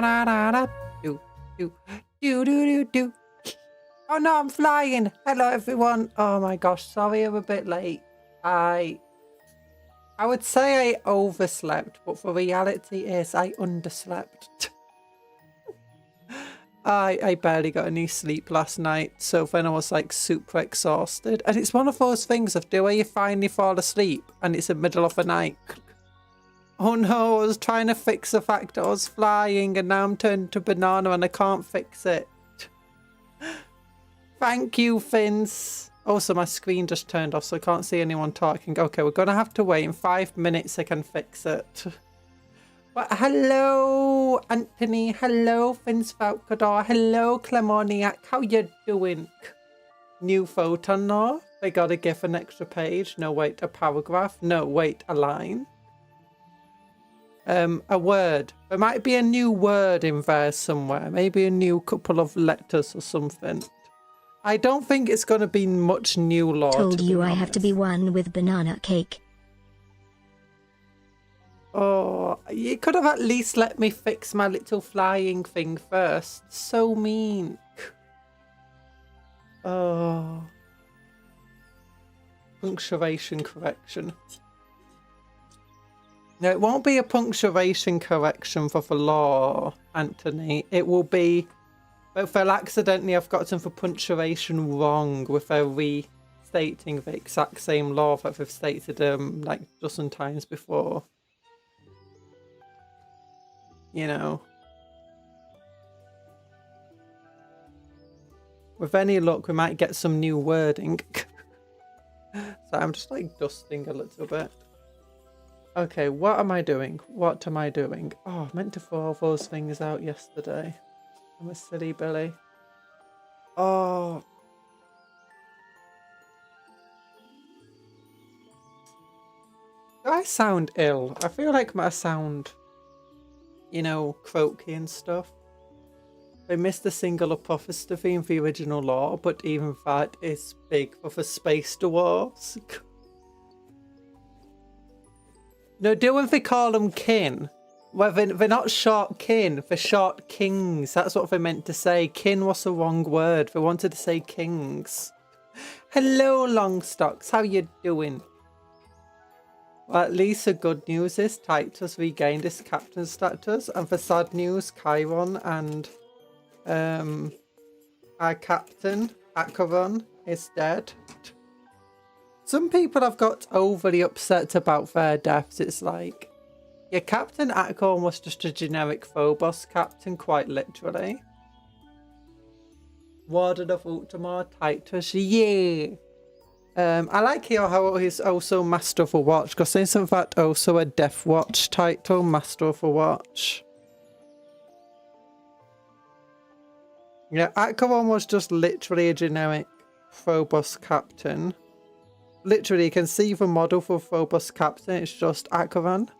Do, do, do, do, do, do. Oh no, I'm flying. Hello, everyone. Oh my gosh, sorry I'm a bit late. I would say I overslept, but the reality is I underslept. I barely got any sleep last night, so then I was like super exhausted. And it's one of those things of where you finally fall asleep and it's the middle of the night. Oh no, I was trying to fix the fact that I was flying and now I'm turned to banana and I can't fix it. Thank you, Fins. Also, my screen just turned off so I can't see anyone talking. Okay, we're going to have to wait. In 5 minutes I can fix it. But hello, Anthony. Hello, Fins Falcador. Hello, Clemoniac. How you doing? New Votann now. They got to give an extra page. No, wait, a paragraph. No, wait, a line. A word. There might be a new word in there somewhere. Maybe a new couple of letters or something. I don't think it's going to be much new lore. Told you I have to be one with banana cake. Oh, you could have at least let me fix my little flying thing first. So mean. Oh. Punctuation correction. No, it won't be a punctuation correction for the law, Anthony. It will be, but they'll accidentally have gotten the punctuation wrong with their restating the exact same law that they've stated like a dozen times before. You know. With any luck, we might get some new wording. So I'm just like dusting a little bit. Okay, what am I doing? What am I doing? Oh, I meant to throw all those things out yesterday. I'm a silly Billy. Oh. Do I sound ill? I feel like I sound, you know, croaky and stuff. They missed a single apostrophe in the original lore, but even that is big for the Space Dwarves. No, do when they call them kin. Well, they're not short kin, they're short kings. That's what they meant to say. Kin was the wrong word. They wanted to say kings. Hello, Longstocks. How you doing? Well, at least the good news is Titus regained his captain status, and the sad news, Chiron and our captain, Acheron, is dead. Some people have got overly upset about their deaths. It's like, your Captain Acheron was just a generic Phobos captain, quite literally. Warden of Ultimar, Titus, yeah. I like here how he's also Master of a Watch, because there's in fact also a Death Watch title, Master of a Watch. Yeah, Acheron was just literally a generic Phobos captain. Literally, you can see the model for Phobos captain. It's just Acheron.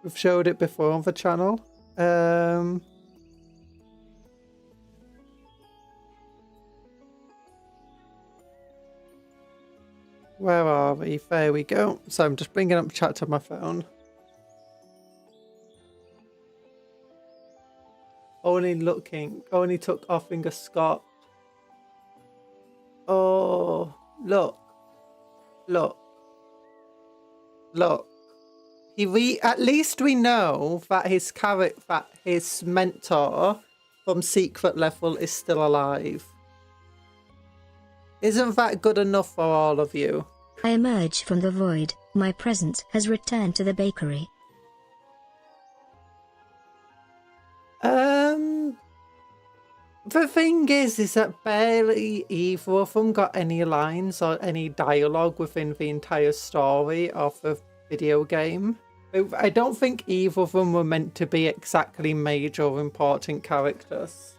We've showed it before on the channel. Where are we? There we go. So I'm just bringing up chat on my phone. Only took off Inga Scott. Oh, look. Look. At least we know that his mentor from secret level is still alive. Isn't that good enough for all of you? I emerge from the void. My present has returned to the bakery. The thing is that barely either of them got any lines or any dialogue within the entire story of the video game. I don't think either of them were meant to be exactly major or important characters.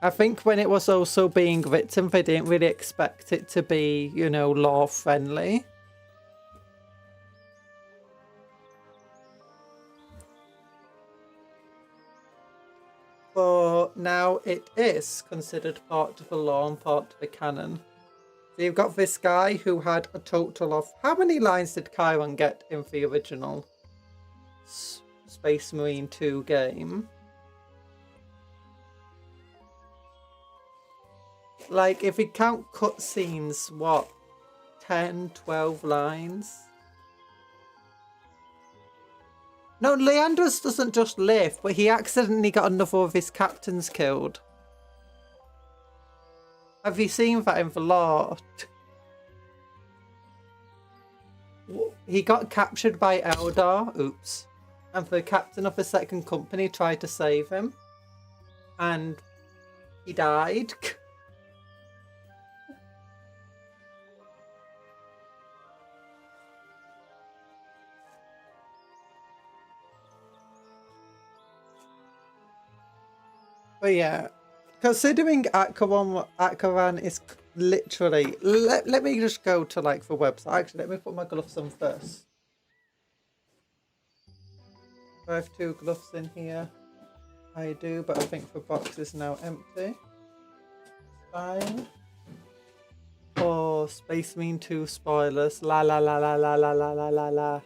I think when it was also being written, they didn't really expect it to be, you know, lore friendly. But now it is considered part of the lore and part of the canon. So you've got this guy who had a total of... How many lines did Chiron get in the original? Space Marine 2 game. Like, if we count cutscenes, what, 10, 12 lines? No, Leandros doesn't just live, but he accidentally got another of his captains killed. Have you seen that in the lore? He got captured by Eldar, oops, and the captain of the second company tried to save him, and he died. But yeah, considering Acheron is literally... Let me just go to like the website. Actually, let me put my gloves on first. I have 2 gloves in here. I do, but I think the box is now empty. Fine. Oh, Space Marine 2 spoilers. La la la la la la la la la la.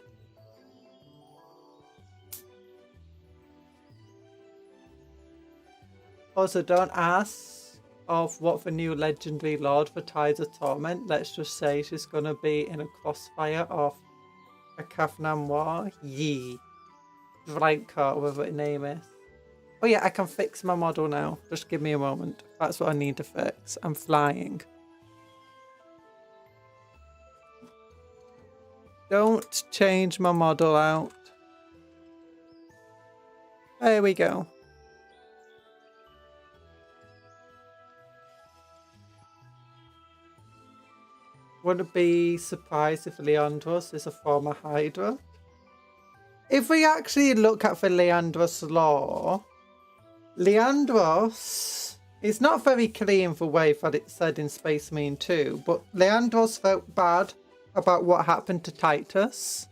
Also, don't ask of what the new legendary lord for Tides of Torment. Let's just say she's gonna be in a crossfire of a Kafnan War. Yeet. Right, whatever her name is. Oh yeah, I can fix my model now. Just give me a moment. That's what I need to fix. I'm flying. Don't change my model out. There we go. Wouldn't be surprised if Leandros is a former Hydra. If we actually look at the Leandros lore, Leandros is not very clean the way that it's said in Space Marine 2, but Leandros felt bad about what happened to Titus,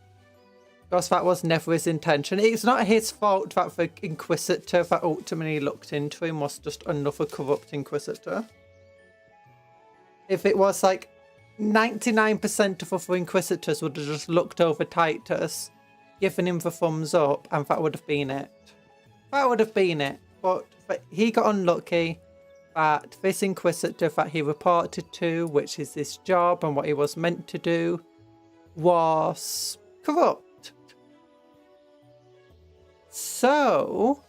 because that was never his intention. It's not his fault that the Inquisitor that ultimately looked into him was just another corrupt Inquisitor. If it was like 99% of other Inquisitors would have just looked over Titus, given him the thumbs up, and that would have been it. That would have been it. But he got unlucky that this Inquisitor that he reported to, which is his job and what he was meant to do, was corrupt. So,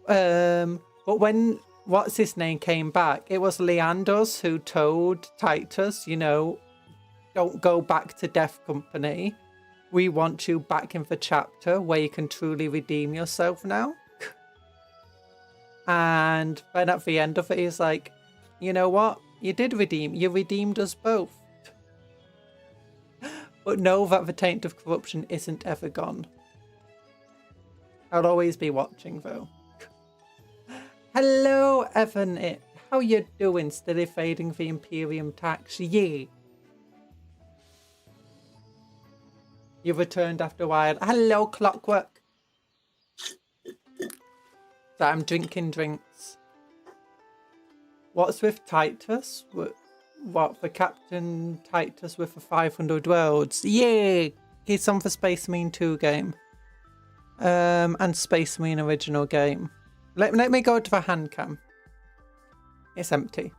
but when what's his name came back, it was Leandros who told Titus, you know, don't go back to Death Company. We want you back in the chapter where you can truly redeem yourself now. And then at the end of it, he's like, you know what? You did redeem. You redeemed us both. But know that the taint of corruption isn't ever gone. I'll always be watching, though. Hello, Evan. How you doing? Still evading the Imperium tax? Yeah. You returned after a while. Hello, Clockwork. So I'm drinking drinks. What's with Titus? What, for Captain Titus with the 500 worlds? Yay! He's on the Space Marine 2 game. And Space Marine original game. Let me go to the Handcam. It's empty.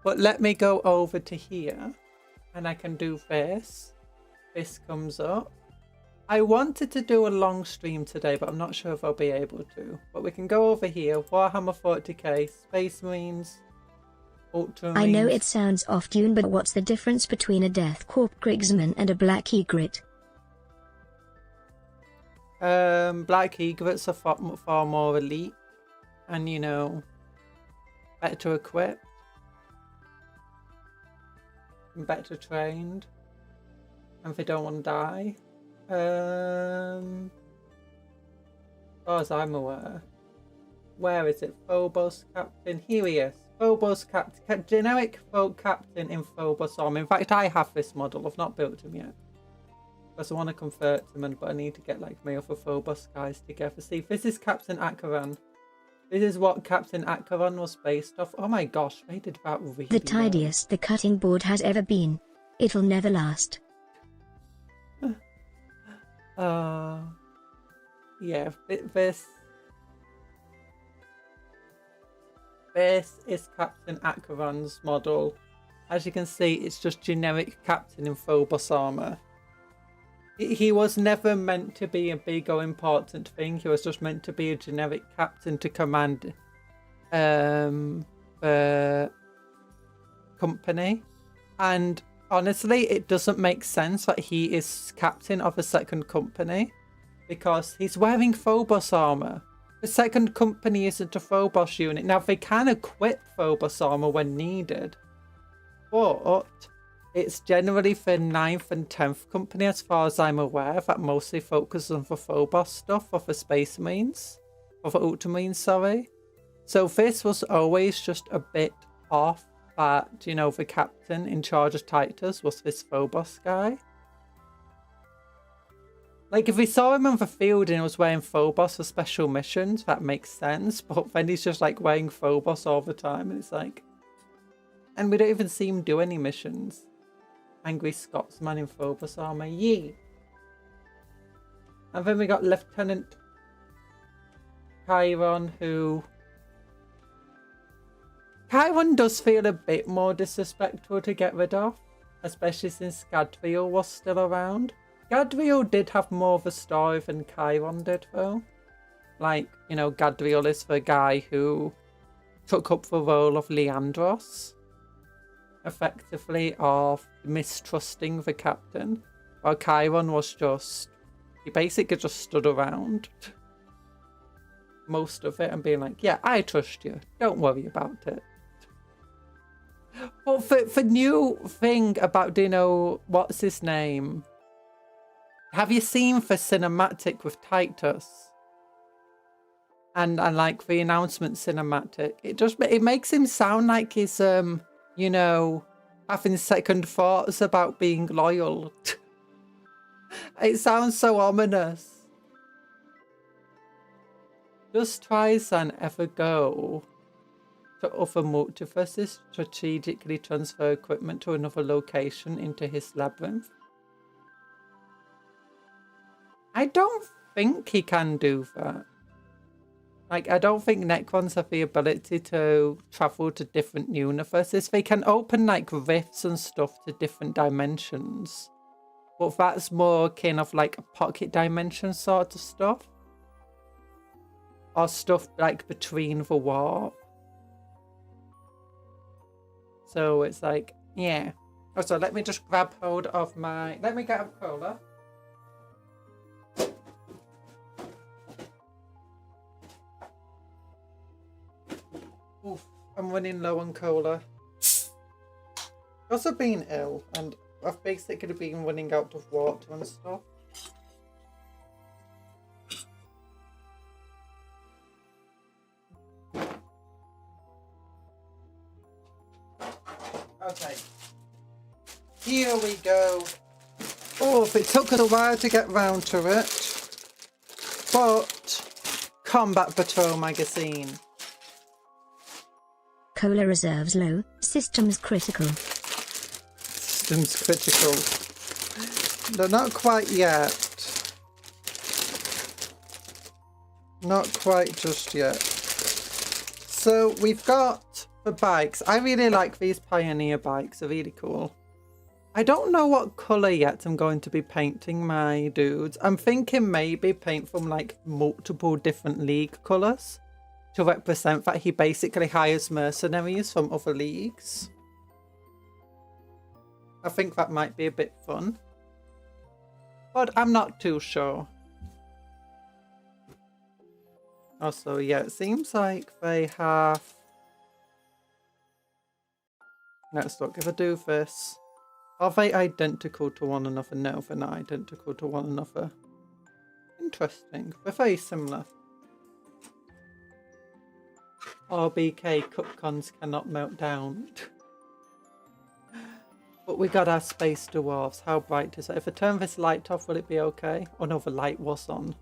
But let me go over to here. And I can do this. This comes up. I wanted to do a long stream today, but I'm not sure if I'll be able to. But we can go over here. Warhammer 40k, Space Marines, Ultramarines. I know it sounds off-tune, but what's the difference between a Death Corp Krigsman and a Black Egret? Black Egrets are far more elite. And, you know, better equipped. And better trained. And they don't want to die. As far as I'm aware. Where is it? Phobos Captain. Here he is. Phobos Captain. Generic Captain in Phobos Arm. In fact, I have this model. I've not built him yet. Because I want to convert him, but I need to get like my other Phobos guys together. See, this is Captain Acheron. This is what Captain Acheron was based off. Oh my gosh, they did that really The tidiest the cutting board has ever been. It'll never last. yeah, this is Captain Acheron's model. As you can see, it's just generic Captain in Phobos armor. He was never meant to be a big or important thing. He was just meant to be a generic captain to command the company. And honestly, it doesn't make sense that he is captain of a second company because he's wearing Phobos armor. The second company isn't a Phobos unit. Now, they can equip Phobos armor when needed, but it's generally the 9th and 10th company, as far as I'm aware, that mostly focuses on the Phobos stuff of the Space Marines, of the Ultramarines, sorry. So this was always just a bit off that, you know, the captain in charge of Titus was this Phobos guy. Like, if we saw him on the field and he was wearing Phobos for special missions, that makes sense. But then he's just, like, wearing Phobos all the time. And it's like... And we don't even see him do any missions. Angry Scotsman in Phobos armor. Yeet! And then we got Lieutenant Chiron, who... Chiron does feel a bit more disrespectful to get rid of. Especially since Gadriel was still around. Gadriel did have more of a story than Chiron did, though. Like, you know, Gadriel is the guy who took up the role of Leandros, effectively, of mistrusting the captain. While Chiron was just... He basically just stood around most of it and being like, yeah, I trust you. Don't worry about it. But the new thing about, you know, what's his name? Have you seen the cinematic with Titus? And like the announcement cinematic, it makes him sound like he's you know, having second thoughts about being loyal. It sounds so ominous. Does Trizan ever go to other multiverses, strategically transfer equipment to another location into his labyrinth? I don't think he can do that. Like, I don't think Necrons have the ability to travel to different universes. They can open, like, rifts and stuff to different dimensions. But that's more akin of, like, a pocket dimension sort of stuff. Or stuff, like, between the warp. So it's like, yeah. Oh, so let me just grab hold of my... Let me get a cola. Oof, I'm running low on cola. I've also been ill, and I've basically been running out of water and stuff. Okay. Here we go. Oh, it took us a while to get round to it. But Combat Patrol magazine. Cola reserves low, systems critical. Systems critical. No, not quite yet. Not quite just yet. So we've got the bikes. I really like these Pioneer bikes. They're really cool. I don't know what colour yet I'm going to be painting my dudes. I'm thinking maybe paint from like multiple different league colours to represent that he basically hires mercenaries from other leagues. I think that might be a bit fun. But I'm not too sure. Also, yeah, it seems like they have... Let's look, if I do this... Are they identical to one another? No, they're not identical to one another. Interesting. They're very similar. RBK Cupcons cannot melt down. But we got our space dwarves. How bright is it? If I turn this light off, will it be okay? Oh no, the light was on.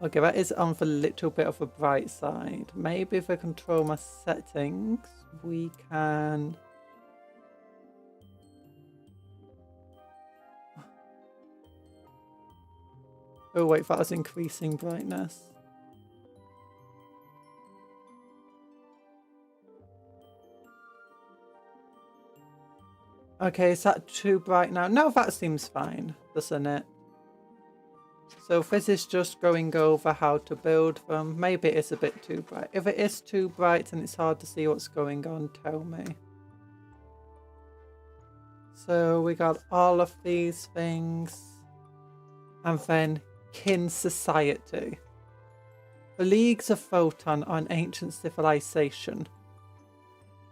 Okay, that is on the little bit of a bright side. Maybe if I control my settings, we can... Oh wait, that was increasing brightness. Okay, is that too bright now? No, that seems fine, doesn't it? So this is just going over how to build them. Maybe it is a bit too bright. If it is too bright and it's hard to see what's going on, tell me. So we got all of these things. And then kin society. The leagues of Votann are an ancient civilization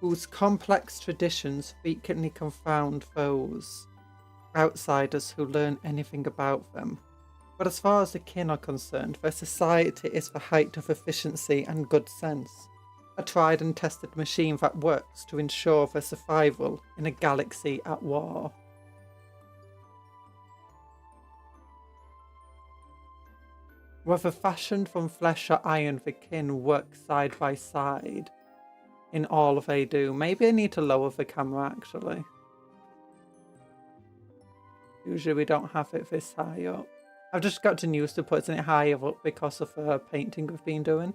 whose complex traditions frequently confound those outsiders who learn anything about them. But as far as the kin are concerned, their society is the height of efficiency and good sense, a tried and tested machine that works to ensure their survival in a galaxy at war. Whether fashioned from flesh or iron, the kin work side by side in all they do. Maybe I need to lower the camera actually. Usually we don't have it this high up. I've just gotten used to putting it higher up because of the painting we've been doing.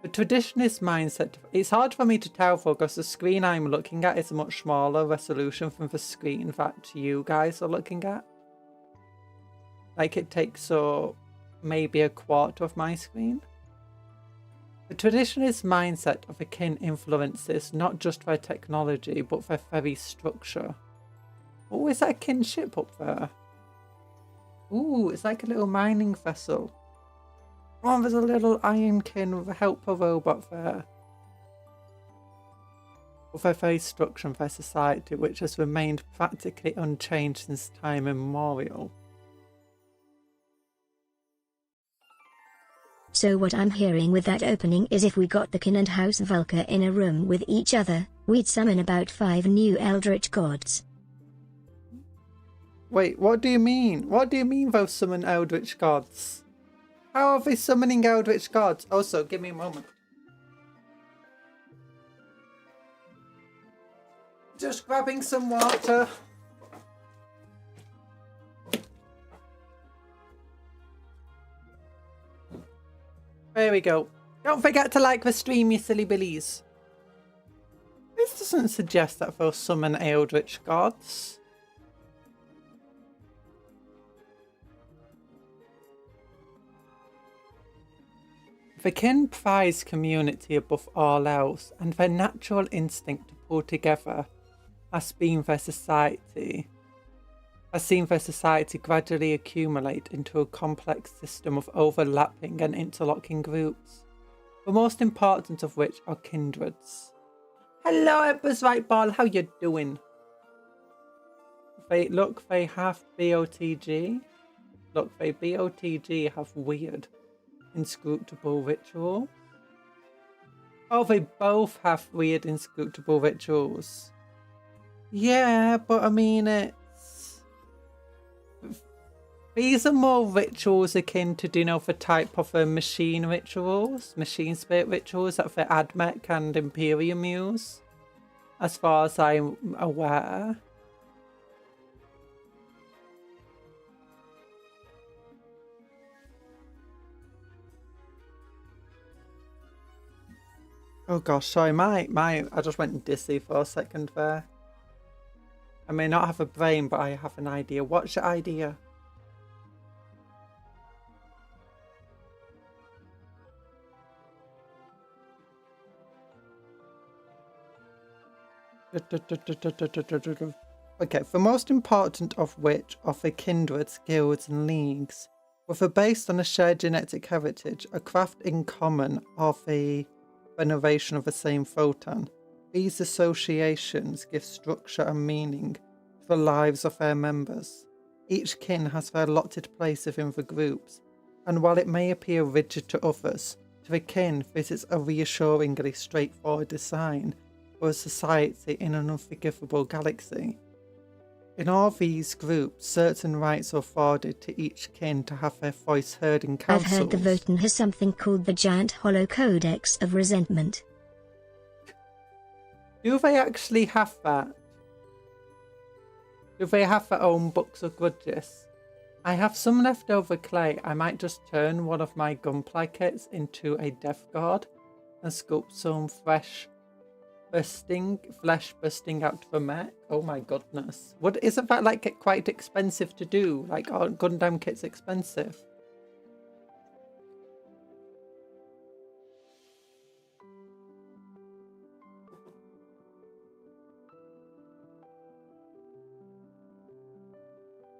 The traditionalist mindset, it's hard for me to tell though because the screen I'm looking at is a much smaller resolution from the screen that you guys are looking at. Like it takes maybe a quarter of my screen. The traditionalist mindset of the kin influences not just their technology but their very structure. Oh, is that a kin ship up there? Ooh, it's like a little mining vessel. Oh, there's a little iron kin with a helper robot there. Of their very structure and their society, which has remained practically unchanged since time immemorial. So what I'm hearing with that opening is if we got the kin and House Vulca in a room with each other, we'd summon about 5 new eldritch gods. Wait, what do you mean? What do you mean they'll summon eldritch gods? How are they summoning eldritch gods? Also, give me a moment. Just grabbing some water. There we go. Don't forget to like the stream, you silly billies. This doesn't suggest that they'll summon eldritch gods. The kin prize community above all else, and their natural instinct to pull together has seen their society gradually accumulate into a complex system of overlapping and interlocking groups, the most important of which are kindreds. Hello, Emperor's Right Ball, how you doing? They have BOTG. Look, they BOTG have weird, inscrutable ritual. Oh, they both have weird, inscrutable rituals. Yeah, but I mean, these are more rituals akin to, do you know, the type of machine rituals, machine spirit rituals that the Admech and Imperium use, as far as I'm aware. Oh gosh, sorry, I just went dizzy for a second there. I may not have a brain, but I have an idea. What's your idea? Okay, the most important of which are the kindreds, guilds and leagues, whether based on a shared genetic heritage, a craft in common, or the veneration of the same Votann. These associations give structure and meaning to the lives of their members. Each kin has their allotted place within the groups, and while it may appear rigid to others, to the kin this is a reassuringly straightforward design for a society in an unforgivable galaxy. In all these groups, certain rights are afforded to each kin to have their voice heard in councils. I've heard the Votann has something called the Giant Hollow Codex of Resentment. Do they actually have that? Do they have their own books of grudges? I have some leftover clay. I might just turn one of my gunpla kits into a death guard and sculpt some flesh bursting out of a mech. Oh my goodness. Isn't that like quite expensive to do? Like, aren't Gundam kits expensive?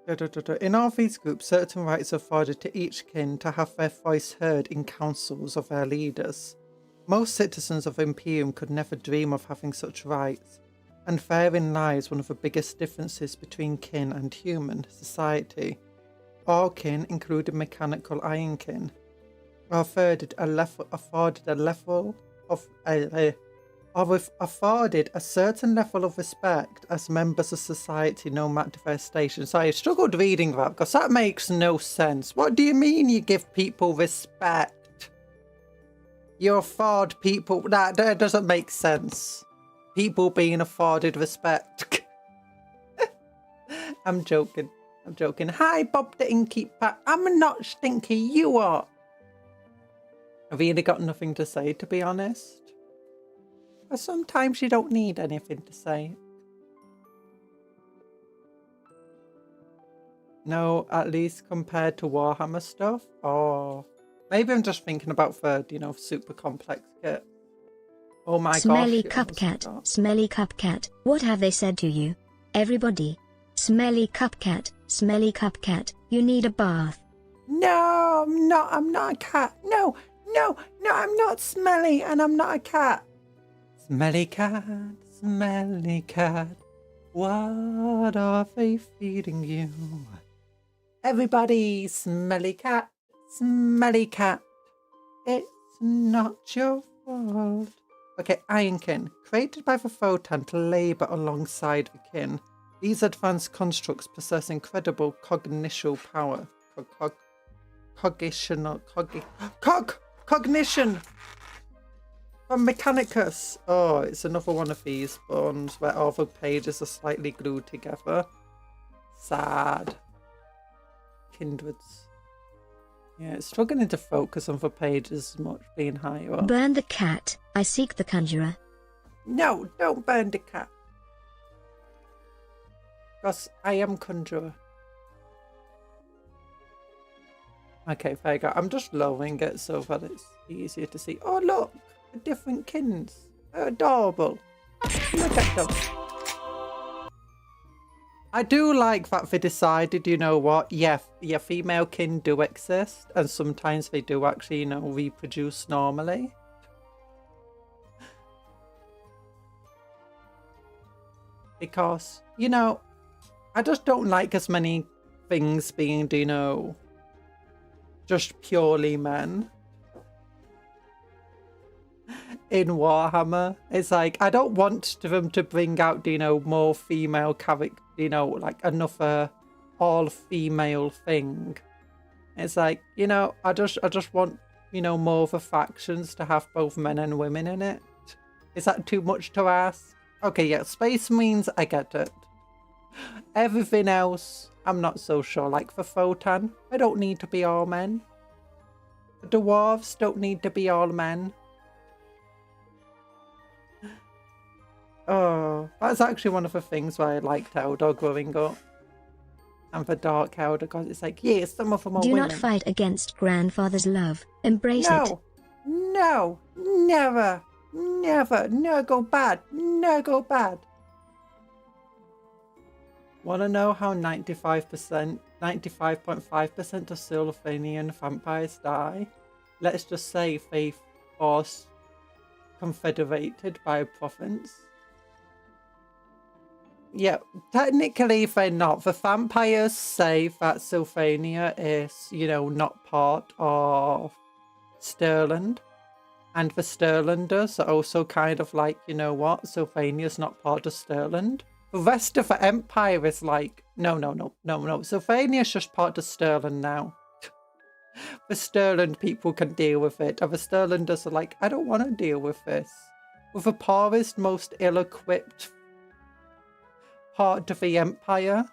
In RV's group, certain rights are afforded to each kin to have their voice heard in councils of their leaders. Most citizens of Imperium could never dream of having such rights, and therein lies one of the biggest differences between kin and human society. All kin, including mechanical iron kin, are afforded a certain level of respect as members of society, no matter their station. So I struggled reading that because that makes no sense. What do you mean you give people respect? You afford people... That doesn't make sense. People being afforded respect. I'm joking. Hi, Bob the Innkeeper. I'm not stinky, you are. I've really got nothing to say, to be honest. But sometimes you don't need anything to say. No, at least compared to Warhammer stuff. Oh, maybe I'm just thinking about the, super complex kit. Oh my Smelly gosh. Cupcat, Smelly Cupcat, what have they said to you? Everybody. Smelly Cupcat, you need a bath. No, I'm not a cat. No, I'm not smelly and I'm not a cat. Smelly cat, what are they feeding you? Everybody, smelly cat, it's not your fault. Okay, Ironkin, created by the Votann to labour alongside the kin. These advanced constructs possess incredible cognition power. Cognition! From Mechanicus. Oh, it's another one of these spawns where all the pages are slightly glued together. Sad. Kindreds. Yeah, it's struggling to focus on the pages as much being higher up. Burn the cat, I seek the conjurer. No, don't burn the cat. Because I am conjurer. Okay, there you go. I'm just lowering it so that it's easier to see. Oh, look! The different kins. They're adorable. Look at them. I do like that they decided, you know what? Yeah, female kin do exist. And sometimes they do actually, reproduce normally. Because, I just don't like as many things being, just purely men. In Warhammer, it's like, I don't want them to bring out, more female character, like another all-female thing. It's like, I just want, more of the factions to have both men and women in it. Is that too much to ask? Okay, yeah, Space Marines, I get it. Everything else, I'm not so sure. Like for Votann, I don't need to be all men. The dwarves don't need to be all men. Oh, that's actually one of the things why I liked Eldor growing up. And the Dark Elder, because it's like, yeah, some of them are women. Do not fight against grandfather's love. Embrace it. No, never. No go bad. Want to know how 95.5% of Silvanian vampires die? Let's just say if they force confederated by a province. Yeah, technically they're not. The vampires say that Sylvania is, not part of Stirland. And the Stirlanders are also kind of like, Sylvania's not part of Stirland. The rest of the Empire is like, no. Sylvania's just part of Stirland now. The Stirland people can deal with it. And the Stirlanders are like, I don't want to deal with this. With the poorest, most ill-equipped part of the Empire.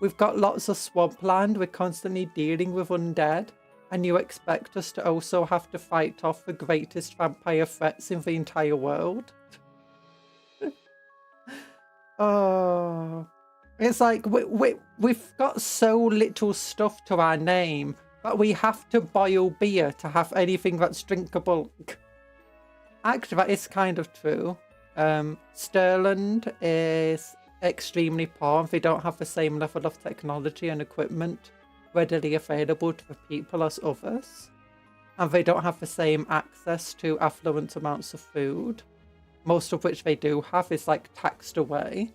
we've got lots of swampland, we're constantly dealing with undead, and you expect us to also have to fight off the greatest vampire threats in the entire world? Oh, it's like we've got so little stuff to our name, but we have to boil beer to have anything that's drinkable. Actually, that is kind of true. Stirland is extremely poor. They don't have the same level of technology and equipment readily available to the people as others. And they don't have the same access to affluent amounts of food. Most of which they do have is like taxed away.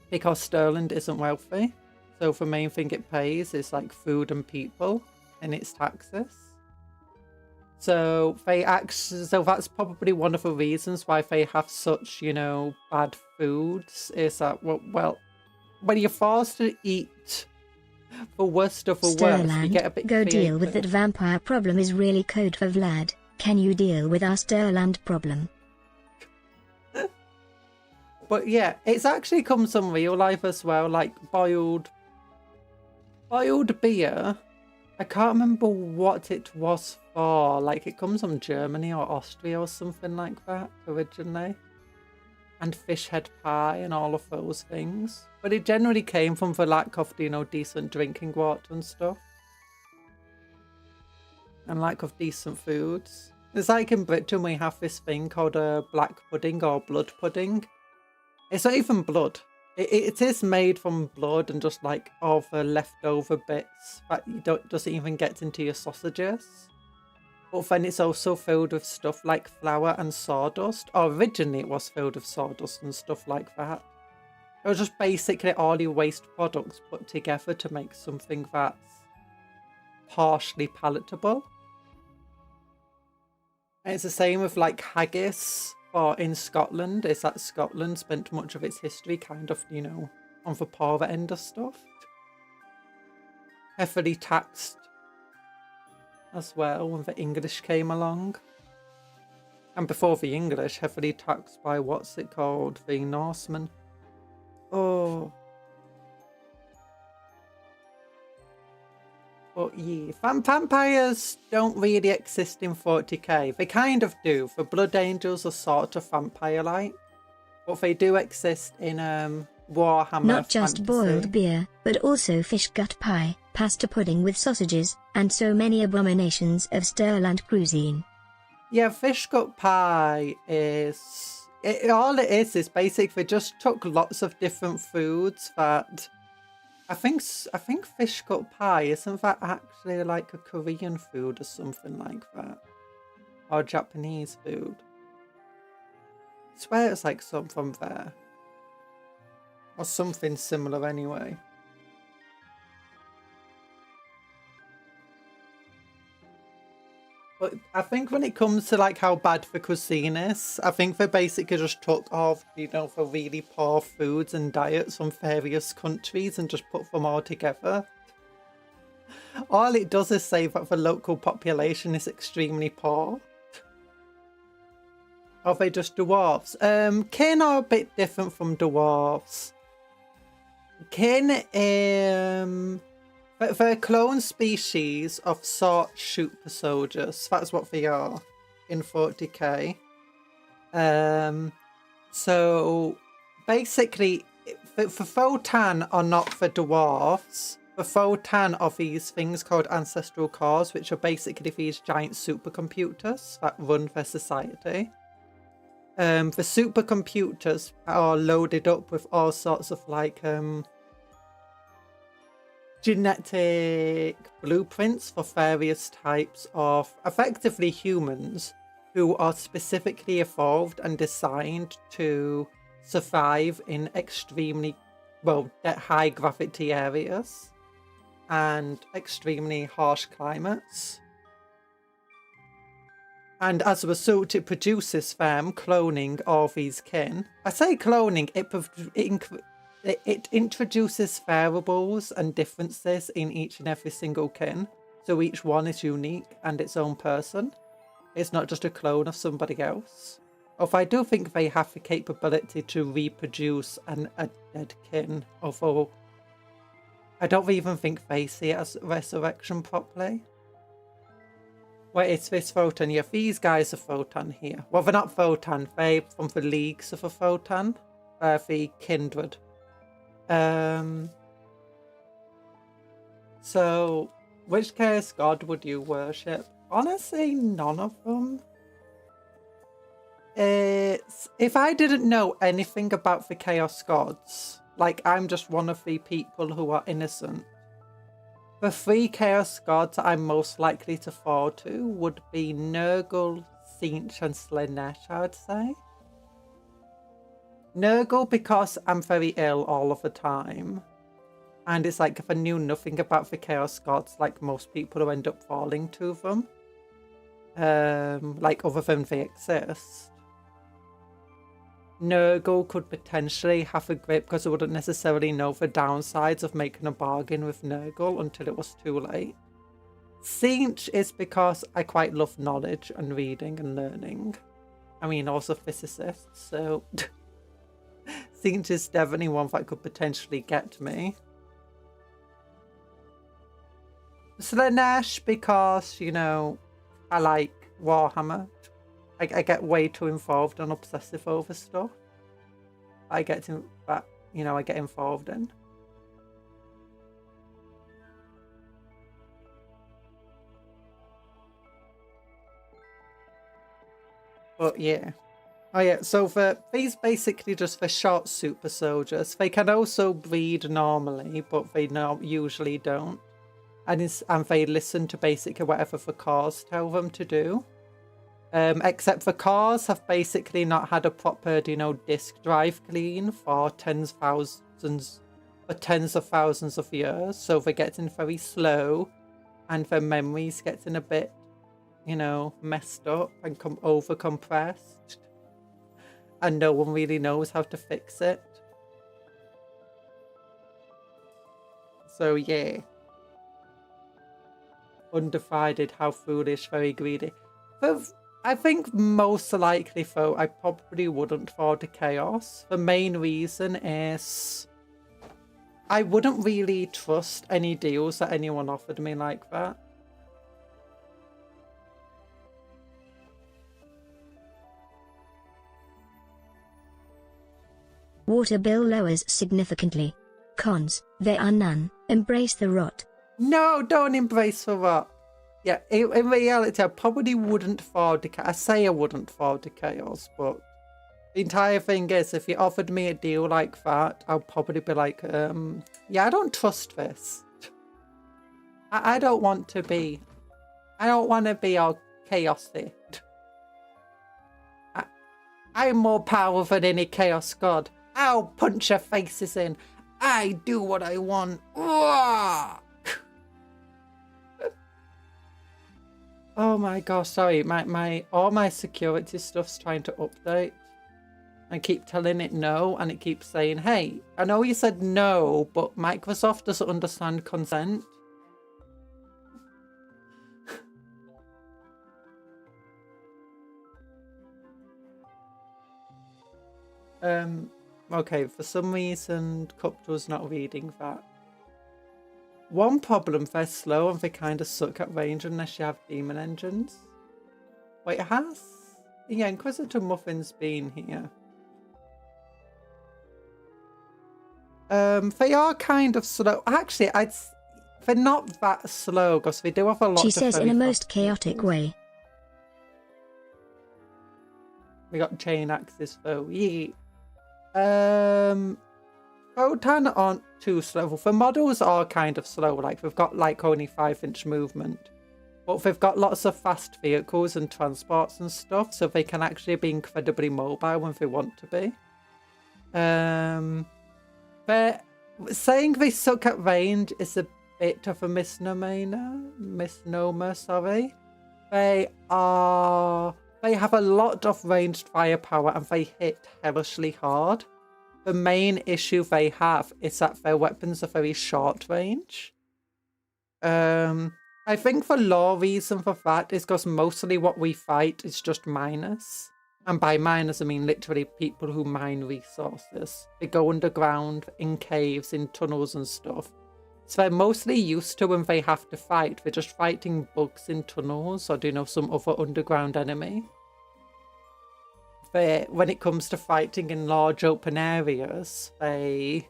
Because Stirland isn't wealthy. So the main thing it pays is like food and people in its taxes. So that's probably one of the reasons why they have such, you know, bad foods, is that, well, when you're forced to eat the worst of the worst, you get a bit go creative. deal with that vampire problem is really code for Vlad. Can you deal with our Stirland problem? But yeah, it's actually comes from real life as well, like boiled beer. I can't remember what it was for. Like, it comes from Germany or Austria or something like that originally. And fish head pie and all of those things. But it generally came from the lack of, you know, decent drinking water and stuff. And lack of decent foods. It's like in Britain we have this thing called a black pudding or blood pudding. It's not even blood. It is made from blood and just like all the leftover bits that doesn't even get into your sausages. But then it's also filled with stuff like flour and sawdust. Or originally it was filled with sawdust and stuff like that. It was just basically all your waste products put together to make something that's partially palatable. And it's the same with like haggis. Or in Scotland, is that Scotland spent much of its history kind of, you know, on the poorer end of stuff. Heavily taxed as well when the English came along. And before the English, heavily taxed by, what's it called, the Norsemen. Oh. But yeah, vampires don't really exist in 40k. They kind of do. The Blood Angels are sort of vampire-like. But they do exist in Warhammer Not just fantasy. Boiled beer, but also fish gut pie, pasta pudding with sausages, and so many abominations of Stirland cuisine. Yeah, fish gut pie is... all it is basically they just took lots of different foods that... I think fish gut pie, isn't that actually like a Korean food or something like that? Or Japanese food? I swear it's like some from there. Or something similar anyway. But I think when it comes to like how bad the cuisine is, I think they basically just took off, you know, the really poor foods and diets from various countries and just put them all together. All it does is say that the local population is extremely poor. Are they just dwarves? Kin are a bit different from dwarves. Kin, they're a clone species of sword super soldiers. That's what they are in 40k. So basically, the Votann are not the dwarves. The Votann are these things called ancestral cores, which are basically these giant supercomputers that run their society. The supercomputers are loaded up with all sorts of like genetic blueprints for various types of effectively humans who are specifically evolved and designed to survive in extremely, well, high gravity areas and extremely harsh climates. And as a result, it produces them cloning all these kin. I say cloning, it introduces variables and differences in each and every single kin. So each one is unique and its own person. It's not just a clone of somebody else. Although I do think they have the capability to reproduce a dead kin. Although I don't even think they see it as resurrection properly. Wait, it's this Votann. Yeah, these guys are Votann here. Well, they're not Votann. They're from the leagues of a Votann. They're the kindred. So, which chaos god would you worship? Honestly, none of them. If I didn't know anything about the chaos gods, like I'm just one of the people who are innocent, the 3 chaos gods I'm most likely to fall to would be Nurgle, Tzeentch, and Slaanesh, I would say. Nurgle because I'm very ill all of the time. And it's like if I knew nothing about the chaos gods, like most people who end up falling to them. Like other than they exist. Nurgle could potentially have a grip because I wouldn't necessarily know the downsides of making a bargain with Nurgle until it was too late. Tzeentch is because I quite love knowledge and reading and learning. I mean, also physicists, so Tzeentch is definitely one that could potentially get me. Slaanesh because, you know, I like Warhammer. I get way too involved and obsessive over stuff. I get involved in. But yeah. Oh yeah, so these basically just the short super soldiers. They can also breed normally, but they usually don't. And they listen to basically whatever the cars tell them to do. Except the cars have basically not had a proper, disk drive clean for tens of thousands of years. So they're getting very slow and their memories getting a bit, messed up and over compressed. And no one really knows how to fix it. So yeah. Undivided, how foolish, very greedy. But I think most likely, though, I probably wouldn't fall to chaos. The main reason is I wouldn't really trust any deals that anyone offered me like that. Water bill lowers significantly. Cons, there are none. Embrace the rot. No, don't embrace the rot. Yeah, in reality, I probably wouldn't fall to chaos. I say I wouldn't fall to chaos, but the entire thing is, if you offered me a deal like that, I'll probably be like, yeah, I don't trust this. I don't want to be all chaotic. I'm more powerful than any chaos god. I'll punch your faces in. I do what I want. Oh my gosh, sorry, all my security stuff's trying to update. I keep telling it no, and it keeps saying, hey, I know you said no, but Microsoft doesn't understand consent. Okay, for some reason, Cuptle's not reading that. One problem, they're slow and they kind of suck at range unless you have demon engines. Wait, yeah, Inquisitor Muffin's been here. They are kind of slow. Actually, they're not that slow because they do have a lot. She says in a most chaotic way. We got chain axes though. Yeet. Votann aren't too slow. The models are kind of slow, like they've got like only 5-inch movement. But they've got lots of fast vehicles and transports and stuff, so they can actually be incredibly mobile when they want to be. But saying they suck at range is a bit of a misnomer, sorry. They have a lot of ranged firepower and they hit hellishly hard. The main issue they have is that their weapons are very short range. I think the lore reason for that is because mostly what we fight is just miners. And by miners, I mean literally people who mine resources. They go underground, in caves, in tunnels and stuff. So they're mostly used to when they have to fight. They're just fighting bugs in tunnels or, some other underground enemy. When it comes to fighting in large open areas, And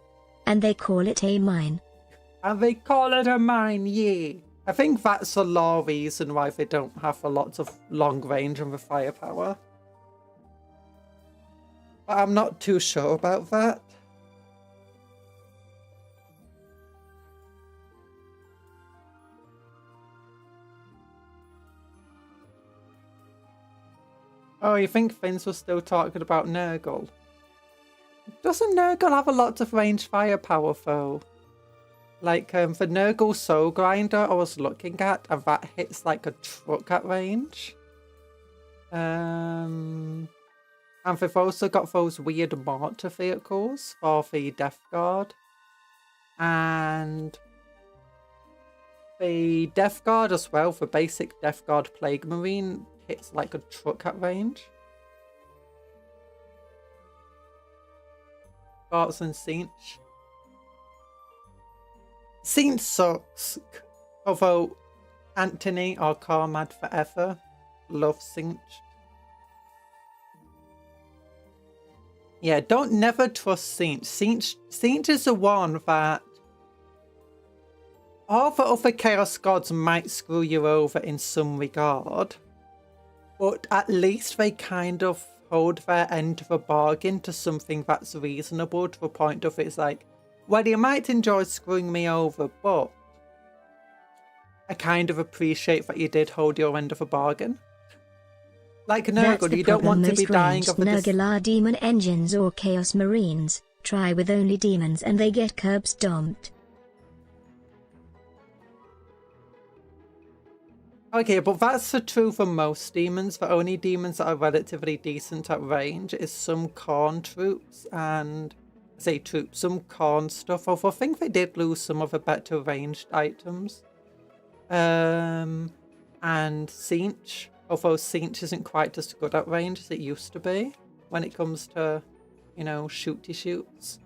they call it a mine. And they call it a mine, yeah. I think that's a law reason why they don't have a lot of long range and the firepower. But I'm not too sure about that. Oh, you think Finns was still talking about Nurgle? Doesn't Nurgle have a lot of range firepower though? Like the Nurgle Soul Grinder I was looking at, and that hits like a truck at range. And they've also got those weird mortar vehicles for the Death Guard. And the Death Guard as well, for basic Death Guard Plague Marine, hits like a truck at range. Thoughts on Cinch? Cinch sucks. Although Anthony or Carmad forever loves Cinch. Yeah, don't never trust Cinch. Cinch is the one that all the other Chaos Gods might screw you over in some regard. But at least they kind of hold their end of a bargain to something that's reasonable, to the point of it's like, well, you might enjoy screwing me over, but I kind of appreciate that you did hold your end of a bargain. Like Nurgle, you don't want to be dying of the... Nurgle are demon engines or Chaos Marines. Try with only demons and they get curb stomped. Okay, but that's the truth for most demons. The only demons that are relatively decent at range is some corn troops and... some corn stuff. Although I think they did lose some of the better ranged items. And Cinch. Although Cinch isn't quite as good at range as it used to be. When it comes to, shooty shoots.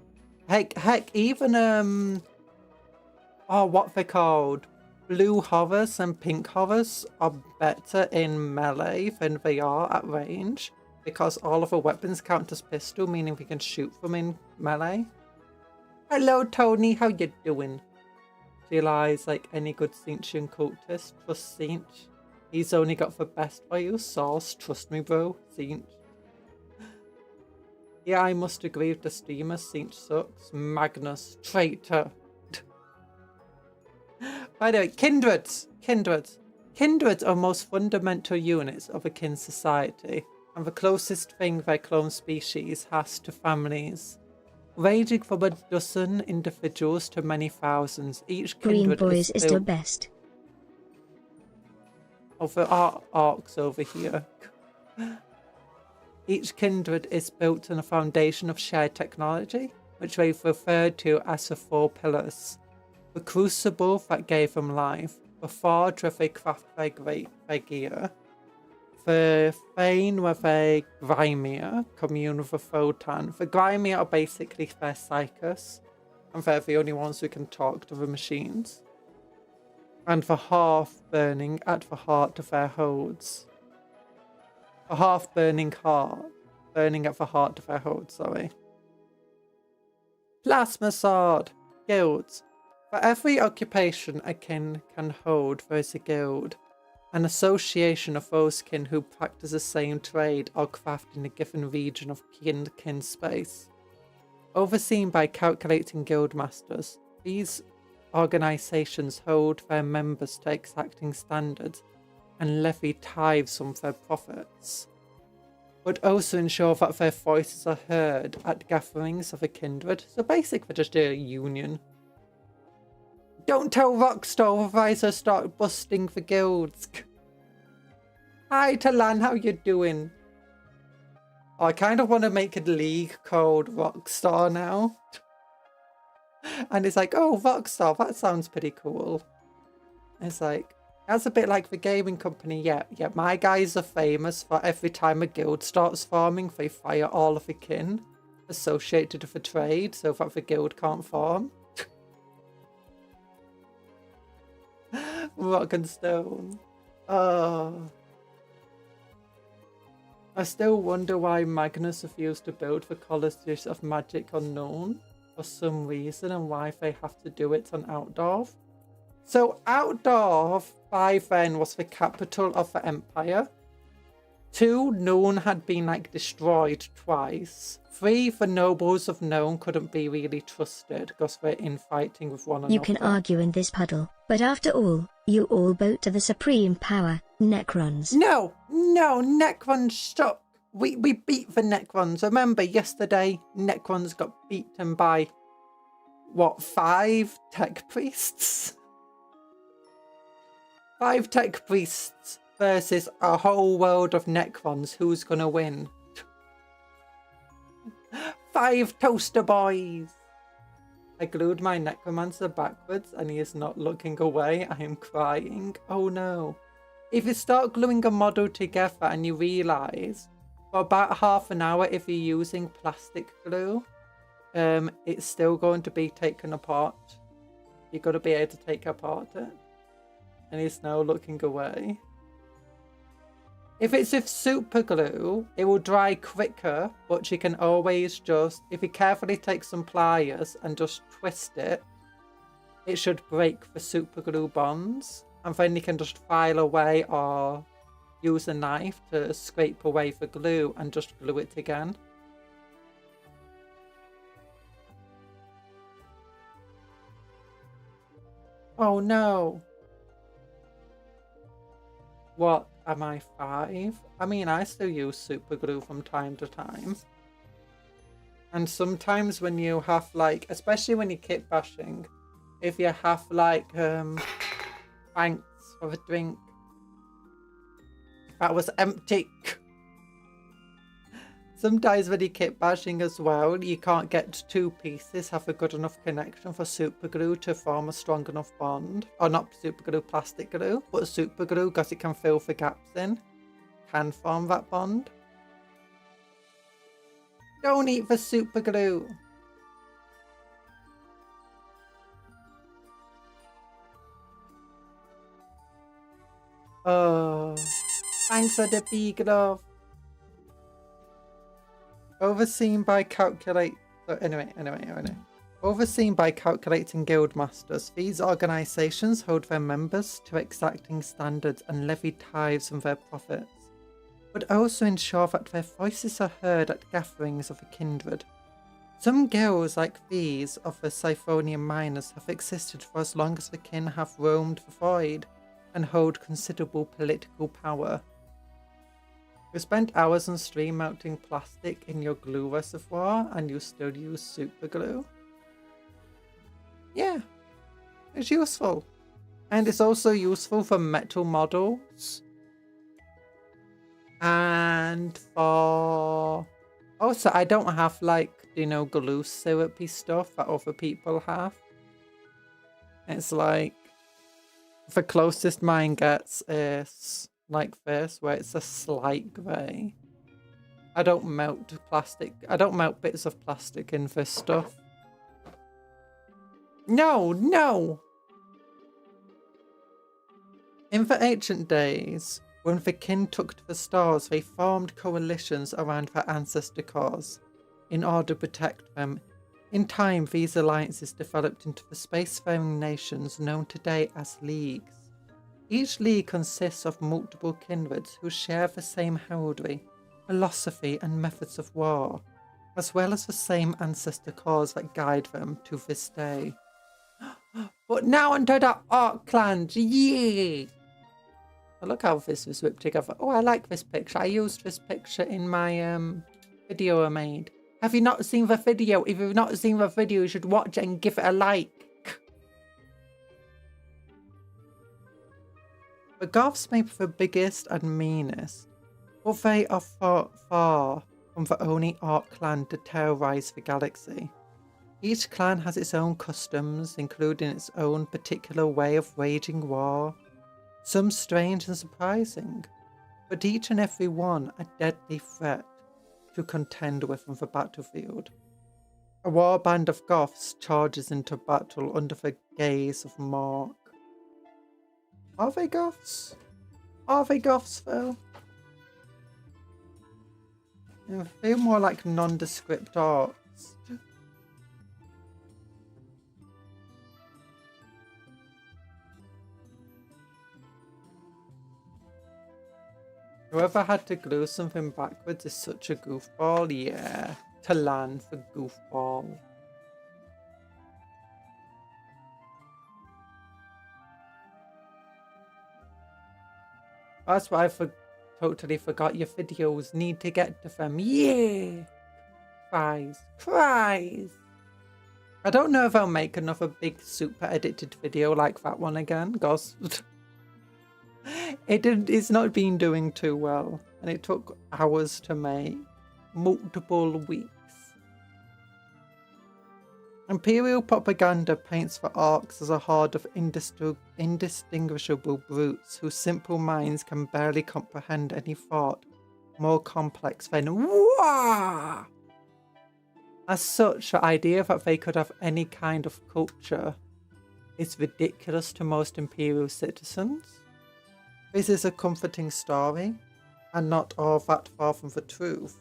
Heck, even, what they're called? Blue horrors and pink horrors are better in melee than they are at range, because all of the weapons count as pistol, meaning we can shoot them in melee. Hello Tony, how you doing? Realize like any good Cinchian cultist, trust Cinch. He's only got the best for you, sauce, trust me bro, Cinch. Yeah, I must agree with the streamer, Cinch sucks. Magnus, traitor. By the way, kindreds are most fundamental units of a kin society, and the closest thing their clone species has to families, ranging from a dozen individuals to many thousands. Each kindred Green Boys is the best. Of the orcs over here. Each kindred is built on a foundation of shared technology, which they've referred to as the four pillars. The crucible that gave them life, the forge where they craft their gear, the fane where they grimier commune with the Votann. The grimier are basically their psychers, and they're the only ones who can talk to the machines. And the hearth burning at the heart of their holds. The hearth burning at the heart of their holds, sorry. Plasma sword, guilds. For every occupation a kin can hold, there is a guild, an association of those kin who practice the same trade or craft in a given region of kin space. Overseen by calculating guild masters, these organisations hold their members to exacting standards and levy tithes on their profits, but also ensure that their voices are heard at gatherings of a kindred. So basically they're just a union. Don't tell Rockstar, otherwise I'll start busting the guilds. Hi Talan, how you doing? Oh, I kind of want to make a league called Rockstar now. And it's like, oh, Rockstar, that sounds pretty cool. It's like, that's a bit like the gaming company. Yeah, my guys are famous for every time a guild starts forming, they fire all of the kin associated with the trade so that the guild can't form. Rock and stone. Oh. I still wonder why Magnus refused to build the Colossus of Magic Unknown for some reason and why they have to do it on Outdoor. So Outdoor by then was the capital of the Empire. 2, Noon had been like destroyed twice. 3, the nobles of Noon couldn't be really trusted because they're infighting with one another. You can argue in this puddle, but after all, you all bow to the supreme power, Necrons. No, Necrons suck. We beat the Necrons. Remember yesterday, Necrons got beaten by, what, 5 tech priests? 5 tech priests versus a whole world of Necrons. Who's gonna win? 5 toaster boys. I glued my necromancer backwards and he is not looking away. I am crying. Oh no. If you start gluing a model together and you realise for about half an hour if you're using plastic glue, it's still going to be taken apart. You've got to be able to take apart it. And he's now looking away. If it's with super glue, it will dry quicker, but you can always just, if you carefully take some pliers and just twist it, it should break the super glue bonds. And then you can just file away or use a knife to scrape away the glue and just glue it again. Oh no. What? Am I 5? I mean, I still use super glue from time to time. And sometimes when you have like, especially when you kit bashing, if you have like, thanks for the drink. That was empty. Sometimes when you kit bashing as well, you can't get 2 pieces have a good enough connection for super glue to form a strong enough bond. Or not super glue, plastic glue, but super glue because it can fill the gaps in. Can form that bond. Don't eat the super glue. Oh, thanks for the big love. Overseen by Overseen by calculating guild masters, these organisations hold their members to exacting standards and levy tithes from their profits, but also ensure that their voices are heard at gatherings of the kindred. Some guilds like these of the Siphonian miners have existed for as long as the kin have roamed the void and hold considerable political power. You spent hours on stream melting plastic in your glue reservoir and you still use super glue? Yeah, it's useful. And it's also useful for metal models. And for... Also, I don't have like, you know, glue syrupy stuff that other people have. It's like, the closest mine gets is like this, where it's a slight grey. I don't melt plastic. I don't melt bits of plastic in this stuff. No, no! In the ancient days, when the kin took to the stars, they formed coalitions around their ancestor cause in order to protect them. In time, these alliances developed into the spacefaring nations known today as leagues. Each league consists of multiple kindreds who share the same heraldry, philosophy and methods of war, as well as the same ancestor cause that guide them to this day. But now onto the Orc clans, yeah! Oh, look how this was whipped together. Oh, I like this picture. I used this picture in my video I made. Have you not seen the video? If you've not seen the video, you should watch it and give it a like. The Goths may be the biggest and meanest, but they are far from the only Orc clan to terrorise the galaxy. Each clan has its own customs, including its own particular way of waging war, some strange and surprising, but each and every one a deadly threat to contend with on the battlefield. A warband of Goths charges into battle under the gaze of Mork. Are they goths? Are they goths though? They feel more like nondescript arts. Whoever had to glue something backwards is such a goofball. Yeah, to land for goofball. That's why I totally forgot your videos need to get to them. Yeah! Cries. I don't know if I'll make another big super edited video like that one again, because it's not been doing too well, and it took hours to make, multiple weeks. Imperial propaganda paints the orcs as a horde of indistinguishable brutes whose simple minds can barely comprehend any thought more complex than wah! As such, the idea that they could have any kind of culture is ridiculous to most Imperial citizens. This is a comforting story, and not all that far from the truth,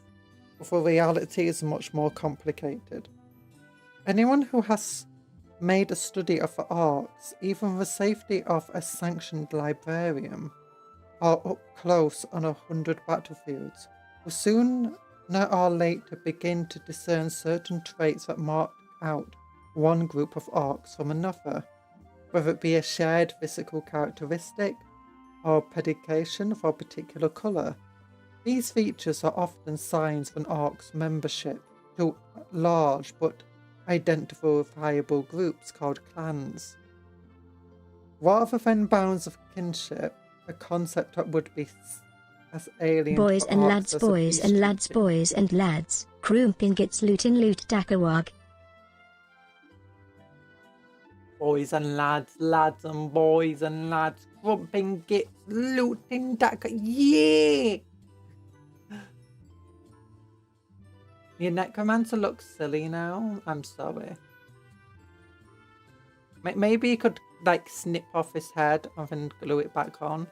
but the reality is much more complicated. Anyone who has made a study of the orcs, even the safety of a sanctioned librarian, are up close on 100 battlefields, will sooner or later begin to discern certain traits that mark out one group of orcs from another, whether it be a shared physical characteristic or predication for a particular colour. These features are often signs of an orc's membership to large but identifiable groups called clans. Rather than bounds of kinship, a concept that would be as alien boys to and orcs lads, as boys and lads, boys and lads, Krumpin gets lootin' loot dakawag. Boys and lads, lads and boys and lads, Krumpin gets lootin' dakawag. Yeah! Your necromancer looks silly now. I'm sorry. Maybe you could like snip off his head and then glue it back on.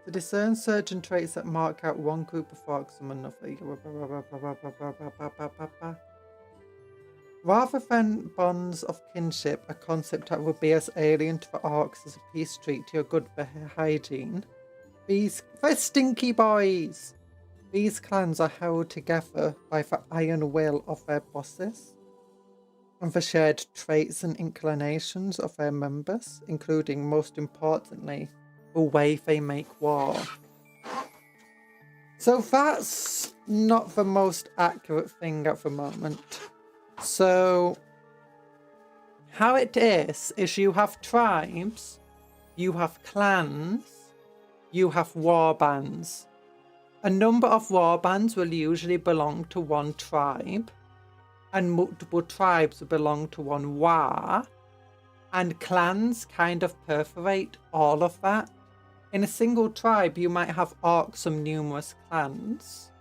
To discern certain traits that mark out one group of orcs from another. Rather than bonds of kinship, a concept that would be as alien to the orcs as a peace treaty to your good hygiene, they're stinky boys! These clans are held together by the iron will of their bosses, and the shared traits and inclinations of their members, including, most importantly, the way they make war. So that's not the most accurate thing at the moment. So how it is you have tribes, you have clans, you have war bands. A number of war bands will usually belong to one tribe, and multiple tribes will belong to one war, and clans kind of perforate all of that. In a single tribe, you might have orcs from numerous clans.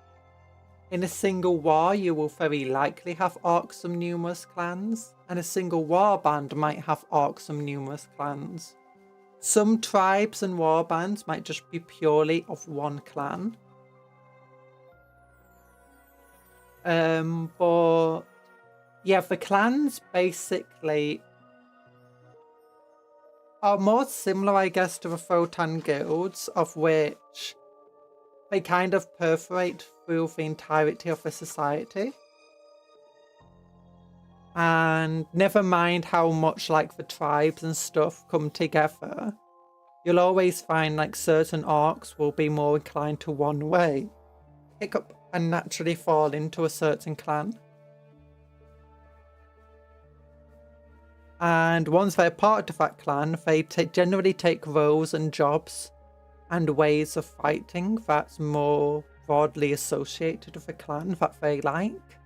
In a single war, you will very likely have orcs from numerous clans, and a single war band might have orcs from numerous clans. Some tribes and war bands might just be purely of one clan. But yeah, the clans basically are more similar, I guess, to the Votann guilds, of which they kind of perforate through the entirety of the society. And never mind how much like the tribes and stuff come together, you'll always find like certain orcs will be more inclined to one way, pick up and naturally fall into a certain clan. And once they're part of that clan, they generally take roles and jobs and ways of fighting that's more broadly associated with the clan that they like.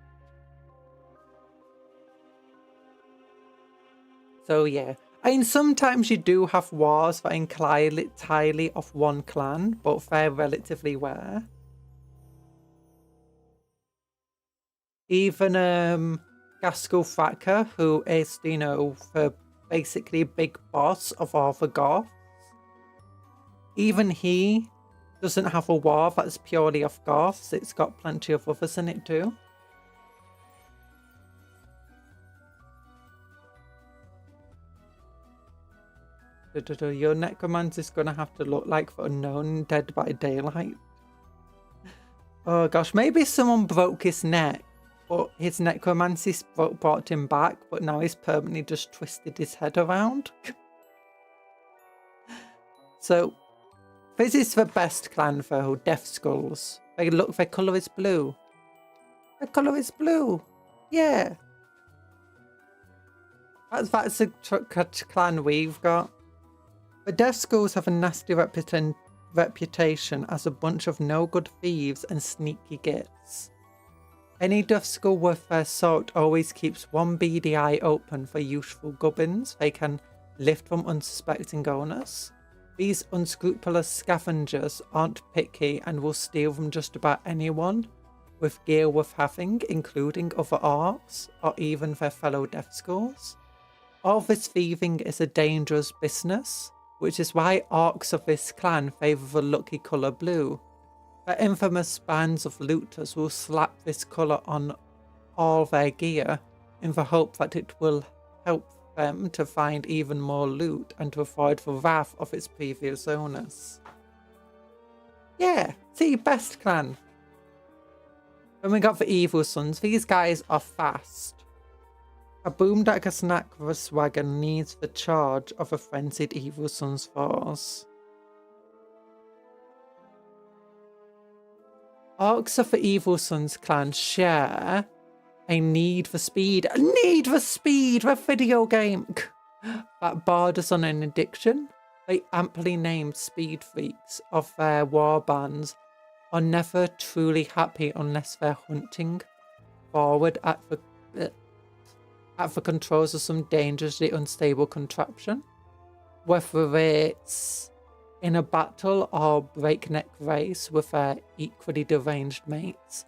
So yeah, I mean, sometimes you do have wars that incline entirely of one clan, but they're relatively rare. Even Gaskell Thacker, who is, you know, the basically a big boss of all the goths. Even he doesn't have a war that's purely of goths. It's got plenty of others in it too. Your necromancer is going to have to look like the unknown Dead by Daylight. Oh gosh, maybe someone broke his neck, but his necromancy brought him back, but now he's permanently just twisted his head around. So, this is the best clan though, Death Skulls. Their colour is blue. Their colour is blue. Yeah. That's the clan we've got. The Death Skulls have a nasty reputation as a bunch of no-good thieves and sneaky gits. Any Death Skull worth their salt always keeps one beady eye open for useful gubbins they can lift from unsuspecting owners. These unscrupulous scavengers aren't picky and will steal from just about anyone with gear worth having, including other orcs or even their fellow Death Skulls. All this thieving is a dangerous business, which is why orcs of this clan favour the lucky colour blue. The infamous bands of looters will slap this colour on all their gear in the hope that it will help them to find even more loot and to avoid the wrath of its previous owners. Yeah, see, best clan. Then we got the Evil Sons. These guys are fast. A boomdacker snackless wagon needs the charge of a frenzied Evil Sons force. Orcs of the Evil Sons clan share a need for speed. A need for speed! The video game! That borders on an addiction. They amply named speed freaks of their war bands are never truly happy unless they're hunting forward at the controls of some dangerously unstable contraption. Whether it's in a battle or breakneck race with their equally deranged mates.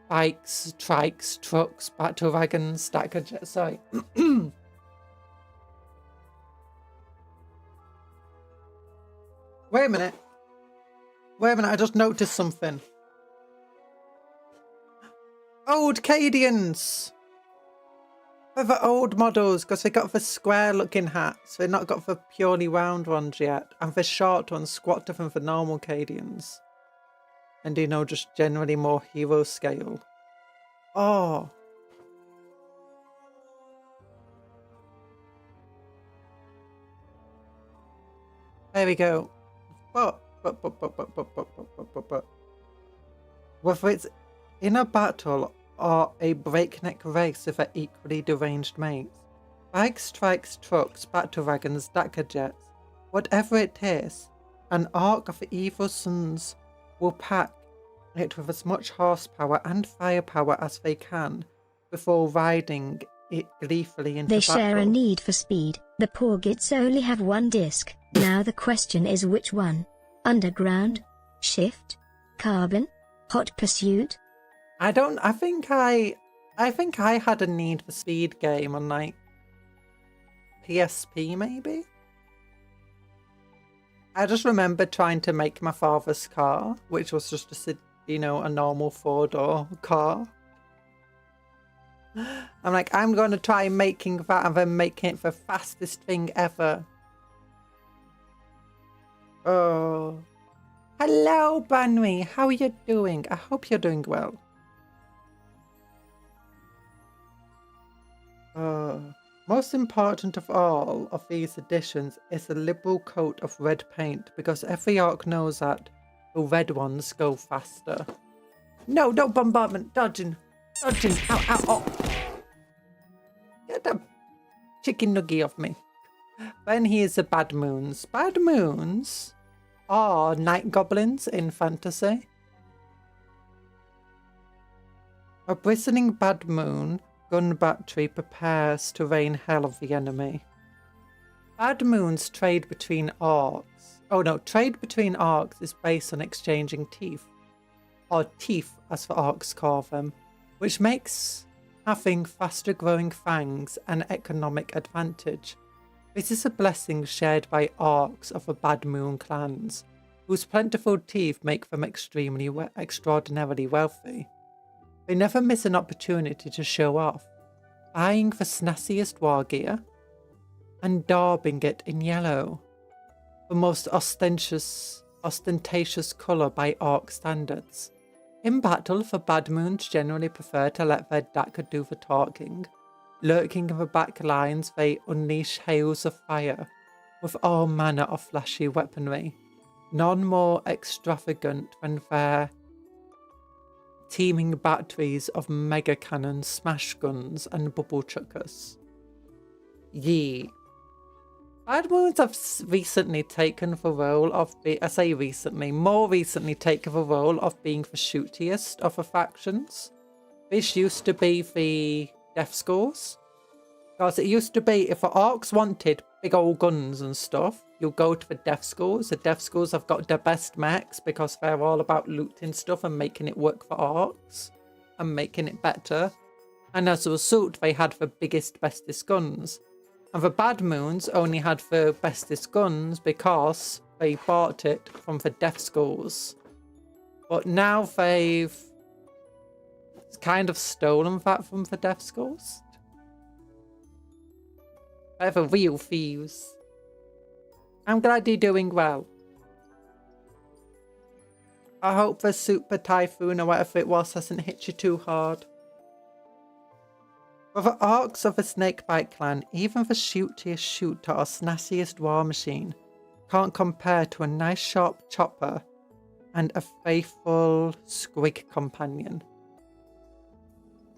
Bikes, trikes, trucks, battle wagons, stacker jets, sorry. Wait a minute, I just noticed something. Old Cadians! They're the old models, because they got the square looking hats. They've not got the purely round ones yet. And the short ones squat different for normal Cadians. And you know, just generally more hero scale. Oh. There we go. But. Whether it's in a battle or a breakneck race with their equally deranged mates. Bikes, trikes, trucks, battle wagons, stacker jets, whatever it is, an orc of the Evil Sons will pack it with as much horsepower and firepower as they can before riding it gleefully into battle. They share a need for speed. The poor gits only have one disc. Now the question is which one? Underground? Shift? Carbon? Hot Pursuit? I think I had a Need for Speed game on like PSP maybe? I just remember trying to make my father's car, which was just a normal 4-door car. I'm like, I'm going to try making that and then making it the fastest thing ever. Oh. Hello, Banwy. How are you doing? I hope you're doing well. Most important of all of these additions is a liberal coat of red paint, because every orc knows that the red ones go faster. No, bombardment! Dodging! Ow! Get that chicken nugget off me. Then here's the Bad Moons. Bad Moons are night goblins in fantasy. A bristling Bad Moon gun battery prepares to rain hell of the enemy. Bad Moons trade between orcs. Trade between orcs is based on exchanging teeth, or teeth as the orcs call them, which makes having faster growing fangs an economic advantage. This is a blessing shared by orcs of the Bad Moon clans, whose plentiful teeth make them extraordinarily wealthy. They never miss an opportunity to show off, buying the snazziest war gear and daubing it in yellow, the most ostentatious colour by orc standards. In battle, the Bad Moons generally prefer to let their Daka do the talking. Lurking in the back lines, they unleash hails of fire with all manner of flashy weaponry, none more extravagant than their teeming batteries of mega cannons, smash guns, and bubble chuckers. Yeet. Bad Moons have recently taken the role of more recently taken the role of being the shootiest of the factions. This used to be the Death Schools. Because it used to be, if the orcs wanted big old guns and stuff, you'll go to the Death Schools. The Death Schools have got the best mechs because they're all about looting stuff and making it work for orcs and making it better. And as a result, they had the biggest, bestest guns. And the Bad Moons only had the bestest guns because they bought it from the Death Schools. But now they've kind of stolen that from the Death Schools. They're the real thieves. I'm glad you're doing well. I hope the super typhoon or whatever it was hasn't hit you too hard. For the orcs of the Snakebite clan, even the shootiest shooter or snazziest war machine can't compare to a nice sharp chopper and a faithful squig companion.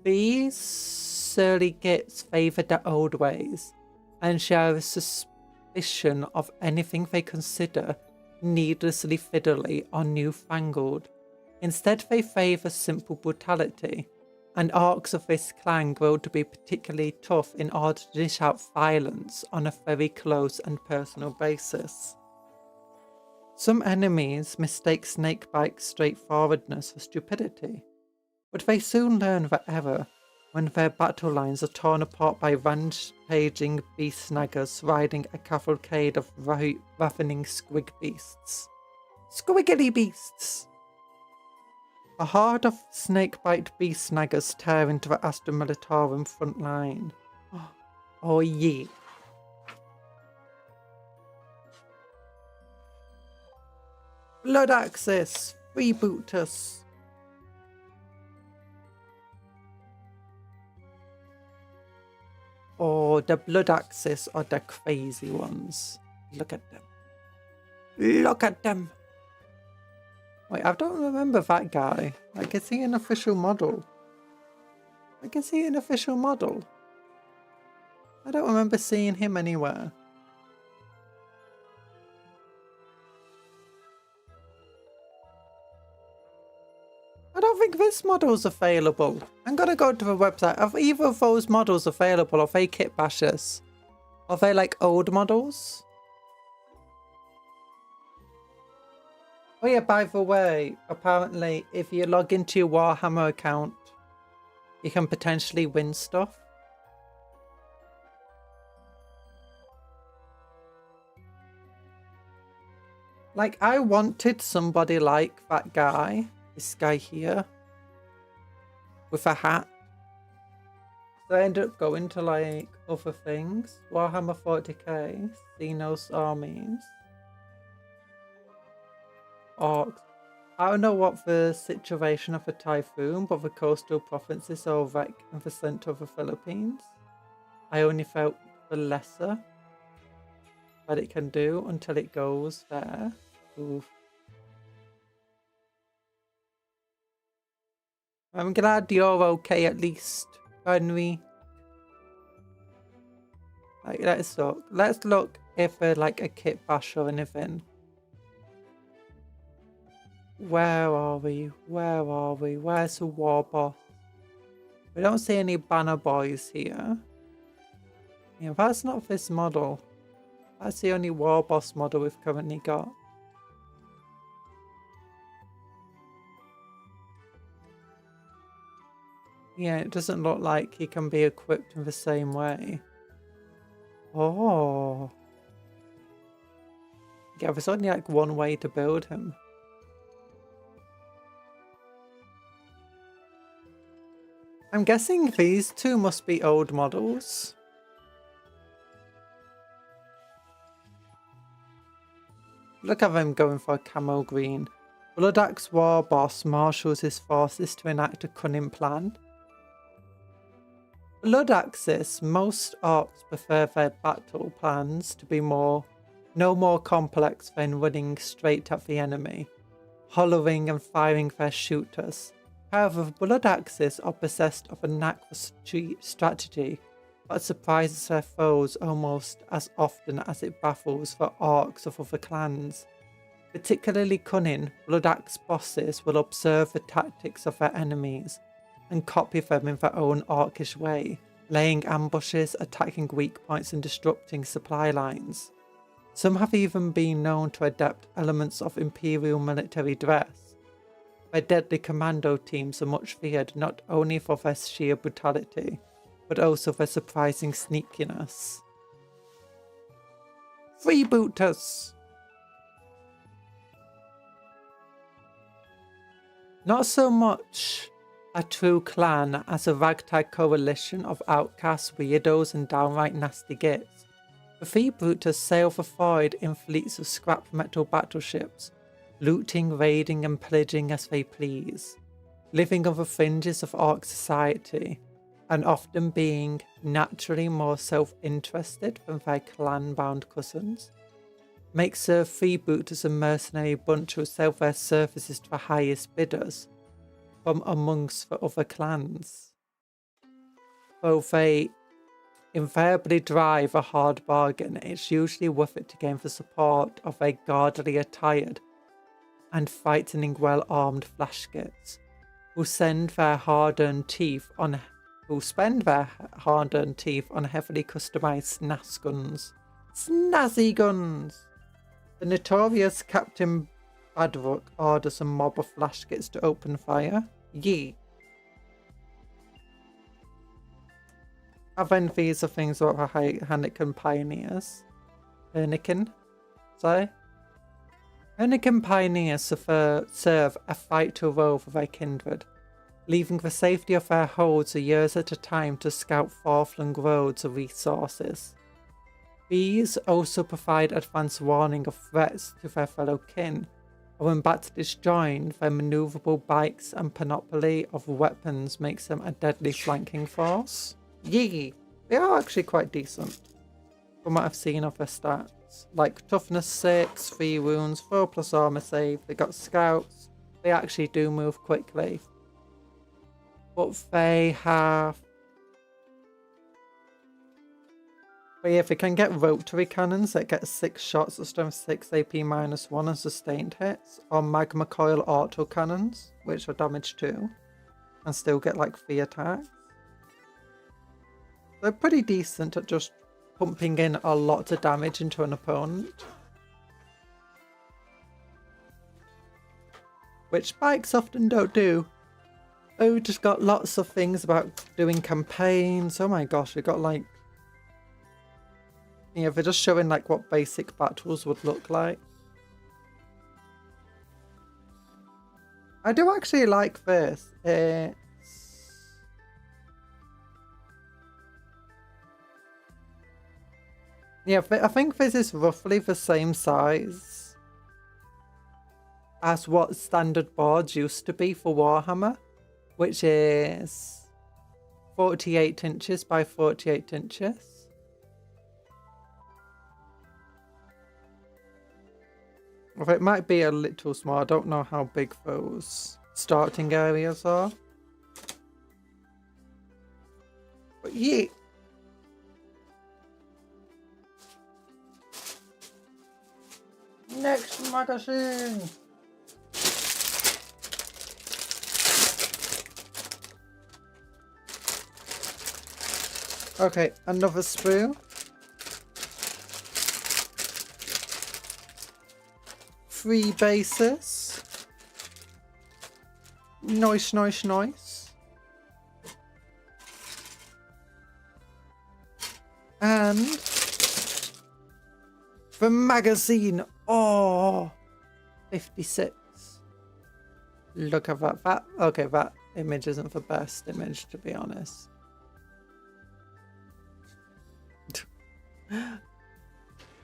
These surly gits favour the old ways and share a suspicion of anything they consider needlessly fiddly or newfangled. Instead, they favour simple brutality, and orcs of this clan grow to be particularly tough in order to dish out violence on a very close and personal basis. Some enemies mistake Snakebite's straightforwardness for stupidity, but they soon learn their error when their battle lines are torn apart by rampaging beast snaggers riding a cavalcade of ravening squig beasts. Squiggly beasts! A horde of snakebite beast snaggers tear into the Astra Militarum front line. Oh, yeah. Blood Axis! Reboot us! Oh, the Blood Axis are the crazy ones. Look at them. Look at them! Wait, I don't remember that guy. Like, is he an official model? Like, is he an official model? I don't remember seeing him anywhere. I don't think this model's available. I'm gonna go to the website. Are either of those models available? Are they kit bashers? Are they like old models? Oh yeah, by the way, apparently if you log into your Warhammer account, you can potentially win stuff. Like, I wanted somebody like that guy, this guy here, with a hat. So I ended up going to like other things. Warhammer 40k, Xenos armies. Orcs. I don't know what the situation of the typhoon, but the coastal provinces are right in the center of the Philippines. I only felt the lesser that it can do until it goes there. Oof. I'm glad you're okay at least, Henry. Like, let's look. Let's look if there's like a kit bash or anything. Where are we? Where are we? Where's the war boss? We don't see any banner boys here. Yeah, that's not this model. That's the only war boss model we've currently got. Yeah, it doesn't look like he can be equipped in the same way. Oh. Yeah, there's only like one way to build him. I'm guessing these two must be old models. Look at them going for a camo green. Bloodaxe War Boss marshals his forces to enact a cunning plan. Bloodaxes, most orcs prefer their battle plans to be no more complex than running straight at the enemy, hollowing and firing their shooters. However, Bloodaxes are possessed of a knack for strategy that surprises their foes almost as often as it baffles the orcs of other clans. Particularly cunning, Bloodaxe bosses will observe the tactics of their enemies and copy them in their own orcish way, laying ambushes, attacking weak points and disrupting supply lines. Some have even been known to adapt elements of imperial military dress. Their deadly commando teams are much feared not only for their sheer brutality, but also their surprising sneakiness. Freebooters! Not so much a true clan as a ragtag coalition of outcasts, weirdos and downright nasty gits. The freebooters sail the void in fleets of scrap metal battleships, looting, raiding and pillaging as they please, living on the fringes of orc society, and often being naturally more self-interested than their clan-bound cousins. Makes the freebooters a mercenary bunch who sell their services to the highest bidders from amongst the other clans. Though they invariably drive a hard bargain, it's usually worth it to gain the support of a gaudily attired and frightening well-armed flashgits who spend their hard-earned teeth on heavily customized SNAS guns. Snazzy guns! The notorious Captain Badrook orders a mob of flashgits to open fire. Yeet. I've envies of things about the Handcam pioneers. Handcam pioneers serve a vital role for their kindred, leaving the safety of their holds for years at a time to scout far-flung roads of resources. These also provide advance warning of threats to their fellow kin, and when battle is joined, their maneuverable bikes and panoply of weapons makes them a deadly flanking force. Yee! They are actually quite decent, from what I've seen of their stats. Like toughness 6, 3 wounds, 4+ armor save, they got scouts, they actually do move quickly. But they have... But yeah, if they can get rotary cannons that get 6 shots at strength 6 AP -1 and sustained hits, or magma coil auto cannons, which are damage 2, and still get like 3 attacks. They're pretty decent at just pumping in a lot of damage into an opponent. Which bikes often don't do. Oh, we just got lots of things about doing campaigns. Oh my gosh, we got like... Yeah, they're just showing like what basic battles would look like. I do actually like this. Yeah, I think this is roughly the same size as what standard boards used to be for Warhammer, which is 48 inches by 48 inches. Well, it might be a little small. I don't know how big those starting areas are. But yeah. Next magazine. Okay, another sprue. 3 bases. Nice, nice, nice. And for magazine. Oh, 56. Look at that. Okay, that image isn't the best image, to be honest.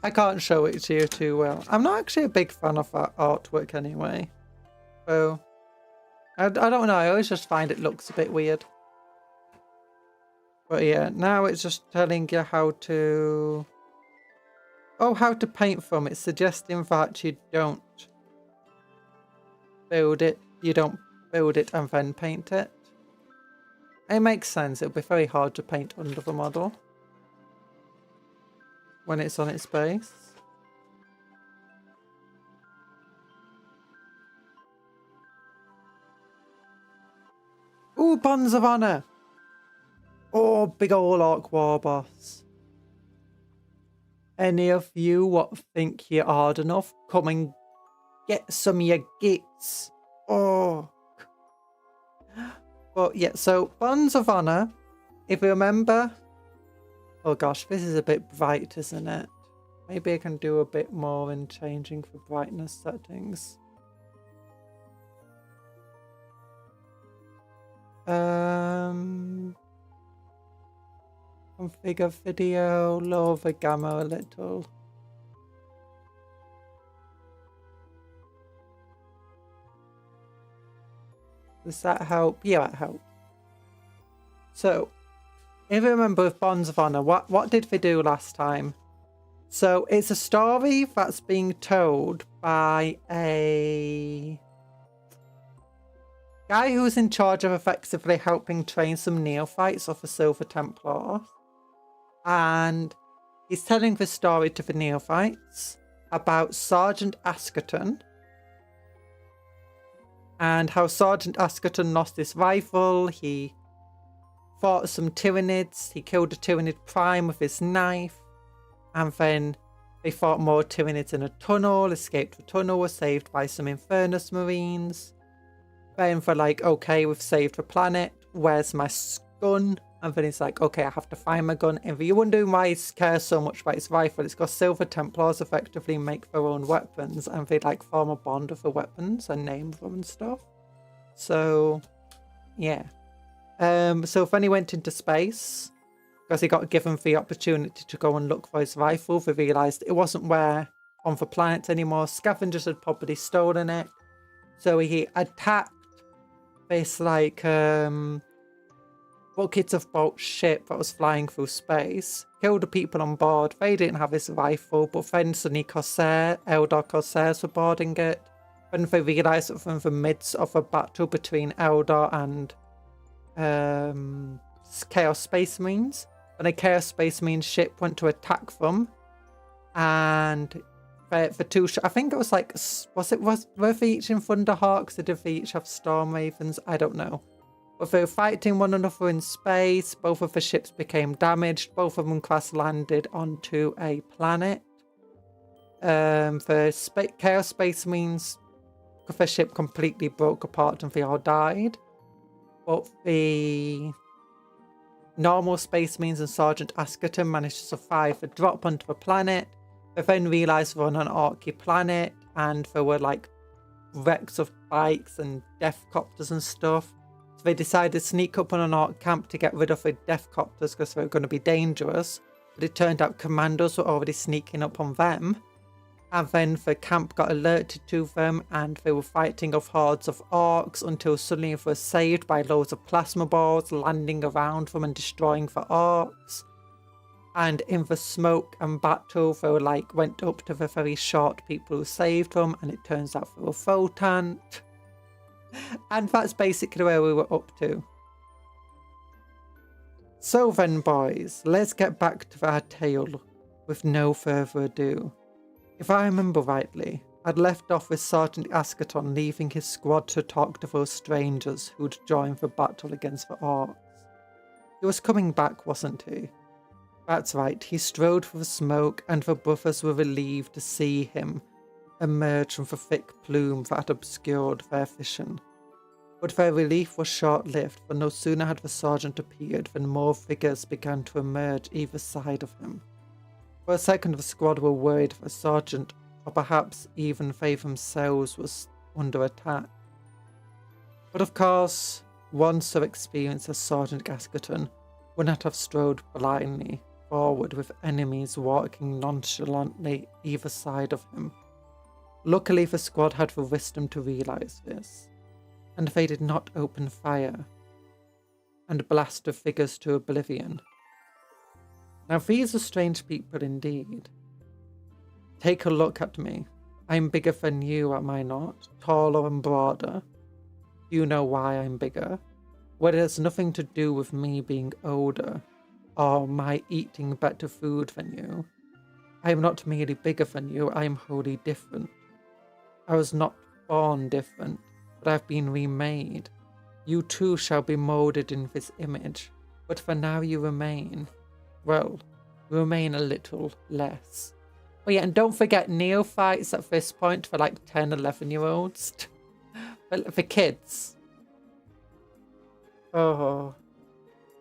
I can't show it to you too well. I'm not actually a big fan of that artwork anyway. So, I don't know. I always just find it looks a bit weird. But yeah, now it's just telling you how to... Oh, how to paint from. It's suggesting that you don't build it. You don't build it and then paint it. It makes sense. It'll be very hard to paint under the model when it's on its base. Ooh, Bonds of Honor. Oh, big ol' Orc War Boss. Any of you what think you're hard enough, come and get some of your gits. Oh. But yeah, so Bonds of Honor, if you remember... Oh gosh, this is a bit bright, isn't it? Maybe I can do a bit more in changing the brightness settings. Configure video, lower the gamma a little. Does that help? Yeah, that helps. So, if you remember with Bonds of Honor, what did they do last time? So, it's a story that's being told by a guy who's in charge of effectively helping train some neophytes of the Silver Templars. And he's telling the story to the neophytes about Sergeant Askerton and how Sergeant Askerton lost his rifle. He fought some Tyranids. He killed a Tyranid Prime with his knife. And then they fought more Tyranids in a tunnel, escaped the tunnel, were saved by some Infernus Marines. Then they're like, okay, we've saved the planet. Where's my gun? And then he's like, okay, I have to find my gun. And you're wondering why he cares so much about his rifle. It's because Silver Templars effectively make their own weapons. And they like form a bond with the weapons and name them and stuff. So, yeah. So then he went into space. Because he got given the opportunity to go and look for his rifle. They realised it wasn't where on the planet anymore. Scavengers had probably stolen it. So he attacked this like... bucket of bolt ship that was flying through space, killed the people on board. They didn't have his rifle, but then suddenly Eldar Corsairs were boarding it. When they realised that from the midst of a battle between Eldar and Chaos Space Marines, when a Chaos Space Marine ship went to attack them, and the two, I think it was like, were they each in Thunderhawks, or did they each have Storm Ravens? I don't know. But they were fighting one another in space. Both of the ships became damaged. Both of them crash landed onto a planet. The Chaos Space Marines, the ship completely broke apart and they all died. But the normal Space Marines and Sergeant Askerton managed to survive the drop onto the planet. They then realised they were on an Orky planet and there were like wrecks of bikes and death copters and stuff. They decided to sneak up on an Orc camp to get rid of the death copters because they were going to be dangerous. But it turned out commandos were already sneaking up on them. And then the camp got alerted to them and they were fighting off hordes of Orcs until suddenly they were saved by loads of plasma balls landing around them and destroying the Orcs. And in the smoke and battle, they were like, went up to the very short people who saved them, and it turns out they were Votann. And that's basically where we were up to. So then, boys, let's get back to our tale with no further ado. If I remember rightly, I'd left off with Sergeant Askerton leaving his squad to talk to those strangers who'd joined the battle against the Orcs. He was coming back, wasn't he? That's right, he strode through the smoke, and the brothers were relieved to see him emerge from the thick plume that had obscured their vision. But their relief was short-lived, for no sooner had the sergeant appeared than more figures began to emerge either side of him. For a second the squad were worried if a sergeant, or perhaps even they themselves, was under attack. But of course, one so experienced as Sergeant Gaskerton would not have strode blindly forward with enemies walking nonchalantly either side of him. Luckily the squad had the wisdom to realise this, and they did not open fire and blast the figures to oblivion. Now these are strange people indeed. Take a look at me. I'm bigger than you, am I not? Taller and broader. You know why I'm bigger. Well, it has nothing to do with me being older, or my eating better food than you. I am not merely bigger than you, I am wholly different. I was not born different, but I've been remade. You too shall be moulded in this image, but for now you remain. Well, remain a little less. Oh yeah, and don't forget neophytes at this point for like 10, 11-year-olds. But for kids. Oh.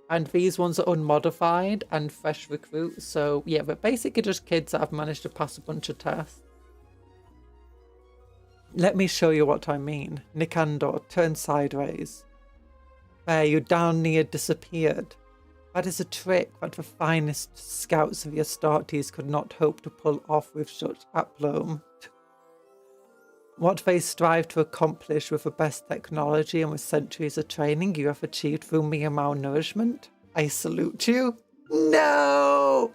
And these ones are unmodified and fresh recruits, so yeah, they're basically just kids that have managed to pass a bunch of tests. Let me show you what I mean. Nikandor, turn sideways. There, you down near disappeared. That is a trick that the finest scouts of the Astartes could not hope to pull off with such aplomb. What they strive to accomplish with the best technology and with centuries of training you have achieved through mere malnourishment. I salute you. No!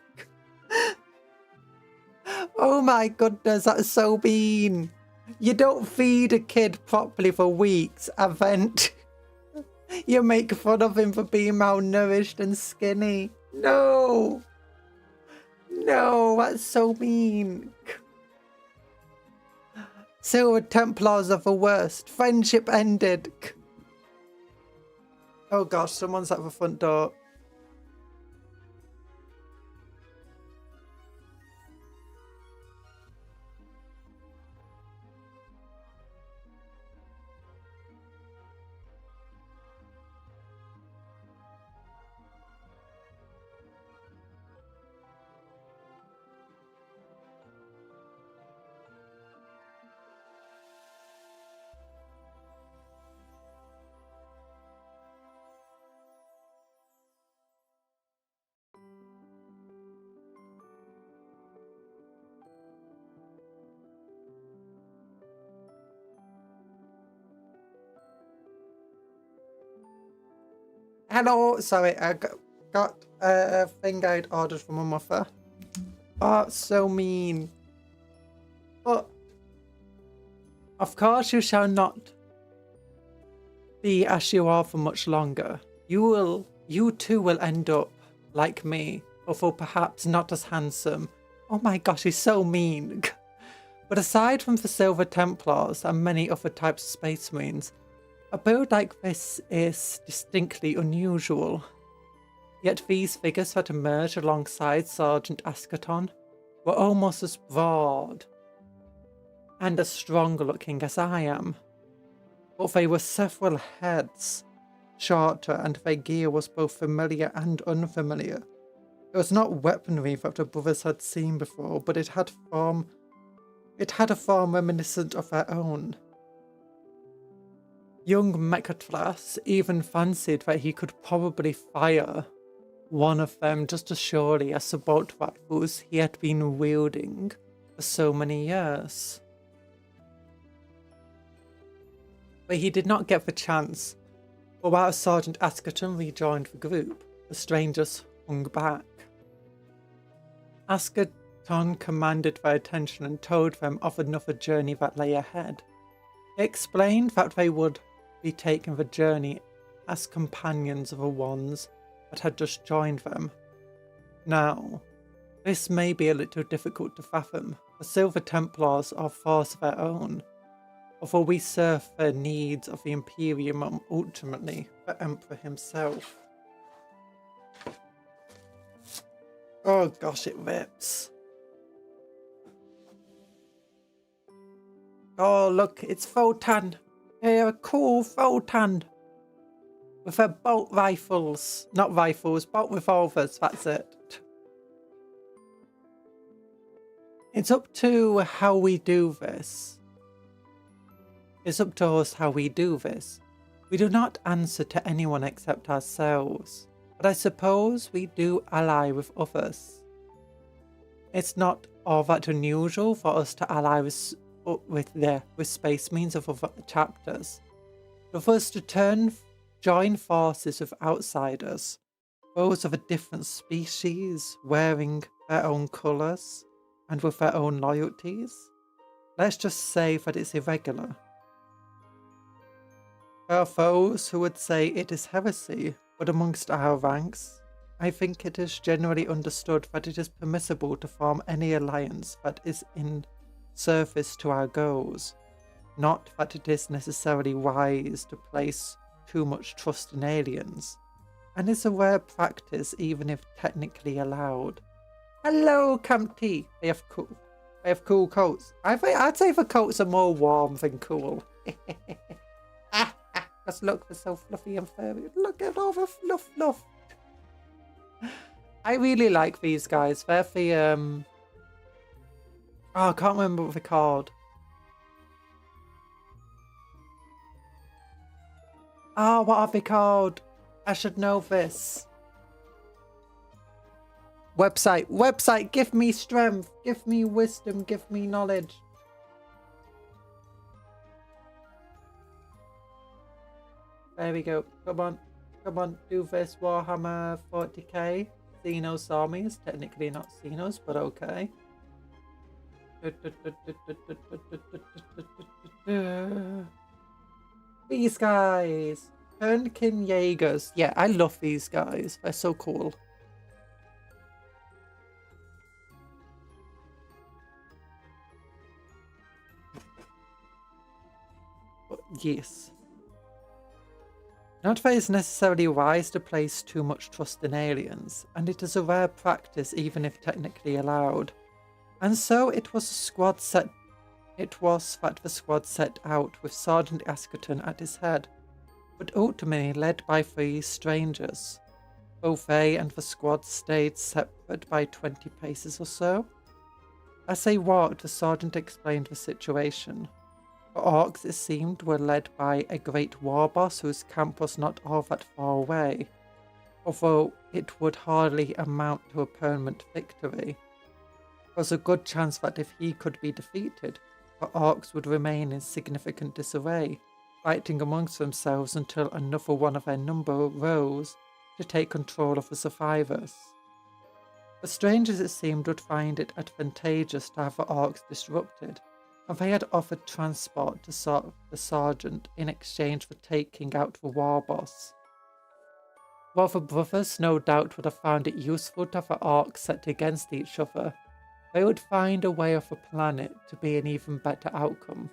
Oh my goodness, that's so mean. You don't feed a kid properly for weeks, and then you make fun of him for being malnourished and skinny. No! No, that's so mean. Silver Templars are the worst. Friendship ended. Oh gosh, someone's at the front door. Hello, sorry, I got a thing I'd ordered from my mother. Oh, it's so mean. But, of course you shall not be as you are for much longer. You too will end up like me, although perhaps not as handsome. Oh my gosh, he's so mean. But aside from the Silver Templars and many other types of Space Marines, a build like this is distinctly unusual. Yet these figures that emerge alongside Sergeant Askerton were almost as broad and as strong looking as I am. But they were several heads shorter, and their gear was both familiar and unfamiliar. It was not weaponry that the brothers had seen before, but it had a form reminiscent of their own. Young Mechatlas even fancied that he could probably fire one of them just as surely as the bolt rifles he had been wielding for so many years. But he did not get the chance, for while Sergeant Askerton rejoined the group, the strangers hung back. Askerton commanded their attention and told them of another journey that lay ahead. He explained that they would be taking the journey as companions of the ones that had just joined them. Now, this may be a little difficult to fathom. The Silver Templars are a force of their own, although we serve the needs of the Imperium and ultimately the Emperor himself. Oh gosh, it rips. Oh look, it's Votann. They're a cool Votann. With their bolt rifles. Not rifles, bolt revolvers, that's it. It's up to how we do this. It's up to us how we do this. We do not answer to anyone except ourselves, but I suppose we do ally with others. It's not all that unusual for us to ally with space means of other chapters. For us to join forces with outsiders, those of a different species, wearing their own colours, and with their own loyalties. Let's just say that it's irregular. There are those who would say it is heresy, but amongst our ranks, I think it is generally understood that it is permissible to form any alliance that is in service to our goals, not that it is necessarily wise to place too much trust in aliens, and is a rare practice even if technically allowed. Hello, Campty. They have cool coats. I'd say the coats are more warm than cool. Just look, they're so fluffy and furry. Look at all the fluff. I really like these guys. They're the oh, I can't remember what they're called. Oh, what are they called? I should know this. Website, give me strength, give me wisdom, give me knowledge. There we go. Come on, do this. Warhammer 40k. Xenos armies. Technically not Xenos, but okay. These guys. Handcam Jaegers. Yeah, I love these guys. They're so cool. Yes. Not that it's necessarily wise to place too much trust in aliens, and it is a rare practice even if technically allowed. And so it was that the squad set out with Sergeant Askerton at his head, but ultimately led by 3 strangers. Both they and the squad stayed separate by 20 paces or so. As they walked, the sergeant explained the situation. The orcs, it seemed, were led by a great war boss whose camp was not all that far away, although it would hardly amount to a permanent victory. There was a good chance that if he could be defeated, the orcs would remain in significant disarray, fighting amongst themselves until another one of their number rose to take control of the survivors. The strangers, it seemed, would find it advantageous to have the orcs disrupted, and they had offered transport to the sergeant in exchange for taking out the war boss. While the brothers no doubt would have found it useful to have the orcs set against each other, they would find a way of the planet to be an even better outcome.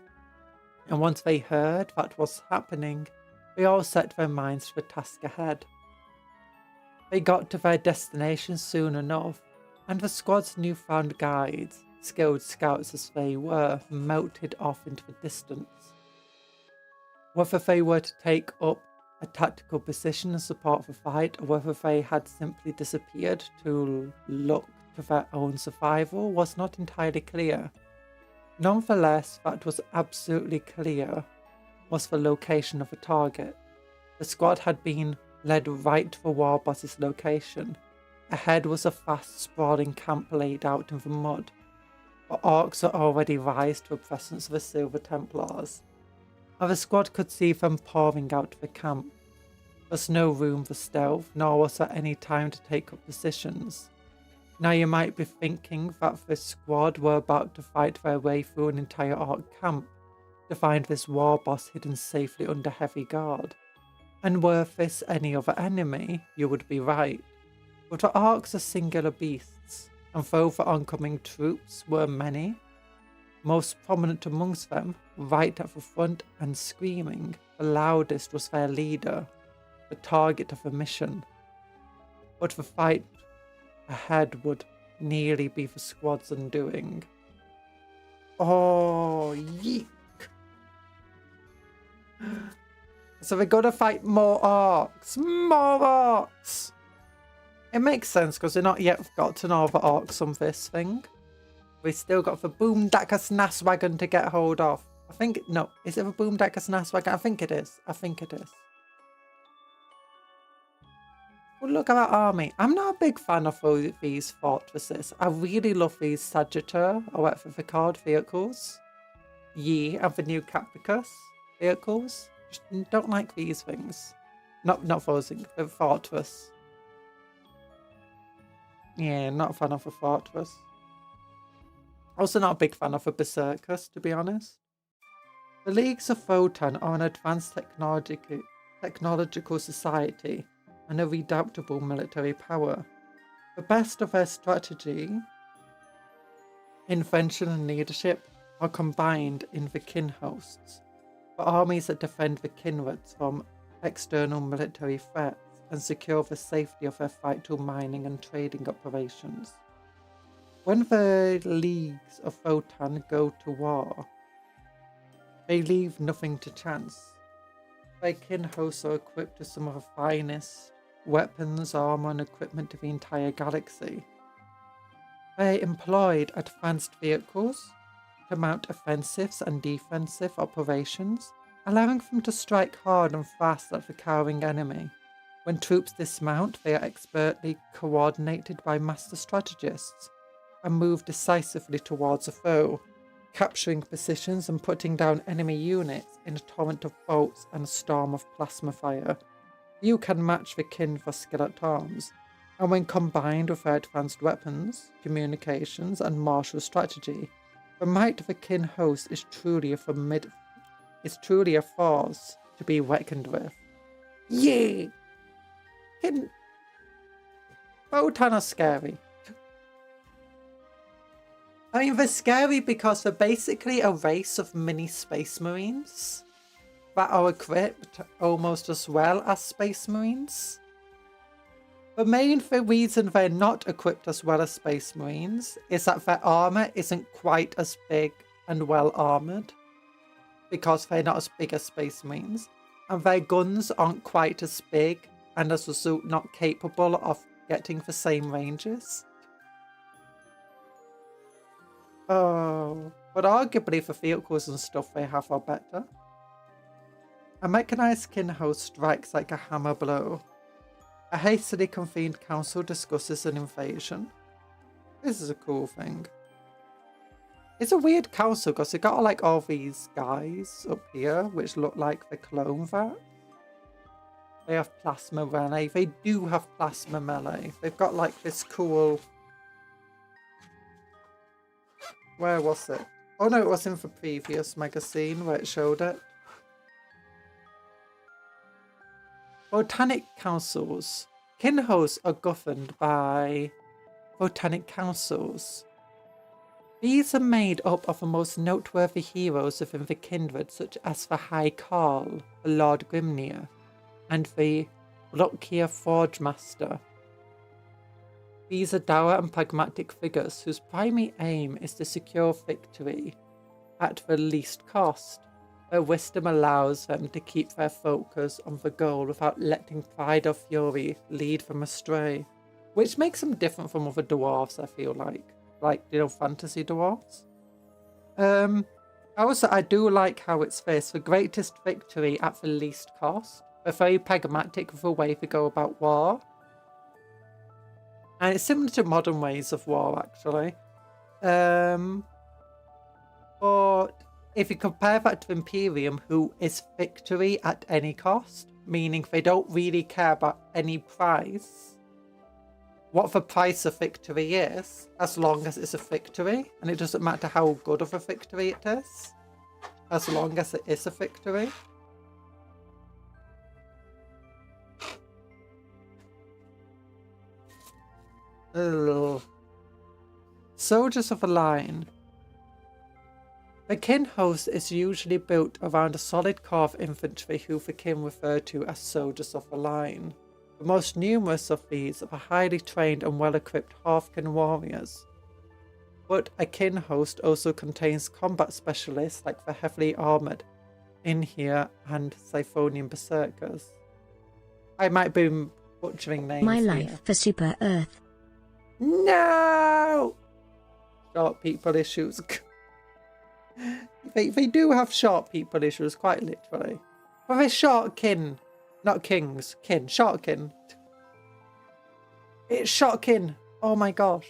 And once they heard that was happening, they all set their minds to the task ahead. They got to their destination soon enough, and the squad's newfound guides, skilled scouts as they were, melted off into the distance. Whether they were to take up a tactical position and support the fight, or whether they had simply disappeared to look to their own survival was not entirely clear. Nonetheless, what was absolutely clear was the location of the target. The squad had been led right to the war boss's location. Ahead was a fast sprawling camp laid out in the mud. The orcs had already rised to the presence of the Silver Templars, and the squad could see them pouring out of the camp. There was no room for stealth, nor was there any time to take up positions. Now you might be thinking that the squad were about to fight their way through an entire orc camp to find this war boss hidden safely under heavy guard. And were this any other enemy, you would be right. But the orcs are singular beasts, and though the oncoming troops were many, most prominent amongst them, right at the front and screaming, the loudest was their leader, the target of the mission. But the fight ahead would nearly be the squad's undoing. Oh, yeek! So we're gonna fight more orcs! More orcs! It makes sense because they're not yet gotten all the orcs on this thing. We've still got the Boomdacker Snazwagon to get hold of. I think, no, is it the Boomdacker Snazwagon? I think it is. I think it is. Well, look at that army. I'm not a big fan of all these fortresses. I really love these Sagittar, or whatever they're called, vehicles. Yeet and the new Cupcakes vehicles. Just don't like these things. Not those things, the fortress. Yeah, not a fan of a fortress. Also not a big fan of a berserkers, to be honest. The Leagues of Votann are an advanced technological society and a redoubtable military power. The best of their strategy, invention and leadership are combined in the kin hosts, the armies that defend the kinreds from external military threats and secure the safety of their vital mining and trading operations. When the Leagues of Votann go to war, they leave nothing to chance. Their kin hosts are equipped with some of the finest weapons, armor, and equipment of the entire galaxy. They employed advanced vehicles to mount offensives and defensive operations, allowing them to strike hard and fast at the cowering enemy. When troops dismount, they are expertly coordinated by master strategists and move decisively towards a foe, capturing positions and putting down enemy units in a torrent of bolts and a storm of plasma fire. You can match the kin for skill at arms, and when combined with their advanced weapons, communications, and martial strategy, the might of the kin host is truly a force to be reckoned with. Yeah! Votann are scary. I mean, they're scary because they're basically a race of mini space marines that are equipped almost as well as space marines. The main reason they're not equipped as well as space marines is that their armor isn't quite as big and well armored, because they're not as big as space marines, and their guns aren't quite as big and as a result not capable of getting the same ranges. Oh, but arguably the vehicles and stuff they have are better. A mechanized kin host strikes like a hammer blow. A hastily convened council discusses an invasion. This is a cool thing. It's a weird council because they got like all these guys up here which look like the clone that. They have plasma melee. They do have plasma melee. They've got like this cool... Where was it? Oh no, it was in the previous magazine where it showed it. Botanic councils. Kin hosts are governed by botanic councils. These are made up of the most noteworthy heroes within the kindred, such as the High Carl, the Lord Grimnir, and the Lockyer Forge Master. These are dour and pragmatic figures whose primary aim is to secure victory at the least cost. Their wisdom allows them to keep their focus on the goal without letting pride or fury lead them astray, which makes them different from other dwarves, I feel like, you know, fantasy dwarves. Also, I do like how it's this, the greatest victory at the least cost. They're very pragmatic with the way they go about war. And it's similar to modern ways of war, actually. But if you compare that to Imperium, who is victory at any cost, meaning they don't really care about any price, what the price of victory is, as long as it's a victory, and it doesn't matter how good of a victory it is, as long as it is a victory. Ugh. Soldiers of the Line. The kin host is usually built around a solid core of infantry who the kin refer to as soldiers of the line. The most numerous of these are the highly trained and well-equipped Hearthkin warriors. But a kin host also contains combat specialists like the heavily armoured Inhere and Siphonian berserkers. I might be butchering names. My here. life for Super Earth. No! short people issues. they do have short people issues, quite literally. But they're short kin. Not kings. Kin. Short kin. It's shocking. Oh my gosh.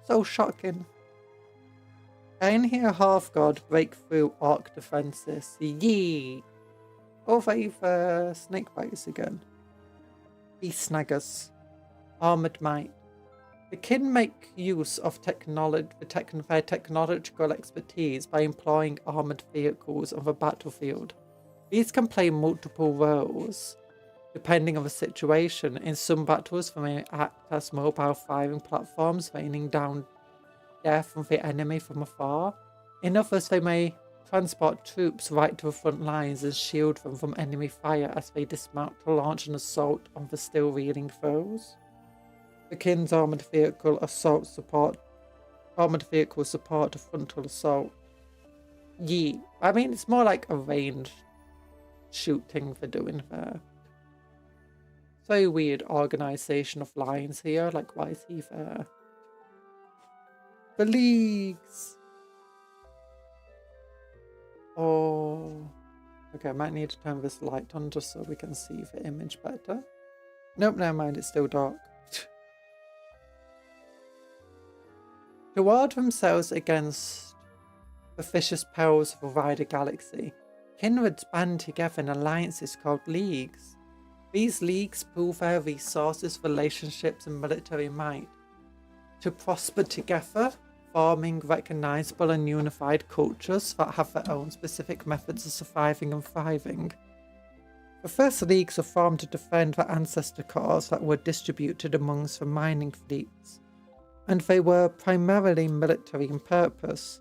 So shocking. Can hear half god break through arc defenses. Yeet. Oh, they've snake bites again. Beast snaggers. Armored might. The kin make use of their technological expertise by employing armored vehicles on the battlefield. These can play multiple roles, depending on the situation. In some battles, they may act as mobile firing platforms, raining down death from the enemy from afar. In others, they may transport troops right to the front lines and shield them from enemy fire as they dismount to launch an assault on the still reeling foes. The kin's armored vehicles support a frontal assault. Yeet. I mean, it's more like a ranged shooting they're doing there. Very weird organisation of lines here. Like, why is he there? The leagues. Oh. Okay, I might need to turn this light on just so we can see the image better. Nope, never mind. It's still dark. To ward themselves against the vicious perils of a wider galaxy, kindreds band together in alliances called leagues. These leagues pool their resources, relationships, and military might to prosper together, forming recognizable and unified cultures that have their own specific methods of surviving and thriving. The first leagues were formed to defend the ancestor cores that were distributed amongst the mining fleets, and they were primarily military in purpose.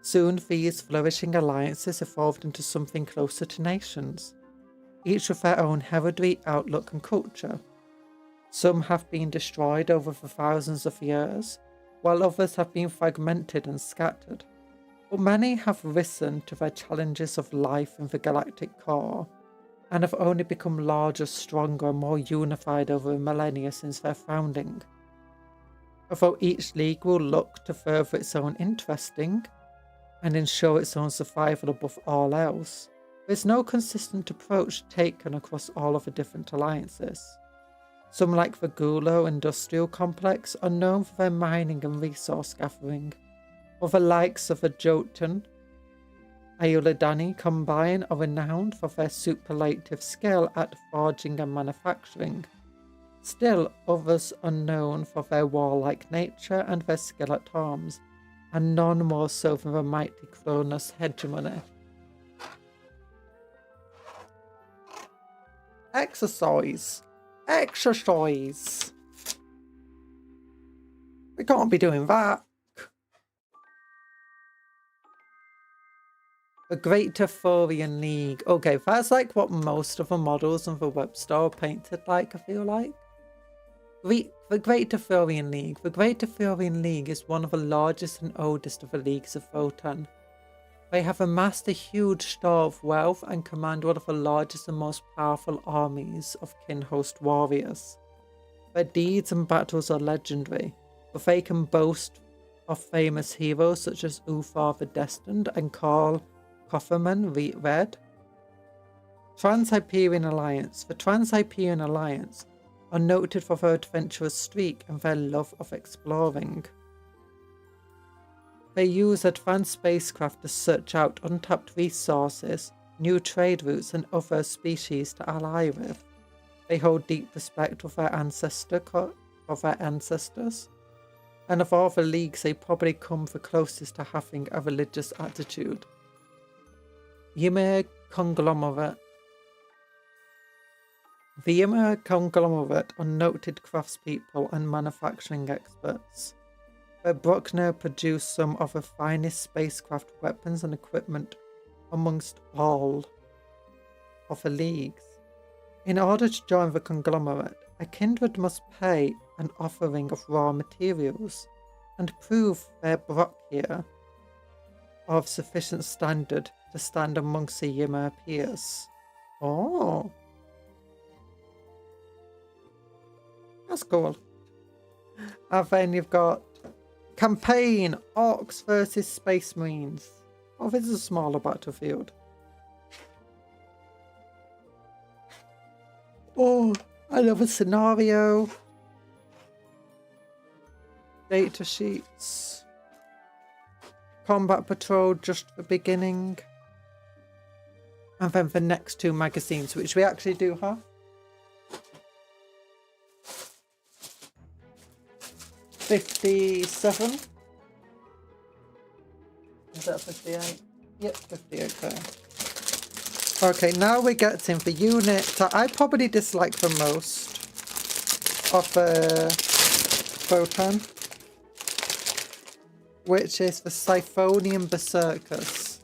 Soon these flourishing alliances evolved into something closer to nations, each with their own heraldry, outlook and culture. Some have been destroyed over the thousands of years, while others have been fragmented and scattered. But many have risen to their challenges of life in the galactic core, and have only become larger, stronger and more unified over a millennia since their founding. Although each league will look to further its own interesting and ensure its own survival above all else, there is no consistent approach taken across all of the different alliances. Some, like the Gula Industrial Complex, are known for their mining and resource gathering, while the likes of the Jotun Ayuladani Combine are renowned for their superlative skill at forging and manufacturing. Still, others are known for their warlike nature and their skill at arms, and none more so than the mighty Cronus hegemony. Exercise! Exercise! We can't be doing that. The Great Arthurian League. Okay, that's like what most of the models on the web store are painted like, I feel like. The Great Arthurian League. The Great Arthurian League is one of the largest and oldest of the leagues of Votann. They have amassed a huge store of wealth and command one of the largest and most powerful armies of kin-host warriors. Their deeds and battles are legendary, but they can boast of famous heroes such as Uthar the Destined and Karl Kofferman Red. Trans-Hyperion Alliance. The Trans-Hyperion Alliance are noted for their adventurous streak and their love of exploring. They use advanced spacecraft to search out untapped resources, new trade routes and other species to ally with. They hold deep respect for their ancestors, and of all the leagues they probably come the closest to having a religious attitude. Ymir Conglomerate. The Ymir Conglomerate are noted craftspeople and manufacturing experts. Where Bruckner produced some of the finest spacecraft weapons and equipment amongst all of the leagues. In order to join the conglomerate, a kindred must pay an offering of raw materials and prove their Brachia are of sufficient standard to stand amongst the Ymir peers. Oh, that's cool. And then you've got Campaign, Orcs versus Space Marines. Oh, this is a smaller battlefield. Oh, another scenario. Data sheets. Combat Patrol just for beginning. And then the next 2 magazines, which we actually do have. 57. Is that 58? Yep, 58 there. Okay, now we get in the unit that I probably dislike the most of Votann, which is the Siphonian Berserkers.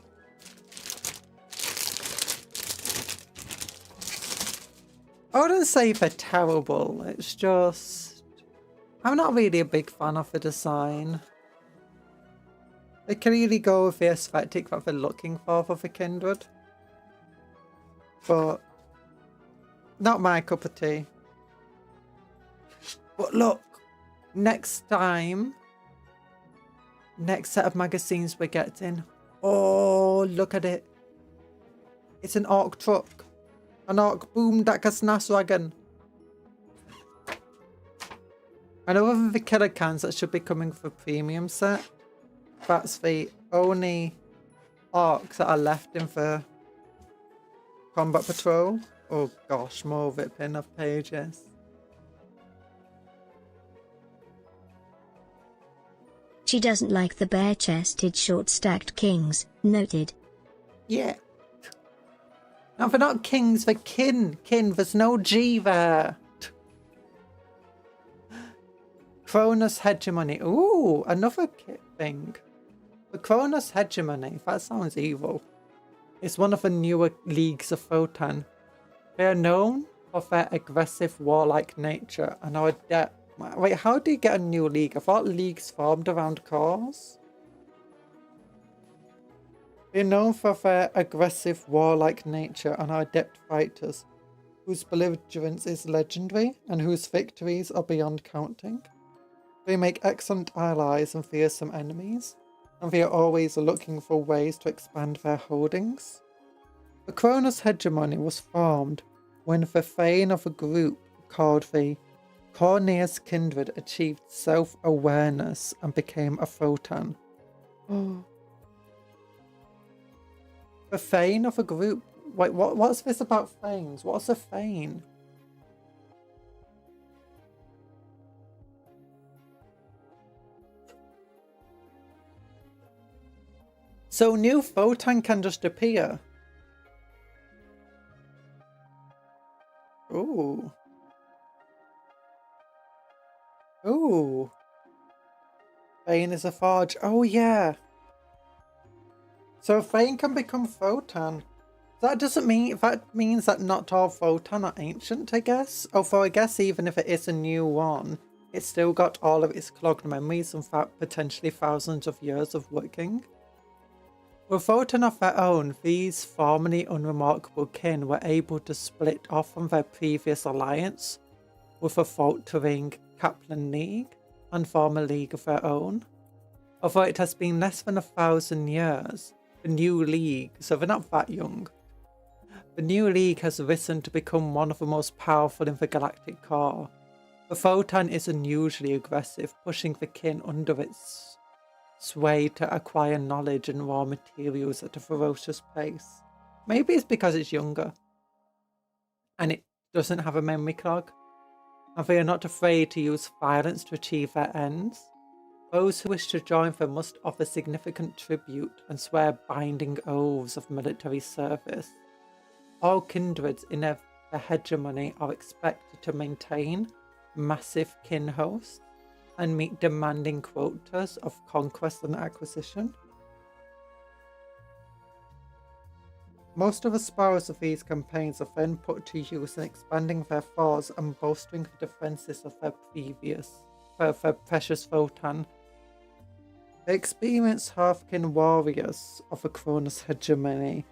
I wouldn't say they're terrible, it's just... I'm not really a big fan of the design. They clearly go with the aesthetic that they're looking for the Kindred. But not my cup of tea. But look, next time, next set of magazines we're getting. Oh, look at it. It's an Orc truck. An Orc Boomdakasnaswagon. And other than the killer cans that should be coming for premium set, that's the only Orcs that are left in the Combat Patrol. Oh gosh, more ripping of pages. She doesn't like the bare-chested short-stacked kings, noted. Yeah. Now they're not kings, they're kin. Kin, there's no G there. Cronus Hegemony. Ooh, another thing. The Cronus Hegemony, that sounds evil. It's one of the newer leagues of Votann. They are known for their aggressive warlike nature and are adept. Wait, how do you get a new league? I thought leagues formed around cores. They're known for their aggressive warlike nature and are adept fighters, whose belligerence is legendary and whose victories are beyond counting. They make excellent allies and fearsome enemies, and they are always looking for ways to expand their holdings. The Cronus Hegemony was formed when the Thane of a group called the Corneas Kindred achieved self-awareness and became a Votann. The Thane of a group? Wait, what's this about Thanes? What's a Thane? So new Votann can just appear. Ooh. Ooh. Thane is a forge. Oh yeah. So Thane can become Votann. That doesn't mean, that means that not all Votann are ancient, I guess. Although I guess even if it is a new one, it's still got all of its clogged memories and potentially thousands of years of working. With Votann of their own, these formerly unremarkable kin were able to split off from their previous alliance with a faltering Kaplan League and form a league of their own. Although it has been less than 1,000 years, the new league, so they're not that young, the new league has risen to become one of the most powerful in the galactic core. The Votann is unusually aggressive, pushing the kin under its sway to acquire knowledge and raw materials at a ferocious pace. Maybe it's because it's younger and it doesn't have a memory clog, and they are not afraid to use violence to achieve their ends. Those who wish to join them must offer significant tribute and swear binding oaths of military service. All kindreds in their hegemony are expected to maintain massive kin hosts and meet demanding quotas of conquest and acquisition. Most of the spoils of these campaigns are then put to use in expanding their forts and bolstering the defences of their precious Votann. The experienced half-kin warriors of the Cronus Hegemony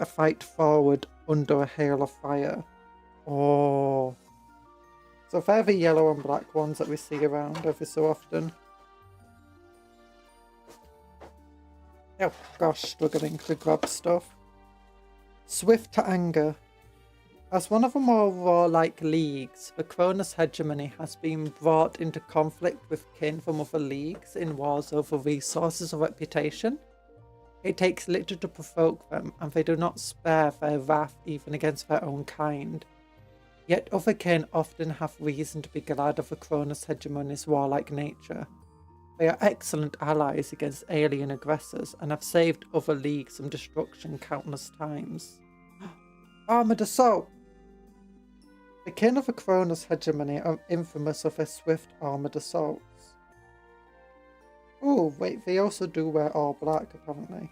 fight forward under a hail of fire. Oh. So they're the yellow and black ones that we see around every so often. Oh gosh, struggling to grab stuff. Swift to anger. As one of the more warlike leagues, the Cronus hegemony has been brought into conflict with kin from other leagues in wars over resources or reputation. It takes little to provoke them, and they do not spare their wrath even against their own kind. Yet other kin often have reason to be glad of the Cronus hegemony's warlike nature. They are excellent allies against alien aggressors and have saved other leagues from destruction countless times. Armoured Assault! The kin of the Cronus hegemony are infamous for their swift armoured assaults. Oh, wait, they also do wear all black, apparently.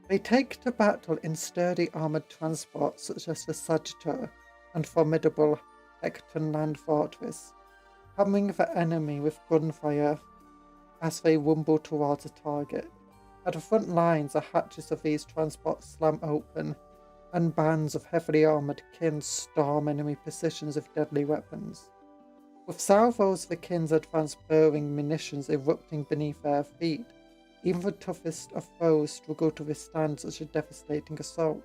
They take to battle in sturdy armoured transports such as the Sagittar and formidable Hecton land fortress, hammering the enemy with gunfire as they rumble towards a target. At the front lines, the hatches of these transports slam open, and bands of heavily armoured kin storm enemy positions with deadly weapons. With salvos of the kin's advanced burrowing munitions erupting beneath their feet, even the toughest of foes struggle to withstand such a devastating assault.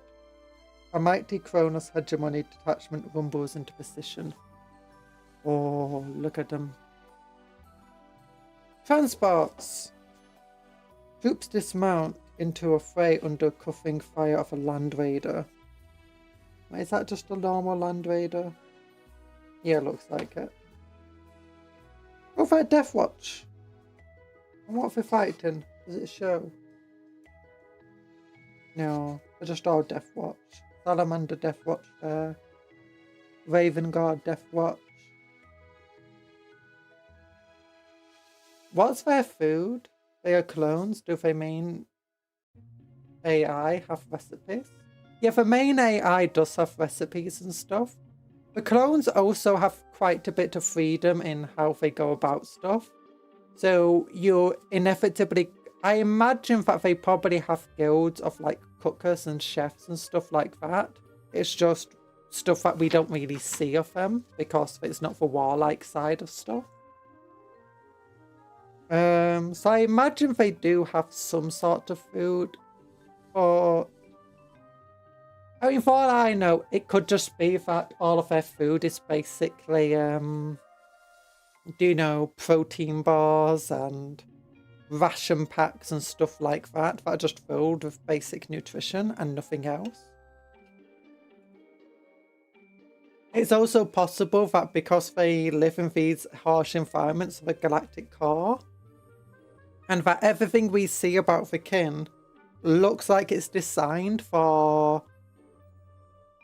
A mighty Cronus hegemony detachment rumbles into position. Oh, look at them. Transports! Troops dismount into a fray under cuffing fire of a land raider. Is that just a normal land raider? Yeah, looks like it. Go for a Death Watch. And what are they fighting? Does it show? No, they're just all Death Watch. Salamander Death Watch there. Raven Guard Death Watch. What's their food? They are clones. Do they mean AI have recipes? Yeah, the main AI does have recipes and stuff. The clones also have quite a bit of freedom in how they go about stuff. So you're inevitably... I imagine that they probably have guilds of like cookers and chefs and stuff like that. It's just stuff that we don't really see of them because it's not the warlike side of stuff. So I imagine they do have some sort of food. Or... I mean, for all I know, it could just be that all of their food is basically, protein bars and ration packs and stuff like that are just filled with basic nutrition and nothing else. It's also possible that because they live in these harsh environments of a galactic core, and that everything we see about the kin looks like it's designed for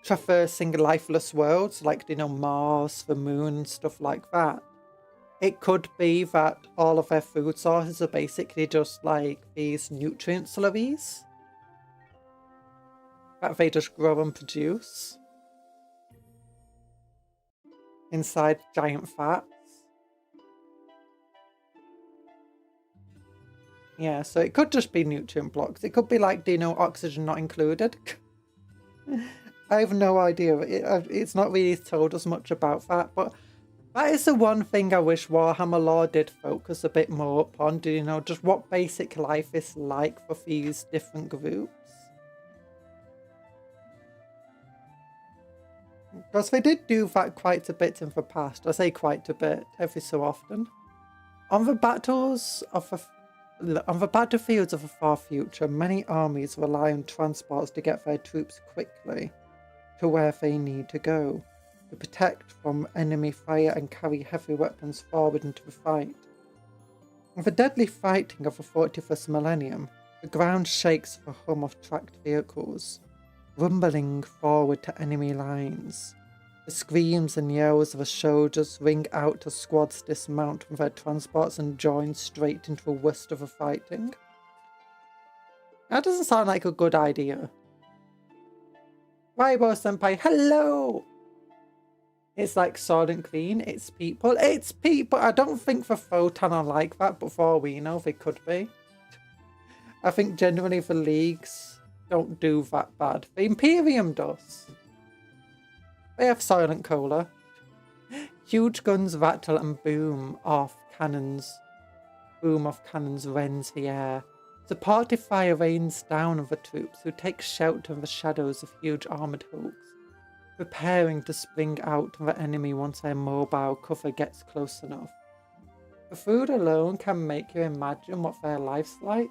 traversing lifeless worlds like, Mars, the moon, stuff like that. It could be that all of their food sources are basically just like these nutrient slurries that they just grow and produce inside giant fats. Yeah, so it could just be nutrient blocks. It could be like, oxygen not included. I have no idea. It's not really told us much about that, but that is the one thing I wish Warhammer lore did focus a bit more upon. Just what basic life is like for these different groups. Because they did do that quite a bit in the past. I say quite a bit, every so often. On the battlefields of the far future, many armies rely on transports to get their troops quickly to where they need to go, to protect from enemy fire and carry heavy weapons forward into the fight. In the deadly fighting of the 41st millennium, the ground shakes the hum of tracked vehicles, rumbling forward to enemy lines. The screams and yells of the soldiers ring out as squads dismount from their transports and join straight into the worst of the fighting. That doesn't sound like a good idea. Raibo Senpai, hello! It's like Silent Queen, it's people. It's people! I don't think the Votann are like that, but for all we know, they could be. I think generally the leagues don't do that bad. The Imperium does. They have Silent Cola. Huge guns rattle and boom off cannons boom of cannons rends the air. The party fire rains down on the troops, who take shelter in the shadows of huge armoured hulks, preparing to spring out on the enemy once their mobile cover gets close enough. The food alone can make you imagine what their life's like.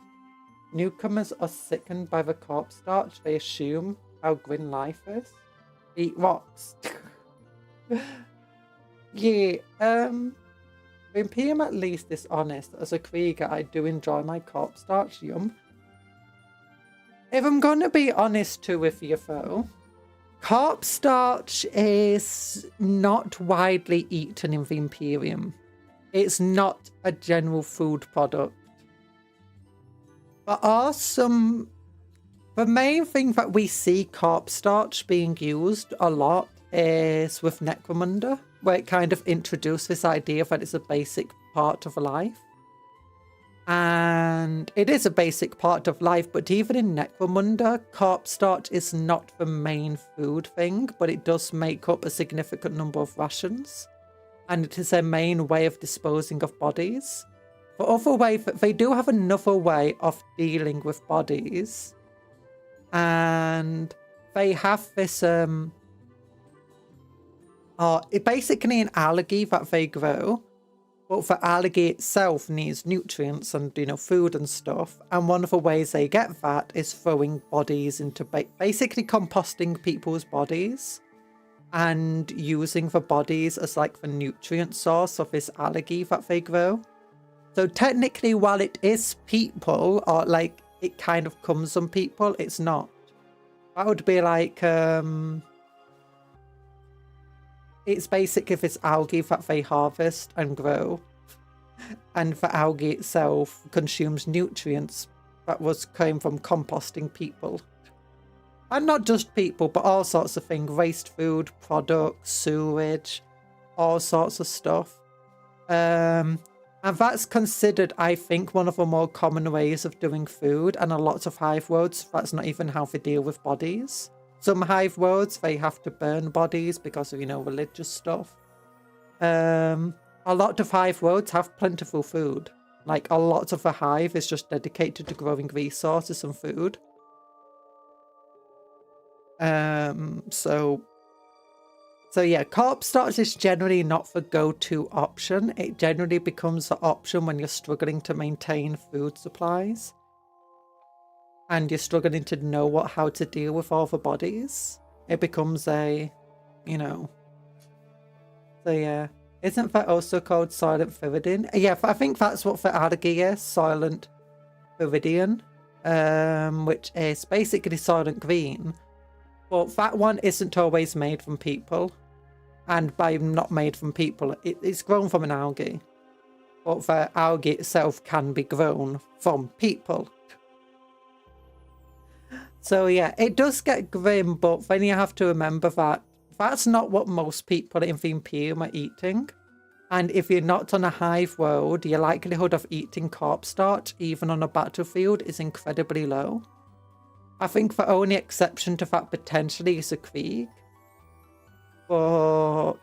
Newcomers are sickened by the corpse starch they assume how grim life is. Eat rocks. Yeah, the Imperium at least is honest. As a Krieger, I do enjoy my corpse starch, yum. If I'm gonna be honest too with you though, corpse starch is not widely eaten in the Imperium. It's not a general food product. There are some... The main thing that we see corpse starch being used a lot is with Necromunda, where it kind of introduced this idea that it's a basic part of life. And it is a basic part of life, but even in Necromunda, corpse starch is not the main food thing, but it does make up a significant number of rations. And it is their main way of disposing of bodies. The other way, they do have another way of dealing with bodies. And they have this, basically an algae that they grow, but the algae itself needs nutrients and, you know, food and stuff. And one of the ways they get that is throwing bodies into, basically composting people's bodies and using the bodies as like the nutrient source of this algae that they grow. So technically, while it is people, or like it kind of comes from people, it's not. That would be like, it's basically this algae that they harvest and grow. And the algae itself consumes nutrients that came from composting people. And not just people, but all sorts of things. Waste food, products, sewage, all sorts of stuff. And that's considered, I think, one of the more common ways of doing food. And a lot of hive worlds, that's not even how they deal with bodies. Some hive worlds, they have to burn bodies because of, you know, religious stuff. A lot of hive worlds have plentiful food. Like, a lot of the hive is just dedicated to growing resources and food. So yeah, corpse starch is generally not the go-to option. It generally becomes the option when you're struggling to maintain food supplies. And you're struggling to know how to deal with all the bodies. It becomes a, you know. So yeah. Isn't that also called Silent Viridian? Yeah, I think that's what the algae is, Silent Viridian. Which is basically silent green. But that one isn't always made from people. And by not made from people, it's grown from an algae. But the algae itself can be grown from people. So yeah, it does get grim, but then you have to remember that that's not what most people in the Imperium are eating. And if you're not on a hive world, your likelihood of eating corpse starch, even on a battlefield, is incredibly low. I think the only exception to that potentially is a Krieg. But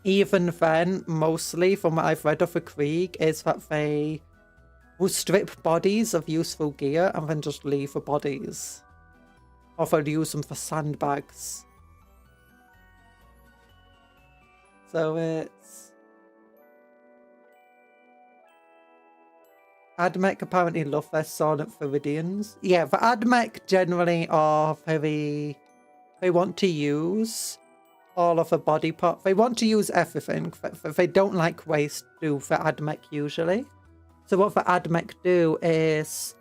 even then, mostly from what I've read of a Krieg, is that they will strip bodies of useful gear and then just leave the bodies. Or they'll use them for sandbags. So it's... Admech apparently love their Silent Viridians. Yeah, the Admech generally are very... They want to use all of the body part. They want to use everything. They don't like waste, do the Admech usually. So what the Admech do is...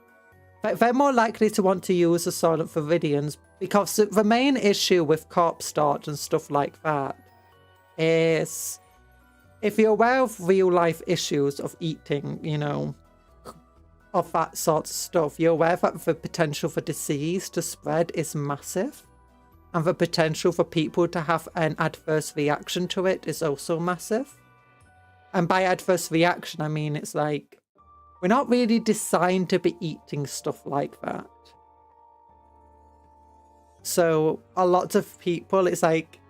They're more likely to want to use the Silent Viridians because the main issue with corpse starch and stuff like that is... If you're aware of real-life issues of eating, you know, of that sort of stuff, you're aware that the potential for disease to spread is massive. And the potential for people to have an adverse reaction to it is also massive. And by adverse reaction, I mean it's like, we're not really designed to be eating stuff like that. So a lot of people, it's like,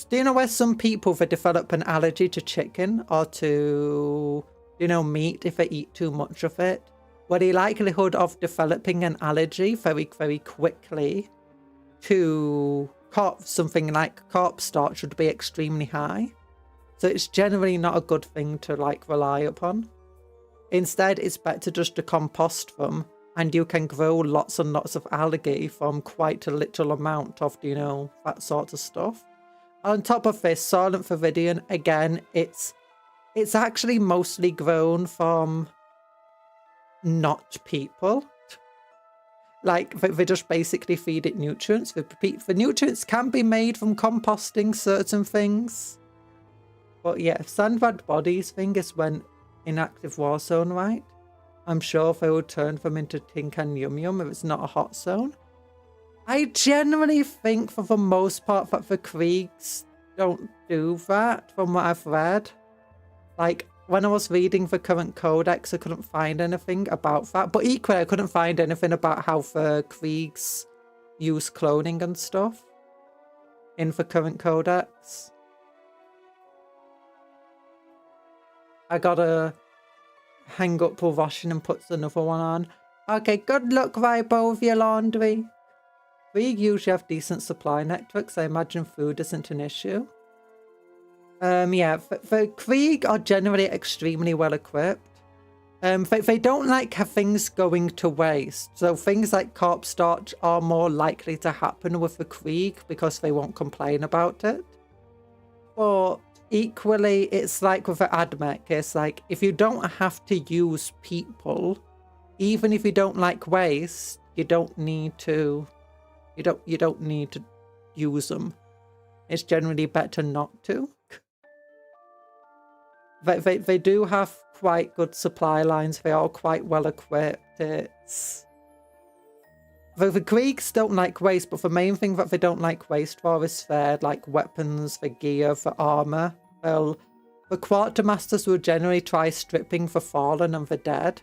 do you know where some people, they develop an allergy to chicken or to meat if they eat too much of it, where the likelihood of developing an allergy very, very quickly to something like corpstarch would be extremely high. So it's generally not a good thing to like rely upon. Instead, it's better just to compost them, and you can grow lots and lots of algae from quite a little amount of, that sort of stuff. On top of this, Silent Viridian, again, it's actually mostly grown from not people. Like, they just basically feed it nutrients. The nutrients can be made from composting certain things. But yeah, Sandbad Bodies thing is when in active war zone, right? I'm sure they will turn them into Tink and Yum Yum if it's not a hot zone. I generally think for the most part that the Kriegs don't do that from what I've read. Like, when I was reading the current codex, I couldn't find anything about that. But equally, I couldn't find anything about how the Kriegs use cloning and stuff in the current codex. I gotta hang up for washing and put another one on. Okay, good luck, Vibo, with your laundry. Krieg usually have decent supply networks. I imagine food isn't an issue. Yeah, the Krieg are generally extremely well equipped. They don't like have things going to waste. So things like corpstarch are more likely to happen with the Krieg because they won't complain about it. But equally, it's like with the AdMech. It's like, if you don't have to use people, even if you don't like waste, you don't need to use them. It's generally better not to. They do have quite good supply lines. They are quite well equipped. The Kriegs don't like waste, but the main thing that they don't like waste for is their weapons, the gear, the armor. Well, the Quartermasters will generally try stripping the fallen and the dead.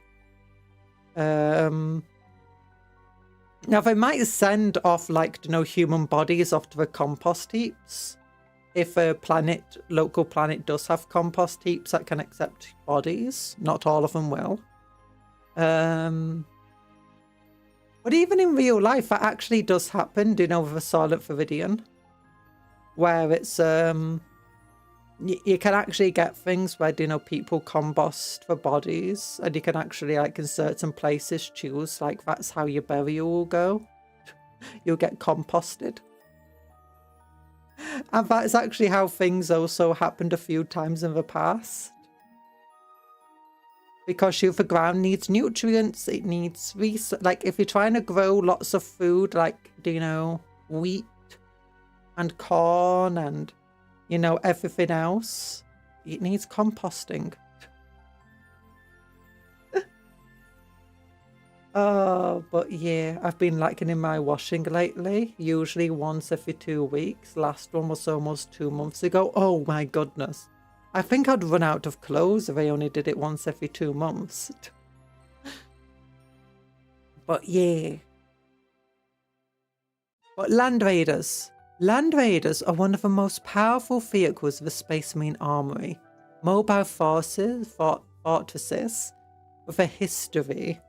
Now they might send off human bodies off to the compost heaps. If a local planet does have compost heaps that can accept bodies, not all of them will. But even in real life, that actually does happen, with a Silent Viridian. Where it's, you can actually get things where, people compost the bodies. And you can actually, in certain places, choose, that's how your burial will go. You'll get composted. And that's actually how things also happened a few times in the past. Because the ground needs nutrients, it needs if you're trying to grow lots of food, wheat and corn and, everything else, it needs composting. Oh, but yeah, I've been liking in my washing lately, usually once every 2 weeks. Last one was almost 2 months ago. Oh my goodness. I think I'd run out of clothes if I only did it once every 2 months. But yeah. But Land Raiders. Land Raiders are one of the most powerful vehicles of the Space Marine Armory. Mobile fortresses with a history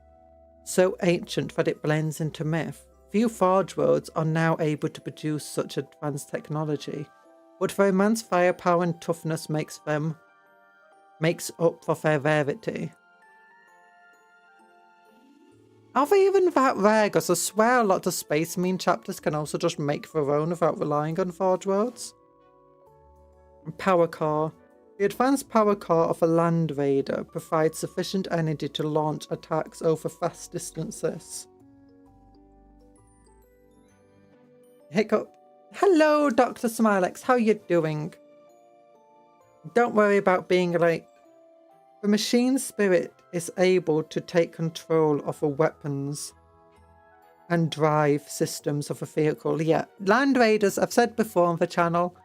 so ancient that it blends into myth. Few forge worlds are now able to produce such advanced technology, but their immense firepower and toughness makes up for their rarity. Are they even that rare? Because I swear a lot of Space Marine chapters can also just make their own without relying on forge worlds. Power core. The advanced power core of a Land Raider provides sufficient energy to launch attacks over vast distances. Hiccup. Hello, Dr. Smilex. How you doing? Don't worry about being late. The machine spirit is able to take control of the weapons and drive systems of a vehicle. Yeah, Land Raiders, I've said before on the channel,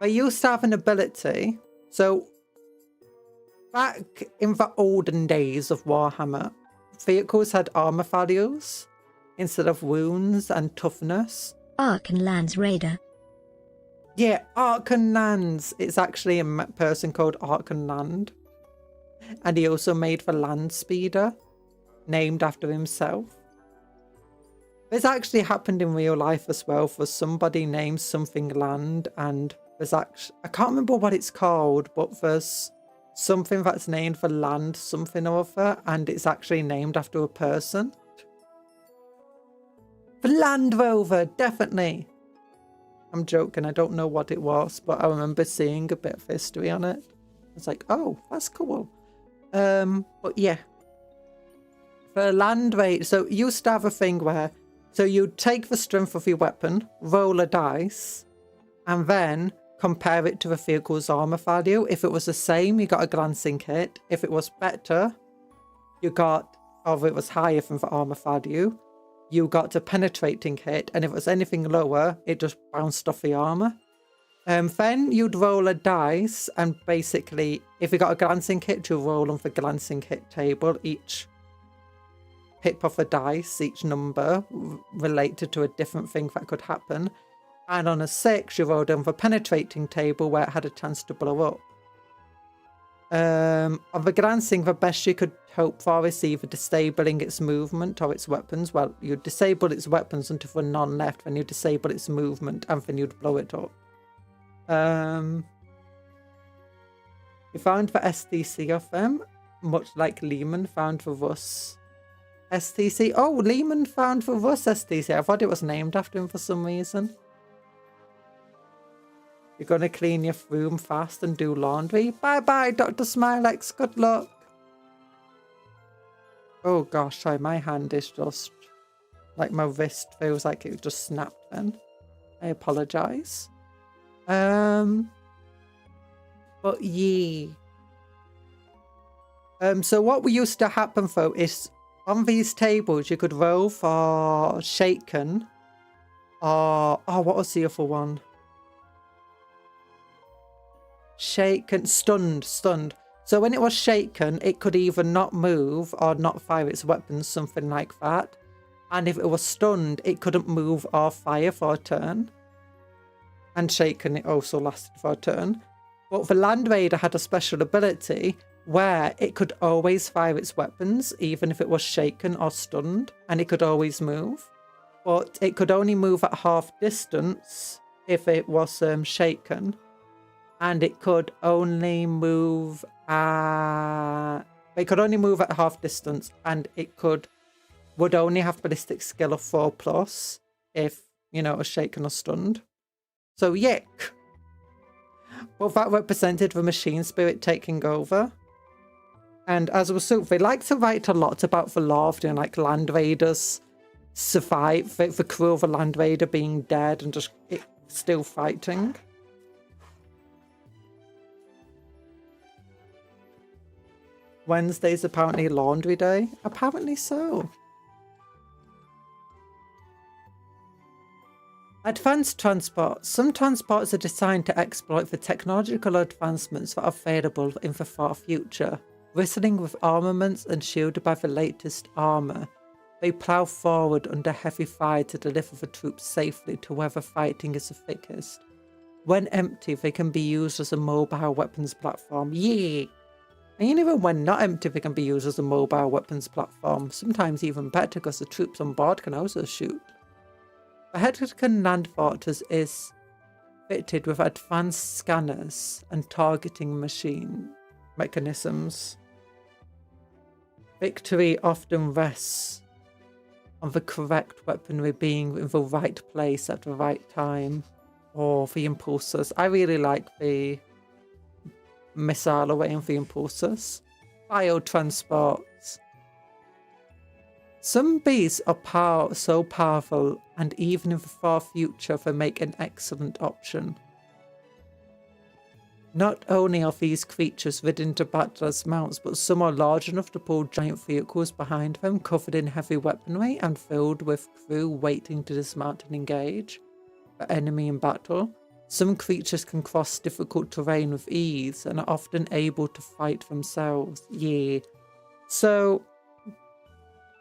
they used to have an ability. So, back in the olden days of Warhammer, vehicles had armor values instead of wounds and toughness. Arkanland's Raider. Yeah, Arkanlands. It's actually a person called Arkanland. And he also made the land speeder, named after himself. This actually happened in real life as well, for somebody named something land, and there's actually, I can't remember what it's called, but there's something that's named for land something or other, and it's actually named after a person. The Land Rover, definitely. I'm joking, I don't know what it was, but I remember seeing a bit of history on it. I was like, oh, that's cool. But yeah. For land rate, so you used to have a thing where, so you'd take the strength of your weapon, roll a dice, and then compare it to the vehicle's armor value. If it was the same, you got a glancing hit. If it was better, you got, or if it was higher than the armor value, you got a penetrating hit. And if it was anything lower, it just bounced off the armor. Then you'd roll a dice, and basically, if you got a glancing hit, you roll on the glancing hit table. Each pip of a dice, each number related to a different thing that could happen. And on a 6, you rolled on the penetrating table where it had a chance to blow up. On the glancing, the best you could hope for is either disabling its movement or its weapons. Well, you'd disable its weapons until the none left, then you disable its movement, and then you'd blow it up. You found the STC of them, much like Lehman found the Russ STC. Oh, Lehman found the Russ STC. I thought it was named after him for some reason. You're going to clean your room fast and do laundry. Bye-bye, Dr. Smilex. Good luck. Oh, gosh. Sorry, my hand is just... like, my wrist feels like it just snapped then. I apologise. But, yeah. So what used to happen, though, is on these tables, you could roll for shaken. Or... oh, what was the other one? Shaken, stunned. So when it was shaken, it could either not move or not fire its weapons, something like that. And if it was stunned, it couldn't move or fire for a turn. And shaken, it also lasted for a turn. But the Land Raider had a special ability where it could always fire its weapons, even if it was shaken or stunned, and it could always move. But it could only move at half distance if it was shaken. And it could only move at half distance, and it would only have ballistic skill of 4+ if, you know, it was shaken or stunned. So yick. But that represented the machine spirit taking over. And as a result, they like to write a lot about the lore of, you know, like Land Raiders survive, the crew of a Land Raider being dead and just still fighting. Wednesday's apparently laundry day. Apparently so. Advanced transport. Some transports are designed to exploit the technological advancements that are available in the far future. Bristling with armaments and shielded by the latest armour, they plough forward under heavy fire to deliver the troops safely to where the fighting is the thickest. When empty, they can be used as a mobile weapons platform. Yeah! And even when not empty, they can be used as a mobile weapons platform. Sometimes even better, because the troops on board can also shoot. The Handcam land fortress is fitted with advanced scanners and targeting machine mechanisms. Victory often rests on the correct weaponry being in the right place at the right time. Or the impulsors. I really like the missile away in the impulsors. Biotransports. Some beasts are so powerful, and even in the far future they make an excellent option. Not only are these creatures ridden to battle as mounts, but some are large enough to pull giant vehicles behind them, covered in heavy weaponry and filled with crew waiting to dismount and engage the enemy in battle. Some creatures can cross difficult terrain with ease and are often able to fight themselves. Yeah. So,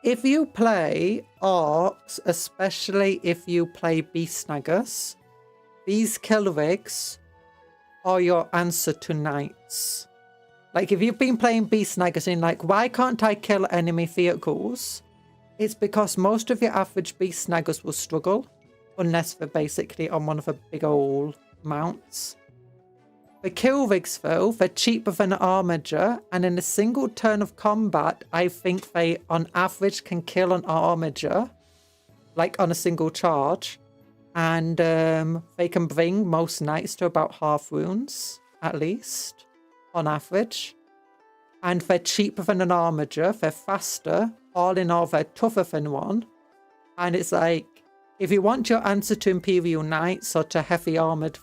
if you play orcs, especially if you play beast snaggers, these kill rigs are your answer to knights. Like, if you've been playing Beast Snaggers and like, why can't I kill enemy vehicles? It's because most of your average Beast Snaggers will struggle, unless they're basically on one of the big old mounts. The kill rigs, though, they're cheaper than Armiger, and in a single turn of combat, I think they, on average, can kill an Armiger, like on a single charge, and they can bring most knights to about half wounds, at least, on average. And they're cheaper than an Armiger, they're faster, all in all, they're tougher than one. And it's like, if you want your answer to Imperial Knights or to heavy armoured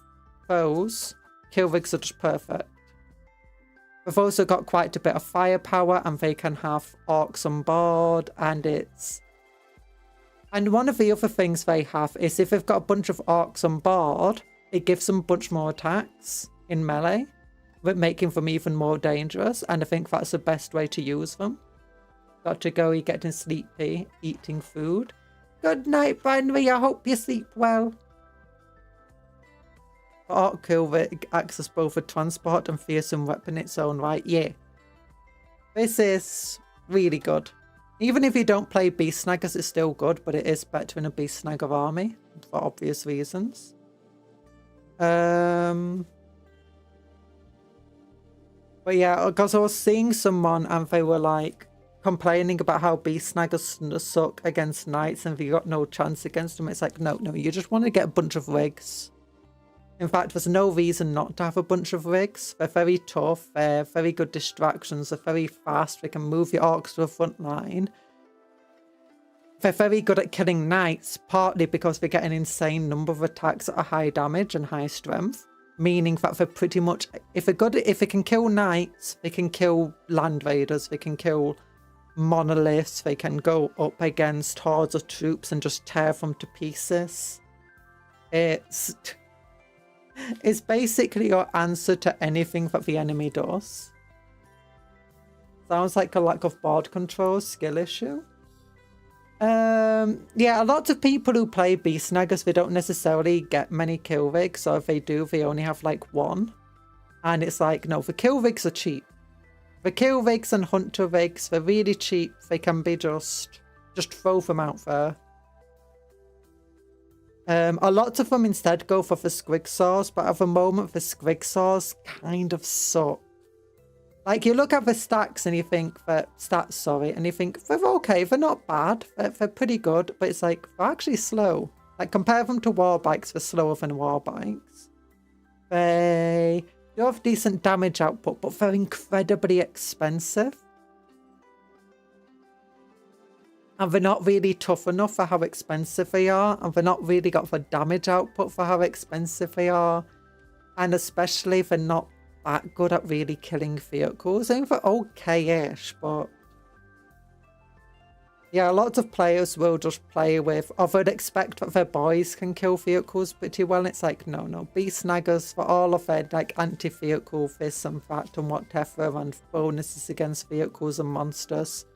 foes, kill rigs are just perfect. They've also got quite a bit of firepower, and they can have orcs on board, and it's... And one of the other things they have is if they've got a bunch of orcs on board, it gives them a bunch more attacks in melee, but making them even more dangerous, and I think that's the best way to use them. Got to go, you're getting sleepy, eating food. Good night, Binary, I hope you sleep well. Orc kill rig acts as both a transport and fearsome weapon in its own right. Yeah. This is really good. Even if you don't play Beast Snaggers, it's still good, but it is better in a Beast Snagger army, for obvious reasons. But yeah, because I was seeing someone and they were like complaining about how Beast Snaggers suck against knights and you got no chance against them. It's like, no, you just want to get a bunch of rigs. In fact, there's no reason not to have a bunch of rigs. They're very tough, they're very good distractions, they're very fast, they can move your orcs to the front line. They're very good at killing knights, partly because they get an insane number of attacks at a high damage and high strength. Meaning that they're pretty much, if they can kill knights, they can kill land raiders, they can kill monoliths, they can go up against hordes of troops and just tear them to pieces. It's basically your answer to anything that the enemy does. Sounds like a lack of board control skill issue. Yeah, a lot of people who play Beast Snaggers, they don't necessarily get many kill rigs, or if they do, they only have like one. And it's like, no, the kill rigs are cheap. The kill rigs and hunter rigs, they're really cheap. They can be just throw them out there. A lot of them instead go for the squig saws, but at the moment the squig saws kind of suck. Like, you look at the stats and you think and you think they're okay, they're not bad, they're pretty good, but it's like they're actually slow. Like, compare them to war bikes, they're slower than war bikes. They do have decent damage output, but they're incredibly expensive. And they're not really tough enough for how expensive they are. And they're not really got the damage output for how expensive they are. And especially they're not that good at really killing vehicles. I think they're okay-ish, but... yeah, a lot of players will just play with... or they'd expect that their boys can kill vehicles pretty well. And it's like, no. Beast Snaggers, for all of their like anti-vehicle this and that and whatever, and bonuses against vehicles and monsters,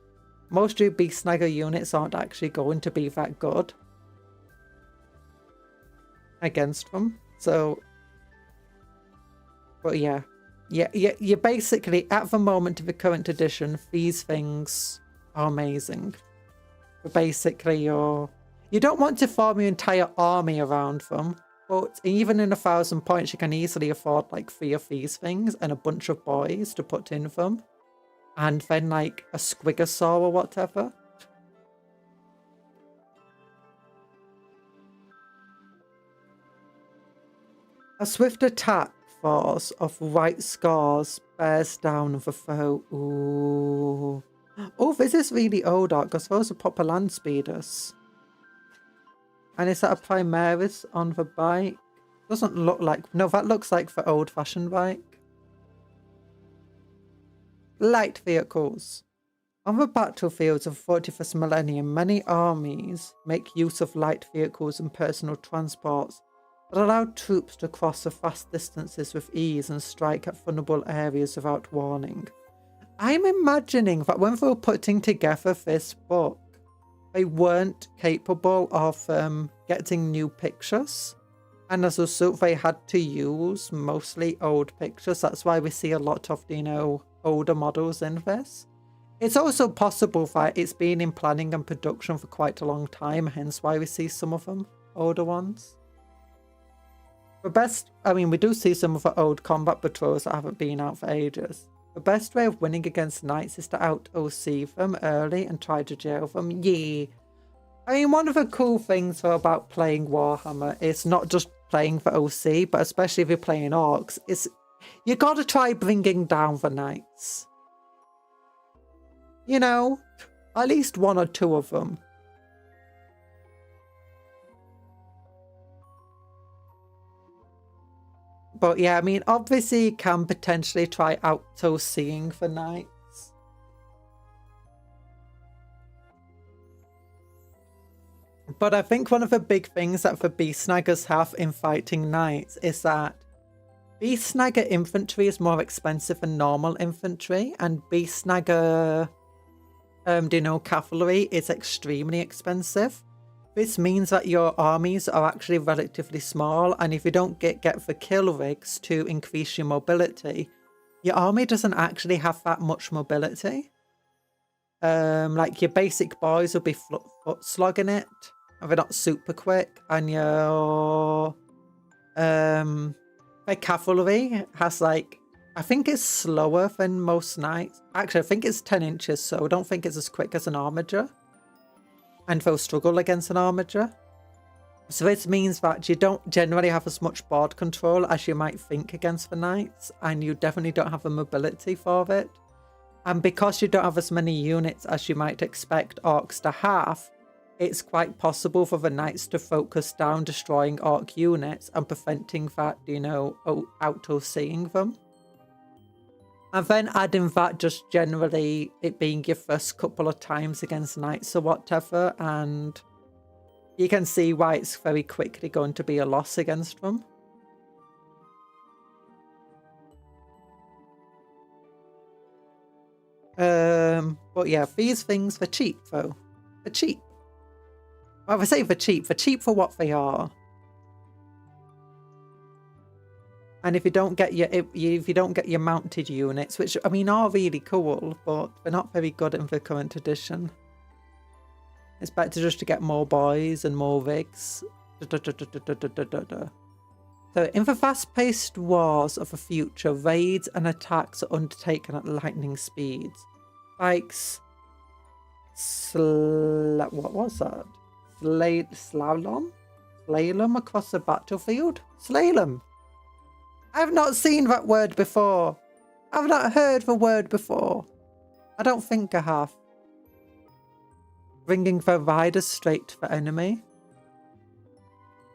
most of your Beast Snagger units aren't actually going to be that good against them. So, but yeah, you're basically, at the moment of the current edition, these things are amazing. But basically, you don't want to form your entire army around them, but even in 1,000 points, you can easily afford like 3 of these things and a bunch of boys to put in them. And then like a squigosaur or whatever. A swift attack force of white scars bears down the foe. Ooh. Oh, this is really old art because those are proper land speeders. And is that a Primaris on the bike? Doesn't look like... no, that looks like the old-fashioned bike. Light vehicles. On the battlefields of the 41st millennium, many armies make use of light vehicles and personal transports that allow troops to cross the vast distances with ease and strike at vulnerable areas without warning. I'm imagining that when they were putting together this book, they weren't capable of getting new pictures. And as a result, they had to use mostly old pictures. That's why we see a lot of, you know, older models in this. It's also possible that it's been in planning and production for quite a long time, hence why we see some of them, older ones. The best, I mean, we do see some of the old combat patrols that haven't been out for ages. The best way of winning against knights is to out-OC them early and try to jail them. Yeah. I mean, one of the cool things though about playing Warhammer is not just playing for OC, but especially if you're playing orcs, is you gotta try bringing down the knights. You know, at least one or two of them. But yeah, I mean, obviously you can potentially try auto-seeing for knights. But I think one of the big things that the Beast Snaggers have in fighting knights is that Beast Snagger infantry is more expensive than normal infantry, and Beast Snagger cavalry is extremely expensive. This means that your armies are actually relatively small, and if you don't get the kill rigs to increase your mobility, your army doesn't actually have that much mobility. Like your basic boys will be foot slogging it, and they're not super quick, and your cavalry has like, I think it's slower than most knights. Actually, I think it's 10 inches, so I don't think it's as quick as an armiger. And they'll struggle against an armiger. So this means that you don't generally have as much board control as you might think against the knights, and you definitely don't have the mobility for it. And because you don't have as many units as you might expect orcs to have, it's quite possible for the knights to focus down destroying orc units and preventing that, you know, auto-seeing them. And then adding that just generally it being your first couple of times against knights or whatever, and you can see why it's very quickly going to be a loss against them. But yeah, these things, they're cheap though. They're cheap. Well, I say they're cheap for what they are. And if you don't get your mounted units, which I mean are really cool, but they're not very good in the current edition. It's better just to get more boys and more rigs. So in the fast-paced wars of the future, raids and attacks are undertaken at lightning speeds. Bikes, what was that? Slalom across the battlefield. Slalom. I've not seen that word before. I've not heard the word before. I don't think I have. Bringing the riders straight to the enemy.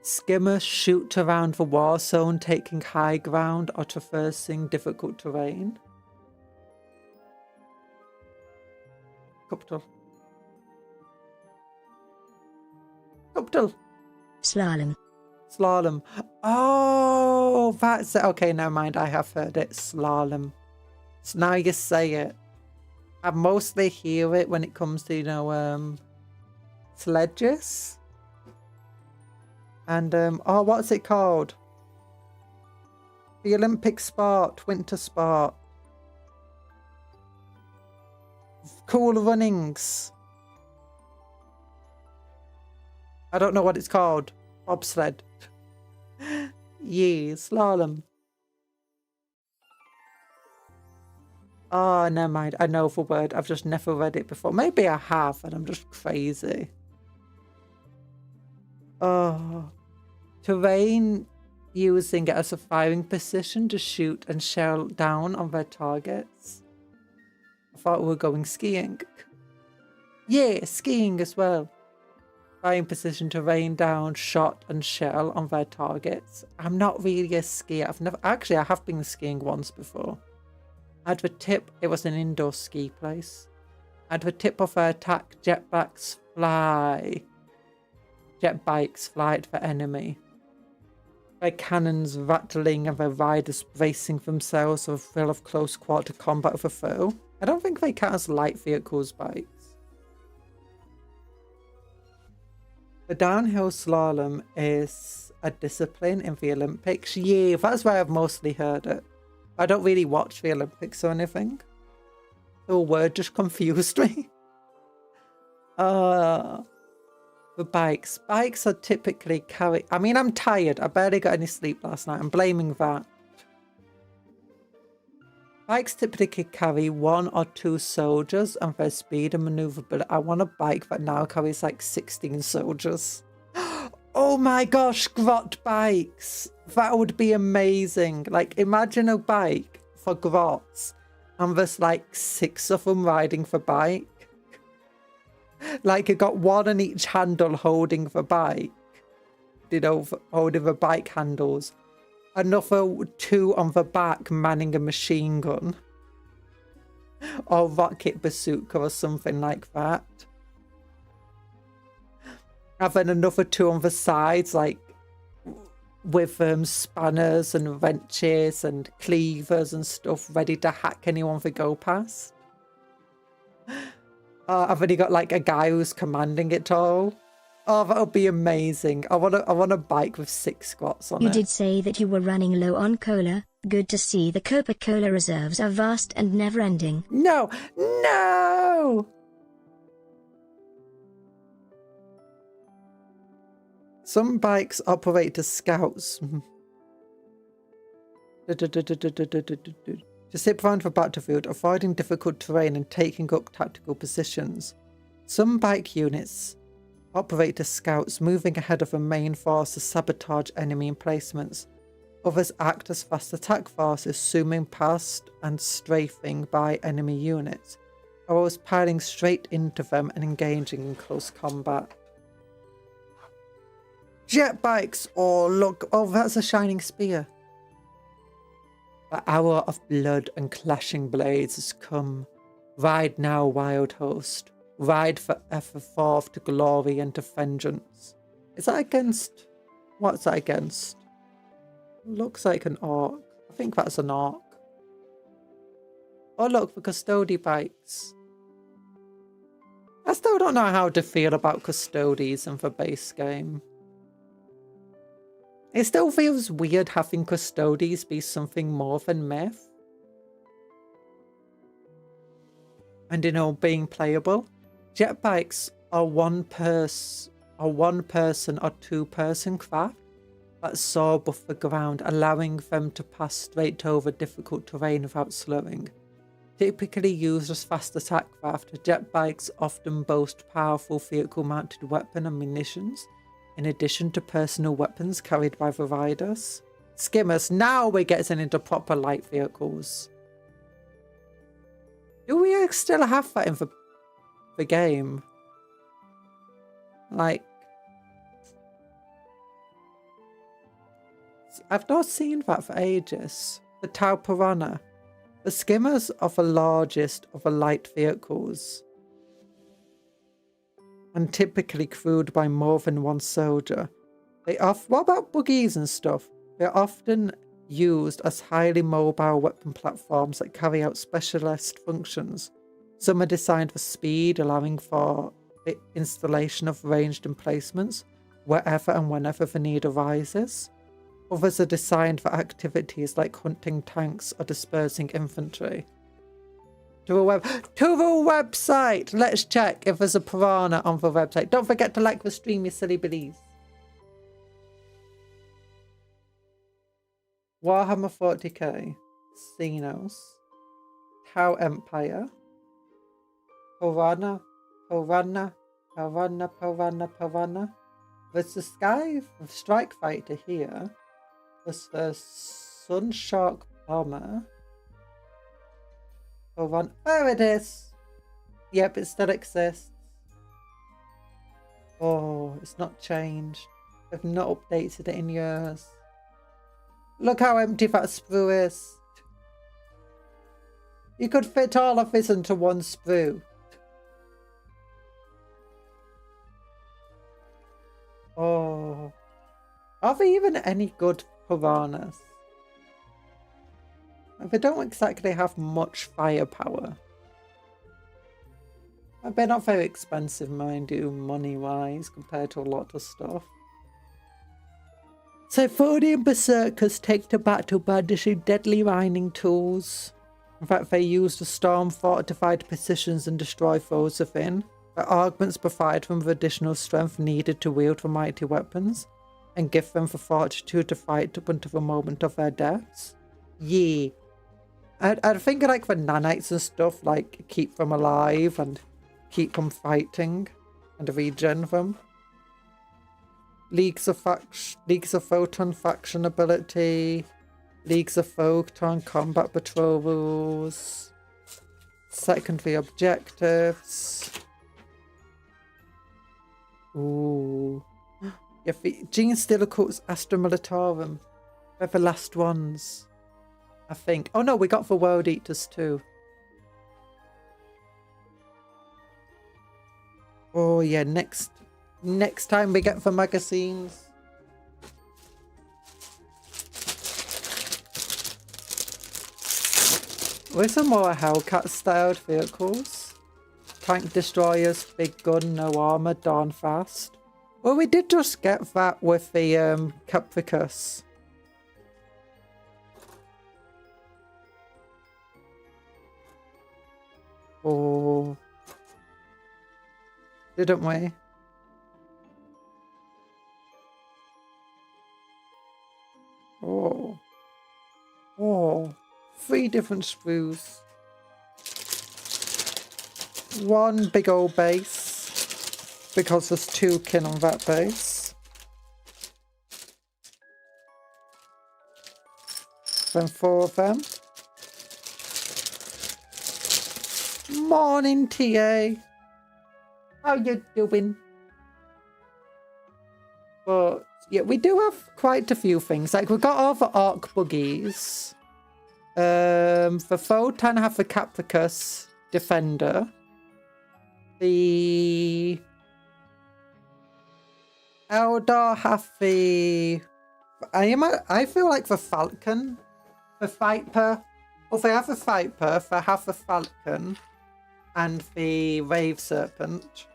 Skimmers shoot around the war zone, taking high ground or traversing difficult terrain. Cuptle. Slalom. Slalom. Oh, that's it. Okay, never mind. I have heard it. Slalom. So now you say it. I mostly hear it when it comes to, you know, sledges. And, oh, what's it called? The Olympic sport, winter sport. Cool runnings. I don't know what it's called. Bobsled. Yeah, slalom. Oh, never mind. I know the word. I've just never read it before. Maybe I have, and I'm just crazy. Oh. Terrain using it as a firing position to shoot and shell down on their targets. I thought we were going skiing. Yeah, skiing as well. Firing position to rain down, shot and shell on their targets. I'm not really a skier. Actually, I have been skiing once before. At the tip, it was an indoor ski place. At the tip of their attack, jetbikes fly at the enemy. Their cannons rattling and their riders bracing themselves for the thrill of close quarter combat with a foe. I don't think they count as light vehicles bikes. The downhill slalom is a discipline in the Olympics. Yeah, that's why I've mostly heard it. I don't really watch the Olympics or anything. The word just confused me. The bikes. Bikes are typically carry... I mean, I'm tired. I barely got any sleep last night. I'm blaming that. Bikes typically carry 1 or 2 soldiers and their speed and maneuverability. I want a bike that now carries like 16 soldiers. Oh my gosh, grot bikes. That would be amazing. Like, imagine a bike for grots and there's like 6 of them riding the bike. Like, you got 1 on each handle holding the bike. You know, holding the bike handles. Another 2 on the back manning a machine gun. Or rocket bazooka or something like that. And then another 2 on the sides, like with spanners and wrenches and cleavers and stuff ready to hack anyone that go past. I've already got like a guy who's commanding it all. Oh, that would be amazing. I want a bike with 6 squats on it. You did say that you were running low on cola. Good to see. The Coca-Cola reserves are vast and never-ending. No! No! Some bikes operate as scouts. To zip around the battlefield, avoiding difficult terrain and taking up tactical positions. Some bike units operate as scouts, moving ahead of a main force to sabotage enemy emplacements. Others act as fast attack forces, zooming past and strafing by enemy units, or else piling straight into them and engaging in close combat. Jet bikes! Oh, look! Oh, that's a shining spear. The hour of blood and clashing blades has come. Ride now, wild host. Ride forever forth to glory and to vengeance. Is that against... What's that against? Looks like an orc. I think that's an orc. Oh look, the custody bikes. I still don't know how to feel about custodies in the base game. It still feels weird having custodies be something more than myth. And you know, being playable. Jet bikes are one person or 2-person craft that soar above the ground, allowing them to pass straight over difficult terrain without slowing. Typically used as fast attack craft, jet bikes often boast powerful vehicle-mounted weapon and munitions, in addition to personal weapons carried by the riders. Skimmers, now we're getting into proper light vehicles. Do we still have that in the game? Like, I've not seen that for ages. The Tau Piranha. The skimmers are the largest of the light vehicles, and typically crewed by more than 1 soldier. What about buggies and stuff? They're often used as highly mobile weapon platforms that carry out specialist functions. Some are designed for speed, allowing for the installation of ranged emplacements wherever and whenever the need arises. Others are designed for activities like hunting tanks or dispersing infantry. To the website! Let's check if there's a piranha on the website. Don't forget to like the stream, you silly billies. Warhammer 40k. Xenos. Tau Empire. Piranha. There's this guy with Strike Fighter here. There's the Sunshark Bomber. There it is. Yep, it still exists. Oh, it's not changed. I've not updated it in years. Look how empty that sprue is. You could fit all of this into 1 sprue. Oh. Are there even any good piranhas? They don't exactly have much firepower. They're not very expensive, mind you, money-wise, compared to a lot of stuff. Typhonian berserkers take to battle brandishing deadly mining tools. In fact, they use the storm fortified positions and destroy foes within. The augments provide them with additional strength needed to wield the mighty weapons, and give them the fortitude to fight up until the moment of their deaths. Yeah. I think like the nanites and stuff, like, keep them alive and keep them fighting and regen them. Leagues of Votann faction ability. Leagues of Votann combat patrol rules. Secondary objectives. Ooh. Yeah, the Gene Stilicoats Astra Militarum. They're the last ones, I think. Oh no, we got the World Eaters too. Oh yeah, next time we get the magazines. With some more Hellcat styled vehicles. Tank destroyers, big gun, no armor, darn fast. Well, we did just get that with the Cupcakes. Oh. Didn't we? Oh. Oh. 3 different sprues. 1 big old base, because there's 2 kin on that base. Then 4 of them. Morning, TA. How you doing? But yeah, we do have quite a few things. Like, we've got all the Arc buggies. The Votann have the Cupcakes Defender. The Eldar have the... I feel like the Falcon. The Viper. Well, they have the Viper. They have the Falcon. And the Wave Serpent.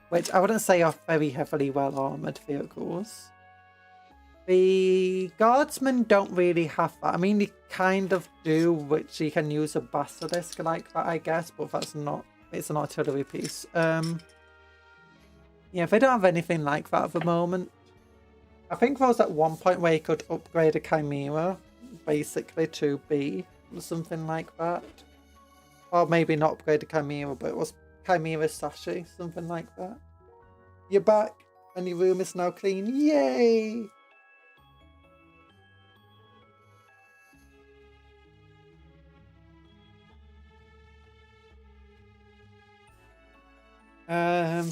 Which I wouldn't say are very heavily well armoured vehicles. The Guardsmen don't really have that. I mean, they kind of do, which you can use a Basilisk like that, I guess. But that's not... It's an artillery piece. Yeah, they don't have anything like that at the moment. I think there was at one point where you could upgrade a Chimera, basically, to B, or something like that. Or maybe not upgrade a Chimera, but it was Chimera Sashi, something like that. You're back, and your room is now clean. Yay!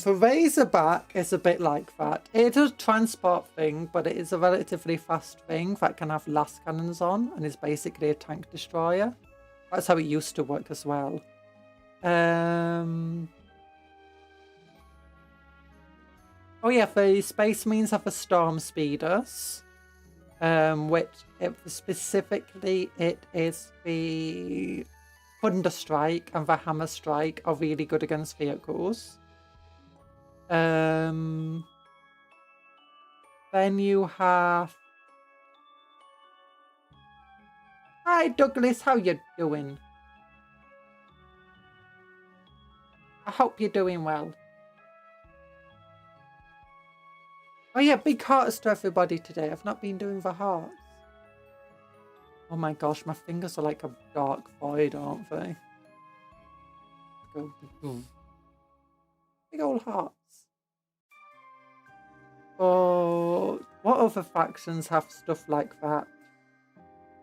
The Razorback is a bit like that. It is a transport thing, but it is a relatively fast thing that can have last cannons on and is basically a tank destroyer. That's how it used to work as well. Oh yeah, the Space Marines have the Storm Speeders, which specifically it is the Thunder Strike and the Hammer Strike are really good against vehicles. Then you have... Hi Douglas, how you doing? I hope you're doing well. Oh yeah, big hearts to everybody today. I've not been doing the hearts. Oh my gosh, my fingers are like a dark void, aren't they? Go boom. Big old hearts. Oh, what other factions have stuff like that?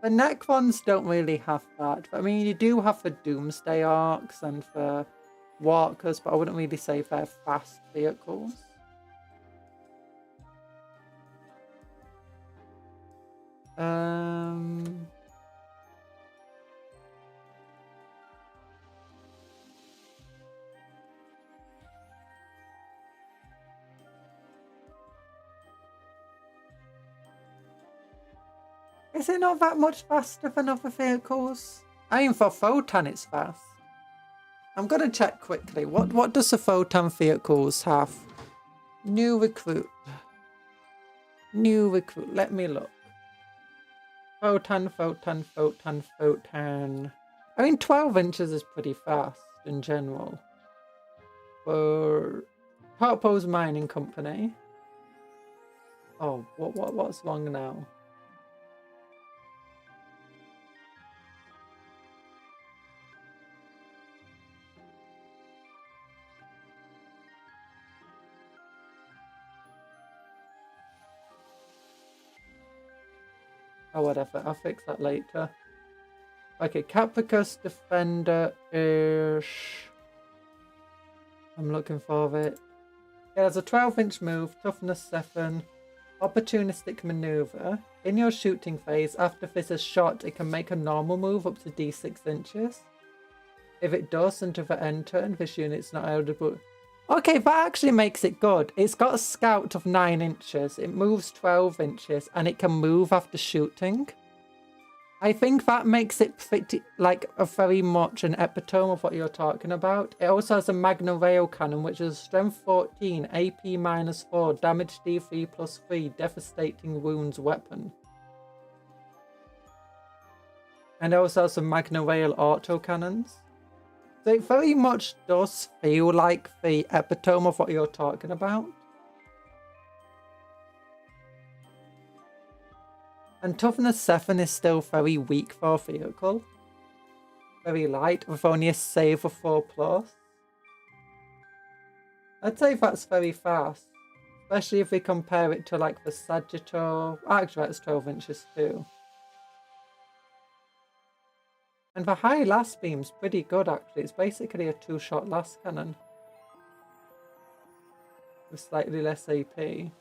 The neck ones don't really have that. I mean, you do have the Doomsday Arcs and the Walkers, but I wouldn't really say they're fast vehicles. Is it not that much faster than other vehicles? I mean, for Votann it's fast. I'm going to check quickly. What does the Votann vehicles have? New recruit. New recruit. Let me look. Votann. I mean, 12 inches is pretty fast in general. For Purpose Mining Company. Oh, what's wrong now? Oh, whatever. I'll fix that later. Okay, Capicus Defender-ish. I'm looking for it. It has a 12-inch move, toughness 7, opportunistic maneuver. In your shooting phase, after this is shot, it can make a normal move up to d6 inches. If it does, until the end turn, this unit's not eligible. Okay, that actually makes it good. It's got a scout of 9 inches, it moves 12 inches, and it can move after shooting. I think that makes it pretty, like, a very much an epitome of what you're talking about. It also has a Magna Rail Cannon, which is Strength 14, AP -4, Damage D3 +3, Devastating Wounds weapon. And it also has some Magna Rail Auto Cannons. So it very much does feel like the epitome of what you're talking about. And toughness 7 is still very weak for a vehicle. Very light, with only a save of 4+. I'd say that's very fast. Especially if we compare it to like the Sagittarius. Actually, that's 12 inches too. And the high last beam's pretty good actually. It's basically a 2-shot last cannon. With slightly less AP.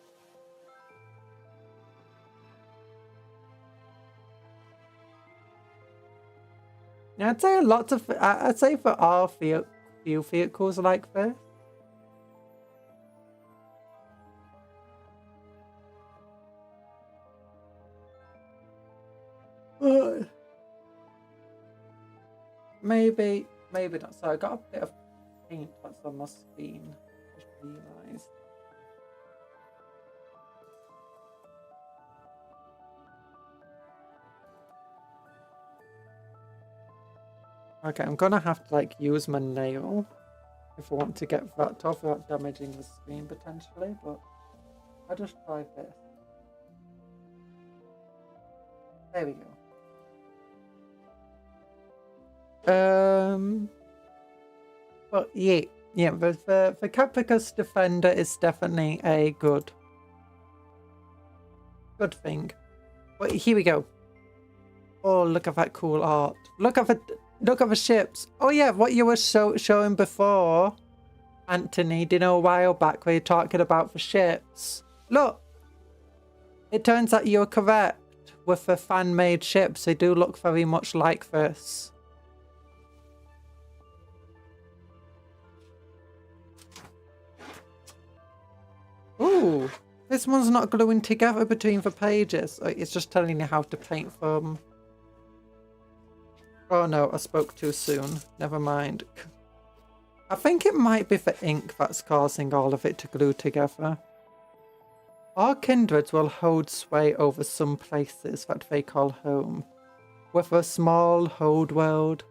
Yeah, I'd say I'd say for our few vehicles like this. Maybe not. So I got a bit of paint that's on my screen. Just realised. Okay, I'm gonna have to like use my nail if I want to get that off without damaging the screen potentially, but I'll just try this. There we go. But yeah, the Capicus Defender is definitely a good thing. But here we go. Oh, look at that cool art. Look at the ships. Oh yeah, what you were showing before, Anthony, you know, a while back where you're talking about the ships. Look, it turns out you're correct with the fan-made ships. They do look very much like this. Ooh, this one's not gluing together between the pages. It's just telling you how to paint them. Oh no, I spoke too soon. Never mind. I think it might be the ink that's causing all of it to glue together. Our kindreds will hold sway over some places that they call home. With a small hold world,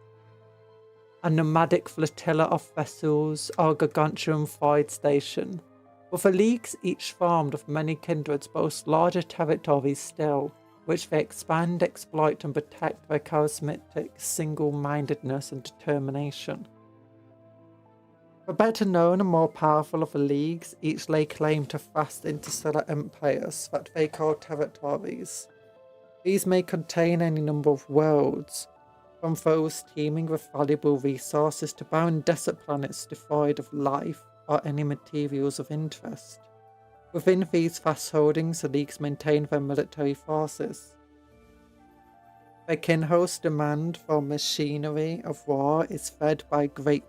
a nomadic flotilla of vessels, or gargantuan void station. With the leagues each formed of many kindreds boast larger territories still, which they expand, exploit, and protect by charismatic single-mindedness and determination. The better known and more powerful of the leagues, each lay claim to vast interstellar empires that they call territories. These may contain any number of worlds, from those teeming with valuable resources to barren desert planets devoid of life or any materials of interest. Within these vast holdings, the leagues maintain their military forces. Their kinhosts' demand for machinery of war is fed by great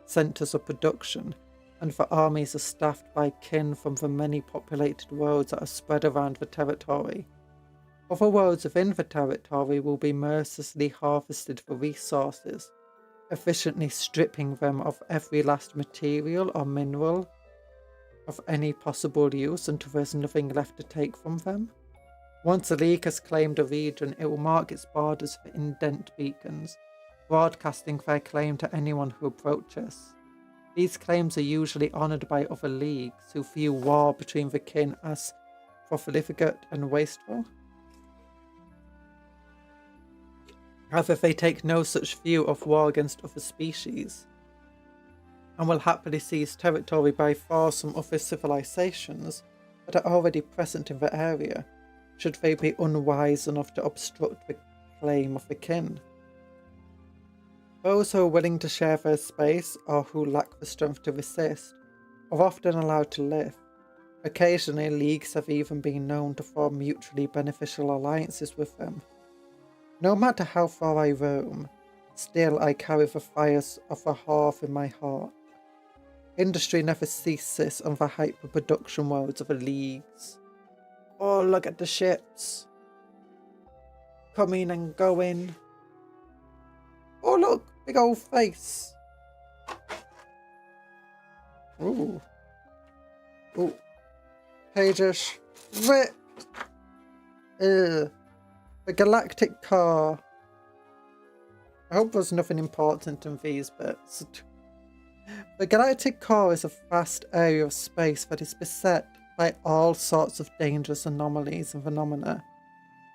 centres of production, and the armies are staffed by kin from the many populated worlds that are spread around the territory. Other worlds within the territory will be mercilessly harvested for resources, efficiently stripping them of every last material or mineral of any possible use until there's nothing left to take from them. Once a league has claimed a region, it will mark its borders for indent beacons, broadcasting their claim to anyone who approaches. These claims are usually honoured by other leagues who view war between the kin as profligate and wasteful. However, they take no such view of war against other species, and will happily seize territory by far from other civilizations that are already present in the area, should they be unwise enough to obstruct the claim of the kin. Those who are willing to share their space, or who lack the strength to resist, are often allowed to live. Occasionally, leagues have even been known to form mutually beneficial alliances with them. No matter how far I roam, still I carry the fires of the hearth in my heart. Industry never ceases on the hyper-production worlds of the leagues. Oh, look at the ships. Coming and going. Oh, look! Big old face. Ooh. Ooh. Pages. Rip! Ugh. The galactic car. I hope there's nothing important in these bits. The galactic core is a vast area of space that is beset by all sorts of dangerous anomalies and phenomena.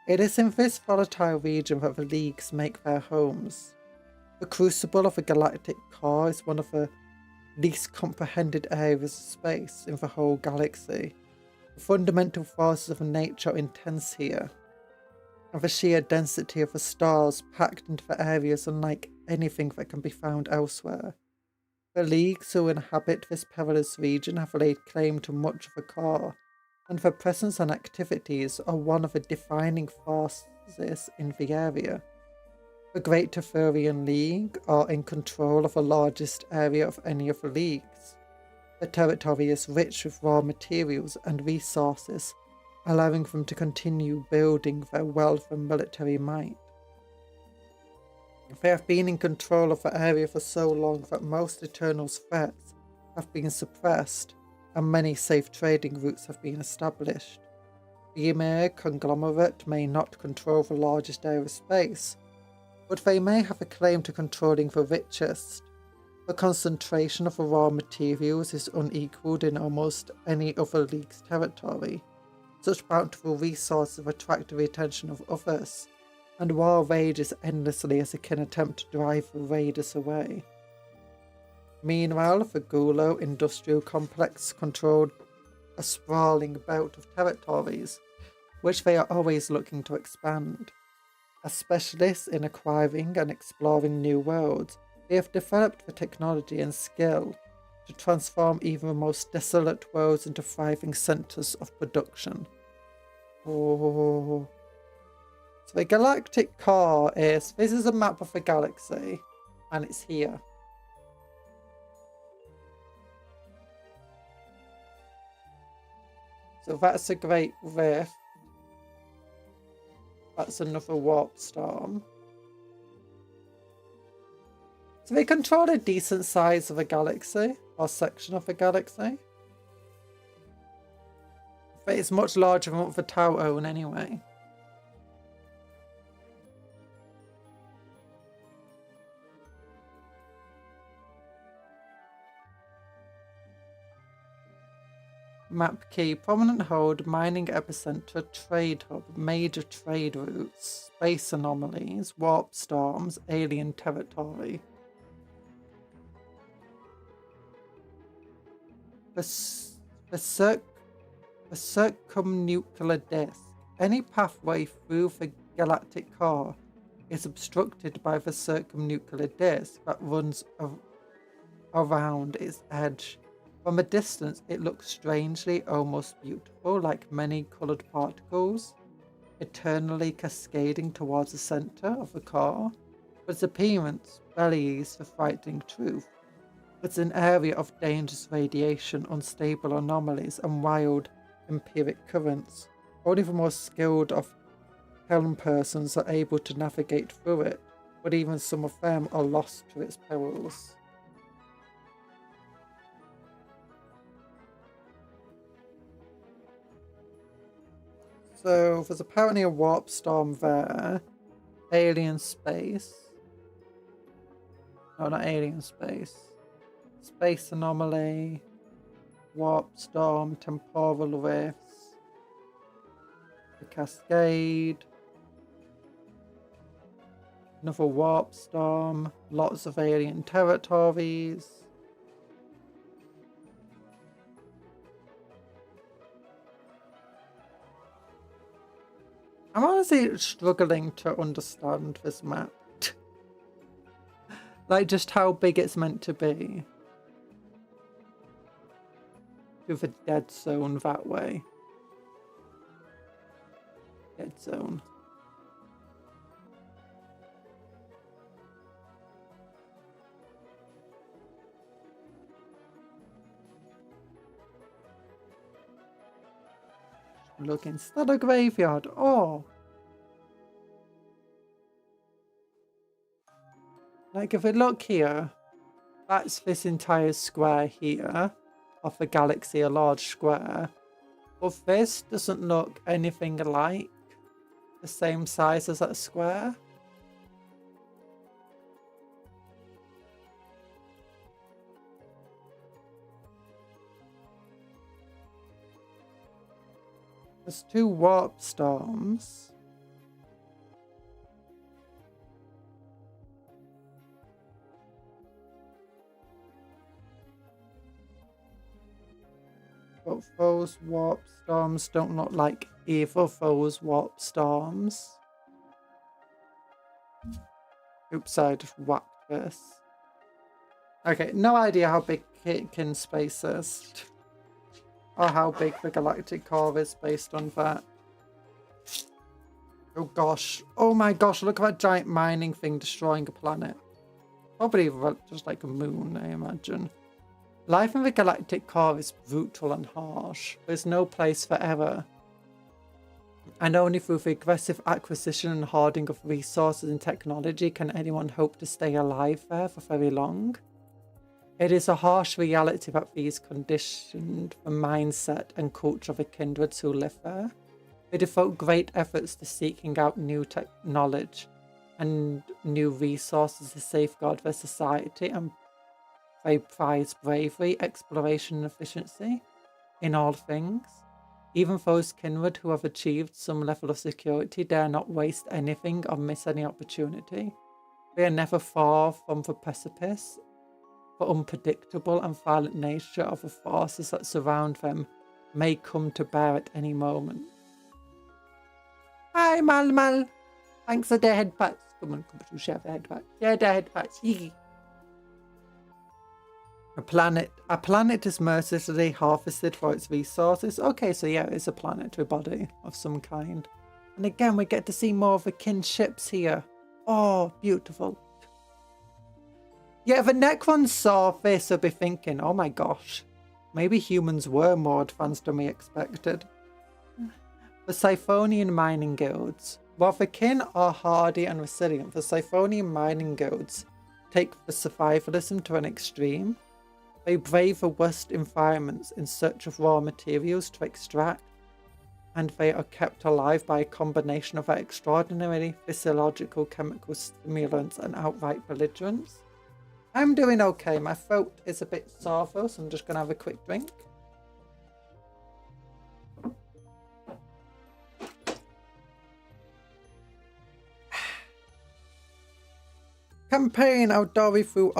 It is in this volatile region that the leagues make their homes. The crucible of the galactic core is one of the least comprehended areas of space in the whole galaxy. The fundamental forces of nature are intense here, and the sheer density of the stars packed into the area is unlike anything that can be found elsewhere. The leagues who inhabit this perilous region have laid claim to much of the core, and their presence and activities are one of the defining forces in the area. The Great Tethurian League are in control of the largest area of any of the leagues. The territory is rich with raw materials and resources, allowing them to continue building their wealth and military might. They have been in control of the area for so long that most Eternals' threats have been suppressed, and many safe trading routes have been established. The Ymir conglomerate may not control the largest area of space, but they may have a claim to controlling the richest. The concentration of the raw materials is unequalled in almost any other league's territory. Such bountiful resources attract the attention of others, and war rages endlessly as it can attempt to drive the raiders away. Meanwhile, the Gulo industrial complex controlled a sprawling belt of territories, which they are always looking to expand. As specialists in acquiring and exploring new worlds, they have developed the technology and skill to transform even the most desolate worlds into thriving centres of production. Oh. So the galactic core this is a map of the galaxy, and it's here. So that's a great rift. That's another warp storm. So they control a decent size of a galaxy, or section of a galaxy. But it's much larger than what the Tau own anyway. Map key, prominent hold, mining epicenter, trade hub, major trade routes, space anomalies, warp storms, alien territory. The circumnuclear disk. Any pathway through the galactic core is obstructed by the circumnuclear disk that runs around its edge. From a distance, it looks strangely almost beautiful, like many coloured particles, eternally cascading towards the centre of the core. But its appearance belies the frightening truth. It's an area of dangerous radiation, unstable anomalies, and wild empiric currents. Only the most skilled of helm persons are able to navigate through it, but even some of them are lost to its perils. So there's apparently a warp storm there. Alien space. No, not alien space. Space anomaly. Warp storm. Temporal rifts. The cascade. Another warp storm. Lots of alien territories. I'm honestly struggling to understand this map. Like, just how big it's meant to be. To the dead zone that way. Dead zone. Look, instead of graveyard. Oh. Like, if we look here, that's this entire square here of the galaxy, a large square. But this doesn't look anything like the same size as that square. There's 2 warp storms. But those warp storms don't look like either of those warp storms. Oops, I just whacked this. Okay, no idea how big Kitkin space is. Or how big the galactic core is based on that. Oh gosh. Oh my gosh, look at that giant mining thing destroying a planet. Probably just like a moon, I imagine. Life in the galactic core is brutal and harsh. There's no place for error. And only through the aggressive acquisition and hoarding of resources and technology can anyone hope to stay alive there for very long. It is a harsh reality that these conditioned the mindset and culture of the kindreds who live there. They devote great efforts to seeking out new knowledge and new resources to safeguard their society, and they prize bravery, exploration and efficiency in all things. Even those kindred who have achieved some level of security dare not waste anything or miss any opportunity. They are never far from the precipice. The unpredictable and violent nature of the forces that surround them may come to bear at any moment. Hi, Mal. Thanks for the head pats. Come on, share the head pats. Yeah, the head pats. A planet is mercilessly harvested for its resources. Okay, so yeah, it's a planetary body of some kind. And again, we get to see more of the kinships here. Oh, beautiful. Yeah, if a Necron saw this, I'd be thinking, oh my gosh, maybe humans were more advanced than we expected. The Siphonian mining guilds. While the kin are hardy and resilient, the Siphonian mining guilds take the survivalism to an extreme. They brave the worst environments in search of raw materials to extract, and they are kept alive by a combination of extraordinary physiological chemical stimulants and outright belligerence. I'm doing okay. My throat is a bit sore though, so I'm just going to have a quick drink. Campaign Aldori through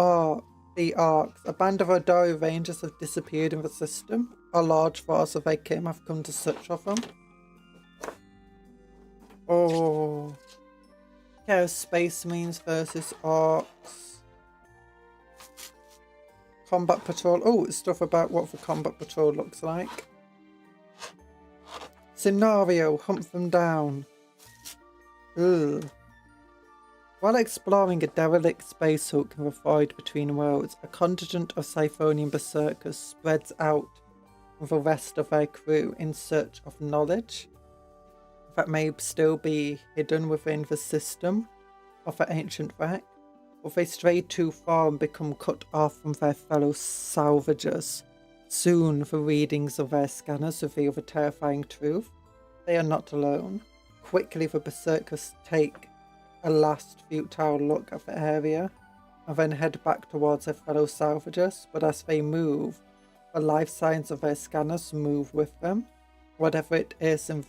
the Arcs. A band of Aldori Rangers have disappeared in the system. A large force of their kin have come to search for them. Oh. Chaos Space Marines versus Orcs. Combat Patrol. Oh, it's stuff about what the Combat Patrol looks like. Scenario. Hunt them down. Ugh. While exploring a derelict space hulk in the void between worlds, a contingent of Siphonian berserkers spreads out with the rest of their crew in search of knowledge that may still be hidden within the system of the ancient wreck. Or they stray too far and become cut off from their fellow salvagers. Soon the readings of their scanners reveal the terrifying truth. They are not alone. Quickly the berserkers take a last futile look at the area and then head back towards their fellow salvagers, but as they move, the life signs of their scanners move with them. Whatever it is in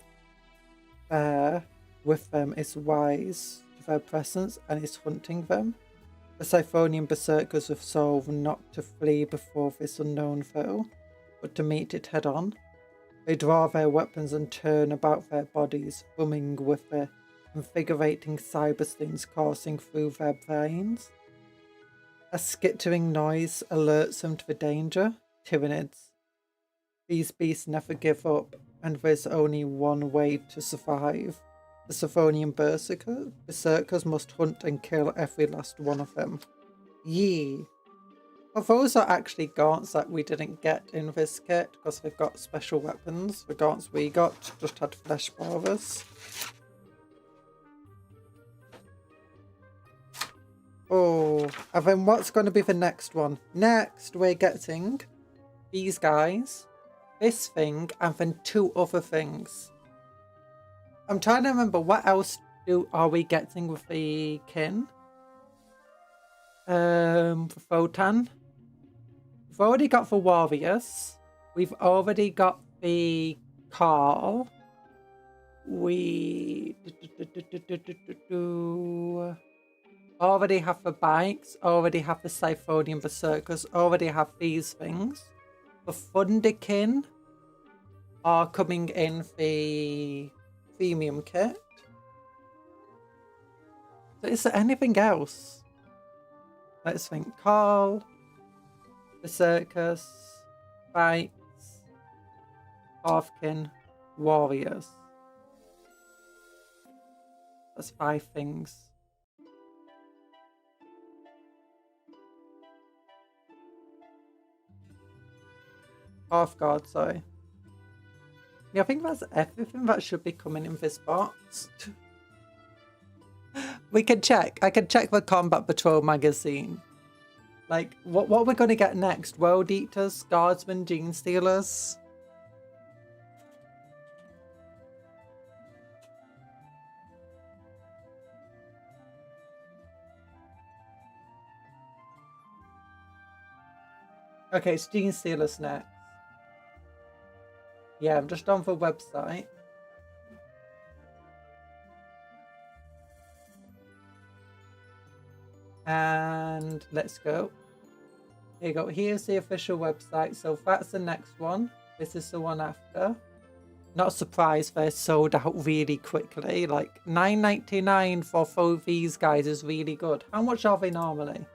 there with them is wise to their presence and is hunting them. The Siphonian berserkers resolve not to flee before this unknown foe, but to meet it head on. They draw their weapons and turn about their bodies, humming with their invigorating cyber slings coursing through their veins. A skittering noise alerts them to the danger. Tyranids. These beasts never give up, and there's only one way to survive. The Siphonian berserkers must hunt and kill every last one of them. Yee. Well, those are actually gaunts that we didn't get in this kit because they've got special weapons. The gaunts we got just had flesh barbers. Oh, and then what's going to be the next one? Next, we're getting these guys, this thing, and then 2 other things. I'm trying to remember what else are we getting with the kin? The Votann. We've already got the warriors. We've already got the Carl. We already have the bikes. Already have the Siphonian berserkers. Already have these things. The Thunderkin are coming in the premium kit. So is there anything else? Let's think. Carl, berserkers, bikes, Halfkin, warriors. That's 5 things. Half guard, sorry. Yeah, I think that's everything that should be coming in this box. We can check. I can check the Combat Patrol magazine. Like, what we're going to get next? World Eaters, Guardsmen, Gene Stealers. Okay, it's Gene Stealers next. Yeah, I'm just on the website. And let's go. Here you go. Here's the official website. So that's the next one. This is the one after. Not surprised they're sold out really quickly. Like $9.99 for these guys is really good. How much are they normally?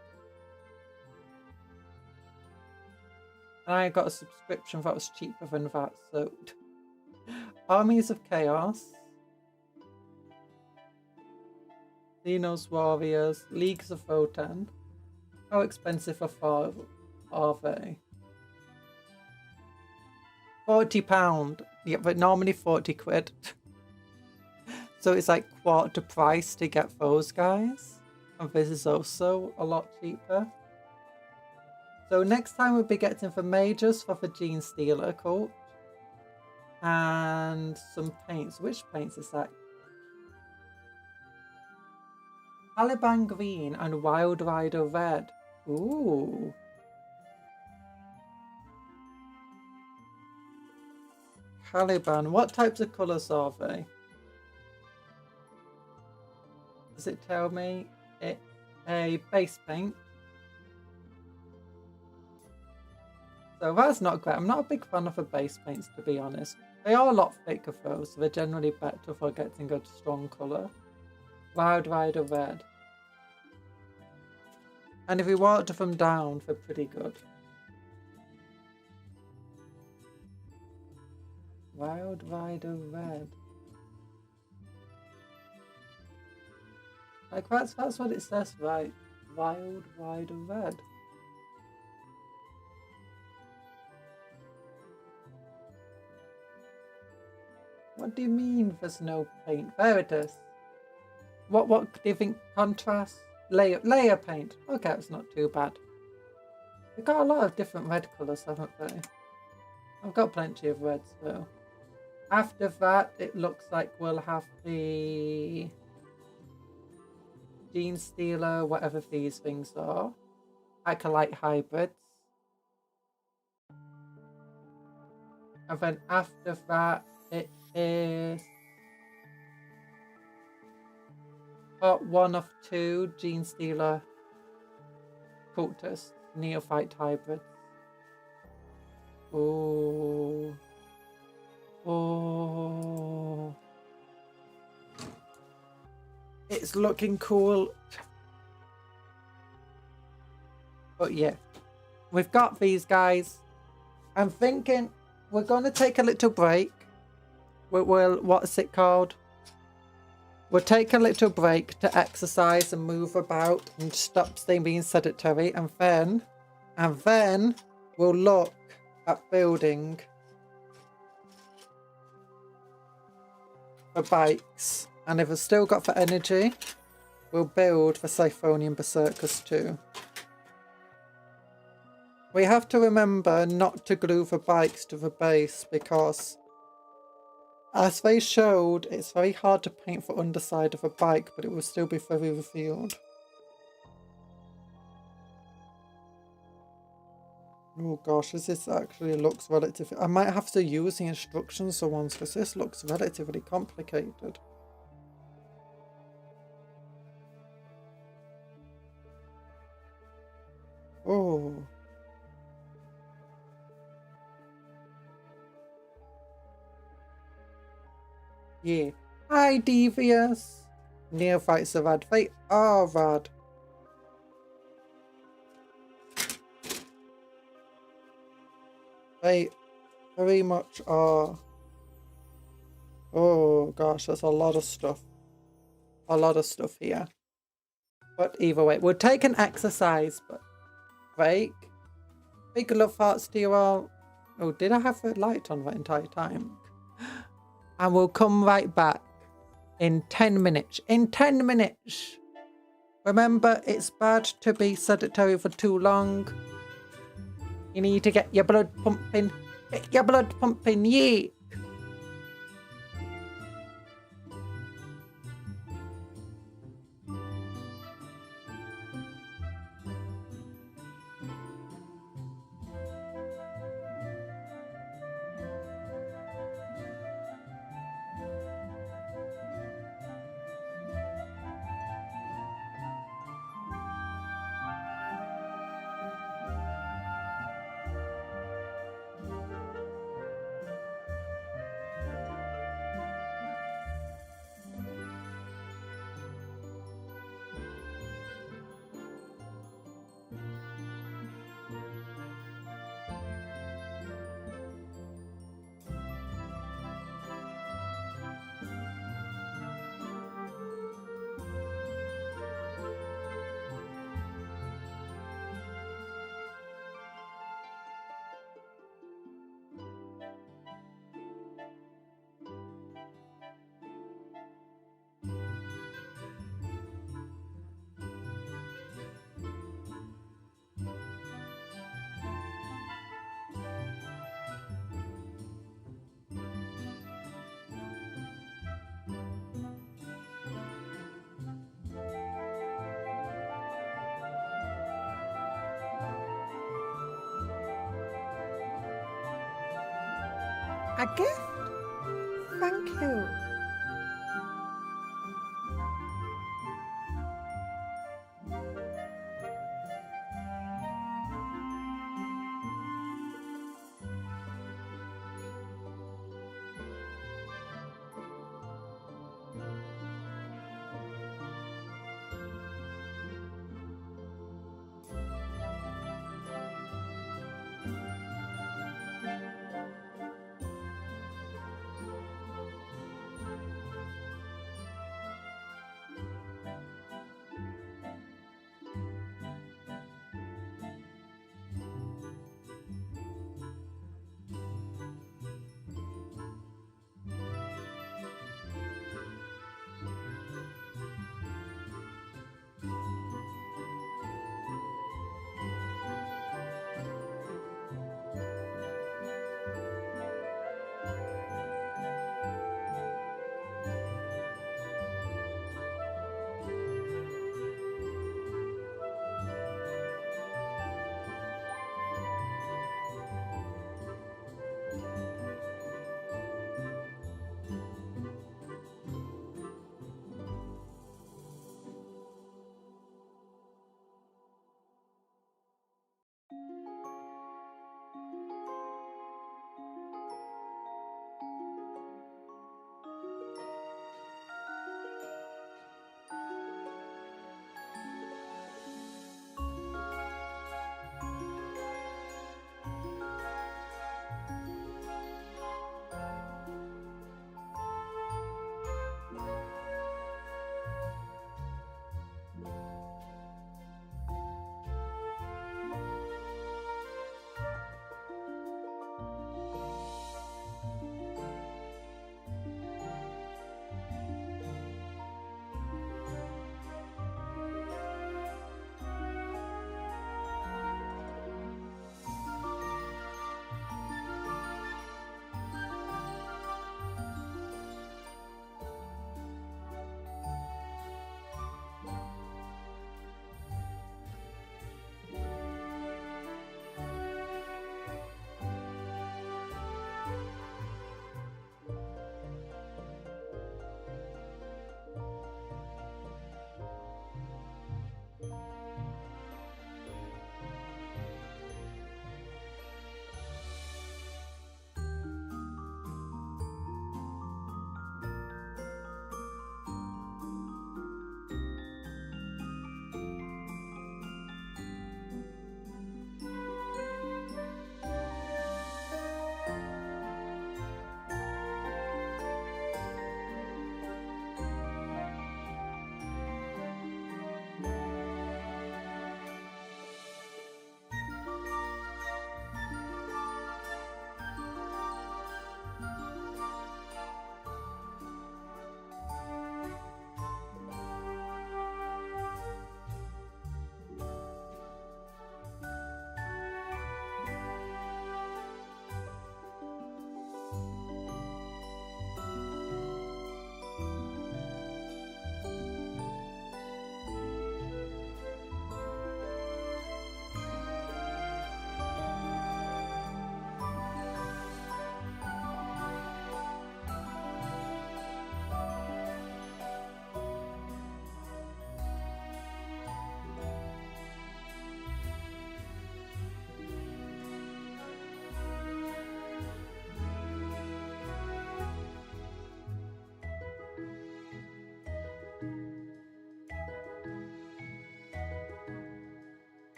I got a subscription that was cheaper than that. So Armies of Chaos. Xenos Warriors, Leagues of Votann. How expensive are they? £40. Yeah, but normally 40 quid. So it's like quarter price to get those guys. And this is also a lot cheaper. So next time we'll be getting the Majors for the Gene Stealer cult. And some paints. Which paints is that? Caliban Green and Wild Rider Red. Ooh. Caliban. What types of colours are they? Does it tell me? It's a base paint. So that's not great. I'm not a big fan of the base paints, to be honest. They are a lot thicker though, so they're generally better for getting a strong colour. Wild Rider Red. And if we water them down, they're pretty good. Wild Rider Red. Like that's what it says, right? Wild Rider Red. What do you mean there's no paint? There it is. What do you think? Contrast? Layer paint. Okay, it's not too bad. They've got a lot of different red colours, haven't they? I've got plenty of reds though. After that, it looks like we'll have the Gene Stealer, whatever these things are. Acolyte hybrids. And then after that, it is part 1 of 2 Gene Stealer cultists, neophyte hybrids. Oh. Oh. It's looking cool. But yeah, we've got these guys. I'm thinking we're going to take a little break. What's it called? We'll take a little break to exercise and move about and stop being sedentary. And then we'll look at building for bikes. And if we've still got the energy, we'll build the Siphonian Berserkers too. We have to remember not to glue the bikes to the base because, as they showed, it's very hard to paint the underside of a bike, but it will still be very revealed. Oh gosh, this actually looks relatively... I might have to use the instructions for once because this looks relatively complicated. Oh. Yeah. Hi, Devious. Neophytes are rad. They are rad. They very much are. Oh gosh, there's a lot of stuff. A lot of stuff here. But either way, we'll take an exercise, but break. Big love hearts to you all. Oh, did I have the light on the entire time? And we'll come right back in 10 minutes. In 10 minutes. Remember, it's bad to be sedentary for too long. You need to get your blood pumping. Get your blood pumping, Yeet. A gift? Thank you.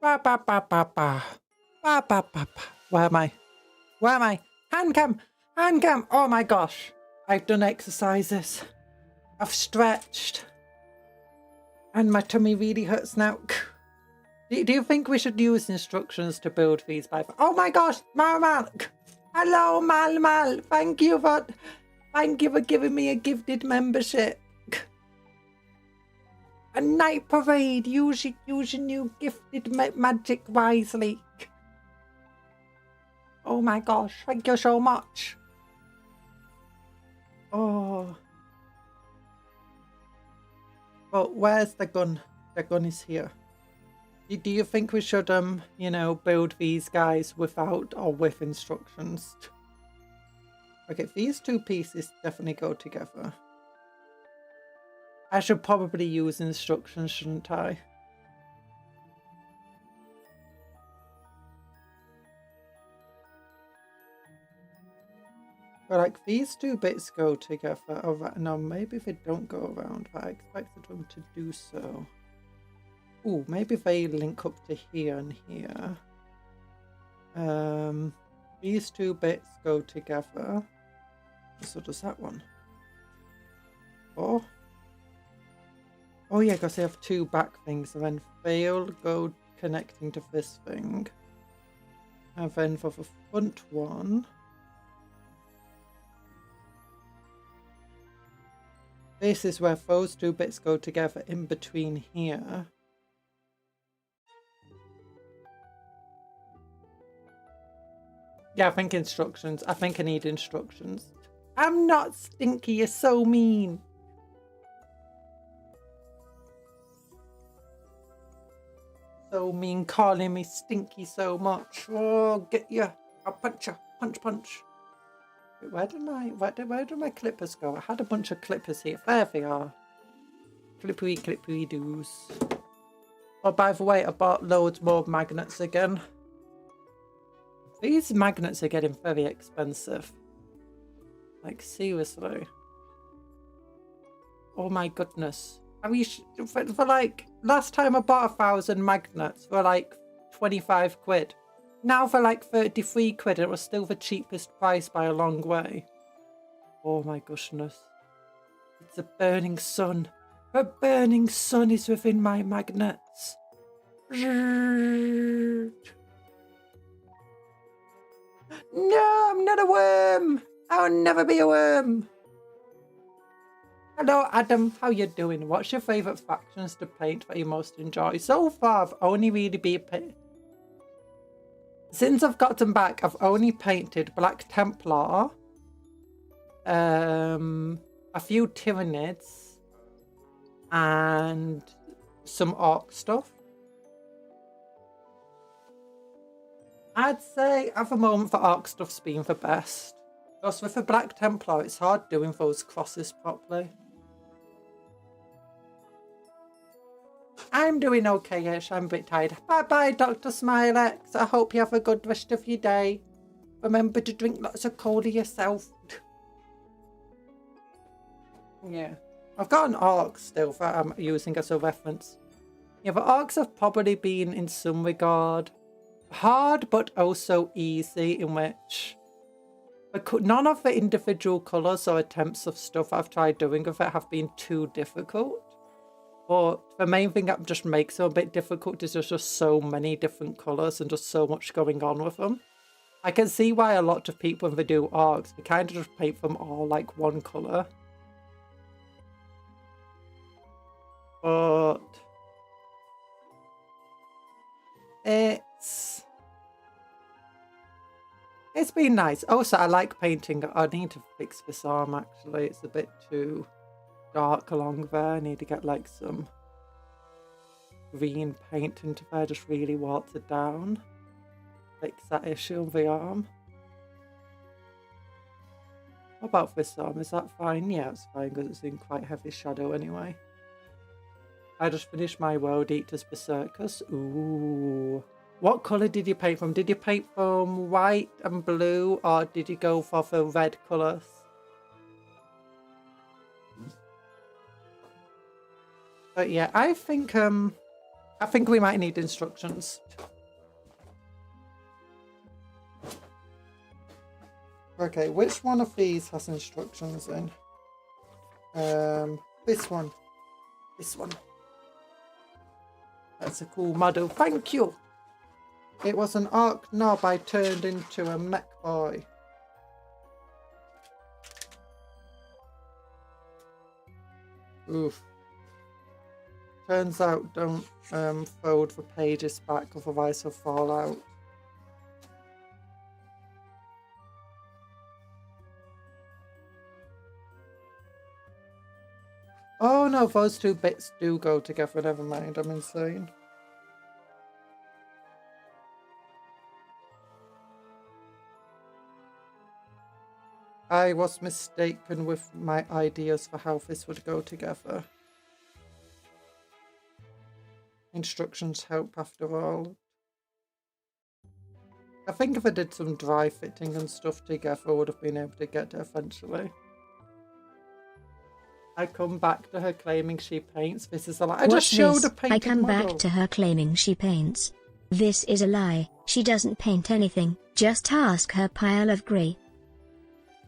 Ba ba ba ba ba. Ba ba ba ba. Where am I? Where am I? Handcam! Handcam! Oh my gosh. I've done exercises. I've stretched. And my tummy really hurts now. Do you think we should use instructions to build these by... Oh my gosh! Mal! Hello, Mal! Thank you for giving me a gifted membership. A night parade. Use your new gifted magic wisely. Oh my gosh, thank you so much. Oh. But where's the gun? The gun is here. Do you think we should, you know, build these guys without or with instructions? Okay, these two pieces definitely go together. I should probably use instructions, shouldn't I? But like these two bits go together. Oh, no, maybe they don't go around, but I expected them to do so. Ooh, maybe they link up to here and here. These two bits go together. So does that one. Oh. Oh yeah, because they have two back things, and then they'll go connecting to this thing. And then for the front one, this is where those two bits go together in between here. Yeah, I think instructions. I think I need instructions. I'm not stinky, you're so mean. So mean calling me stinky so much. Oh, get you. I'll punch you. Punch. Wait, where did my clippers go? I had a bunch of clippers here. There they are. Clippery doos. Oh, by the way, I bought loads more magnets again. These magnets are getting very expensive. Like, seriously. Oh my goodness. I mean, for like, last time I bought 1,000 magnets for like 25 quid. Now for like 33 quid, it was still the cheapest price by a long way. Oh my goodness. It's a burning sun. A burning sun is within my magnets. No, I'm not a worm. I'll never be a worm. Hello, Adam. How you doing? What's your favourite factions to paint that you most enjoy? So far, I've only really been since I've gotten back, I've only painted Black Templar, a few Tyranids, and some Orc stuff. I'd say at the moment the Orc stuff's been the best. Because with the Black Templar, it's hard doing those crosses properly. I'm doing okay-ish. I'm a bit tired. Bye-bye, Dr. Smilex. I hope you have a good rest of your day. Remember to drink lots of cola yourself. Yeah. I've got an Orc still that I'm using as a reference. Yeah, the Orcs have probably been, in some regard, hard but also easy, in which none of the individual colours or attempts of stuff I've tried doing with it have been too difficult. But the main thing that just makes them a bit difficult is there's just so many different colours and just so much going on with them. I can see why a lot of people, when they do Orcs, they kind of just paint them all like one colour. But it's been nice. Also, I like painting. I need to fix this arm, actually. It's a bit too dark along there. I need to get like some green paint into there, just really watered down. Fix that issue on the arm. What about this arm? Is that fine? Yeah, it's fine because it's in quite heavy shadow anyway. I just finished my World Eaters Berserkers. Ooh. What colour did you paint from? Did you paint from white and blue, or did you go for the red colours? But yeah, I think I think we might need instructions. Okay, which one of these has instructions in? This one. This one. That's a cool model. Thank you. It was an arc knob I turned into a mech boy. Oof. Turns out don't fold the pages back, otherwise they'll fall out. Oh no, those two bits do go together, never mind, I'm insane. I was mistaken with my ideas for how this would go together. Instructions help after all. I think if I did some dry fitting and stuff together, I would have been able to get it eventually. I come back to her claiming she paints. This is a lie. I just showed a painted I come model. back to her claiming she paints. This is a lie. She doesn't paint anything. Just ask her pile of grey.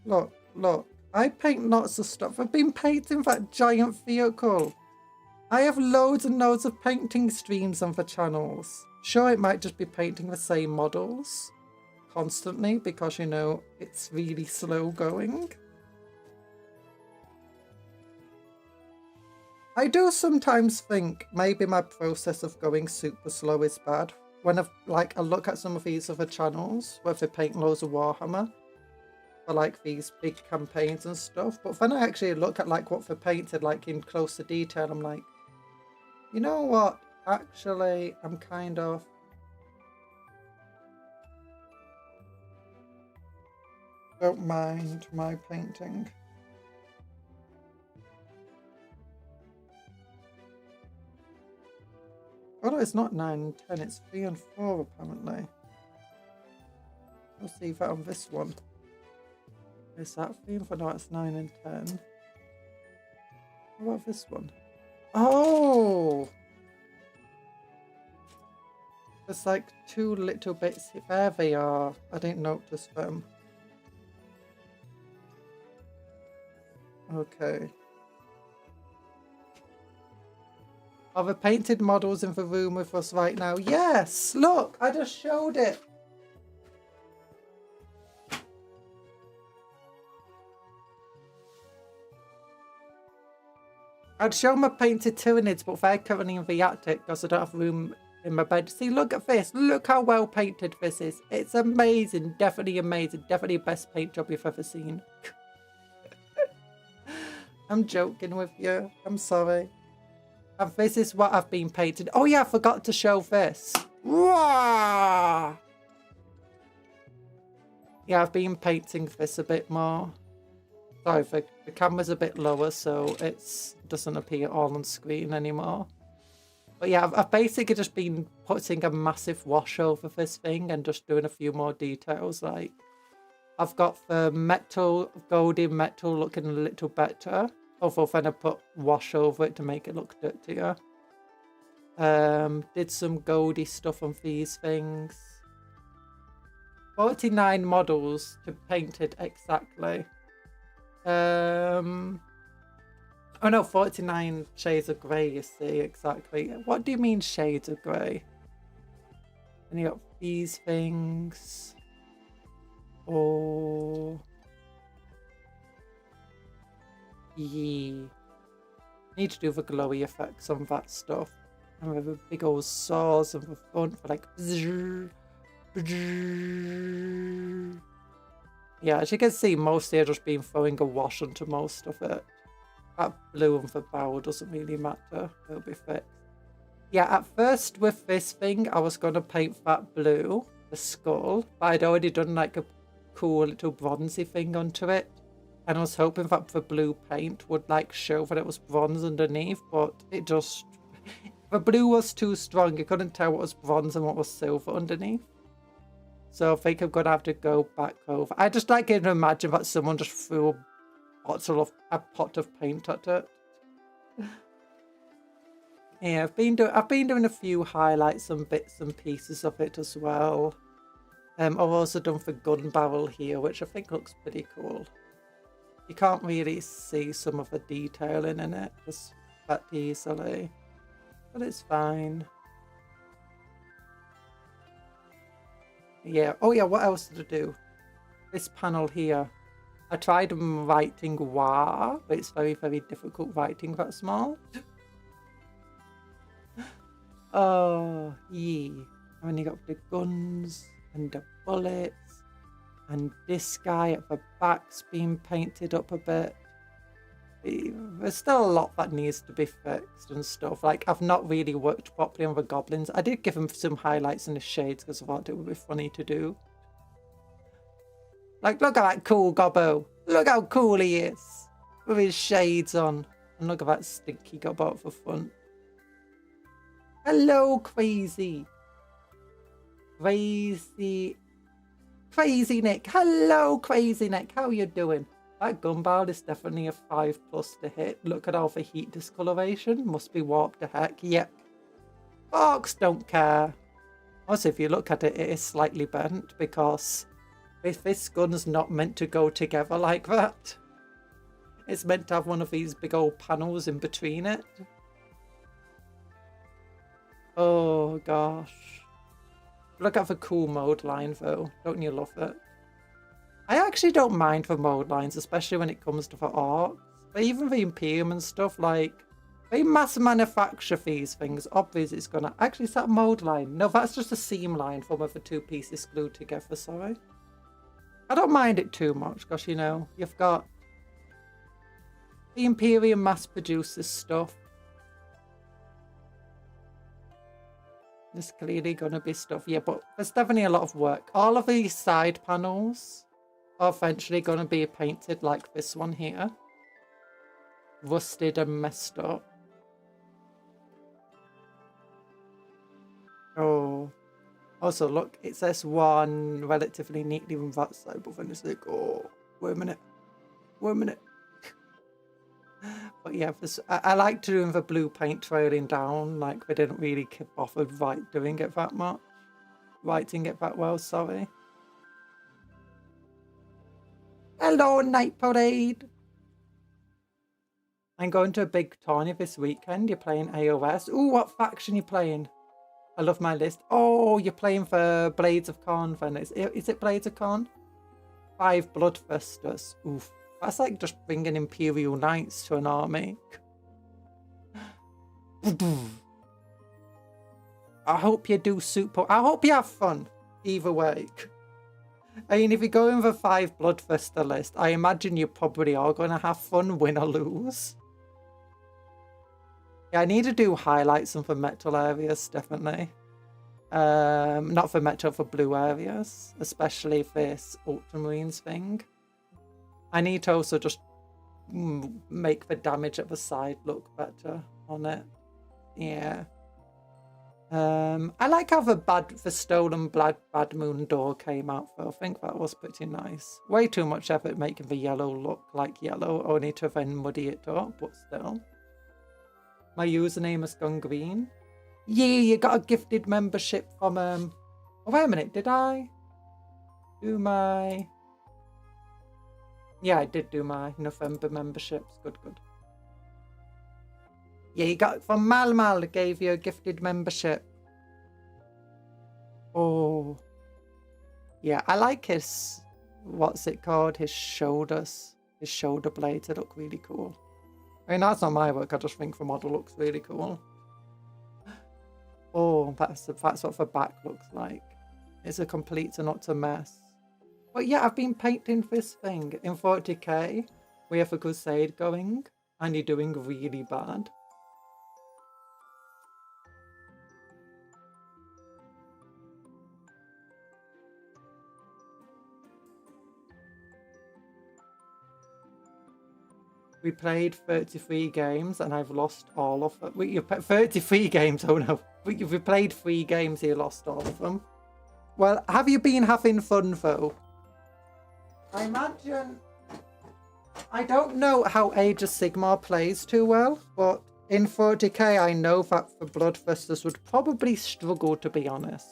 Look, look. I paint lots of stuff. I've been painting that giant vehicle. I have loads and loads of painting streams on the channels. Sure, it might just be painting the same models constantly because, you know, it's really slow going. I do sometimes think maybe my process of going super slow is bad. When I look at some of these other channels where they paint loads of Warhammer for like these big campaigns and stuff, but when I actually look at like what they painted like in closer detail, I'm like, you know what? Actually, I'm kind of... don't mind my painting. Oh no, it's not 9 and 10, it's 3 and 4 apparently. We'll see that on this one. Is that 3 and 4? No, it's 9 and 10. What about this one? Oh! There's like 2 little bits. There they are. I didn't notice them. Okay. Are the painted models in the room with us right now? Yes! Look! I just showed it! I'd show my painted Tyranids, but they're currently in the attic because I don't have room in my bed. See, look at this. Look how well painted this is. It's amazing. Definitely amazing. Definitely the best paint job you've ever seen. I'm joking with you. I'm sorry. And this is what I've been painted. Oh yeah, I forgot to show this. Wah! Yeah, I've been painting this a bit more. Sorry, the camera's a bit lower, so it doesn't appear all on screen anymore. But yeah, I've basically just been putting a massive wash over this thing and just doing a few more details. Like, I've got the metal, golden metal looking a little better. Although then I put wash over it to make it look dirtier. Did some goldy stuff on these things. 49 models to painted exactly. Oh no, 49 shades of grey, you see, exactly. What do you mean shades of grey? And you got these things. Oh... yeah. Need to do the glowy effects on that stuff. And with the big old saws and the front for like... yeah, as you can see, mostly I've just been throwing a wash onto most of it. That blue on the bow doesn't really matter. It'll be fixed. Yeah, at first with this thing, I was going to paint that blue, the skull. But I'd already done like a cool little bronzy thing onto it. And I was hoping that the blue paint would like show that it was bronze underneath, but it just... the blue was too strong. You couldn't tell what was bronze and what was silver underneath. So I think I'm going to have to go back over. I just like to imagine that someone just threw a pot of paint at it. Yeah, I've been doing a few highlights and bits and pieces of it as well. I've also done for gun barrel here, which I think looks pretty cool. You can't really see some of the detailing in it just that easily, but it's fine. Yeah. Oh yeah, what else did I do? This panel here. I tried writing "wa," but it's very, very difficult writing that small. Oh, yeah. And then you got the guns and the bullets, and this guy at the back's been painted up a bit. There's still a lot that needs to be fixed and stuff. Like, I've not really worked properly on the goblins. I did give them some highlights in the shades because I thought it would be funny to do. Like, look at that cool gobbo. Look how cool he is with his shades on. And look at that stinky gobbo at the front. Hello, Crazy. Crazy Nick. Hello, Crazy Nick. How you doing? That gun barrel is definitely a 5+ to hit. Look at all the heat discoloration. Must be warped to heck. Yep. Fox don't care. Also, if you look at it, it is slightly bent because this gun's not meant to go together like that. It's meant to have one of these big old panels in between it. Oh gosh. Look at the cool mode line though. Don't you love it? I actually don't mind the mode lines, especially when it comes to the orcs. But even the Imperium and stuff, like, they mass manufacture these things. Obviously it's gonna... Actually, is that a mode line? No, that's just a seam line from where the two pieces glued together, sorry. I don't mind it too much, because, you know, you've got... The Imperium mass produces stuff. There's clearly gonna be stuff, yeah, but there's definitely a lot of work. All of these side panels are eventually going to be painted like this one here. Rusted and messed up. Oh. Also, look, it says one relatively neatly on that side, but then it's like, oh, wait a minute. Wait a minute. But yeah, this, I like doing the blue paint trailing down, like they didn't really keep off of doing it that much. Writing it that well, sorry. Hello, Night Parade! I'm going to a big tourney this weekend. You're playing AOS. Ooh, what faction you playing? I love my list. Oh, you're playing for Blades of Khorne then. Is it Blades of Khorne? 5 Bloodthirsters. Oof. That's like just bringing Imperial Knights to an army. I hope you do super... I hope you have fun. Either way. I mean, if you go in the 5 Bloodthirster list, I imagine you probably are going to have fun, win or lose. Yeah, I need to do highlights on the metal areas, definitely. Not for metal, for blue areas. Especially this Ultramarines thing. I need to also just make the damage at the side look better on it. Yeah. I like how the stolen Bad Moon door came out though. I think that was pretty nice. Way too much effort making the yellow look like yellow, only to then muddy it up, but still. My username has gone green. Yeah, you got a gifted membership from oh, wait a minute, did I do my... Yeah, I did do my November memberships. Good. Yeah, you got from Mal gave you a gifted membership. Oh. Yeah, I like his, what's it called? His shoulders. His shoulder blades, they look really cool. I mean, that's not my work, I just think the model looks really cool. Oh, that's what the back looks like. It's a complete and utter mess. But yeah, I've been painting this thing in 40k. We have a crusade going, and you're doing really bad. We played 33 games and I've lost all of them. You 33 games, oh no. We played 3 games, you lost all of them. Well, have you been having fun though? I imagine... I don't know how Age of Sigmar plays too well, but In 40k, I know that the Bloodthirsters would probably struggle, to be honest.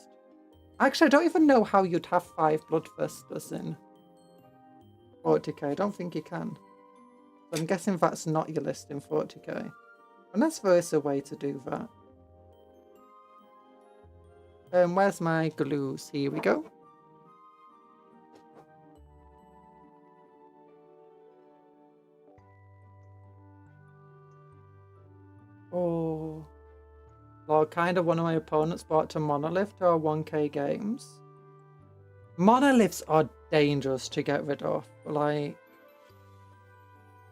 Actually, I don't even know how you'd have 5 Bloodthirsters in 40k. I don't think you can. So I'm guessing that's not your list in 40k. Unless there is a way to do that. Where's my glues? Here we go. Oh. Well, kind of one of my opponents bought to Monolith to our 1k games. Monoliths are dangerous to get rid of. Like,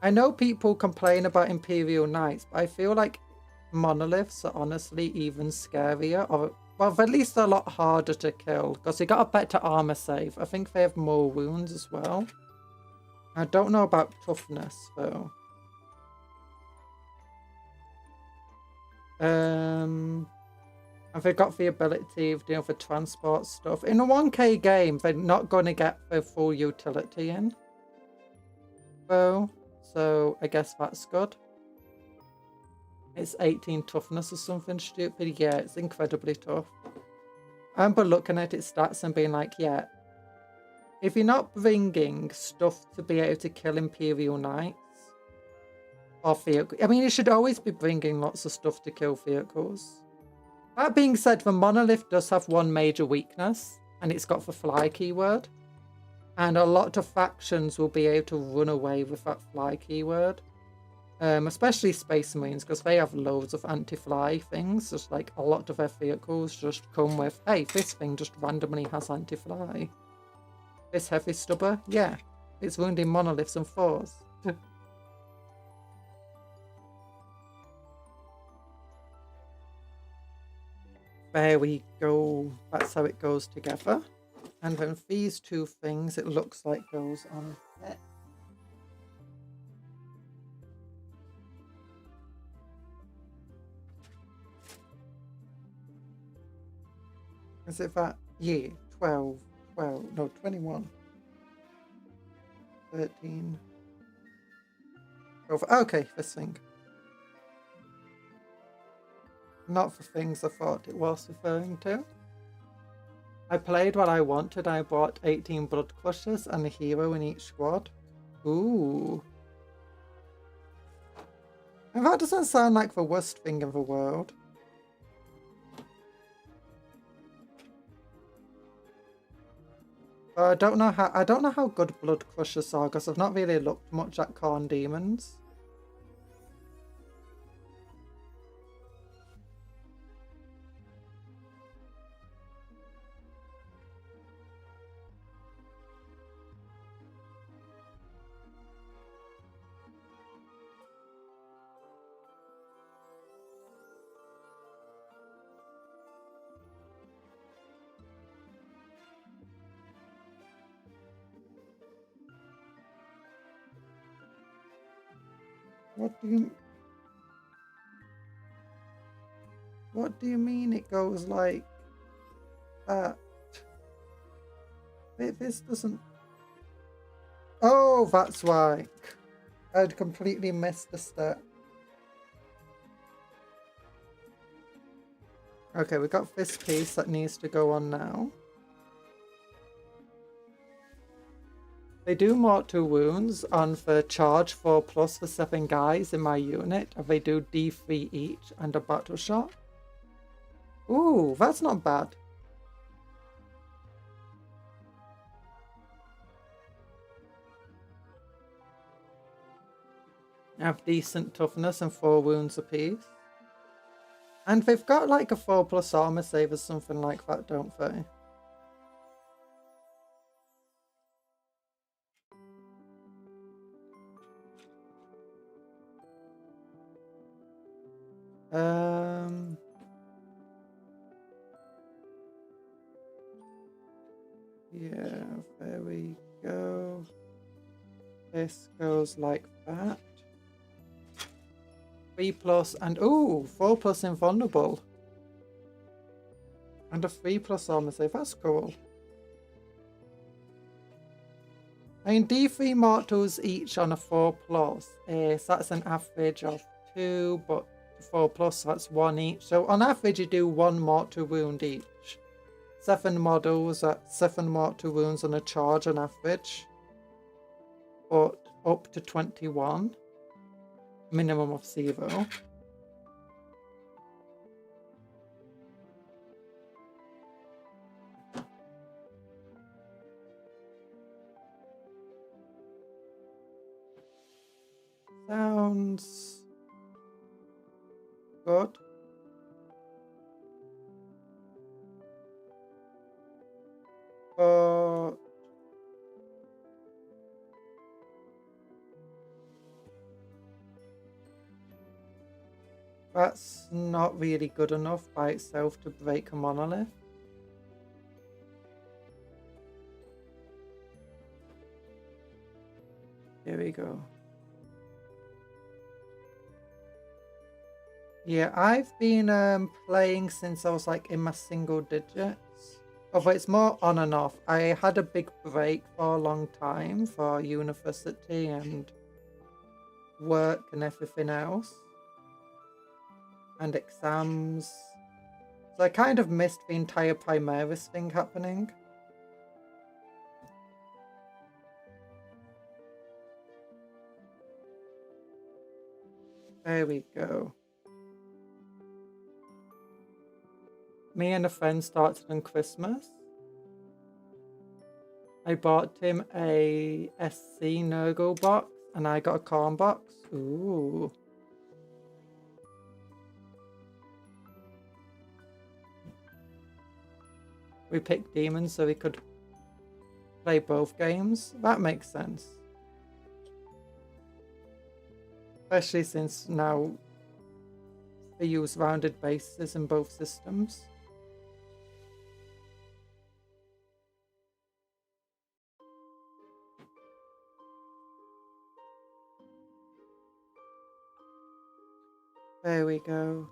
I know people complain about Imperial Knights, but I feel like Monoliths are honestly even scarier, or well, at least a lot harder to kill, because they got a better armor save. I think they have more wounds as well. I don't know about toughness though. And they've got the ability of doing the transport stuff. In a 1k game, they're not going to get the full utility in. So I guess that's good. It's 18 toughness or something stupid. Yeah, it's incredibly tough. I remember looking at its stats and being like, yeah, if you're not bringing stuff to be able to kill Imperial Knights, or vehicles, I mean, you should always be bringing lots of stuff to kill vehicles. That being said, the Monolith does have one major weakness, and it's got the fly keyword. And a lot of factions will be able to run away with that fly keyword. Especially Space Marines, because they have loads of anti-fly things. Just like a lot of their vehicles just come with, hey, this thing just randomly has anti-fly. This heavy stubber, yeah, it's wounding Monoliths and 4s. There we go. That's how it goes together. And then these two things, it looks like goes on it. Is it that? Yeah, 12, no, 21, 13, 12. Okay, this thing. Not the things I thought it was referring to. I played what I wanted. I bought 18 Blood Crushers and a hero in each squad. Ooh. And that doesn't sound like the worst thing in the world. But I don't know how good Blood Crushers are, because I've not really looked much at Khorne Demons. What do you mean it goes like that? This doesn't... Oh, that's why. I'd completely missed the step. Okay, we got this piece that needs to go on now. They do mortal wounds on the charge 4+ for 7 guys in my unit, and they do D3 each and a battle shot. Ooh, that's not bad. Have decent toughness and 4 wounds apiece. And they've got like a 4+ armor save or something like that, don't they? Yeah, there we go. This goes like that. 3+ and ooh, 4+ invulnerable. And a 3+ armor save, that's cool. I mean, D3 mortals each on a 4+, so that's an average of 2, but 4+, that's 1 each. So on average you do 1 mortal wound each. 7 models at 7 mortal wounds on a charge on average. But up to 21. Minimum of 0. Sounds good. But that's not really good enough by itself to break a monolith. Here we go. Yeah, I've been playing since I was like in my single digits. Although it's more on and off. I had a big break for a long time for university and work and everything else. And exams. So I kind of missed the entire Primaris thing happening. There we go. Me and a friend started on Christmas. I bought him a SC Nurgle box and I got a corn box. Ooh. We picked demons so we could play both games. That makes sense. Especially since now they use rounded bases in both systems. There we go.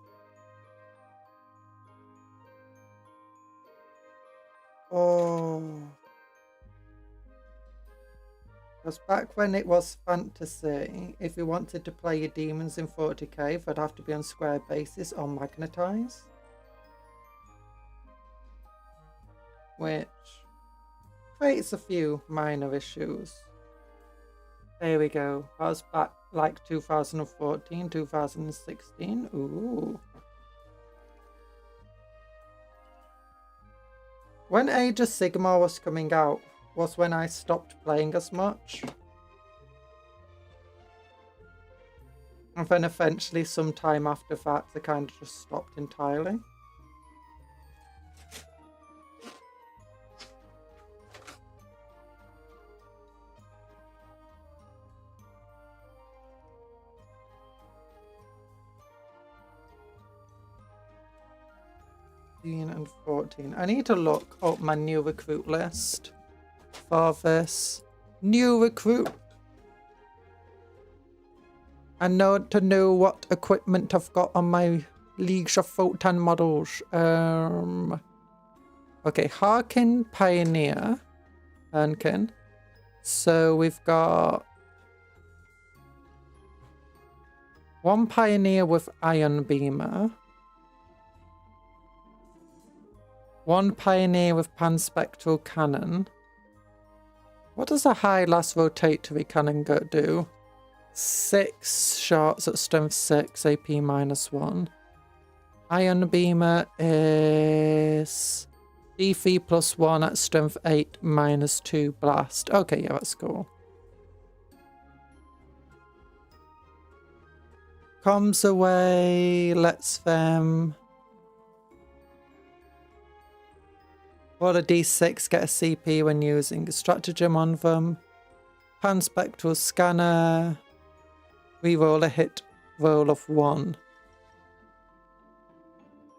Oh. Because back when it was fantasy, if you wanted to play your demons in 40k, they'd have to be on square bases or magnetize. Which creates a few minor issues. There we go. That was back like 2014, 2016. Ooh. When Age of Sigmar was coming out, was when I stopped playing as much. And then eventually, sometime after that, I kind of just stopped entirely. And 14. I need to look up my new recruit list for this. New recruit. I know what equipment I've got on my League of Votann models. Okay, Harkin Pioneer. Harkin. So we've got one Pioneer with Iron Beamer. One Pioneer with Panspectral Cannon. What does a high last rotatory cannon do? 6 shots at strength 6, AP -1. Iron Beamer is D3 +1 at strength 8, -2 blast. Okay, yeah, that's cool. Comms away, lets them... Roll a d6, get a CP when using a stratagem on them. Panspectral Scanner. Reroll a hit roll of 1.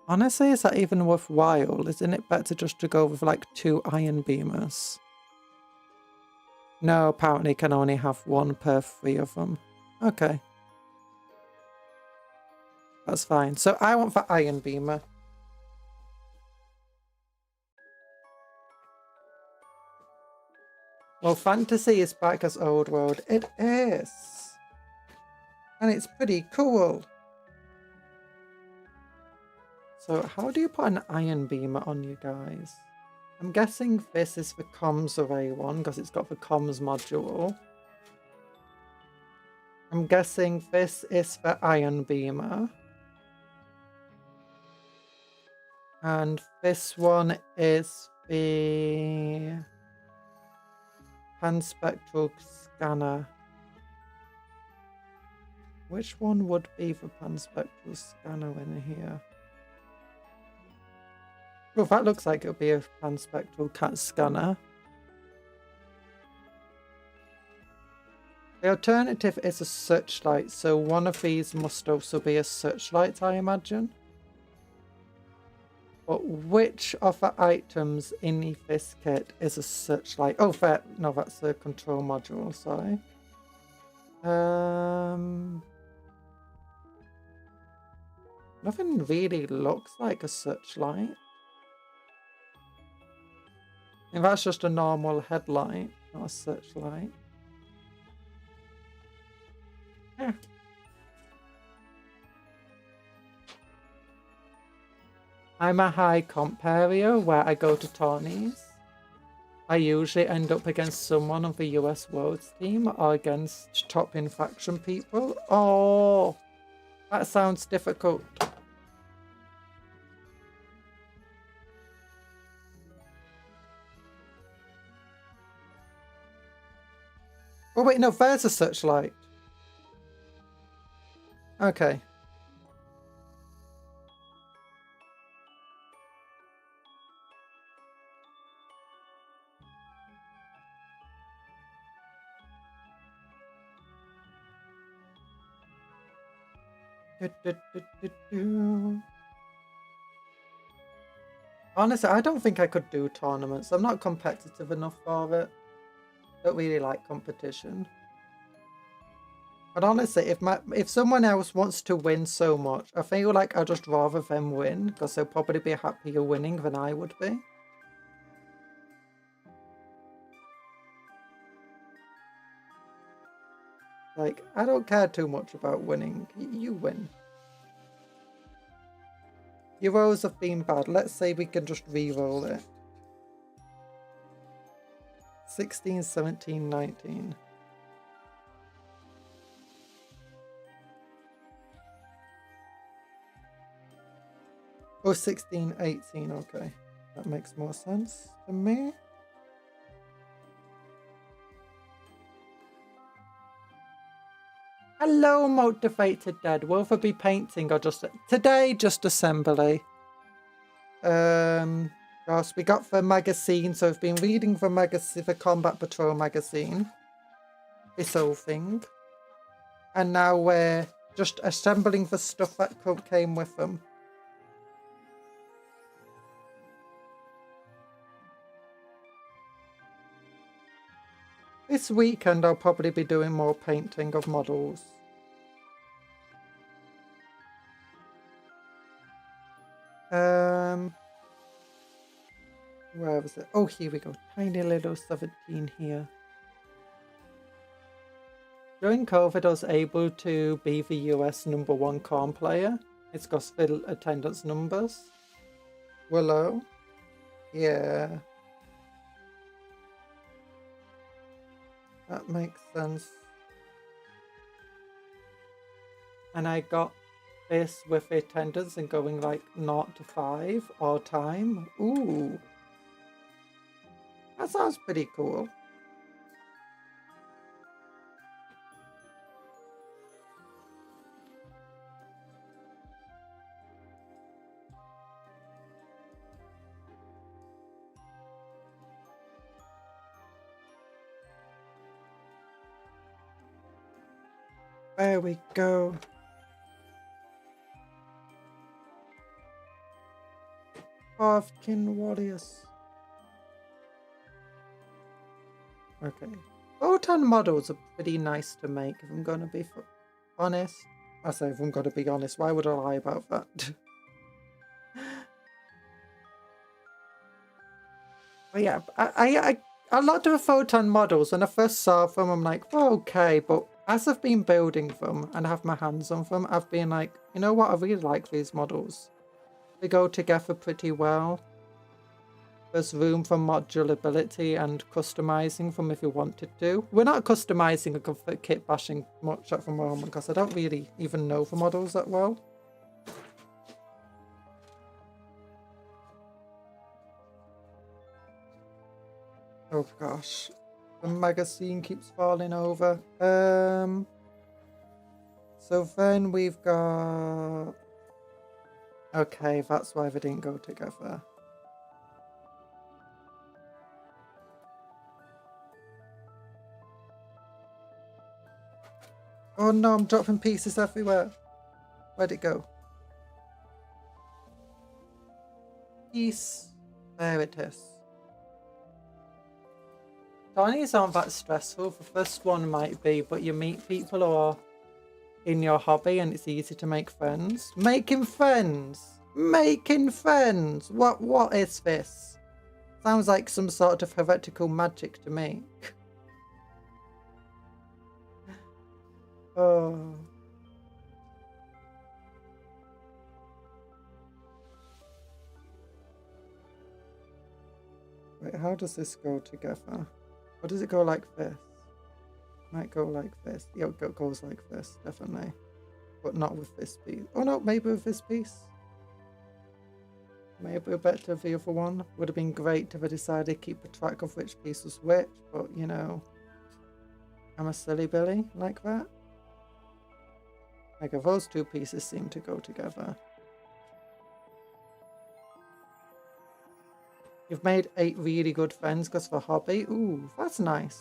Honestly, is that even worthwhile? Isn't it better just to go with like 2 Iron Beamers? No, apparently can only have 1 per 3 of them. Okay. That's fine. So I want the Iron Beamer. Well, fantasy is back as old world. It is. And it's pretty cool. So how do you put an iron beamer on you guys? I'm guessing this is the comms array one because it's got the comms module. I'm guessing this is the iron beamer. And this one is the panspectral scanner. Which one would be the panspectral scanner in here? Well, that looks like it'll be a panspectral cat scanner. The alternative is a searchlight, so one of these must also be a searchlight, I imagine. But which of the items in this kit is a searchlight? Oh, no, that's the control module, sorry. Nothing really looks like a searchlight. And that's just a normal headlight, not a searchlight. Yeah. I'm a high comp area where I go to tourneys. I usually end up against someone on the US Worlds team or against top-in faction people. Oh, that sounds difficult. Oh wait, no, there's a searchlight. Okay. Honestly, I don't think I could do tournaments. I'm not competitive enough for it. Don't really like competition. But honestly, if someone else wants to win so much, I feel like I'd just rather them win because they'll probably be happier winning than I would be. Like, I don't care too much about winning. You win. Your rolls have been bad. Let's say we can just re-roll it. 16, 17, 19. Oh, 16, 18. Okay. That makes more sense to me. Hello, motivated dead. Will there be painting or just today? Just assembly. Gosh, we got the magazine, so I've been reading the magazine, the Combat Patrol magazine. This whole thing, and now we're just assembling the stuff that came with them. This weekend I'll probably be doing more painting of models. Where was it? Oh, here we go. Tiny little 17 here. During COVID, I was able to be the US #1 corn player. It's got the attendance numbers. Willow. Yeah. That makes sense. And I got this with the attendance and going like 0 to 5 all time. Ooh. That sounds pretty cool. There we go. Kin warriors. Okay. Votann models are pretty nice to make, if I'm gonna be honest. I say if I'm gonna be honest, why would I lie about that? But yeah, a lot of the Votann models, when I first saw them, I'm like, well, okay, but as I've been building them and have my hands on them, I've been like, you know what, I really like these models. They go together pretty well. There's room for modulability and customizing from if you wanted to. We're not customizing or kit bashing much at the moment because I don't really even know the models that well. Oh gosh, the magazine keeps falling over. So then we've got... Okay, that's why they didn't go together. Oh no, I'm dropping pieces everywhere. Where'd it go? Piece. There it is. Tinies aren't that stressful. The first one might be, but you meet people who are in your hobby and it's easy to make friends. Making friends! Making friends! What is this? Sounds like some sort of heretical magic to me. Oh. Wait, how does this go together? Or does it go like this? Might go like this. Yeah, it goes like this, definitely. But not with this piece. Oh no, maybe with this piece. Maybe better the other one. Would have been great if I decided to keep a track of which piece was which, but you know, I'm a silly Billy like that. Like, those two pieces seem to go together. You've made 8 really good friends because of a hobby. Ooh, that's nice.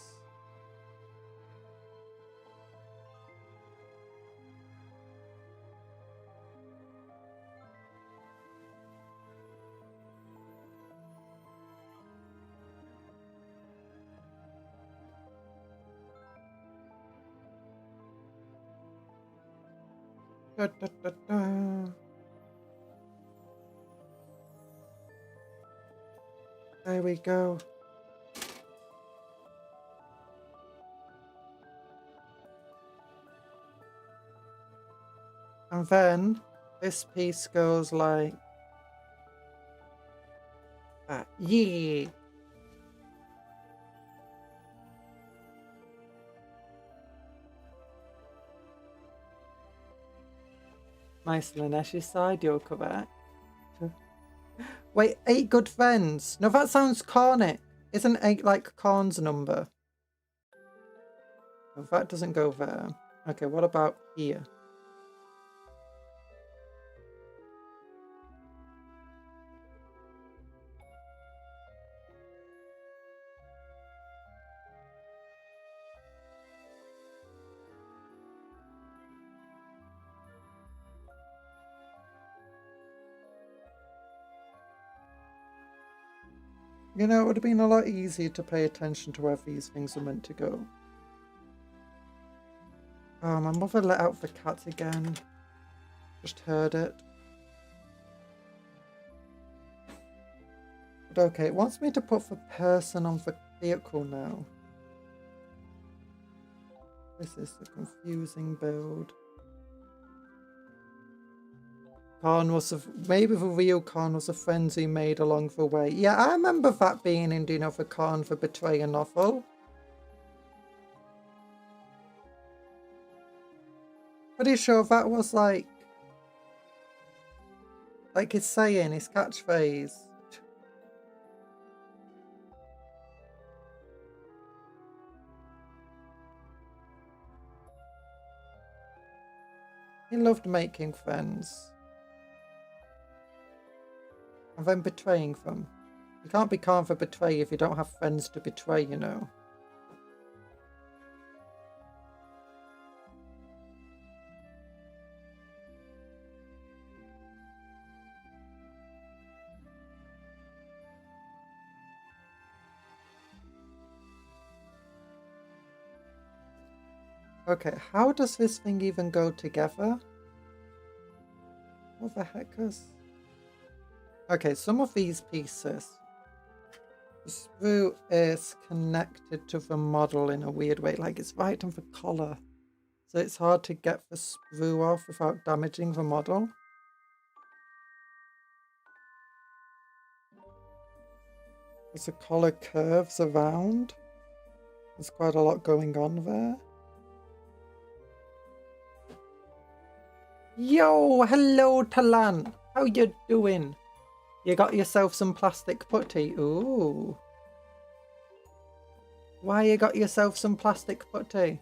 Da, da, da, da. There we go. And then this piece goes like that. Yeet. Nice Laneshi side, you're correct. Wait, 8 good friends. No, that sounds corny. Isn't 8 like Korn's number? Oh, that doesn't go there. Okay, what about here? You know, it would have been a lot easier to pay attention to where these things are meant to go. Oh, my mother let out the cat again. Just heard it. But okay, it wants me to put the person on the vehicle now. This is a confusing build. Khan was maybe the real Khan was a friend he made along the way. Yeah, I remember that being in the Khan for Betray a Novel. Pretty sure that was like his saying, his catchphrase. He loved making friends. And then betraying them. You can't be Khan for betray if you don't have friends to betray, you know. Okay, how does this thing even go together? What the heck is... Okay, some of these pieces, the sprue is connected to the model in a weird way, like it's right on the collar. So it's hard to get the sprue off without damaging the model. As the collar curves around, there's quite a lot going on there. Yo, hello Talan. How you doing? You got yourself some plastic putty? Ooh. Why you got yourself some plastic putty?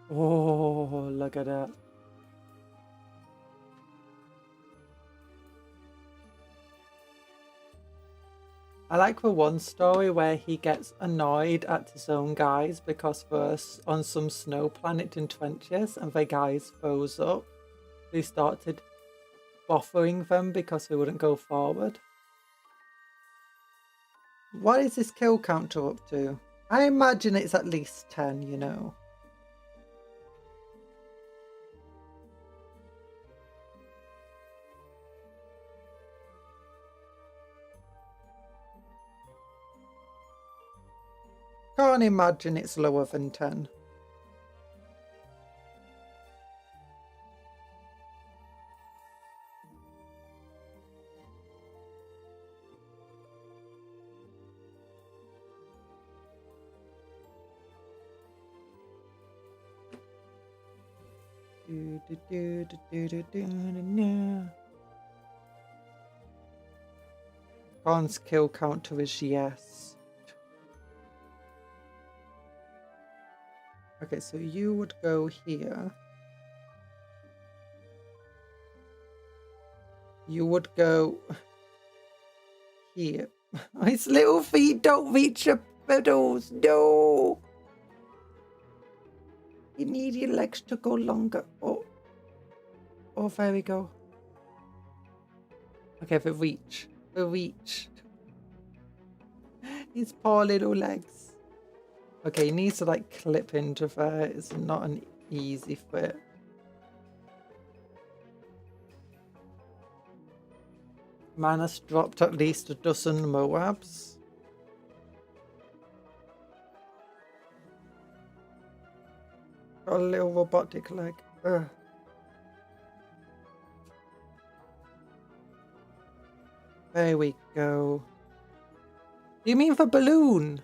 Oh, look at that. I like the one story where he gets annoyed at his own guys because first on some snow planet in 20th and the guys froze up. They started buffering them because they wouldn't go forward. What is this kill counter up to? I imagine it's at least 10, you know. Can't imagine it's lower than 10. Khan's kill counter is yes. Okay, so you would go here. You would go here. His little feet don't reach the pedals. No. You need your legs to go longer. Oh, there we go. Okay, the reach. The reach. His poor little legs. Okay, he needs to like clip into there. It's not an easy fit. Manus dropped at least a dozen Moabs. Got a little robotic leg. Ugh. There we go. You mean the balloon?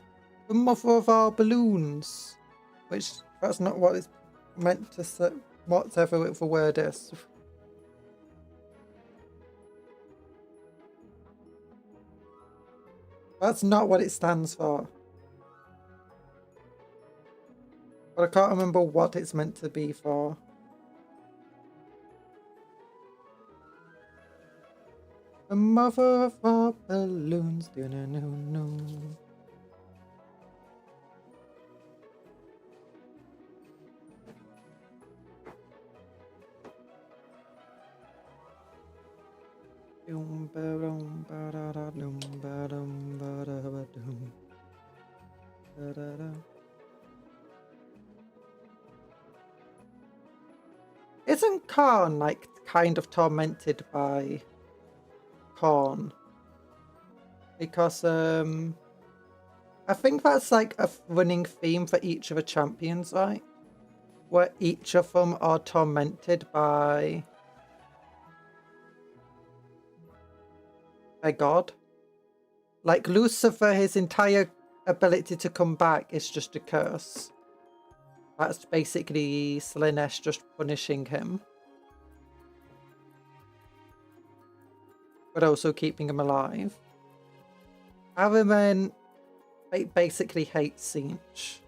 The mother of our balloons? Which, that's not what it's meant to say. Whatever the word is. That's not what it stands for. But I can't remember what it's meant to be for. The mother of our balloons. No. Isn't Khan like kind of tormented by Korn? Because I think that's like a running theme for each of the champions, right? Where each of them are tormented by God. Like Lucifer, his entire ability to come back is just a curse. That's basically Slaanesh just punishing him. But also keeping him alive. Araman basically hates Sinch.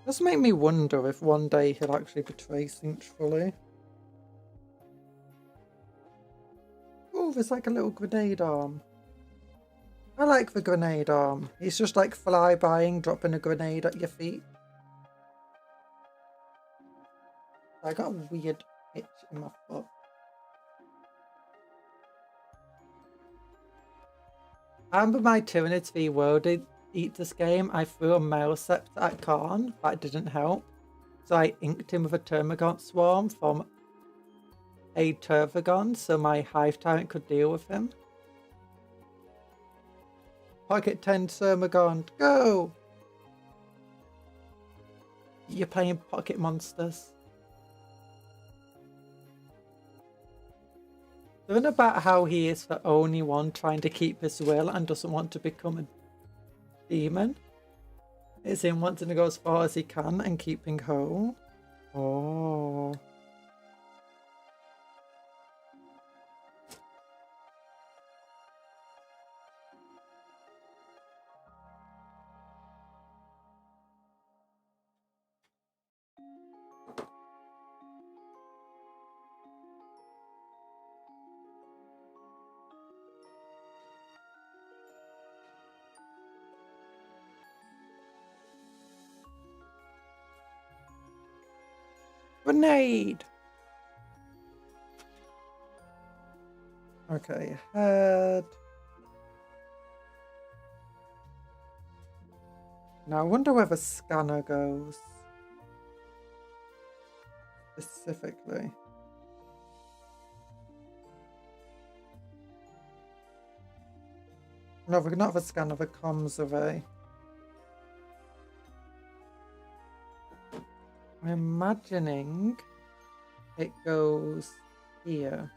Does make me wonder if one day he'll actually betray Sinch fully. Oh, there's like a little grenade arm. I like the grenade arm. He's just like flybying, dropping a grenade at your feet. I got a weird itch in my foot. I remember my Tyranids v World Eaters game. I threw a mail scepter at Khan, but it didn't help. So I inked him with a Termagant Swarm from a Tervagon so my Hive Tyrant could deal with him. Pocket 10 Termagant, go! You're playing Pocket Monsters. Something about how he is the only one trying to keep his will and doesn't want to become a demon. It's him wanting to go as far as he can and keeping whole. Oh. Grenade! Okay, head. Now I wonder where the scanner goes. Specifically. No, not the scanner, the comms array. I'm imagining it goes here.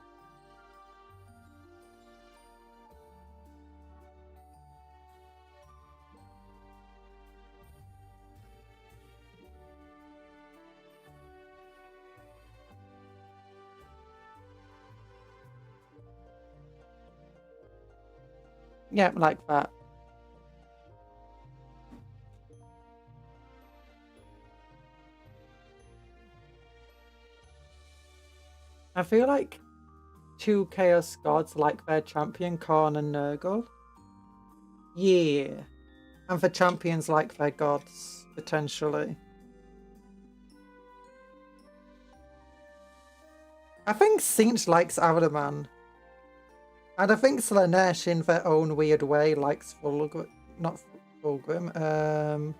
Yeah, like that. I feel like two Chaos Gods like their champion, Khorne and Nurgle. Yeah. And for champions like their gods, potentially. I think Tzeentch likes Ahriman. And I think Slaanesh, in their own weird way, likes Fulgrim. Not Fulgrim.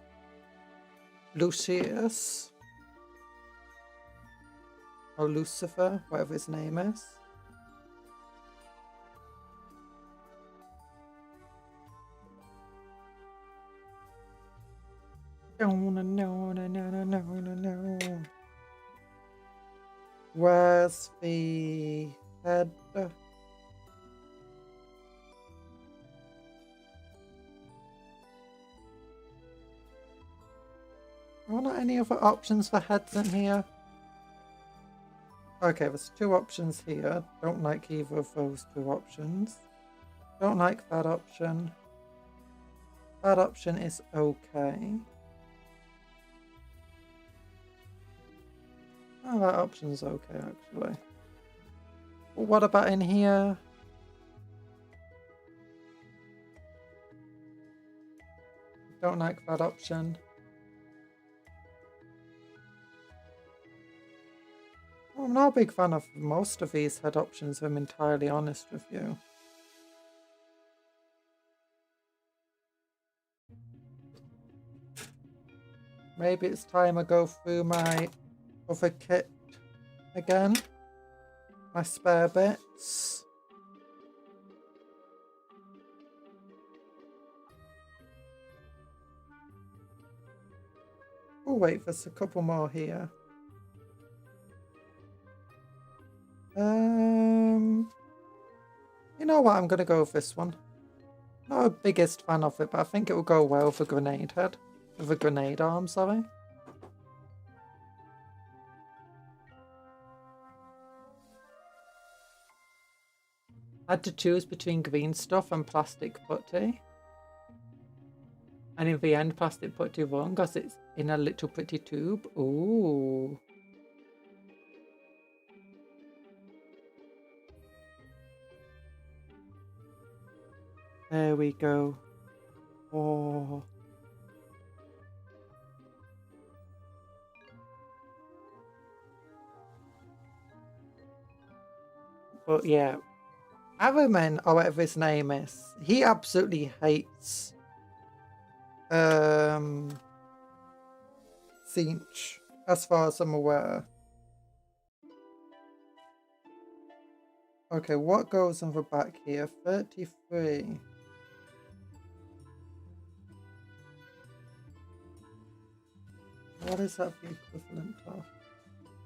Lucius. Or Lucifer, whatever his name is. No. Where's the head? Are not any other options for heads in here? Okay, there's two options here. Don't like either of those two options. Don't like that option. That option is okay. Oh, that option's okay, actually. But what about in here? Don't like that option. I'm not a big fan of most of these head options, if I'm entirely honest with you. Maybe it's time I go through my other kit again. My spare bits. Oh wait, there's a couple more here. You know what, I'm gonna go with this one. Not a biggest fan of it, but I think it will go well with a grenade head. With a grenade arm, sorry. I had to choose between green stuff and plastic putty. And in the end, plastic putty won because it's in a little pretty tube. Ooh. There we go. Oh. But yeah. Ahriman, or whatever his name is, he absolutely hates Tzeentch. as far as I'm aware. Okay, what goes on the back here? 33. What is that the equivalent of?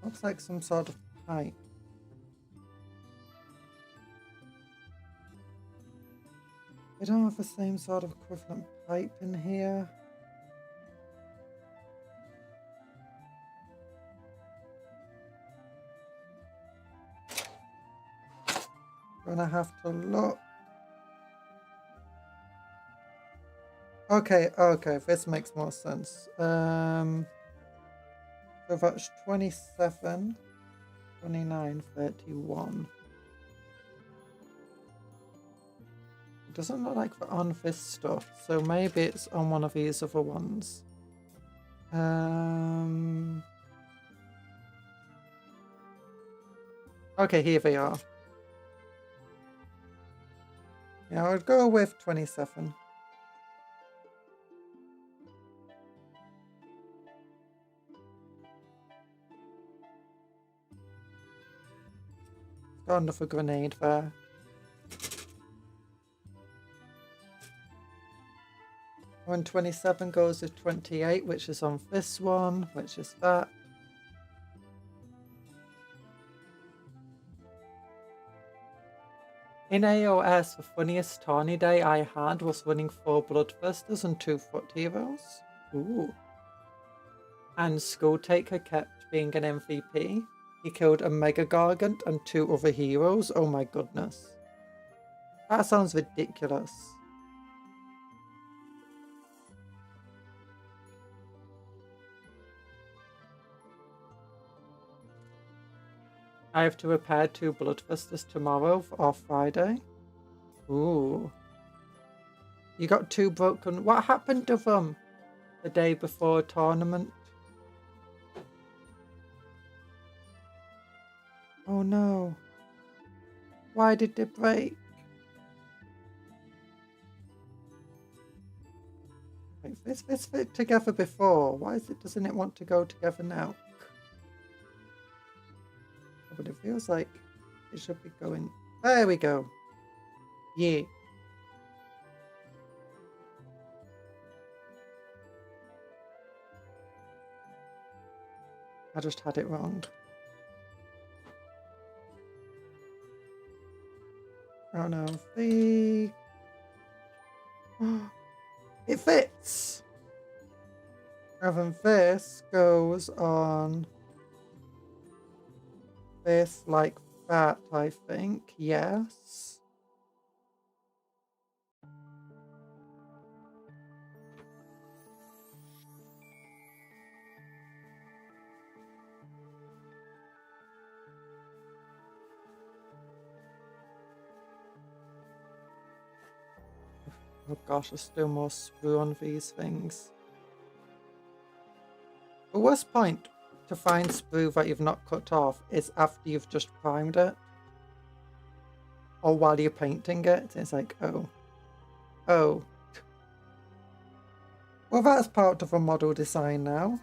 Looks like some sort of pipe. They don't have the same sort of equivalent pipe in here. Gonna have to look. Okay, okay, this makes more sense. So that's 27, 29, 31. It doesn't look like they're on this stuff, so maybe it's on one of these other ones. Okay, here they are. Yeah, I would go with 27. Got another grenade there. When 27 goes with 28, which is on this one, which is that. In AOS, the funniest tourney day I had was winning 4 Bloodthirsters and 2 Foot Heroes. Ooh. And Skulltaker kept being an MVP. He killed a Mega Gargant and 2 other heroes. Oh my goodness. That sounds ridiculous. I have to repair 2 Bloodthirsters tomorrow or Friday. Ooh. You got 2 broken. What happened to them the day before tournament? Oh no. Why did they break? Wait, this fit together before. Why is it, doesn't it want to go together now? But it feels like it should be going. There we go. Yeah. I just had it wrong. Oh no, the... It fits! And then this goes on this like that, I think. Yes. Oh gosh, there's still more sprue on these things. The worst point to find sprue that you've not cut off is after you've just primed it. Or while you're painting it. It's like, oh. Oh. Well, that's part of a model design now.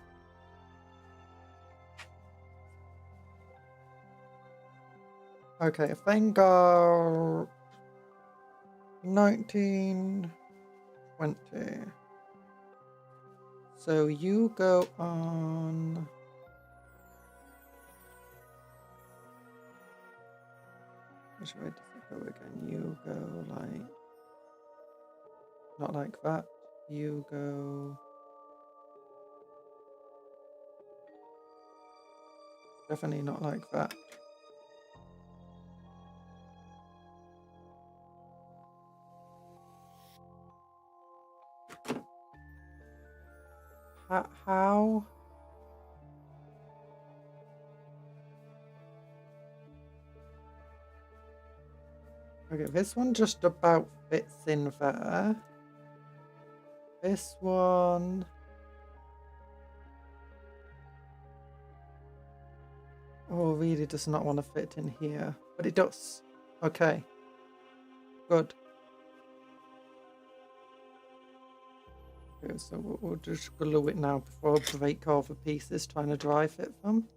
Okay, Fengar... 19, 20. So you go on... Which way does it go again? You go like... Not like that. You go... Definitely not like that. How? Okay, this one just about fits in there. This one... Oh, really does not want to fit in here. But it does. Okay. Good. Okay, so we'll just glue it now before I break all the pieces trying to dry fit them.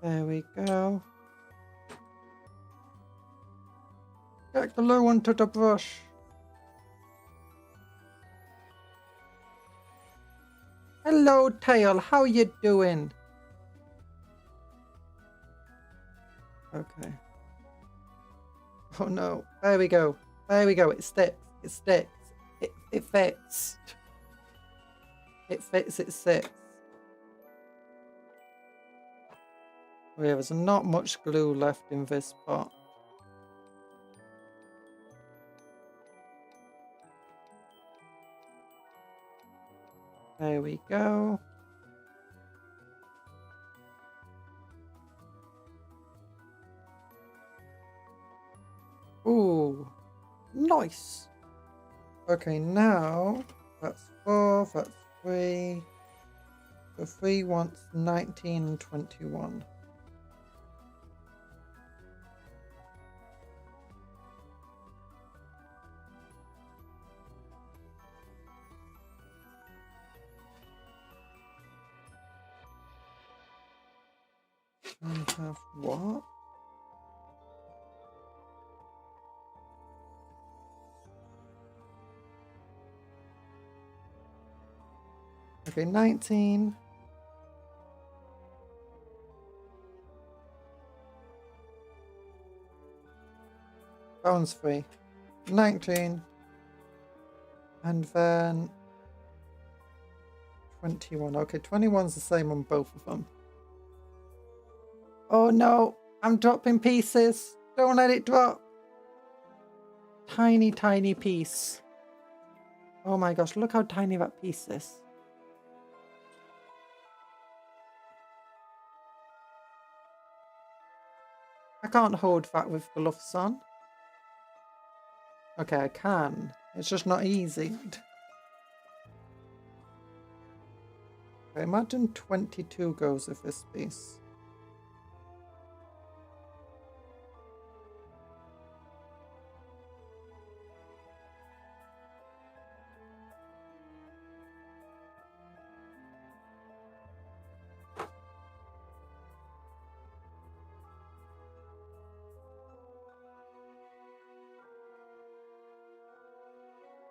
There we go. Get glue onto the brush. Hello, Tail. How you doing? Okay. Oh no. There we go. There we go. It sticks. It sticks. It fits. It fits. It sits. Oh, yeah, there's not much glue left in this pot. There we go. Ooh, nice. Okay, now that's 4, that's 3. So 3 wants 19 and 21. I have what? Okay, 19. That one's 3. 19. And then 21. Okay, 21's the same on both of them. Oh no, I'm dropping pieces. Don't let it drop. Tiny, tiny piece. Oh my gosh, look how tiny that piece is. I can't hold that with gloves on. Okay, I can. It's just not easy. Okay, imagine 22 goes with this piece.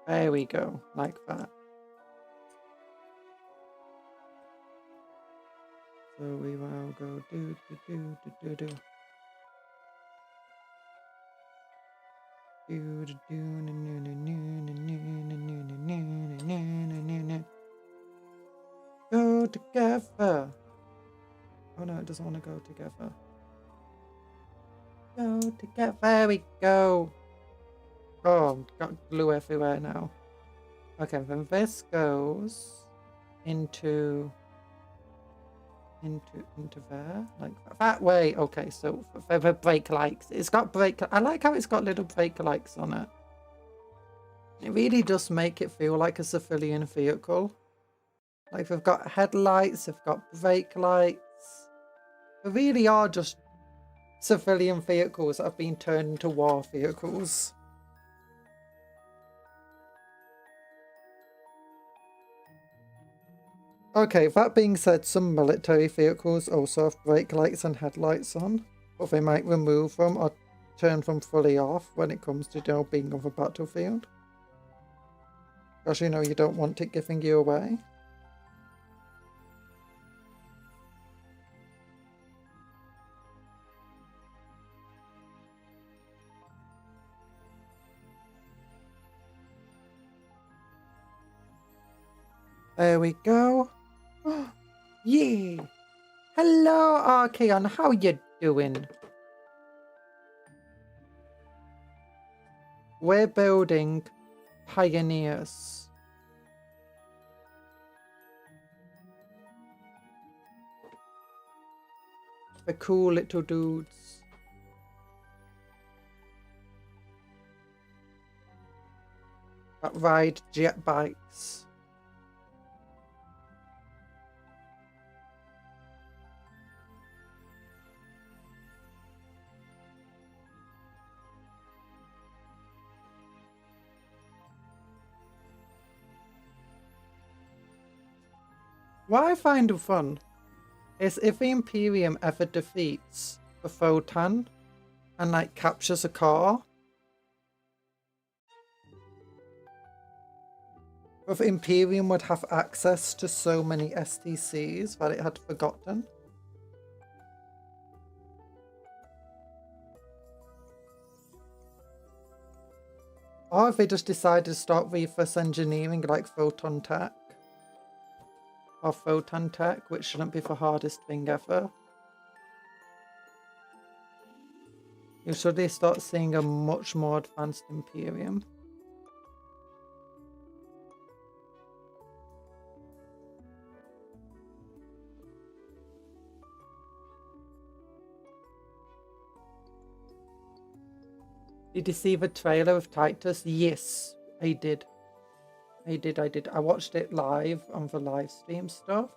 There we go, like that. So we will go do. Go together. Oh no, it doesn't want to go together. Go together. There we go. Oh, got glue everywhere now. Okay, then this goes into there, like that way. Okay, so for the brake lights, it's got brake. I like how it's got little brake lights on it. It really does make it feel like a civilian vehicle. Like they've got headlights, they've got brake lights. They really are just civilian vehicles that have been turned into war vehicles. Okay, that being said, some military vehicles also have brake lights and headlights on, but they might remove them or turn them fully off when it comes to, you know, being on the battlefield. Because, you know, you don't want it giving you away. There we go. Yeah. Hello, Archeon. How you doing? We're building pioneers. The cool little dudes. That ride jet bikes. What I find fun is if the Imperium ever defeats the Votann and like captures a car, the Imperium would have access to so many STCs that it had forgotten. Or if they just decided to start reverse engineering like Photon Tech. Or Photon Tech, which shouldn't be the hardest thing ever. You should start seeing a much more advanced Imperium. Did you see the trailer of Titus? Yes, I did. I did. I watched it live on the live stream stuff.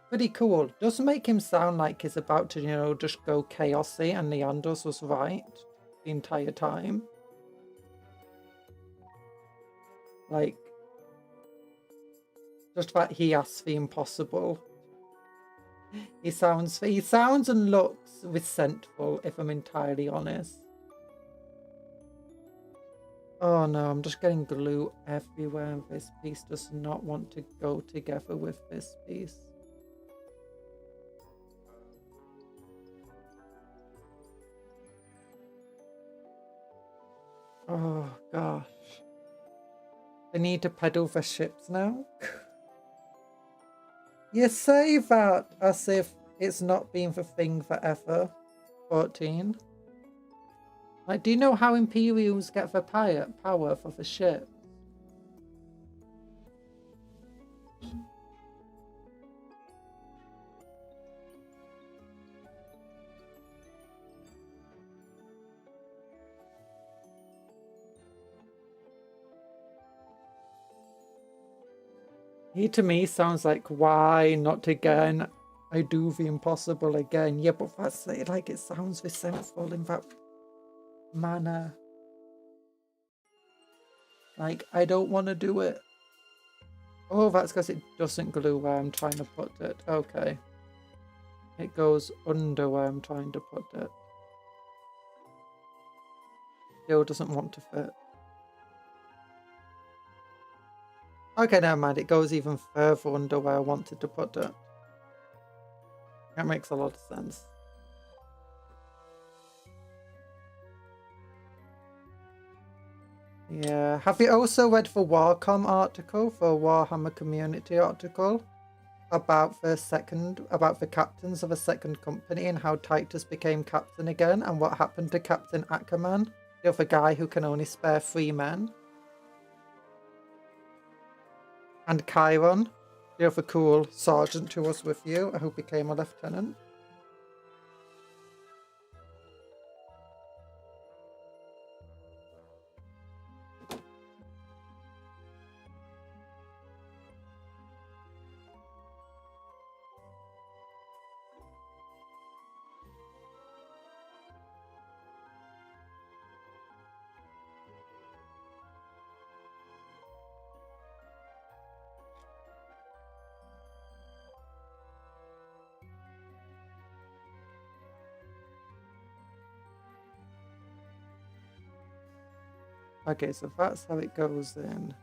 Pretty cool. Doesn't make him sound like he's about to, you know, just go chaosy, and Leandros was right the entire time. Like, just that he asks the impossible. He sounds and looks resentful, if I'm entirely honest. Oh no, I'm just getting glue everywhere. This piece does not want to go together with this piece. Oh gosh. I need to pedal the ships now. You say that as if it's not been the thing forever, 14. Like, do you know how Imperials get the power for the ship? He to me sounds like, why not again? I do the impossible again. Yeah, but that's like, it sounds resentful in that manner. Like, I don't want to do it. Oh, that's because it doesn't glue where I'm trying to put it. Okay. It goes under where I'm trying to put it. Still doesn't want to fit. Okay, never mind. It goes even further under where I wanted to put it. That makes a lot of sense. Yeah. Have you also read the Warcom article, the Warhammer community article, about the captains of a second company and how Titus became captain again and what happened to Captain Ackerman, the other guy who can only spare 3 men? And Chiron, the other cool sergeant who was with you, who became a lieutenant. Okay, so that's how it goes in.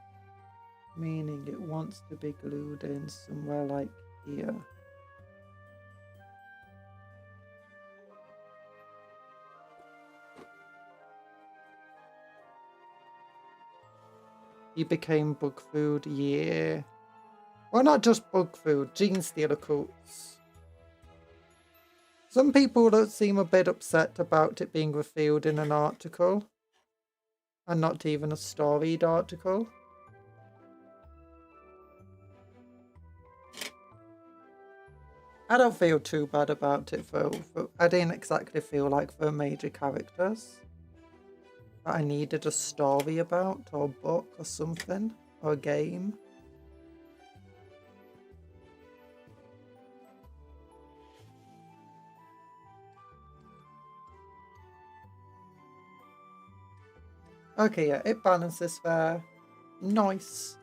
Meaning it wants to be glued in somewhere like here. He became bug food, yeah. Well, not just bug food, gene stealer cults. Some people don't seem a bit upset about it being revealed in an article. And not even a storied article. I don't feel too bad about it though. I didn't exactly feel like they're major characters that I needed a story about, or a book, or something, or a game. Okay, yeah, it balances there. Nice.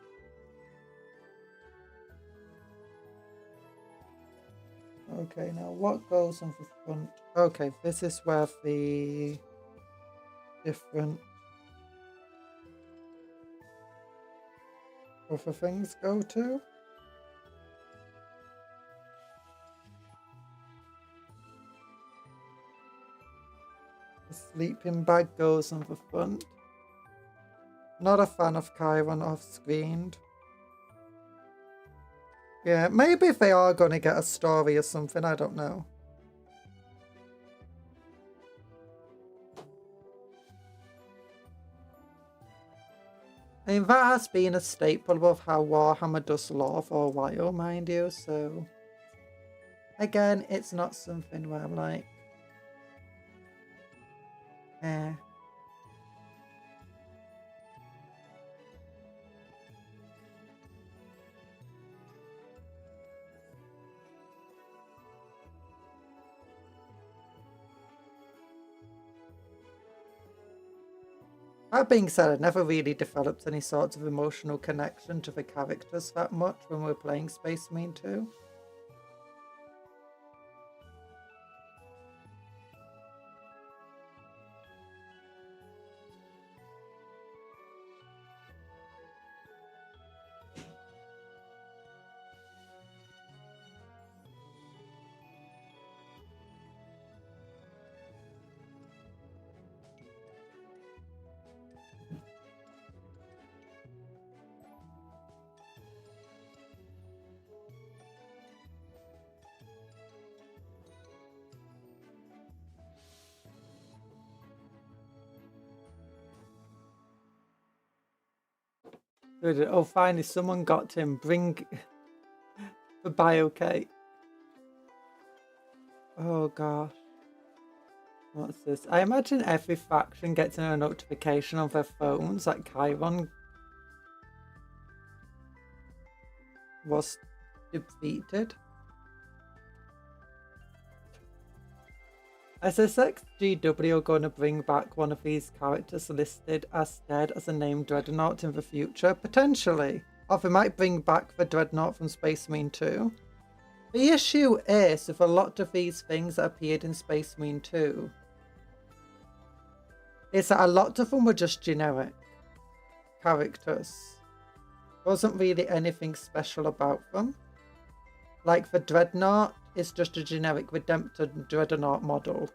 Okay, now what goes on the front? Okay, this is where the different other things go to. The sleeping bag goes on the front. Not a fan of Chiron off-screen. Yeah, maybe they are going to get a story or something, I don't know. I mean, that has been a staple of how Warhammer does lore for a while, mind you, so... Again, it's not something where I'm like... Eh. That being said, I never really developed any sort of emotional connection to the characters that much when we were playing Space Marine 2. Oh, finally, someone got to him. Bring the bio cake. Oh, gosh. What's this? I imagine every faction gets a notification on their phones that Chiron was defeated. I suspect GW are going to bring back one of these characters listed as dead as a named Dreadnought in the future, potentially. Or they might bring back the Dreadnought from Space Marine 2. The issue is, with a lot of these things that appeared in Space Marine 2, is that a lot of them were just generic characters. There wasn't really anything special about them. Like the Dreadnought is just a generic Redemptor Dreadnought model.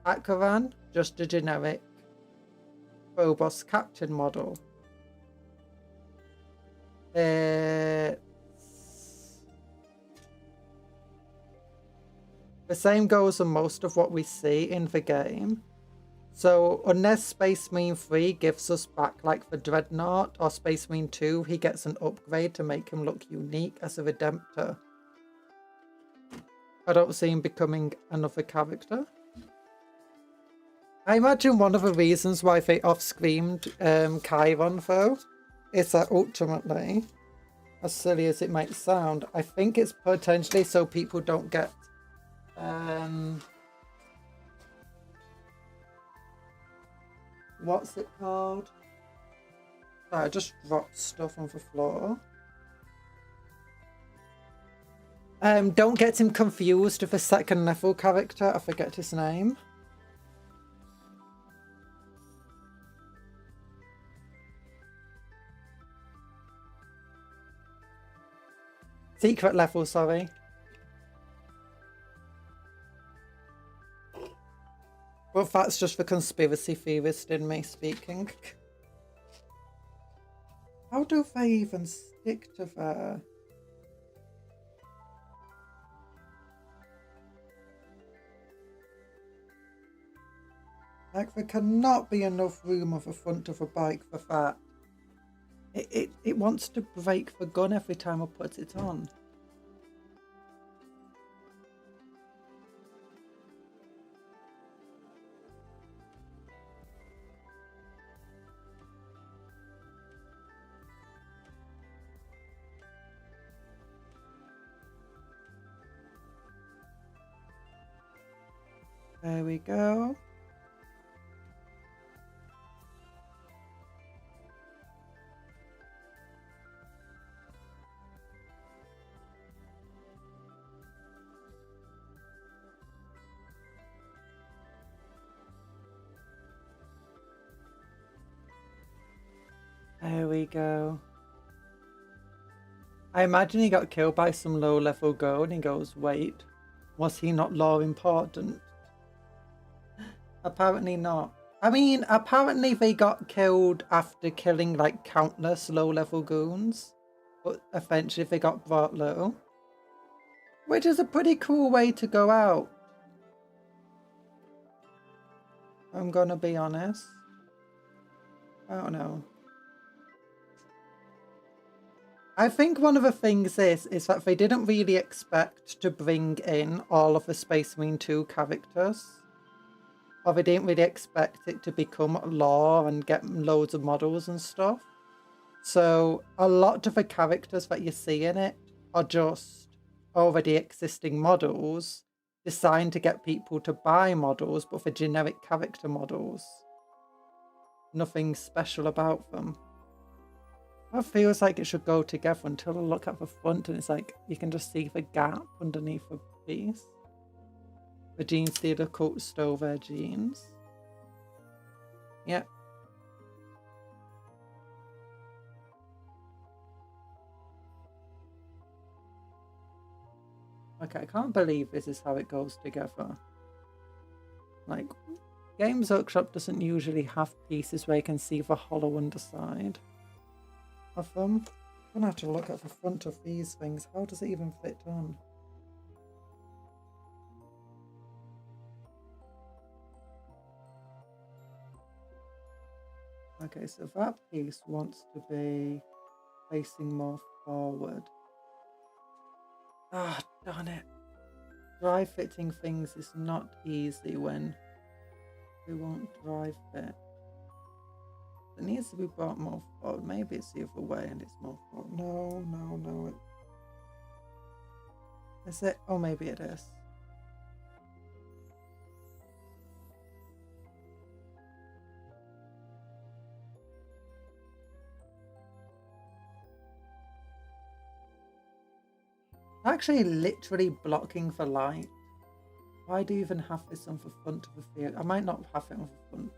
Akaran, just a generic Phobos Captain model. The same goes on most of what we see in the game. So unless Space Marine 3 gives us back like the Dreadnought, or Space Marine 2, he gets an upgrade to make him look unique as a Redemptor, I don't see him becoming another character. I imagine one of the reasons why they off-screamed Chiron though is that ultimately, as silly as it might sound, I think it's potentially so people don't get what's it called? Sorry, I just dropped stuff on the floor. Don't get him confused with a second level character. I forget his name. Secret level, sorry. But that's just the conspiracy theorist in me speaking. How do they even stick to there? Like, there cannot be enough room on the front of a bike for that. It wants to break the gun every time I put it on. There we go. There we go. I imagine he got killed by some low-level girl and he goes, wait, was he not law important? Apparently not. I mean, apparently they got killed after killing like countless low-level goons, but eventually they got brought low. Which is a pretty cool way to go out. I'm gonna be honest. I don't know. I think one of the things is that they didn't really expect to bring in all of the Space Marine 2 characters. Or they didn't really expect it to become lore and get loads of models and stuff. So a lot of the characters that you see in it are just already existing models designed to get people to buy models, but for generic character models. Nothing special about them. It feels like it should go together until I look at the front and it's like you can just see the gap underneath the piece. The jeans did a cult stole their jeans. Yep. Okay, I can't believe this is how it goes together. Like, Games Workshop doesn't usually have pieces where you can see the hollow underside of them. I'm gonna have to look at the front of these things. How does it even fit on? Okay, so that piece wants to be facing more forward. Ah, darn it. Dry fitting things is not easy when we won't dry fit. It needs to be brought more forward. Maybe it's the other way and it's more forward. No. Is it? Oh, maybe it is. Actually, literally blocking for light. Why do you even have this on the front of the field? I might not have it on the front.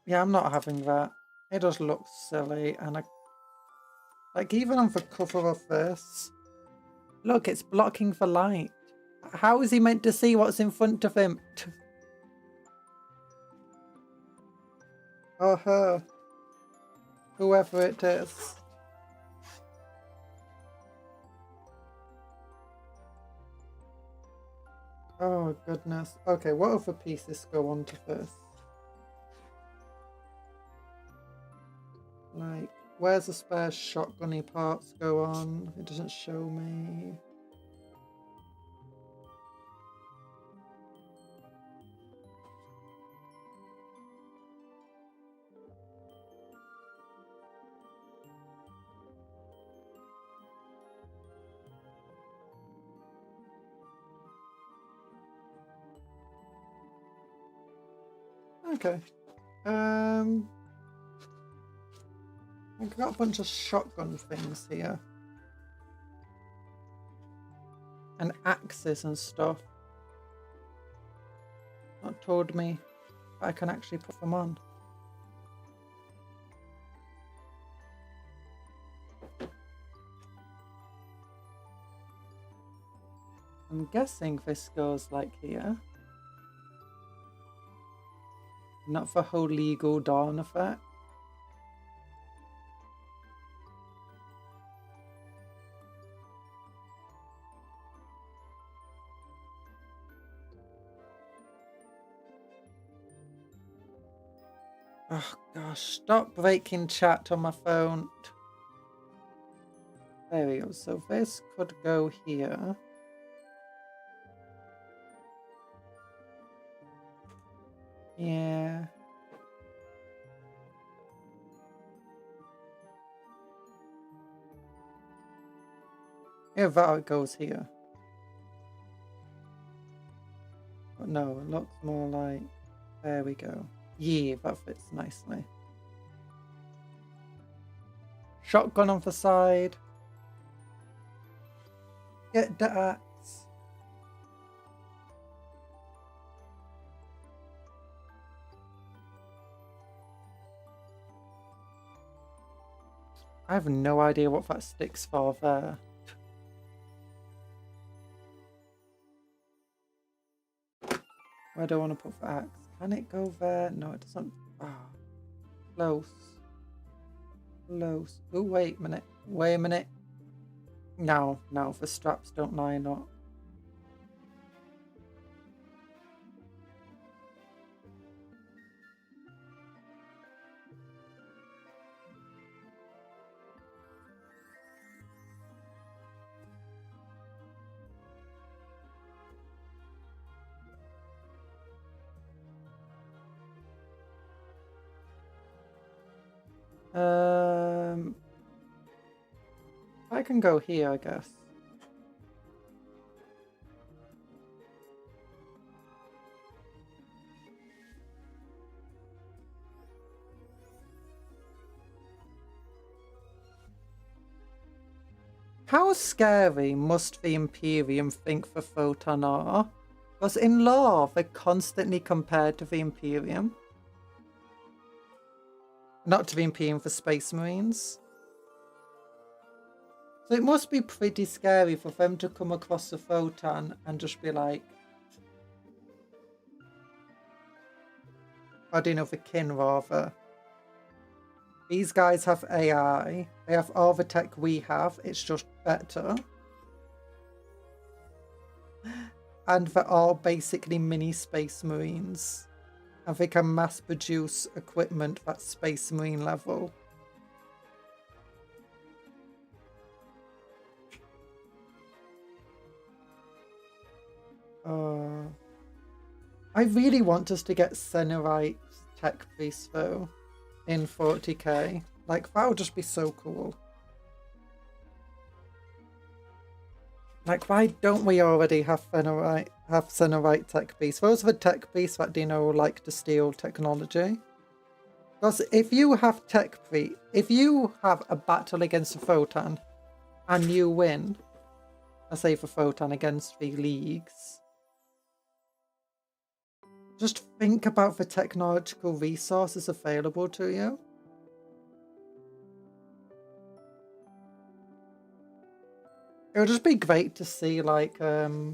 Yeah, I'm not having that. It just looks silly, and like even on the cover of this, look, it's blocking for light. How is he meant to see what's in front of him? Or her. Whoever it is. Oh goodness. Okay, what other pieces go on to this? Like, where's the spare shotgunny parts go on? It doesn't show me. Okay. We've got a bunch of shotgun things here. And axes and stuff. Not told me I can actually put them on. I'm guessing this goes like here. Not for whole legal dawn effect. Oh gosh, stop breaking chat on my phone. There we go. So this could go here. Yeah. Yeah, that goes here. But no, it looks more like... There we go. Yeah, that fits nicely. Shotgun on the side. Get the axe. I have no idea what that sticks for there. Where do I want to put the axe? Can it go there? No, it doesn't. Ah, close. Close. Oh, wait a minute. Wait a minute. No, no, the straps don't line up. I can go here, I guess. How scary must the Imperium think the Votann are? Because in lore, they're constantly compared to the Imperium. Not to the Imperium, for Space Marines. So it must be pretty scary for them to come across the Votann and just be like... I don't know, the kin rather. These guys have AI. They have all the tech we have. It's just better. And they're all basically mini Space Marines. And they can mass produce equipment at Space Marine level. I really want us to get Senorite tech piece though in 40k. Like, that would just be so cool. Like, why don't we already have Senorite tech piece? Those are the tech piece that Dino like to steal technology. Because if you have if you have a battle against a Votann and you win, let's say for Votann against the leagues, just think about the technological resources available to you. It would just be great to see like a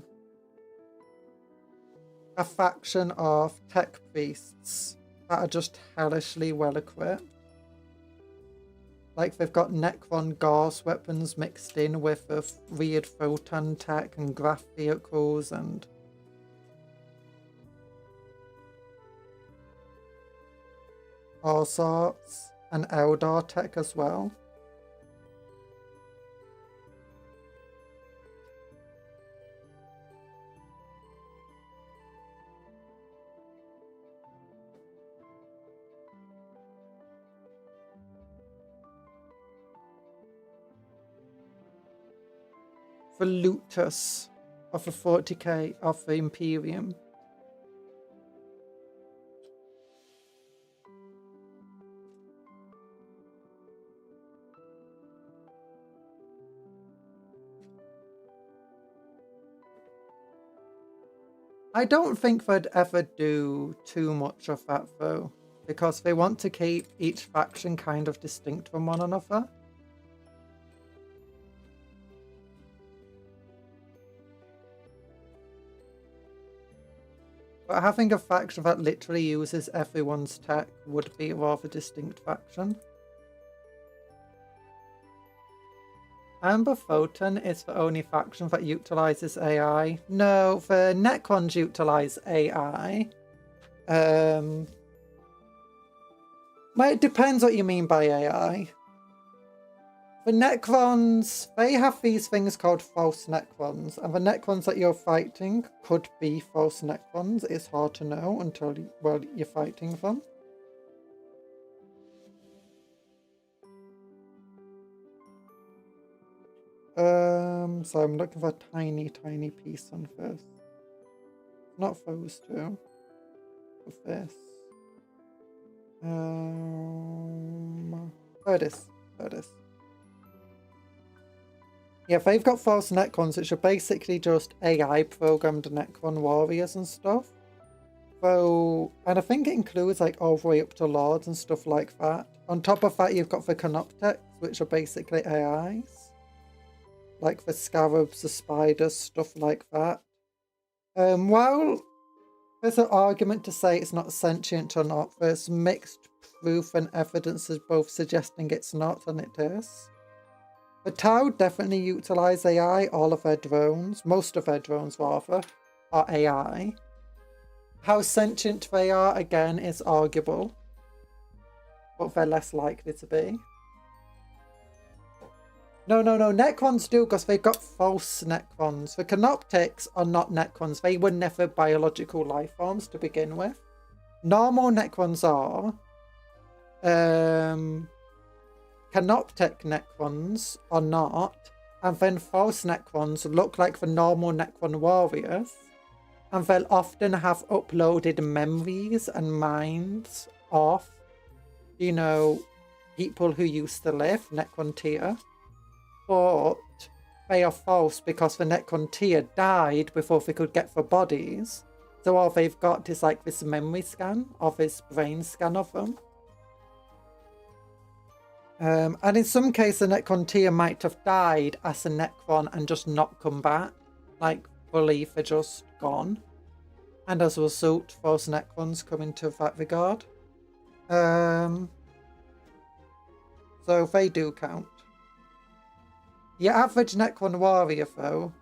faction of tech beasts that are just hellishly well equipped. Like they've got Necron Gauss weapons mixed in with the weird Votann tech and graph vehicles and all sorts, and Eldar tech as well. The Lootus of the 40k of the Imperium. I don't think they'd ever do too much of that though, because they want to keep each faction kind of distinct from one another. But having a faction that literally uses everyone's tech would be a rather distinct faction. Amber Votann is the only faction that utilizes AI. No, the Necrons utilize AI. Well, it depends what you mean by AI. The Necrons, they have these things called false Necrons, and the Necrons that you're fighting could be false Necrons. It's hard to know until, well, you're fighting them. So I'm looking for a tiny piece on this. Not those two. With this. There it is. There it is. Yeah, they've got false Necrons, which are basically just AI programmed Necron warriors and stuff. So, and I think it includes like all the way up to lords and stuff like that. On top of that, you've got the canoptics, which are basically AIs. Like the scarabs, the spiders, stuff like that. While there's an argument to say it's not sentient or not, there's mixed proof and evidence is both suggesting it's not and it is. The Tau definitely utilize AI, all of their drones, most of their drones rather, are AI. How sentient they are, again, is arguable, but they're less likely to be. No, Necrons do, because they've got false Necrons. The Canoptics are not Necrons. They were never biological life forms to begin with. Normal Necrons are. Canoptic Necrons are not. And then false Necrons look like the normal Necron warriors. And they'll often have uploaded memories and minds of, you know, people who used to live, Necron tier. But they are false because the Necron tier died before they could get their bodies. So all they've got is like this memory scan of this brain scan of them. And in some cases, the Necron tier might have died as a Necron and just not come back. Like, fully, they're just gone. And as a result, false Necrons come into that regard. So they do count. Your average Necron warrior, though,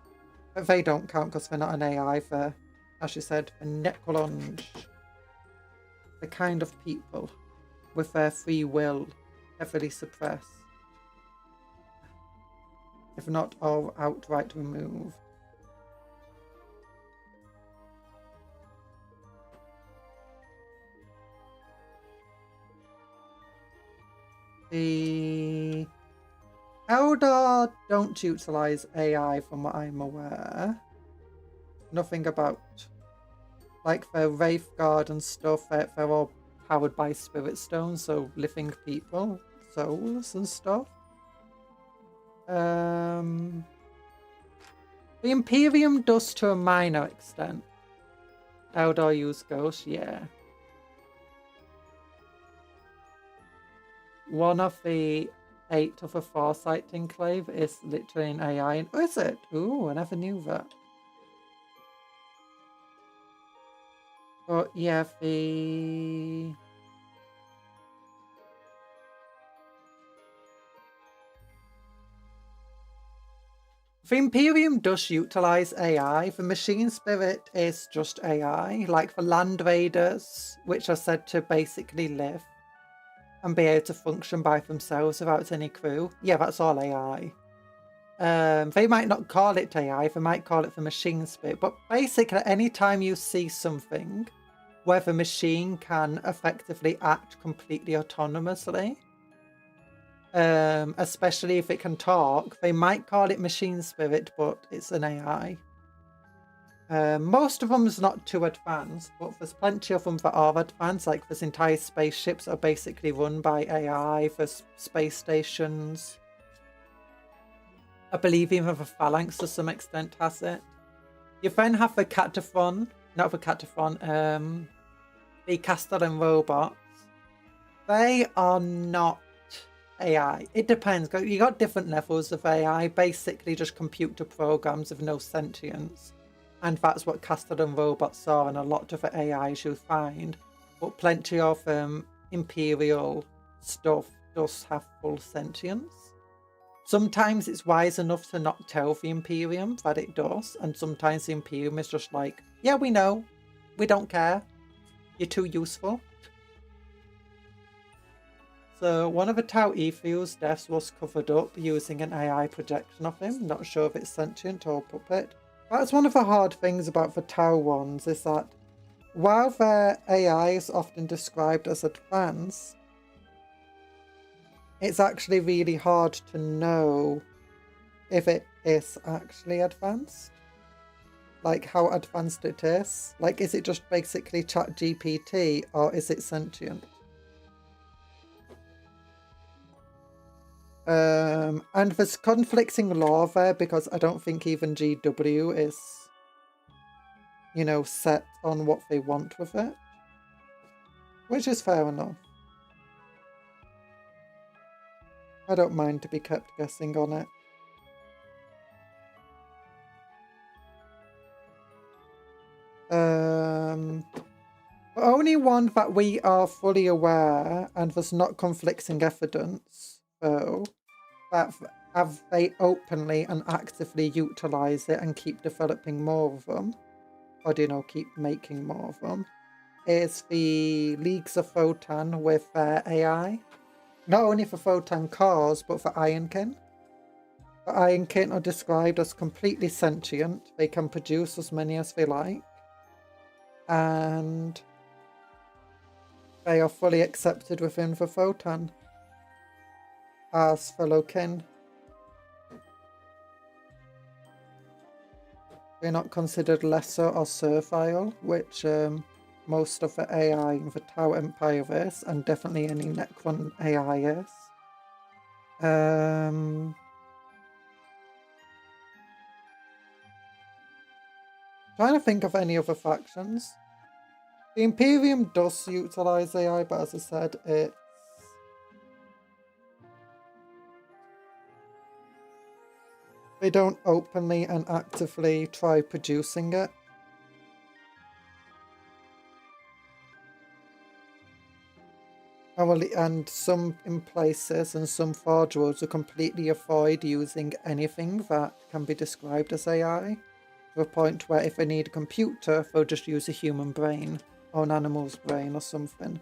they don't count because they're not an AI. For, as you said, a Necrolunge. The kind of people with their free will heavily suppressed, if not all outright removed. The Eldar don't utilize AI from what I'm aware. Nothing about, like, their Wraith Guard and stuff, they're all powered by Spirit Stones, so living people, souls and stuff. The Imperium does to a minor extent. Eldar use Ghost, yeah. One of the 8 of a Farsight Enclave is literally an AI. Oh, is it? Ooh, I never knew that. But yeah, the Imperium does utilize AI. The Machine Spirit is just AI. Like the Land Raiders, which are said to basically live and be able to function by themselves without any crew. Yeah, that's all AI. They might not call it AI, they might call it the Machine Spirit, but basically anytime you see something where the machine can effectively act completely autonomously, especially if it can talk, they might call it Machine Spirit, but it's an AI. Most of them is not too advanced, but there's plenty of them that are advanced. Like there's entire spaceships are basically run by AI. There's space stations. I believe even the Phalanx to some extent has it. You then have the Cataphon, not the Cataphon, the Castellan robots. They are not AI. It depends. You got different levels of AI, basically just computer programs with no sentience. And that's what Castellan robots are, and a lot of the AIs you'll find. But plenty of Imperial stuff does have full sentience. Sometimes it's wise enough to not tell the Imperium that it does, and sometimes the Imperium is just like, yeah, we know. We don't care. You're too useful. So one of the Tau Ethiel's deaths was covered up using an AI projection of him. Not sure if it's sentient or puppet. That's one of the hard things about the Tau ones, is that while their AI is often described as advanced, it's actually really hard to know if it is actually advanced. Like how advanced it is. Like, is it just basically ChatGPT or is it sentient? And there's conflicting lore there because I don't think even GW is you know, set on what they want with it. Which is fair enough. I don't mind to be kept guessing on it. Only one that we are fully aware and there's not conflicting evidence, though, that have they openly and actively utilise it and keep developing more of them, or do you know, keep making more of them, is the Leagues of Votann with their AI. Not only for Votann cars, but for Ironkin. The Ironkin are described as completely sentient. They can produce as many as they like. And they are fully accepted within the Votann as fellow kin. They're not considered lesser or servile, which most of the AI in the Tau Empire is, and definitely any Necron AI is. Trying to think of any other factions. The Imperium does utilize AI, but as I said, they don't openly and actively try producing it. And some in places and some forge roads will completely avoid using anything that can be described as AI, to a point where if they need a computer, they'll just use a human brain or an animal's brain or something.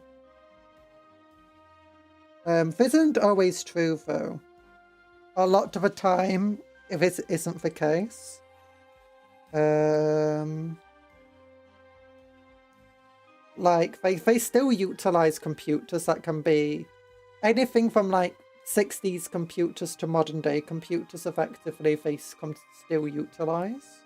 This isn't always true though. A lot of the time, if it isn't the case. Like, they still utilize computers that can be anything from like 60s computers to modern day computers. Effectively, they can still utilize.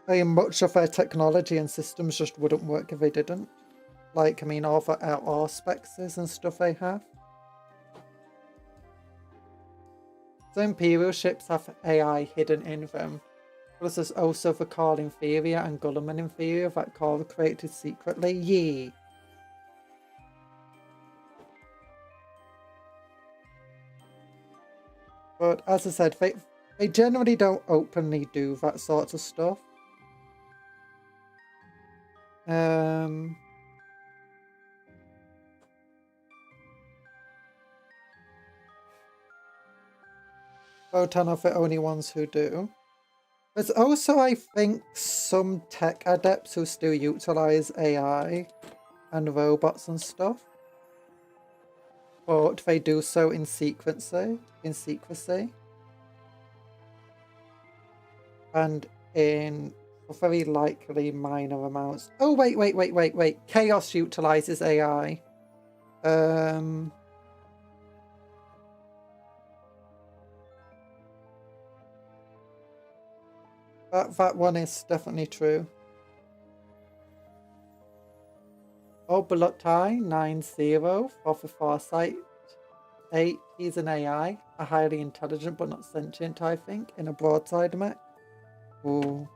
I mean, much of their technology and systems just wouldn't work if they didn't. Like, I mean, all the R specs and stuff they have. So Imperial ships have AI hidden in them. Plus there's also the Carl Inferior and Gulliman Inferior that Carl created secretly. Yeet. But as I said, they generally don't openly do that sort of stuff. Votann are the only ones who do. There's also, I think, some tech adepts who still utilize AI and robots and stuff. But they do so in secrecy. And in very likely minor amounts. Oh, wait. Chaos utilizes AI. That one is definitely true. Oh, Bulutai 90 for the Farsight 8. He's an AI, a highly intelligent but not sentient, I think, in a broadside mech. Ooh.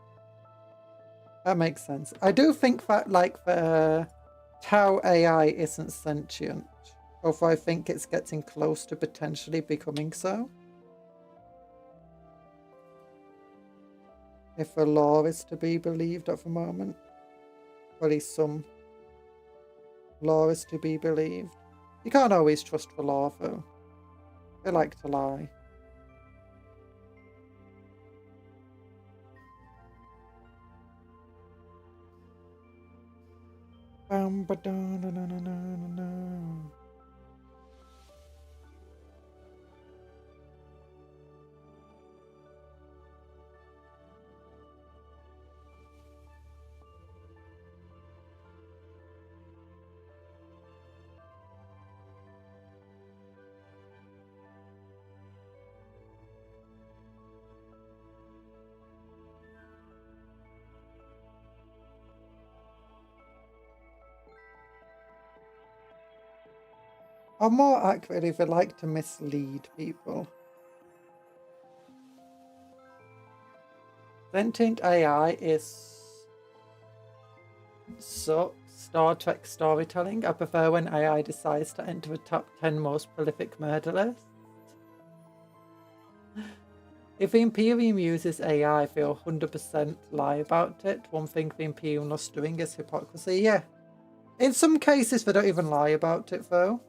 That makes sense. I do think that, like, the Tau AI isn't sentient, although I think it's getting close to potentially becoming so. If the law is to be believed at the moment. Or at least some law is to be believed. You can't always trust the law, though. They like to lie. Or more accurately, they like to mislead people. Sentient AI is sucks. Star Trek storytelling. I prefer when AI decides to enter the top 10 most prolific murder list. If the Imperium uses AI, they'll 100% lie about it. One thing the Imperium loves doing is hypocrisy. Yeah. In some cases, they don't even lie about it, though.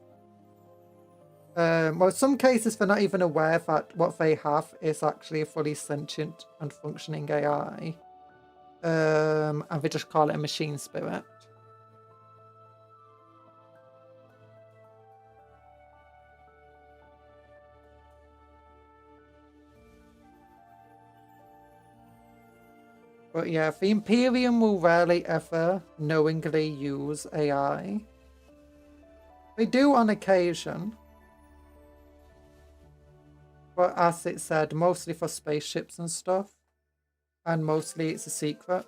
Well, in some cases, they're not even aware that what they have is actually a fully sentient and functioning AI. And they just call it a machine spirit. But yeah, the Imperium will rarely ever knowingly use AI. They do on occasion. But as it said, mostly for spaceships and stuff. And mostly it's a secret.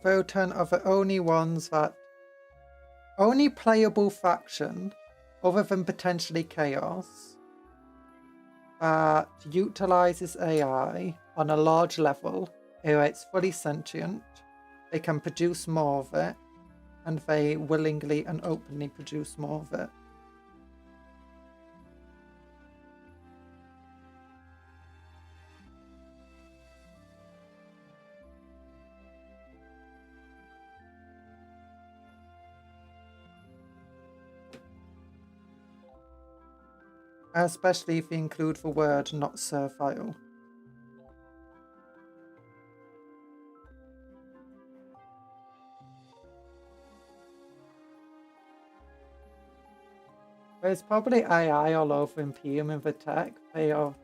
Votann are the only ones that... Only playable faction, other than potentially Chaos, that utilizes AI on a large level, where it's fully sentient, they can produce more of it, and they willingly and openly produce more of it. Especially if you include the word not servile. There's probably AI all over Imperium in the tech. They are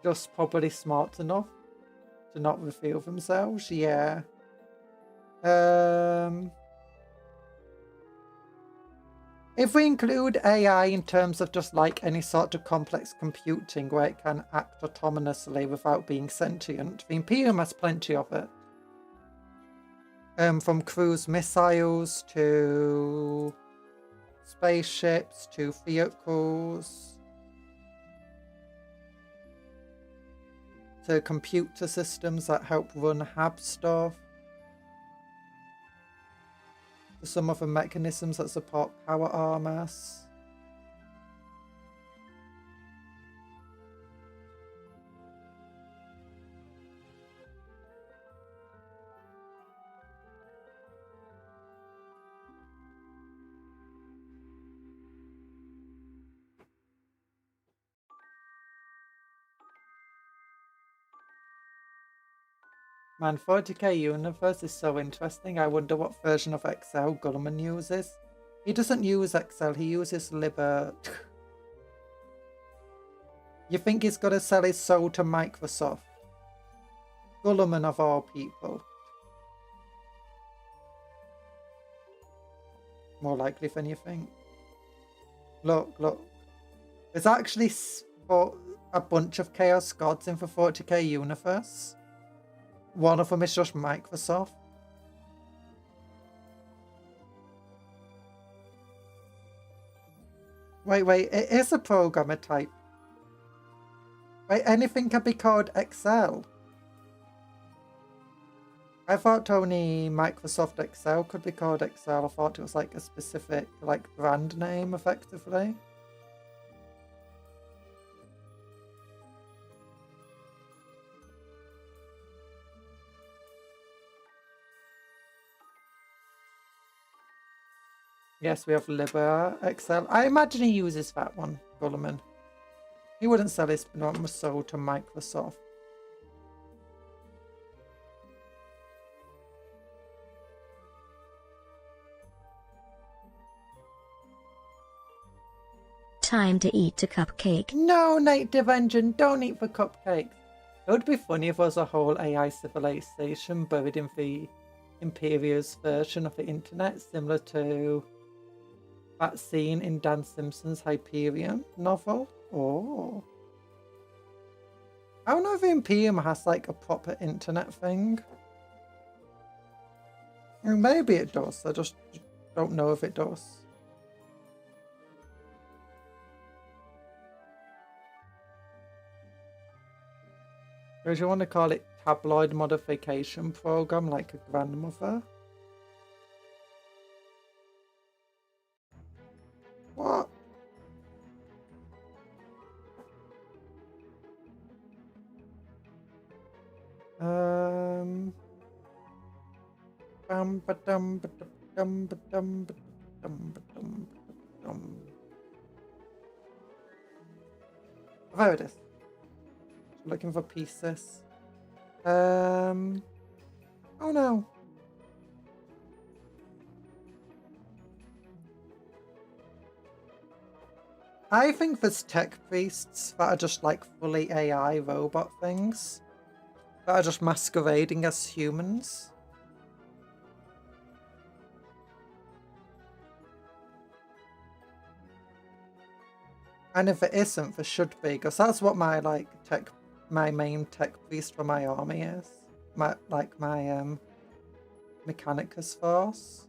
just probably smart enough to not reveal themselves. Yeah. If we include AI in terms of just like any sort of complex computing where it can act autonomously without being sentient, the Imperium has plenty of it. From cruise missiles to spaceships to vehicles to computer systems that help run hab stuff. Some of the mechanisms that support power armors. Man, 40k Universe is so interesting. I wonder what version of Excel Gulliman uses. He doesn't use Excel, he uses Liber. You think he's gonna sell his soul to Microsoft? Gulliman of all people. More likely than you think. Look, look. There's actually a bunch of Chaos Gods in the 40k Universe. One of them is just Microsoft. Wait, it is a programmer type. Wait, anything can be called Excel. I thought only Microsoft Excel could be called Excel. I thought it was like a specific like brand name effectively. Yes, we have Liber Excel. I imagine he uses that one, Gulliman. He wouldn't sell his soul to Microsoft. Time to eat a cupcake. No, Native Engine, don't eat the cupcakes. It would be funny if there was a whole AI civilization buried in the Imperius version of the internet, similar to that scene in Dan Simpson's Hyperion novel. Oh. I don't know if the Imperium has like a proper internet thing. Maybe it does, I just don't know if it does. Or do you want to call it tabloid modification program like a grandmother? What? There it is. Looking for pieces. Oh no. I think there's tech priests that are just like fully AI robot things that are just masquerading as humans. And if it isn't, there should be, because that's what my main tech priest for my army is. My Mechanicus force.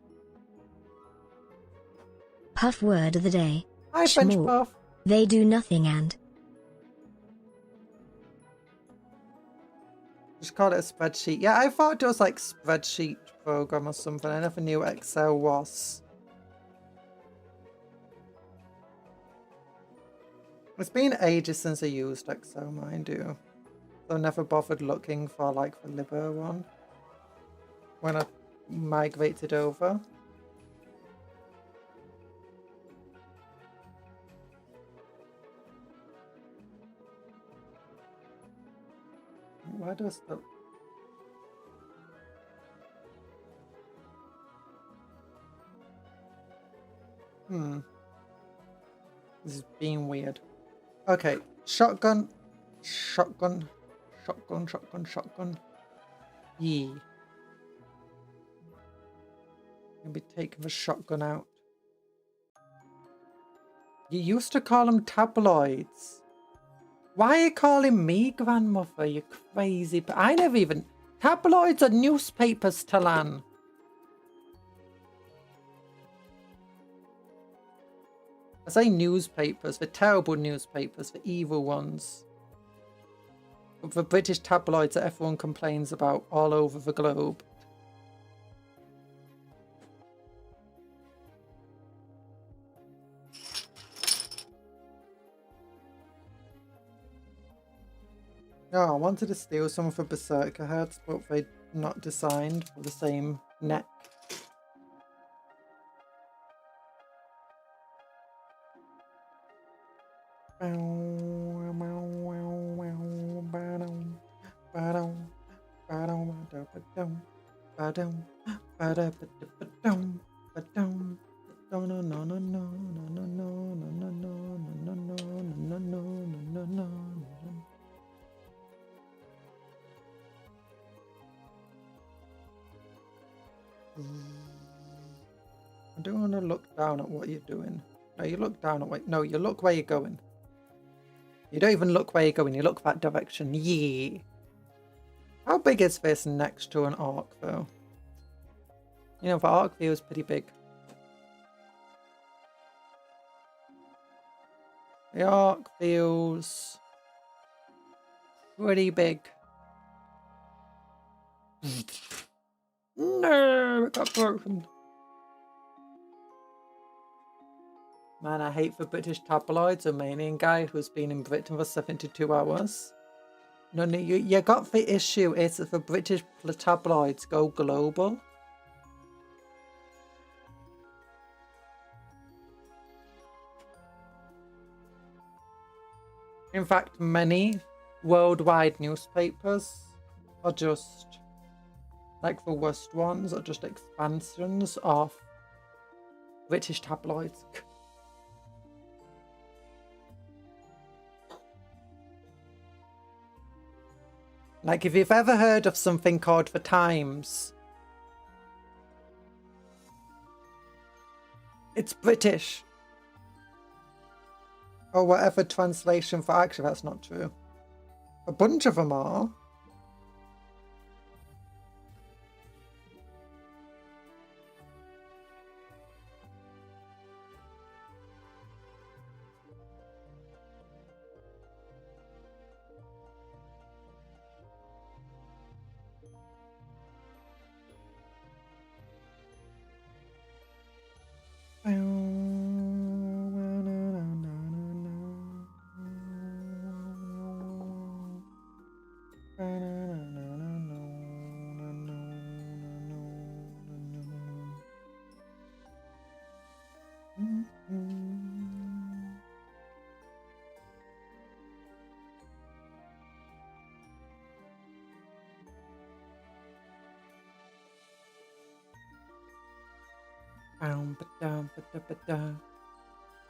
Puff word of the day. Hi, French Schmork. Puff. They do nothing and. Just call it a spreadsheet. Yeah, I thought it was like spreadsheet program or something. I never knew Excel was. It's been ages since I used Excel, mind you. So I never bothered looking for like the Liber one when I migrated over. Why do I stop? This is being weird. Okay, shotgun. Yee. Gonna be taking the shotgun out. You used to call them tabloids. Why are you calling me grandmother, you crazy? But I never even... Tabloids are newspapers, Talan. I say newspapers, the terrible newspapers, the evil ones. The British tabloids that everyone complains about all over the globe. No, I wanted to steal some of the Berserker heads, but they're not designed for the same neck. I don't want to look down at what you're doing. No, you look down at what... No, you look where you're going. You don't even look where you're going, you look that direction. Yeah. How big is this next to an arc, though? You know, the arc view is pretty big. The arc feels pretty big. No, it got broken. Man, I hate the British tabloids. Romanian guy who's been in Britain for 72 hours. No, you got the issue. Is that the British tabloids go global. In fact, many worldwide newspapers are just, like the worst ones, are just expansions of British tabloids. Like, if you've ever heard of something called The Times, it's British. Or whatever translation for... Actually, that's not true. A bunch of them are.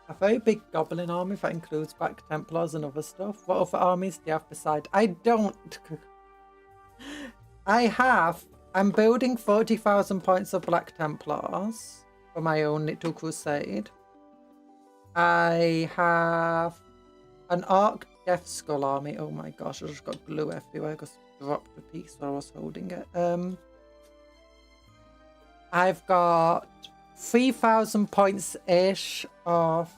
A very big goblin army that includes Black Templars and other stuff. What other armies do you have beside? I don't. I'm building 40,000 points of Black Templars for my own little crusade. I have an Arc Death Skull army. Oh my gosh, I just got glue everywhere. I just dropped a piece while I was holding it. I've got 3,000 points-ish of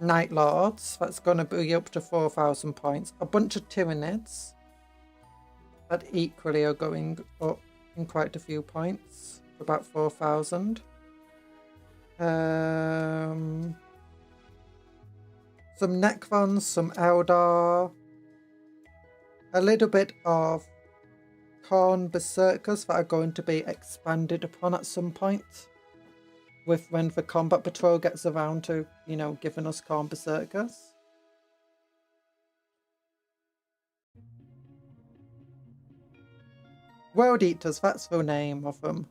Night Lords. That's going to be up to 4,000 points. A bunch of Tyranids that equally are going up in quite a few points. About 4,000. Some Necrons, some Eldar. A little bit of Khorne Berserkers that are going to be expanded upon at some point with when the Combat Patrol gets around to, you know, giving us Khorne Berserkers. World Eaters, that's the name of them.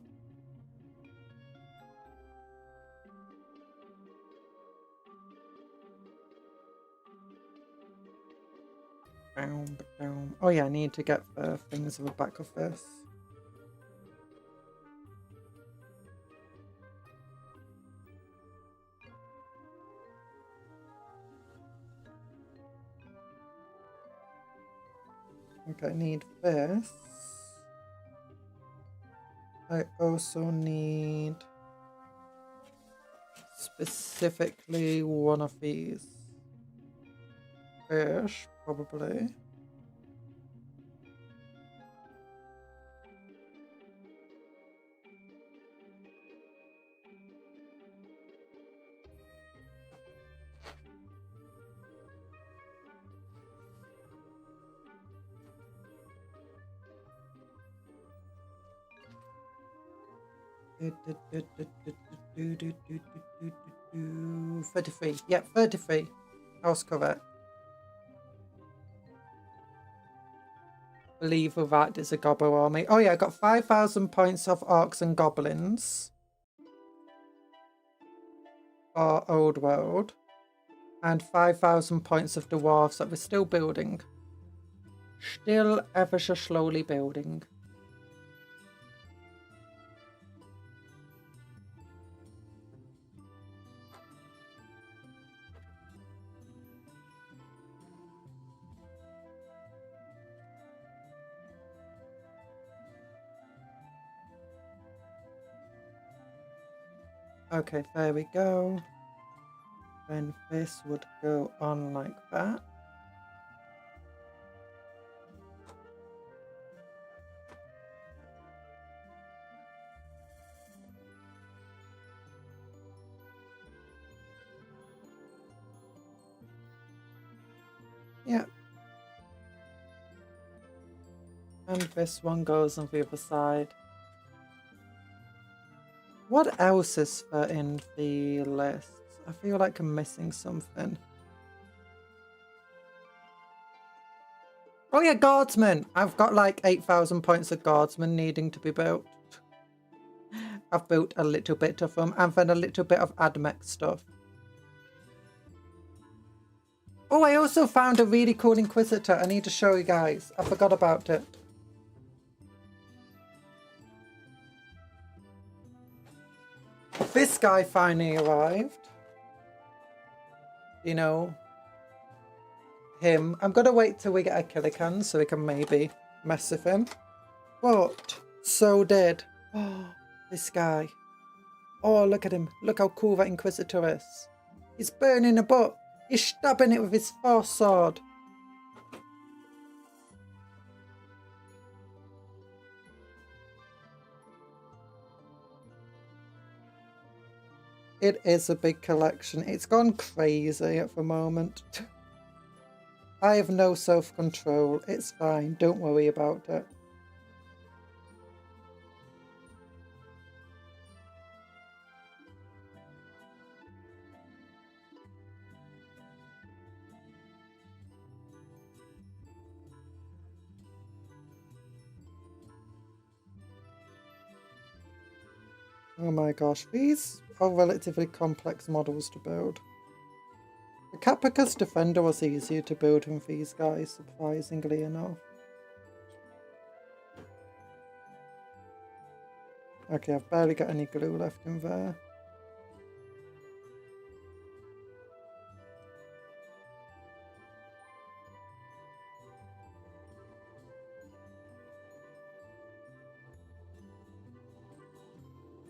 Oh yeah, I need to get the things at the back of this. Okay, I need this. I also need specifically one of these fish, probably. Do, 33. Yeah, 33. I was correct. Believe that is a Gobbo army. Oh yeah, I got 5,000 points of Orcs and Goblins for Old World. And 5,000 points of the Dwarves that we're still building. Still ever so slowly building. Okay, there we go. Then this would go on like that. Yeah. And this one goes on the other side. What else is there in the list? I feel like I'm missing something. Oh yeah, Guardsmen! I've got like 8,000 points of Guardsmen needing to be built. I've built a little bit of them, and then a little bit of AdMech stuff. Oh, I also found a really cool Inquisitor. I need to show you guys. I forgot about it. This guy finally arrived. You know, him. I'm gonna wait till we get a Killican so we can maybe mess with him. But so did this guy. Oh, look at him. Look how cool that Inquisitor is. He's burning a book. He's stabbing it with his Force Sword. It is a big collection. It's gone crazy at the moment. I have no self-control. It's fine. Don't worry about it. Oh my gosh, these are relatively complex models to build. The Cupcake Defender was easier to build than these guys, surprisingly enough. Okay, I've barely got any glue left in there.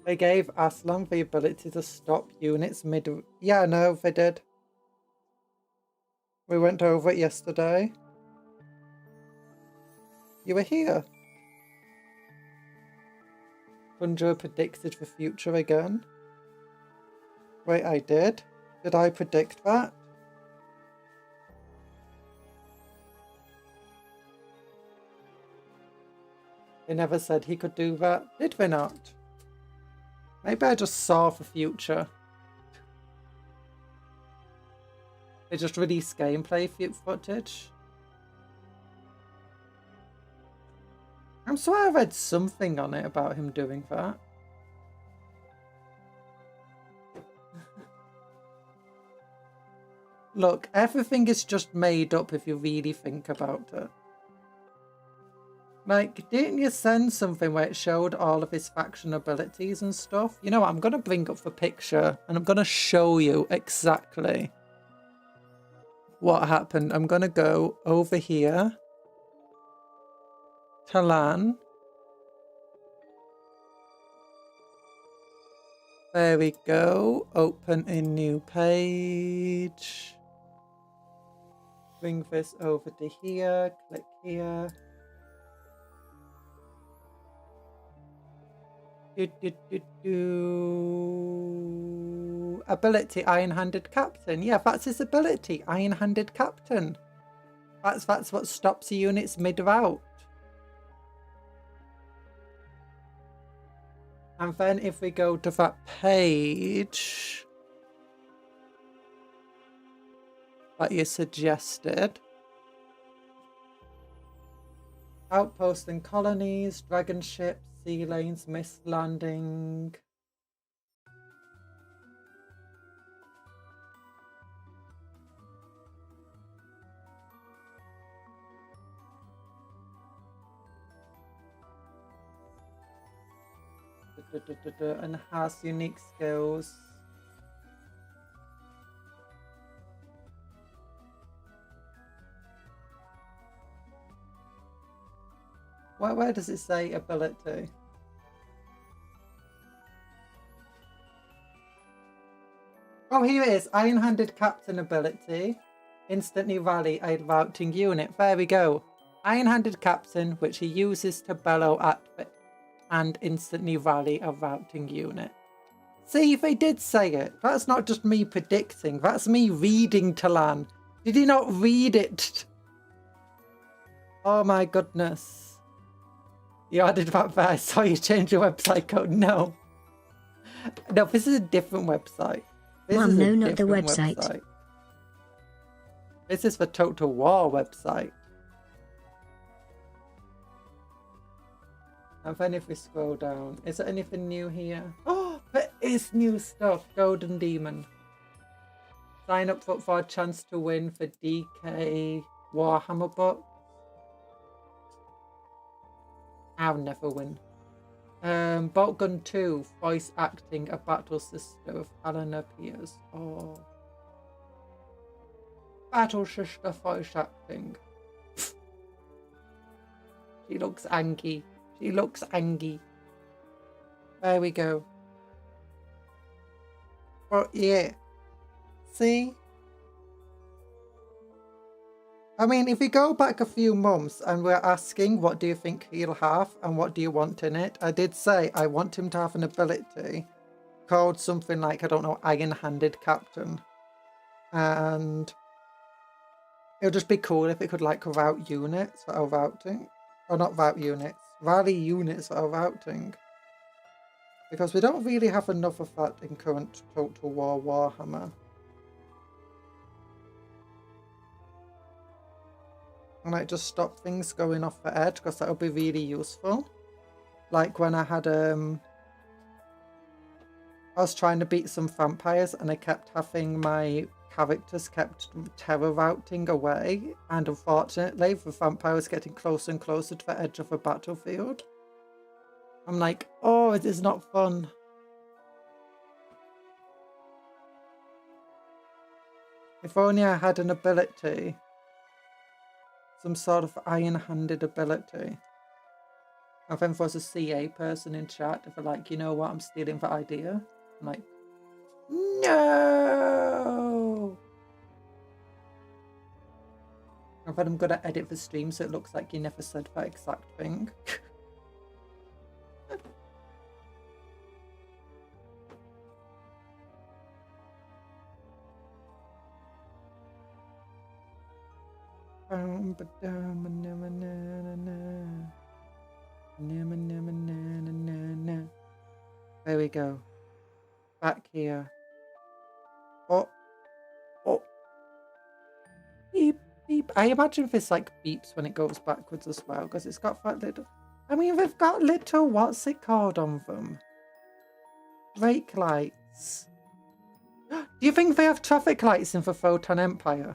They gave Aslan the ability to stop units mid... Yeah, no, they did. We went over it yesterday. You were here. Conjuror predicted the future again. Wait, I did? Did I predict that? They never said he could do that, did they not? Maybe I just saw the future. They just released gameplay footage. I'm sure I read something on it about him doing that. Look, everything is just made up if you really think about it. Like, didn't you send something where it showed all of his faction abilities and stuff? You know what, I'm going to bring up the picture and I'm going to show you exactly what happened. I'm going to go over here to LAN. There we go. Open a new page. Bring this over to here. Click here. Ability, Iron-Handed Captain. Yeah, that's his ability, Iron-Handed Captain. That's what stops the units mid-route. And then if we go to that page that you suggested, outposts and colonies, dragon ships, sea lanes, mist landing. And has unique skills. Where does it say ability? Oh, here it is. Iron-Handed Captain ability. Instantly rally a routing unit. There we go. Iron-Handed Captain, which he uses to bellow at and instantly rally a routing unit. See, they did say it. That's not just me predicting. That's me reading to LAN. Did he not read it? Oh my goodness. You added that there. I saw you change your website code. No. No, this is a different website. Mom, no, not the website. This is the Total War website. And then if we scroll down, is there anything new here? Oh, there is new stuff. Golden Demon. Sign up for a chance to win for DK Warhammer book. I'll never win. Boltgun 2, voice acting a battle sister of Helena Pierce. Oh. Battle sister voice acting. She looks angry. She looks angry. There we go. But yeah. See? I mean, if we go back a few months and we're asking what do you think he'll have and what do you want in it, I did say I want him to have an ability called something like, I don't know, Iron-Handed Captain. And it would just be cool if it could like route units for our routing. Or not route units, rally units for our routing. Because we don't really have enough of that in current Total War Warhammer. And like just stop things going off the edge, because that would be really useful. Like when I had I was trying to beat some vampires and I kept having my characters kept terror routing away, and unfortunately the vampire was getting closer and closer to the edge of the battlefield. I'm like, oh, it is not fun. If only I had an ability, some sort of iron-handed ability. I think there was a CA person in chat, if they're like, you know what, I'm stealing the idea. I'm like, no! I bet I'm gonna edit the stream so it looks like you never said that exact thing. There we go. Back here. Oh. Oh. Beep, beep. I imagine this like beeps when it goes backwards as well, because it's got that little... I mean, they've got little, what's it called on them? Brake lights. Do you think they have traffic lights in the Votann Empire?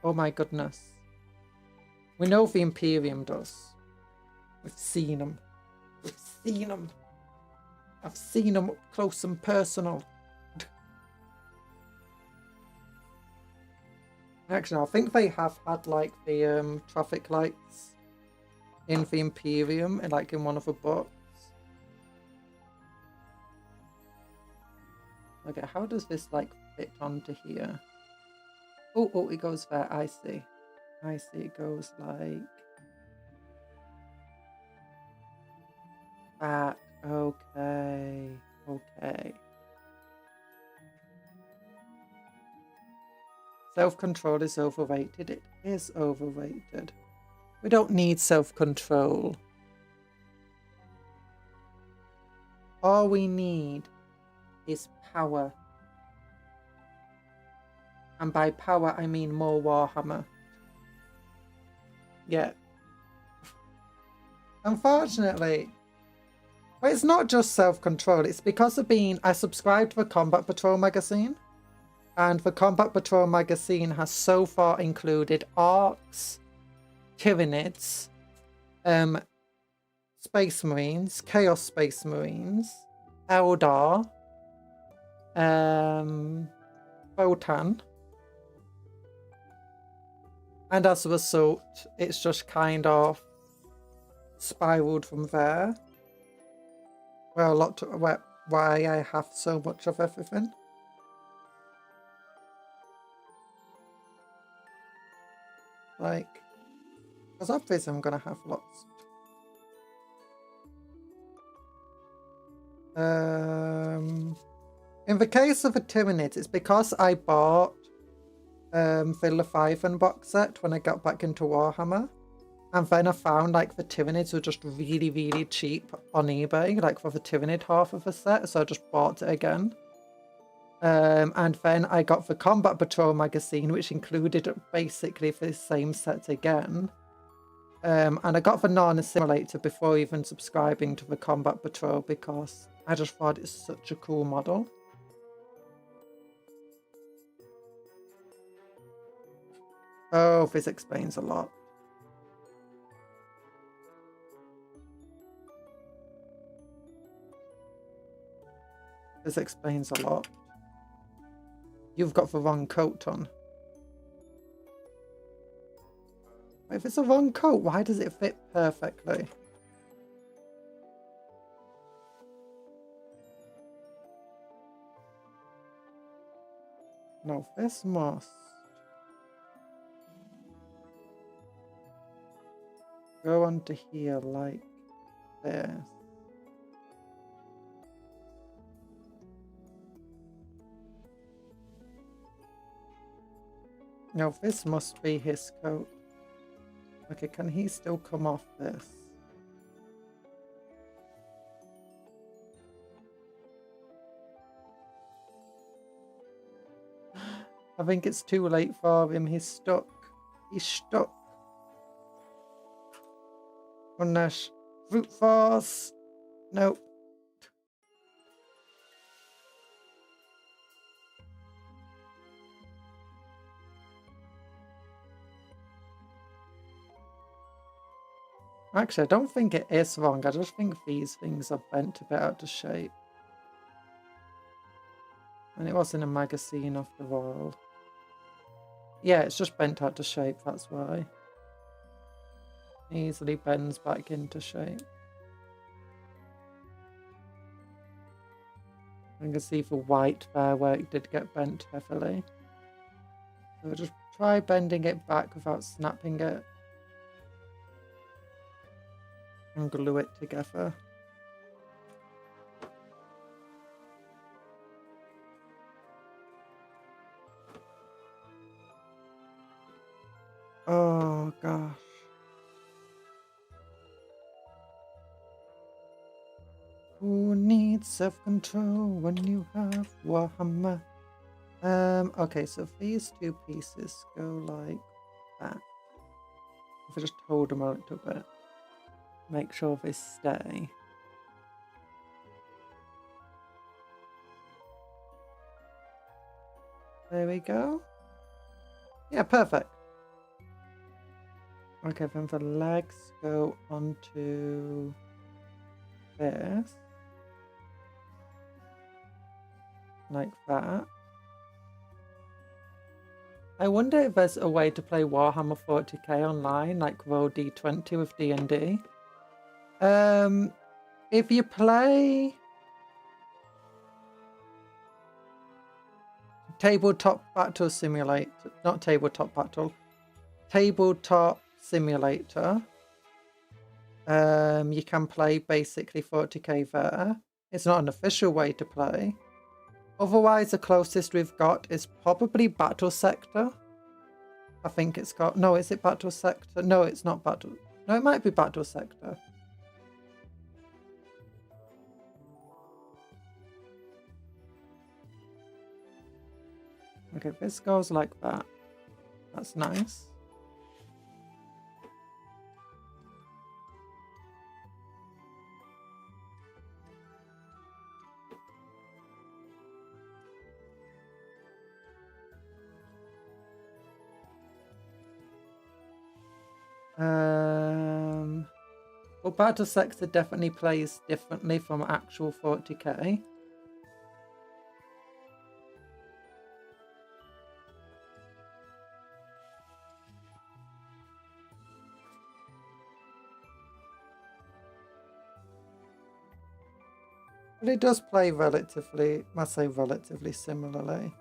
Oh my goodness. We know the Imperium does. We've seen them. We've seen them. I've seen them up close and personal. Actually, I think they have had like the traffic lights in the Imperium, and like in one of the books. Okay, how does this like fit onto here? Oh, oh, it goes there. I see. I see. It goes like that. Okay. Okay. Self-control is overrated. It is overrated. We don't need self-control. All we need is power. And by power, I mean more Warhammer. Yeah. Unfortunately, but it's not just self-control. It's because of being... I subscribe to the Combat Patrol magazine. And the Combat Patrol magazine has so far included Orcs, Tyranids, Space Marines, Chaos Space Marines, Eldar, Votann. And as a result, it's just kind of spiraled from there. Well, why I have so much of everything. Like, because obviously I'm gonna have lots. In the case of the Tyranids, it's because I bought the Leviathan box set when I got back into Warhammer, and then I found like the Tyranids were just really, really cheap on eBay, like for the Tyranid half of the set, so I just bought it again. And then I got the Combat Patrol magazine, which included basically the same set again. And I got the Nana Simulator before even subscribing to the Combat Patrol because I just thought it's such a cool model. Oh, this explains a lot. This explains a lot. You've got the wrong coat on. If it's a wrong coat, why does it fit perfectly? No, this must go onto here like this. No, this must be his coat. Okay, can he still come off this? I think it's too late for him. He's stuck. He's stuck. Unless brute force. Nope. Actually, I don't think it is wrong. I just think these things are bent a bit out of shape. And it was in a magazine after all. Yeah, it's just bent out of shape, that's why. Easily bends back into shape. You can see the white there where it did get bent heavily. So just try bending it back without snapping it. And glue it together. Oh gosh. Who needs self-control when you have Warhammer? Okay, so these two pieces go like that. If I just hold them a little bit, make sure they stay. There we go. Yeah, perfect. Okay, then the legs go onto this. Like that. I wonder if there's a way to play Warhammer 40k online, like roll d20 with D&D. If you play Tabletop Battle Simulator, not Tabletop Battle, Tabletop Simulator, you can play basically 40k there. It's not an official way to play. Otherwise, the closest we've got is probably Battle Sector. I think it's got... No, is it Battle Sector? No, it's not Battle... No, it might be Battle Sector. Okay, this goes like that. That's nice. Well, Battle Sector definitely plays differently from actual 40k. But it does play relatively, I say relatively similarly.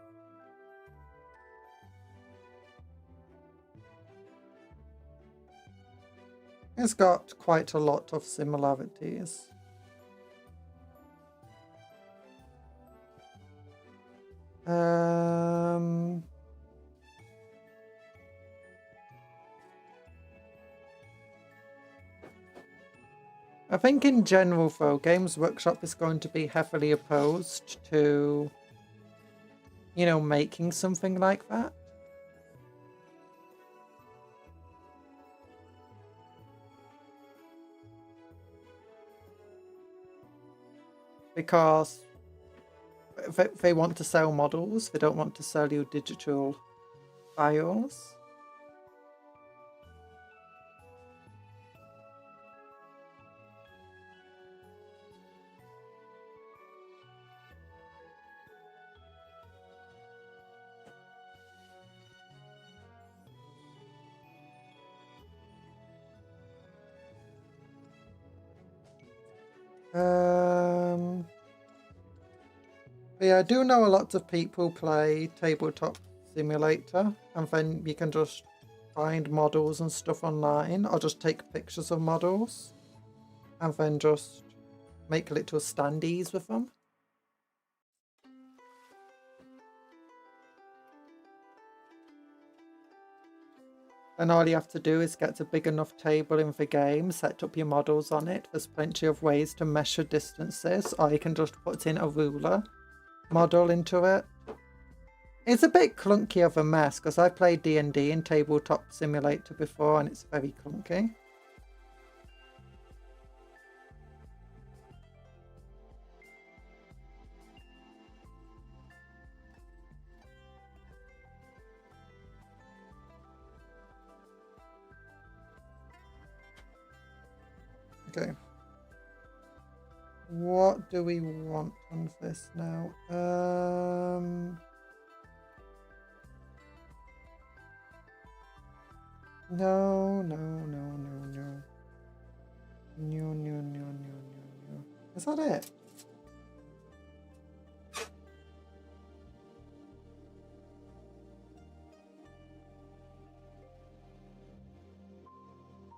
It's got quite a lot of similarities. I think in general though, Games Workshop is going to be heavily opposed to, you know, making something like that. Because they want to sell models, they don't want to sell you digital files. Yeah, I do know a lot of people play Tabletop Simulator, and then you can just find models and stuff online, or just take pictures of models, and then just make little standees with them. And all you have to do is get a big enough table in the game, set up your models on it. There's plenty of ways to measure distances, or you can just put in a ruler model into it. It's a bit clunky of a mess because I played D&D in Tabletop Simulator before and it's very clunky. Okay. What do we want on this now? No, no, no, no, no. No, no, no, no, no, no. Is that it?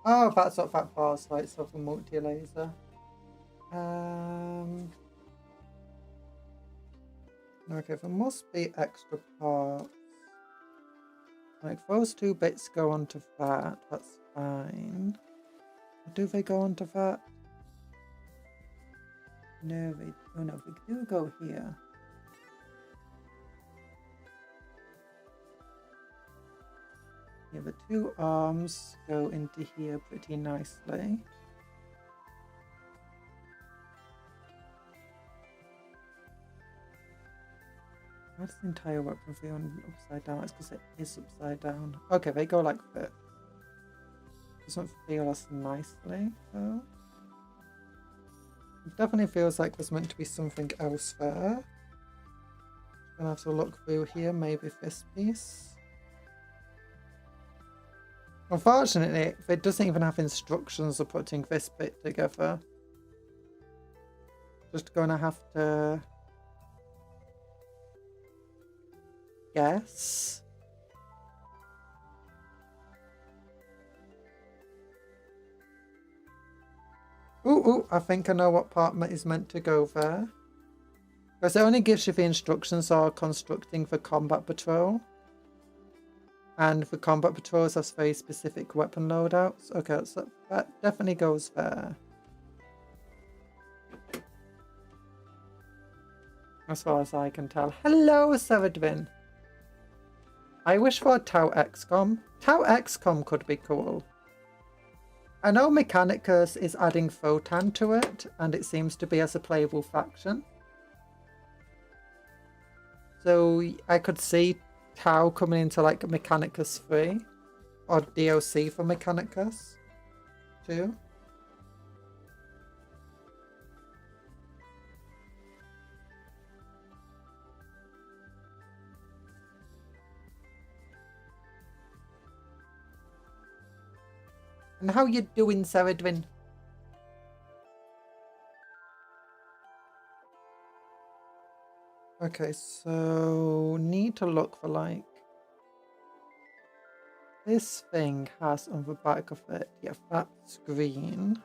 Oh, that's what that was, right? So for multi-laser. Okay, there must be extra parts. Like those 2 bits go onto that, that's fine. Do they go onto that? No, they, oh no, they do go here. Yeah, the 2 arms go into here pretty nicely. Why does the entire weapon feel upside down? It's because it is upside down. Okay, they go like that. Doesn't feel as nicely though. It definitely feels like there's meant to be something else there. Gonna have to look through here, maybe this piece. Unfortunately, it doesn't even have instructions of putting this bit together. Just gonna have to guess. Ooh, I think I know what part is meant to go there. Because it only gives you the instructions for constructing the combat patrol. And the combat patrols have very specific weapon loadouts. Okay, so that definitely goes there. As far as I can tell. Hello, Severidvin. I wish for a Tau XCOM. Tau XCOM could be cool. I know Mechanicus is adding Votann to it, and it seems to be as a playable faction. So I could see Tau coming into like Mechanicus 3 or DLC for Mechanicus 2. And how you doing, Seredwin? Okay, so need to look for like this thing has on the back of it. Yeah, that's green.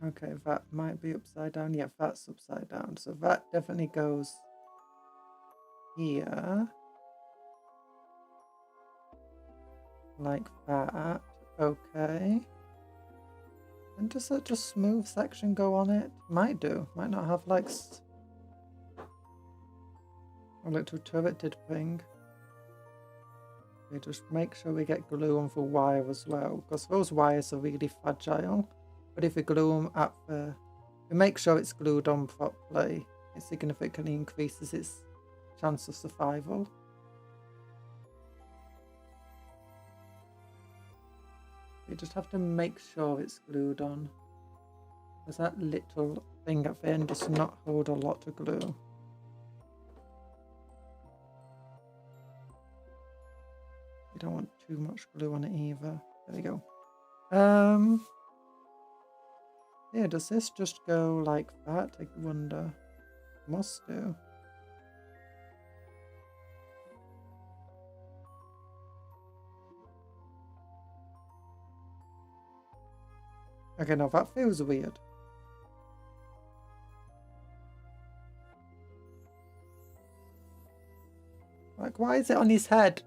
Okay, that might be upside down. Yeah, that's upside down. So that definitely goes here. Like that. Okay. And does that just smooth section go on it? Might do. Might not have like a little turreted thing. We just make sure we get glue on the wire as well, because those wires are really fragile. But if we glue them at the... we make sure it's glued on properly, it significantly increases its chance of survival. We just have to make sure it's glued on, because that little thing at the end does not hold a lot of glue. You don't want too much glue on it either. There we go. Yeah, does this just go like that? I wonder. Must do. Okay, now that feels weird. Like, why is it on his head?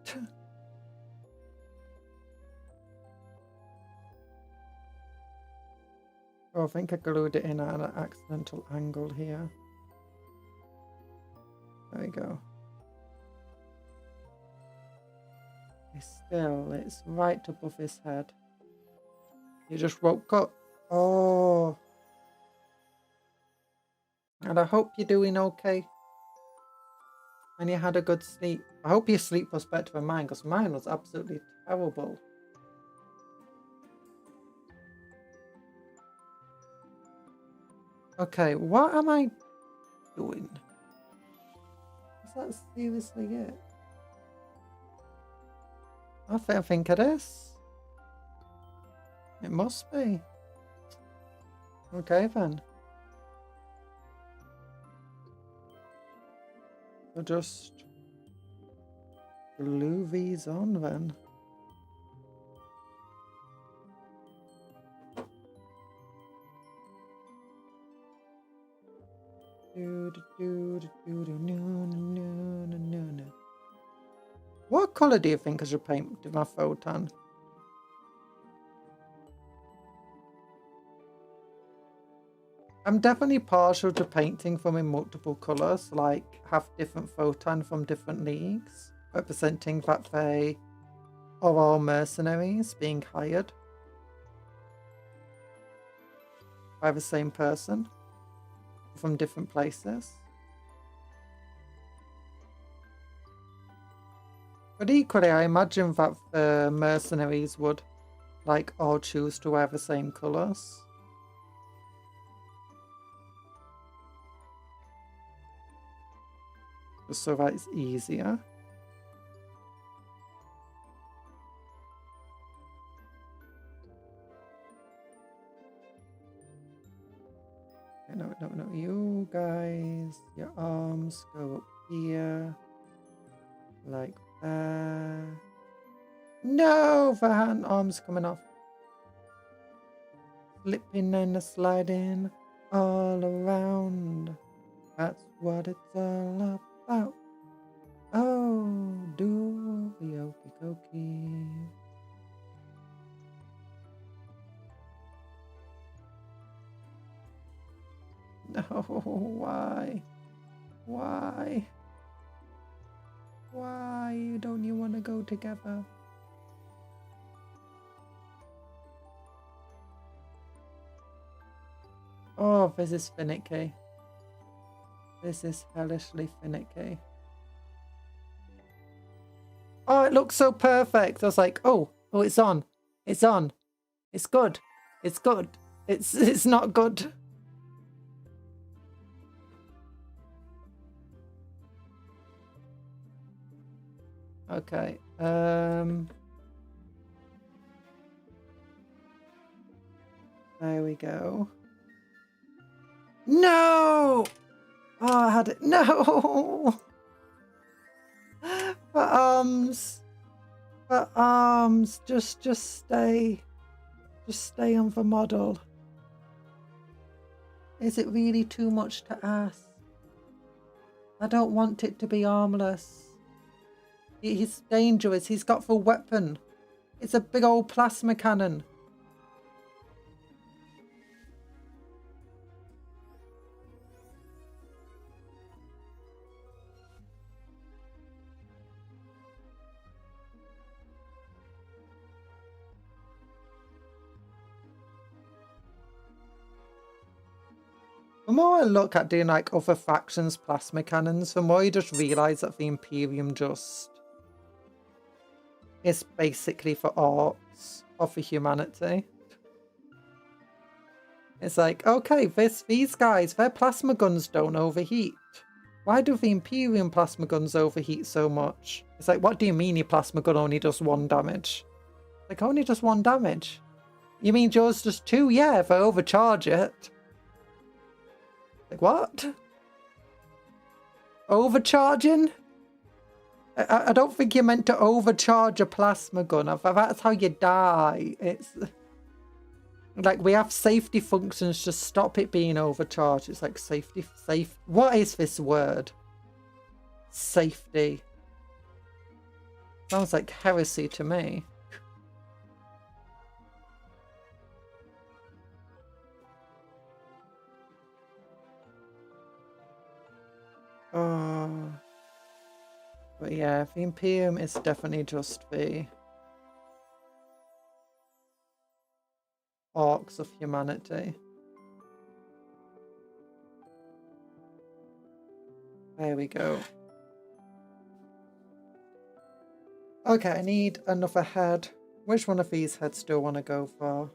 Oh, I think I glued it in at an accidental angle here. There we go. It's right above his head. He just woke up. Oh. And I hope you're doing okay. And you had a good sleep. I hope your sleep was better than mine, because mine was absolutely terrible. Okay, what am I doing? Is that seriously it? I think it is. It must be. Okay then. We'll just glue these on then. What colour do you think I should paint with my Votann? I'm definitely partial to painting them in multiple colours, like have different Votann from different leagues, representing that they are all mercenaries being hired by the same person from different places. But equally, I imagine that the mercenaries would like all choose to wear the same colours. Just so that it's easier. No, you guys, your arms go up here, like that. No, the hand arms coming off. Slipping and sliding all around. That's what it's all about. Oh, do the okey dokey. No, why? Why? Why don't you want to go together? Oh, this is finicky. This is hellishly finicky. Oh, it looks so perfect. I was like, oh, it's on. It's on. It's good. It's good. It's not good. Okay. There we go. No! Oh, I had it. No! For arms. For arms. Just stay. Just stay on the model. Is it really too much to ask? I don't want it to be armless. He's dangerous. He's got the weapon. It's a big old plasma cannon. The more I look at doing like other factions plasma cannons, the more you just realise that the Imperium just is basically for arts or for humanity. It's like, okay, these guys, their plasma guns don't overheat. Why do the Imperium plasma guns overheat so much? It's like, what do you mean your plasma gun only does 1 damage? Like, only does 1 damage? You mean yours does 2? Yeah, if I overcharge it. Like, what? Overcharging? I don't think you're meant to overcharge a plasma gun. That's how you die. It's like we have safety functions to stop it being overcharged. It's like safety. What is this word? Safety. Sounds like heresy to me. Oh. But yeah, the Imperium is definitely just the orcs of humanity. There we go. Okay, I need another head. Which one of these heads do I want to go for?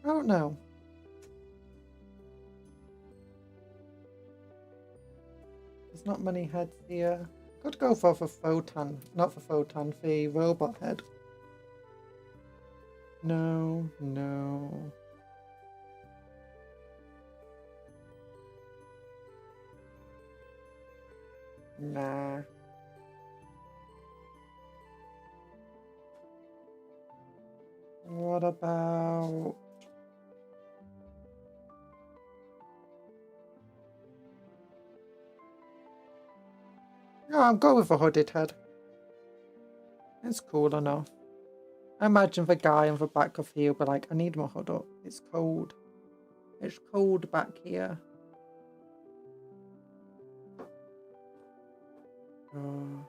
I don't know. There's not many heads here. Could go for Votann. Not for Votann, the robot head. No, no. Nah. What about... No, I'll go with a hooded head. It's cool enough. I imagine the guy on the back of here will be like, I need my hood up. It's cold. It's cold back here. Oh.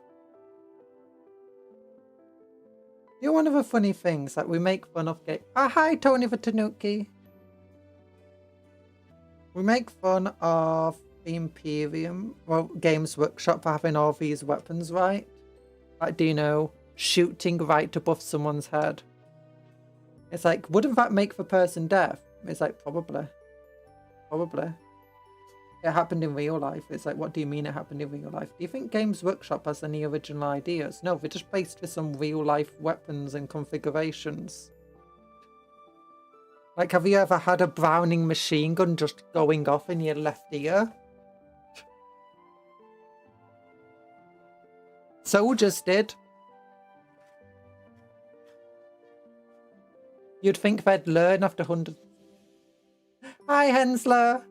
You know, one of the funny things that we make fun of hi Tony the Tanuki. We make fun of the Imperium, well, Games Workshop for having all these weapons, right? Like, do you know, shooting right above someone's head. It's like, wouldn't that make the person deaf? It's like, probably. Probably. It happened in real life. It's like, what do you mean it happened in real life? Do you think Games Workshop has any original ideas? No, they're just based with some real life weapons and configurations. Like, have you ever had a Browning machine gun just going off in your left ear? Soldiers did. You'd think they'd learn after 100... Hi, Hensler!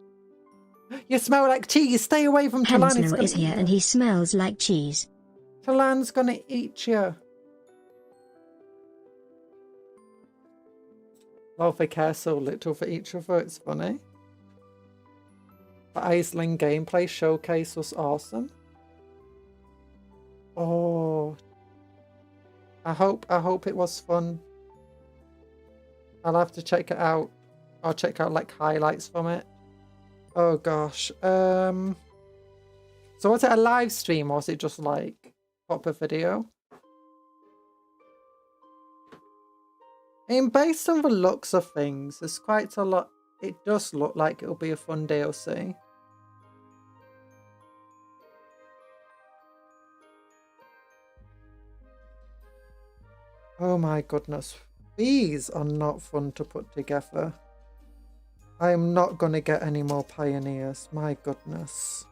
You smell like cheese. Stay away from Talan. Hensler is here and he smells like cheese. Talan's gonna eat you. Well, they care so little for each other, it's funny. The Iceland gameplay showcase was awesome. Oh, I hope it was fun. I'll have to check it out. I'll check out like highlights from it. Oh gosh. So was it a live stream or was it just like proper video? And based on the looks of things, there's quite a lot. It does look like it'll be a fun DLC. Oh my goodness. These are not fun to put together. I am not going to get any more pioneers. My goodness.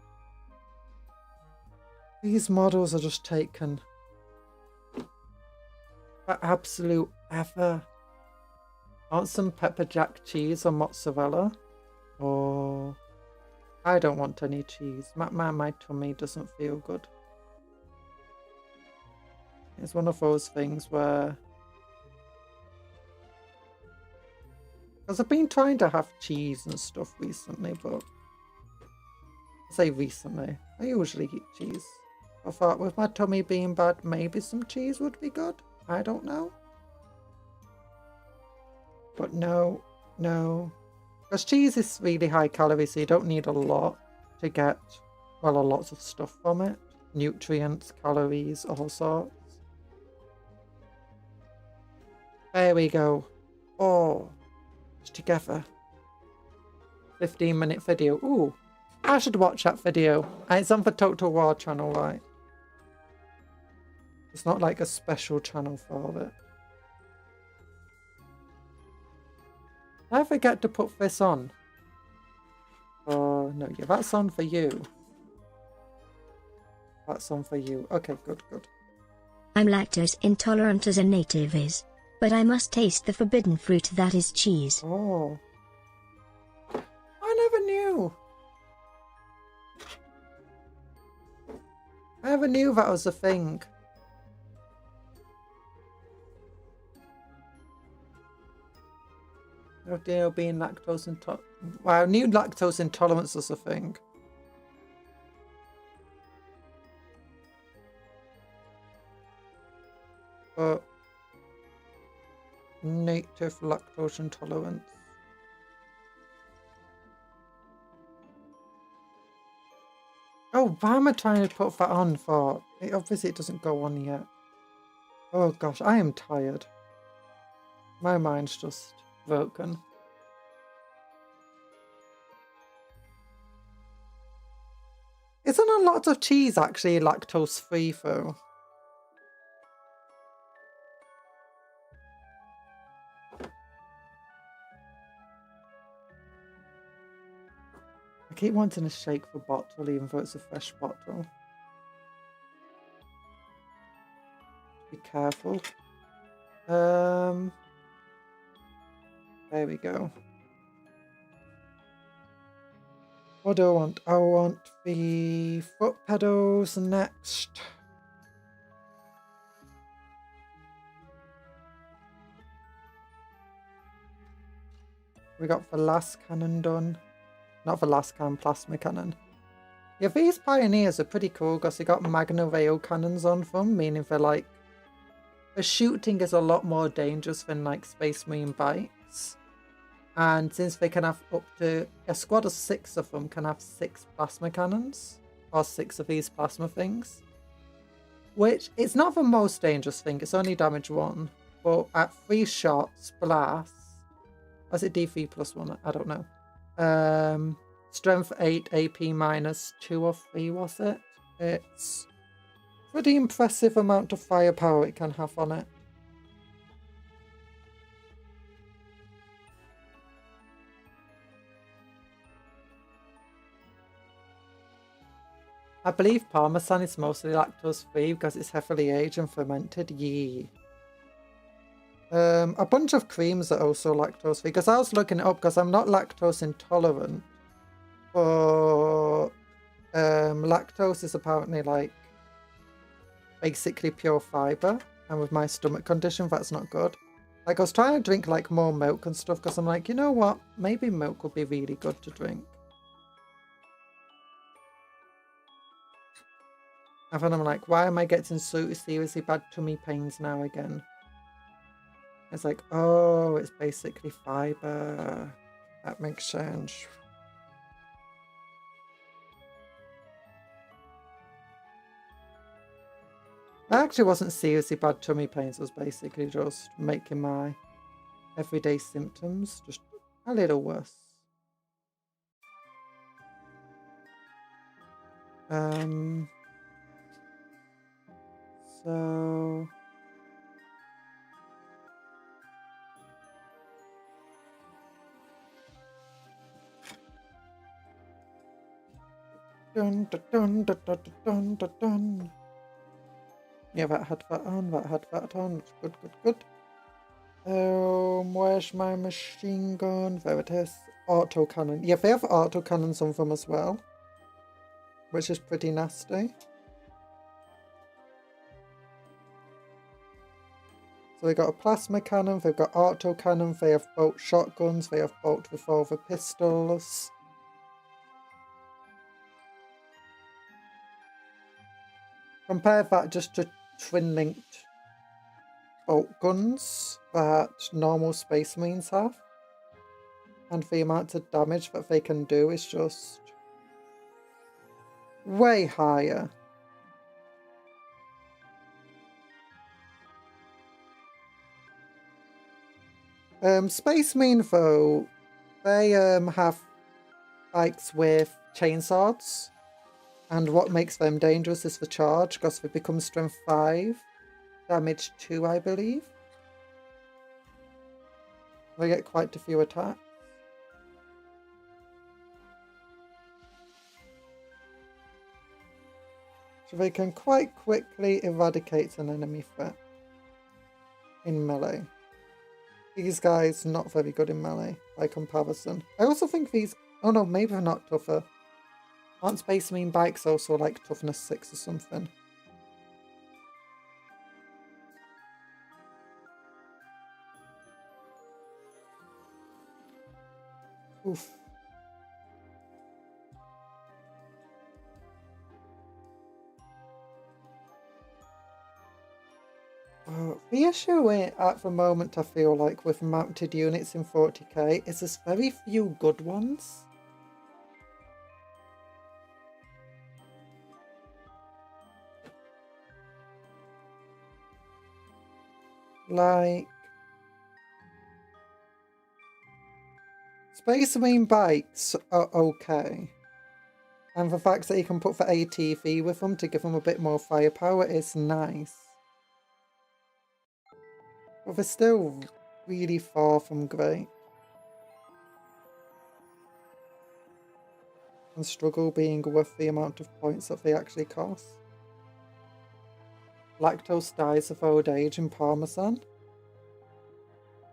These models are just taken for absolute ever. I want some pepper jack cheese or mozzarella. Oh, I don't want any cheese. My tummy doesn't feel good. It's one of those things where... Because I've been trying to have cheese and stuff recently, but... I say recently. I usually eat cheese. I thought with my tummy being bad, maybe some cheese would be good. I don't know. But no, no. Because cheese is really high calorie, so you don't need a lot to get, well, a lot of stuff from it. Nutrients, calories, all sorts. There we go. Oh. Together. 15-minute video. Ooh, I should watch that video. It's on the Total War channel, right? It's not like a special channel for it. Did I forget to put this on? Oh, no, yeah, that's on for you. That's on for you. Okay, good, good. I'm lactose intolerant as a native is. But I must taste the forbidden fruit that is cheese. Oh. I never knew. I never knew that was a thing. No deal being lactose intolerant. Well, I knew lactose intolerance was a thing. but native lactose intolerance. Oh, why am I trying to put that on for? Obviously it doesn't go on yet. Oh gosh, I am tired. My mind's just broken. Isn't a lot of cheese actually lactose free though? I keep wanting to shake the bottle even though it's a fresh bottle. Be careful. There we go. What do I want? I want the foot pedals next. We got the last cannon done. Not the last cannon, plasma cannon. Yeah, these pioneers are pretty cool because they got Magna rail cannons on them, meaning they're like... The shooting is a lot more dangerous than like Space Marine bikes. And since they can have up to... A squad of 6 of them can have 6 plasma cannons. Or 6 of these plasma things. Which, it's not the most dangerous thing, it's only damage 1. But at 3 shots, blast... Was it D3 plus 1? I don't know. Strength 8, AP minus 2 or 3, was it? It's pretty impressive amount of firepower it can have on it. I believe Parmesan is mostly lactose free because it's heavily aged and fermented. Yee. A bunch of creams are also lactose free because I was looking it up because I'm not lactose intolerant. But lactose is apparently like basically pure fiber, and with my stomach condition that's not good. Like I was trying to drink like more milk and stuff because I'm like, you know what, maybe milk would be really good to drink. And then I'm like, why am I getting so seriously bad tummy pains now again? It's like, oh, it's basically fiber. That makes sense. I actually wasn't seriously bad tummy pains. It was basically just making my everyday symptoms just a little worse. So... Dun, dun, dun, dun, dun, dun, dun, dun. Yeah, that had that on, that had that on. Good, good, good. Where's my machine gun? There it is. Auto cannon. Yeah, they have auto cannons on them as well, which is pretty nasty. So they got a plasma cannon, they've got auto cannon, they have bolt shotguns, they have bolt revolver pistols. Compare that just to twin-linked bolt guns that normal Space Marines have. And the amount of damage that they can do is just way higher. Space Marine though, they have bikes with chainswords. And what makes them dangerous is the charge, because they become strength 5, damage 2, I believe. They get quite a few attacks. So they can quite quickly eradicate an enemy threat in melee. These guys not very good in melee by comparison. I also think these... Oh no, maybe they're not tougher. Aren't Space Marine bikes also like toughness 6 or something? Oof. The issue at the moment, I feel like, with mounted units in 40k is there's very few good ones. Like, Space Marine bikes are okay. And the fact that you can put the ATV with them to give them a bit more firepower is nice. But they're still really far from great. And struggle being worth the amount of points that they actually cost. Lactose dies of old age in Parmesan.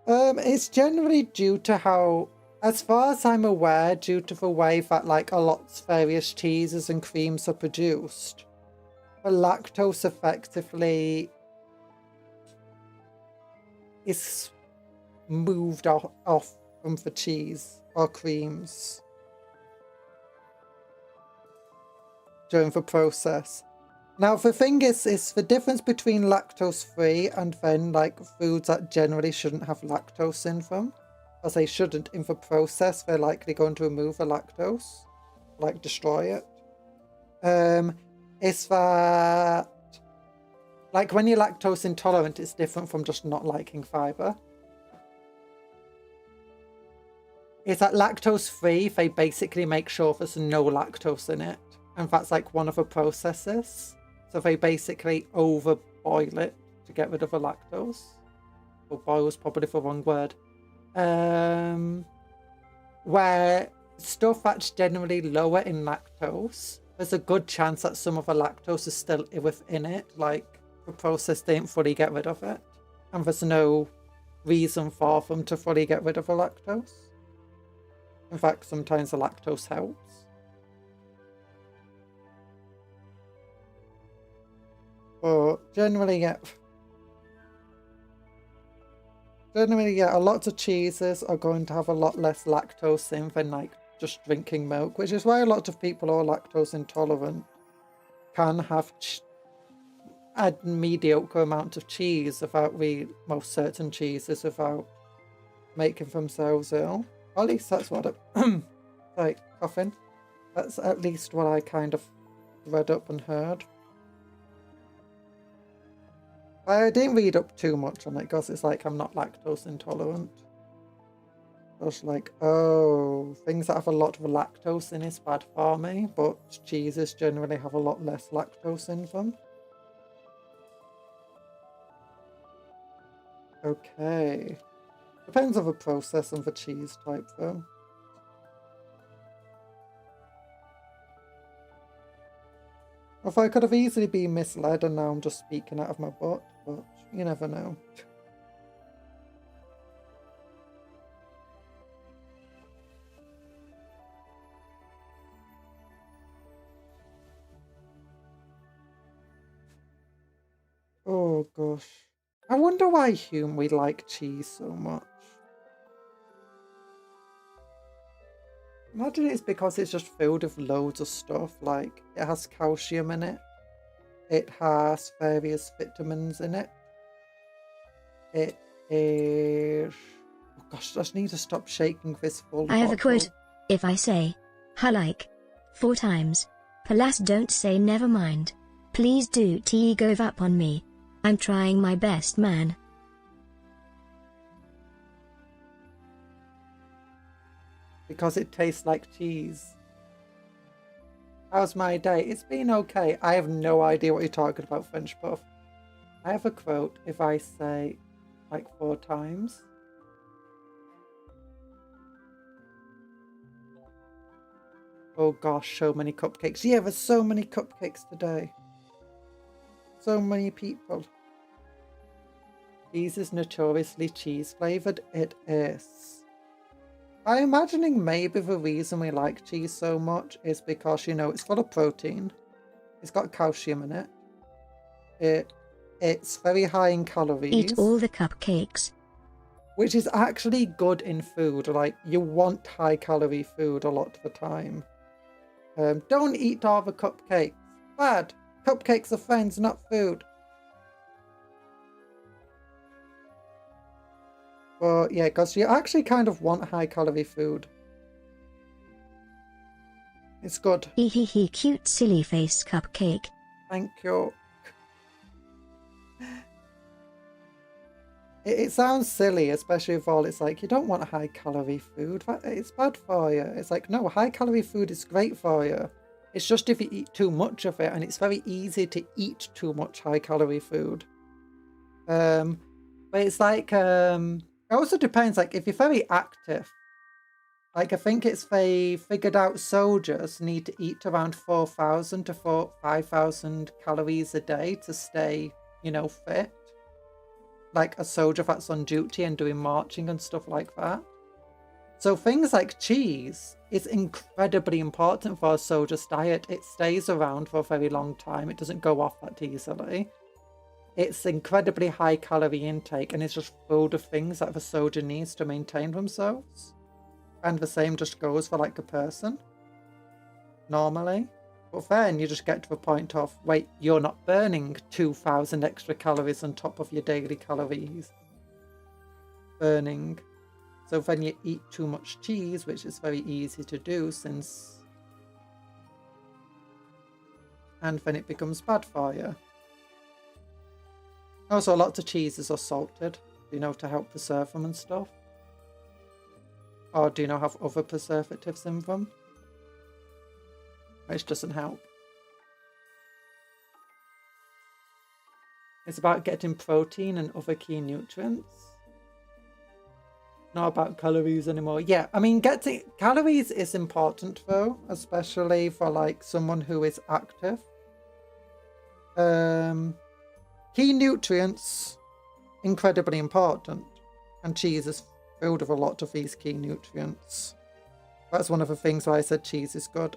It's generally due to how, as far as I'm aware, due to the way that like a lot of various cheeses and creams are produced, the lactose effectively is moved off from the cheese or creams during the process. Now the thing is the difference between lactose free and then like foods that generally shouldn't have lactose in them, as they shouldn't in the process, they're likely going to remove the lactose, like destroy it. Is that like when you're lactose intolerant, it's different from just not liking fiber. Is that lactose free, they basically make sure there's no lactose in it. And that's like one of the processes. So they basically overboil it to get rid of the lactose. Or boil is probably the wrong word. Where stuff that's generally lower in lactose, there's a good chance that some of the lactose is still within it. Like the process didn't fully get rid of it. And there's no reason for them to fully get rid of the lactose. In fact, sometimes the lactose helps. But generally, yeah, a lot of cheeses are going to have a lot less lactose in than like just drinking milk, which is why a lot of people who are lactose intolerant can have a mediocre amount of cheese without most certain cheeses without making themselves ill. Or at least that's what like coughing. That's at least what I kind of read up and heard. I didn't read up too much on it because it's like I'm not lactose intolerant. I was like, oh, things that have a lot of lactose in is bad for me, but cheeses generally have a lot less lactose in them. Okay. Depends on the process and the cheese type though. If I could have easily been misled and now I'm just speaking out of my butt, but you never know. Oh gosh. I wonder why we like cheese so much. Imagine it's because it's just filled with loads of stuff, like it has calcium in it, it has various vitamins in it, it is... Oh gosh, I just need to stop shaking this full I have a bottle. quote. If I say, "Ha like," 4 times, Palas don't say never mind. Please do go up on me. I'm trying my best, man. Because it tastes like cheese. How's my day? It's been okay. I have no idea what you're talking about, French Puff. I have a quote if I say like 4 times. Oh gosh, so many cupcakes. Yeah, there's so many cupcakes today. So many people. Cheese is notoriously cheese flavoured. It is. I'm imagining maybe the reason we like cheese so much is because, you know, it's full of protein. It's got calcium in it. It's very high in calories. Eat all the cupcakes. Which is actually good in food. Like, you want high calorie food a lot of the time. Don't eat all the cupcakes. Bad. Cupcakes are friends, not food. But yeah, because you actually kind of want high-calorie food. It's good. Hee cute silly face cupcake. Thank you. It sounds silly, especially if all it's like, you don't want high-calorie food. It's bad for you. It's like, no, high-calorie food is great for you. It's just if you eat too much of it, and it's very easy to eat too much high-calorie food. But it's like, it also depends, like, if you're very active, like, I think it's they figured out soldiers need to eat around 4,000 to 5,000 calories a day to stay, you know, fit. Like a soldier that's on duty and doing marching and stuff like that. So things like cheese is incredibly important for a soldier's diet. It stays around for a very long time. It doesn't go off that easily. It's incredibly high calorie intake, and it's just filled with things that the soldier needs to maintain themselves. And the same just goes for like a person normally. But then you just get to the point of, wait, you're not burning 2,000 extra calories on top of your daily calories burning. So then you eat too much cheese, which is very easy to do and then it becomes bad for you. Also, lots of cheeses are salted, you know, to help preserve them and stuff. Or do you know have other preservatives in them? Which doesn't help. It's about getting protein and other key nutrients. Not about calories anymore. Yeah, I mean, getting calories is important though, especially for like someone who is active. Key nutrients, incredibly important. And cheese is filled with a lot of these key nutrients. That's one of the things why I said cheese is good.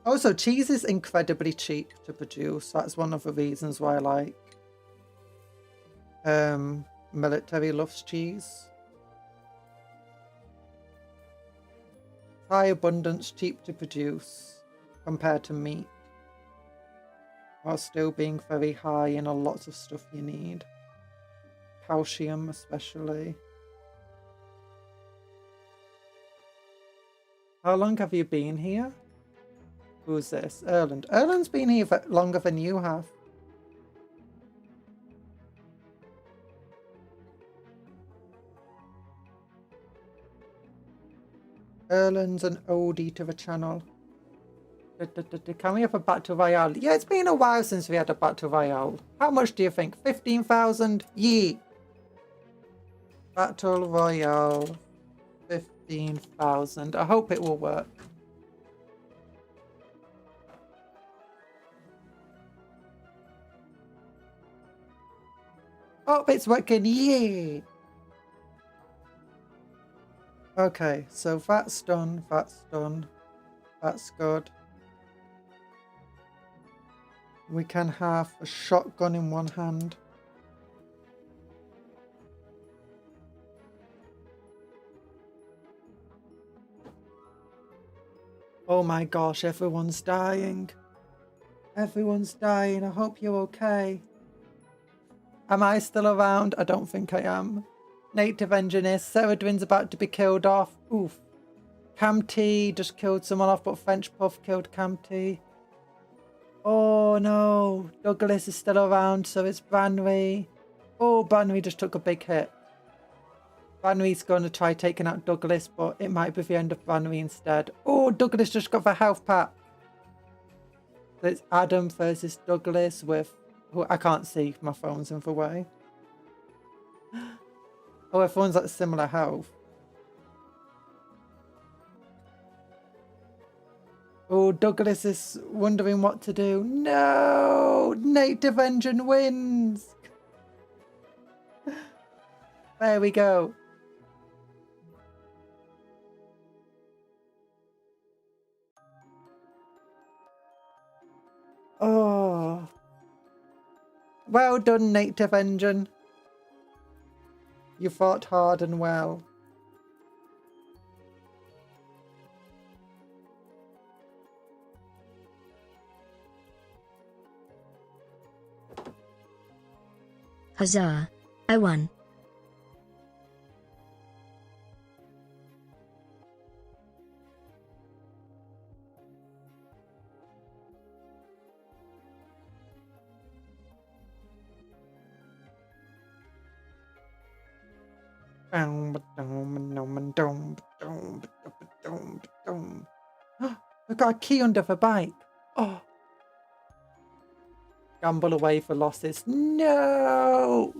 Also, cheese is incredibly cheap to produce. That's one of the reasons why I like military loves cheese. High abundance, cheap to produce compared to meat. While still being very high in a lot of stuff you need. Calcium especially. How long have you been here? Who's this? Erland. Erland's been here for longer than you have. Erland's an oldie to the channel. Can we have a Battle Royale? Yeah, it's been a while since we had a Battle Royale. How much do you think? 15,000? Yeet! Battle Royale. 15,000. I hope it will work. Oh, it's working. Yay! Okay, so that's done. That's done. That's good. We can have a shotgun in one hand. Oh my gosh, everyone's dying. Everyone's dying. I hope you're okay. Am I still around? I don't think I am. Native Engineer. Ceridwin's about to be killed off. Oof. Camty just killed someone off, but French Puff killed Camty. Oh no, Douglas is still around, so it's Branry. Oh, Branry just took a big hit. Branry's going to try taking out Douglas, but it might be the end of Branry instead. Oh, Douglas just got the health pack. So it's Adam versus Douglas with... who I can't see, my phone's in the way. Oh, everyone's at similar health. Oh, Douglas is wondering what to do. No! Native Engine wins! There we go. Oh. Well done, Native Engine. You fought hard and well. Huzzah! I won. We've got a key under the bike. Oh. Gamble away for losses. No!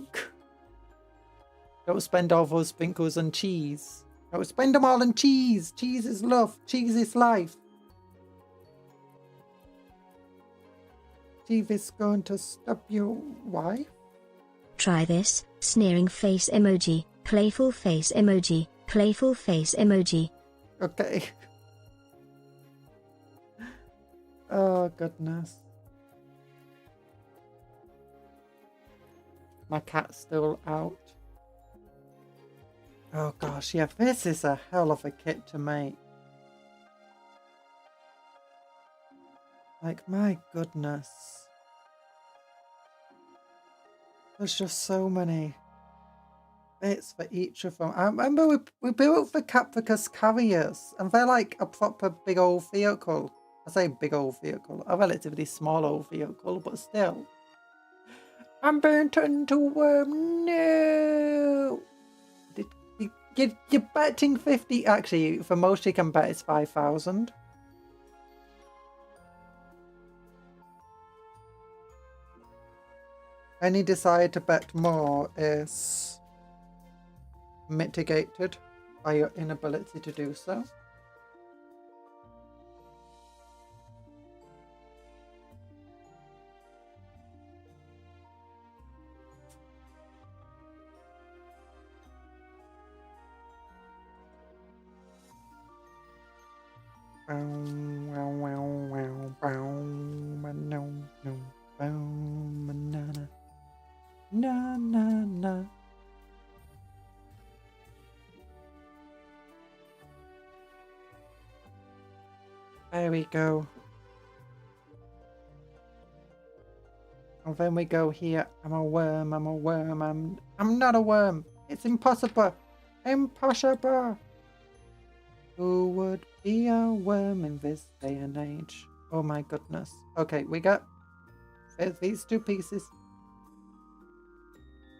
Don't spend all those sprinkles on cheese. Don't spend them all on cheese. Cheese is love. Cheese is life. Cheese is going to stop your wife. Try this. Sneering face emoji. Playful face emoji. Playful face emoji. Okay. Oh, goodness. My cat's still out. Oh, gosh. Yeah, this is a hell of a kit to make. Like, my goodness. There's just so many bits for each of them. I remember we built the Cupcake carriers, and they're like a proper big old vehicle. I say big old vehicle, a relatively small old vehicle, but still. I'm being turned into a worm. No! You're betting 50. Actually, for most you can bet it's 5,000. Any desire to bet more is mitigated by your inability to do so. Na na na. There we go. And then we go here. I'm a worm. I'm a worm. I'm not a worm. It's impossible. Impossible. Who would be a worm in this day and age? Oh my goodness. Okay, we got these two pieces.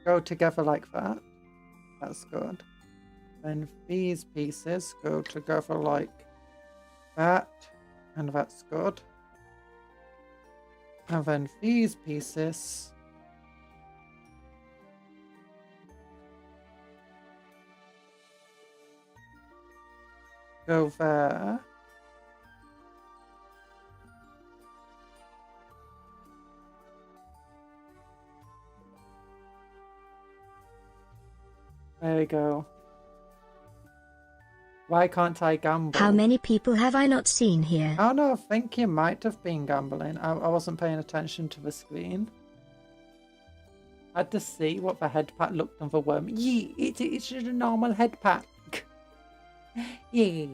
Go together like that. That's good. Then these pieces go together like that. And that's good. And then these pieces go there. There we go. Why can't I gamble? How many people have I not seen here? Oh no, I think you might have been gambling. I wasn't paying attention to the screen. I had to see what the head pack looked on the worm. Yeah, it's just a normal head pack. Yeah.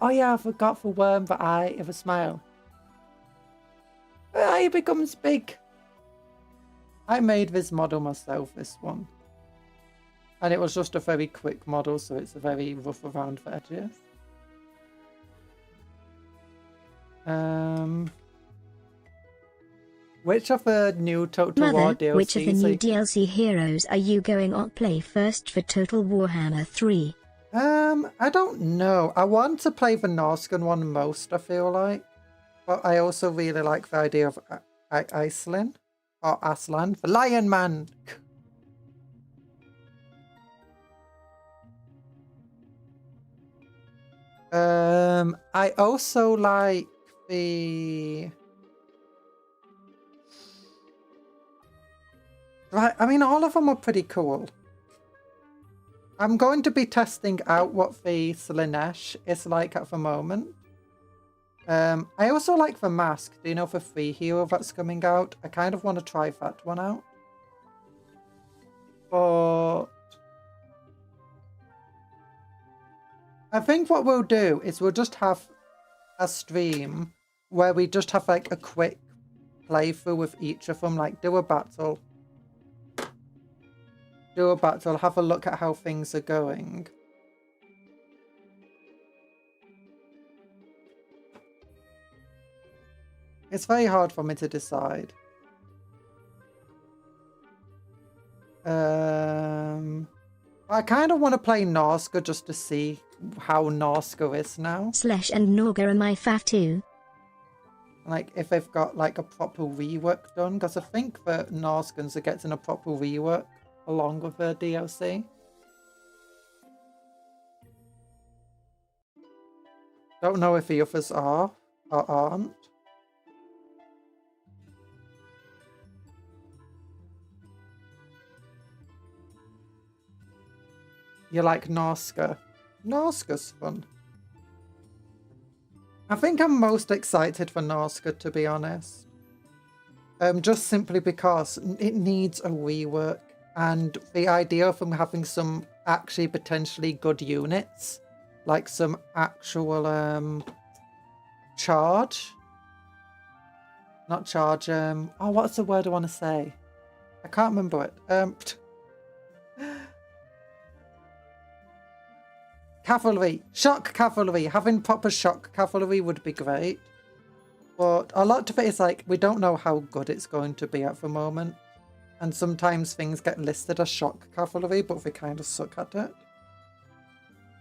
Oh yeah, I forgot the worm, the eye, of a smile. The eye becomes big. I made this model myself, this one. And it was just a very quick model, so it's a very rough around the edges. Which of the new Total War DLCs? Which of the new DLC heroes are you going to play first for Total Warhammer 3? I don't know. I want to play the Norscan one most, I feel like. But I also really like the idea of Iceland. Or Aslan. The Lion Man! I also like the... Right, I mean, all of them are pretty cool. I'm going to be testing out what the Slanesh is like at the moment. I also like the mask. Do you know the free hero that's coming out? I kind of want to try that one out. But I think what we'll do is we'll just have a stream where we just have like a quick playthrough with each of them, like do a battle, do a battle, have a look at how things are going. It's very hard for me to decide. I kind of want to play Norska just to see how Norska is now. Slash and Norga are my fav too. Like, if they've got, like, a proper rework done. Because I think that Norskans are getting a proper rework along with the DLC. Don't know if the others are or aren't. You like Norska? Norska's fun. I think I'm most excited for Norska, to be honest. Just simply because it needs a rework. And the idea of them having some actually potentially good units, like some actual charge. Not charge, oh, what's the word I want to say? I can't remember it. Cavalry. Shock cavalry. Having proper shock cavalry would be great. But a lot of it is like, we don't know how good it's going to be at the moment. And sometimes things get listed as shock cavalry, but we kind of suck at it.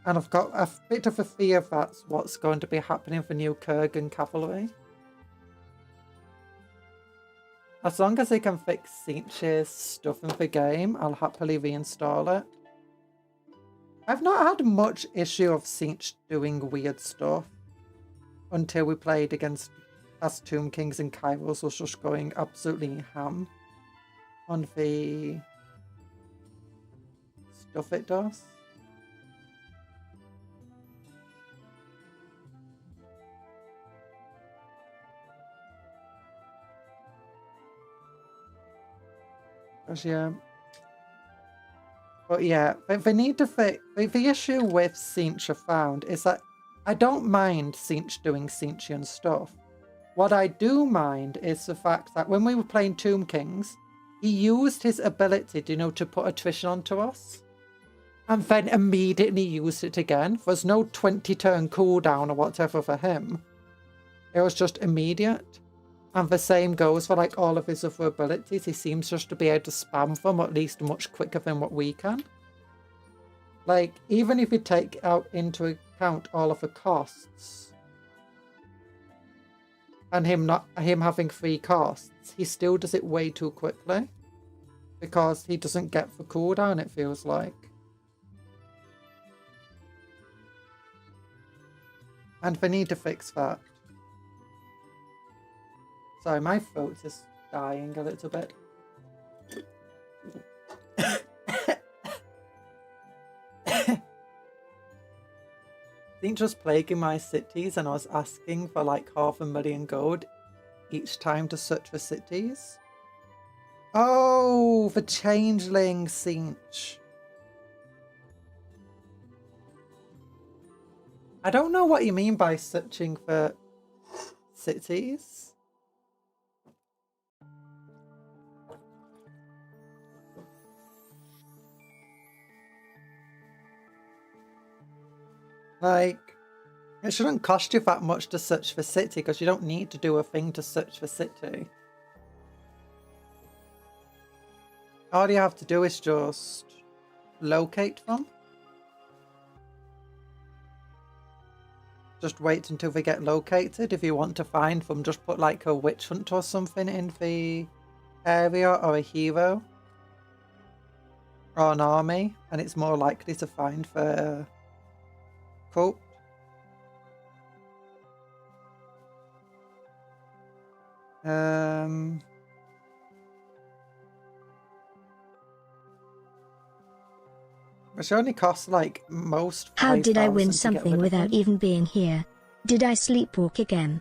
And I've got a bit of a fear that's what's going to be happening for new Kurgan cavalry. As long as they can fix Tzeentch's stuff in the game, I'll happily reinstall it. I've not had much issue of Tzeentch doing weird stuff until we played against as Tomb Kings and Kairos was just going absolutely ham on the stuff it does. Yeah. But yeah, they need to fix... The issue with Tzeentch I found is that I don't mind Tzeentch doing Tzeentchian stuff. What I do mind is the fact that when we were playing Tomb Kings, he used his ability, you know, to put attrition onto us. And then immediately used it again. There's no 20-turn cooldown or whatever for him. It was just immediate. And the same goes for like all of his other abilities. He seems just to be able to spam them at least much quicker than what we can. Like, even if you take out into account all of the costs and him having 3 costs, he still does it way too quickly. Because he doesn't get the cooldown, it feels like. And they need to fix that. Sorry, my throat is dying a little bit. Tzeentch was plaguing my cities and I was asking for like 500,000 gold each time to search for cities. Oh, the changeling Tzeentch. I don't know what you mean by searching for cities. Like, it shouldn't cost you that much to search for city because you don't need to do a thing to search for city. All you have to do is just locate them. Just wait until they get located. If you want to find them, just put like a witch hunt or something in the area or a hero or an army, and it's more likely to find the cult. Which only costs like most. How did I win something without even being here? Did I sleepwalk again?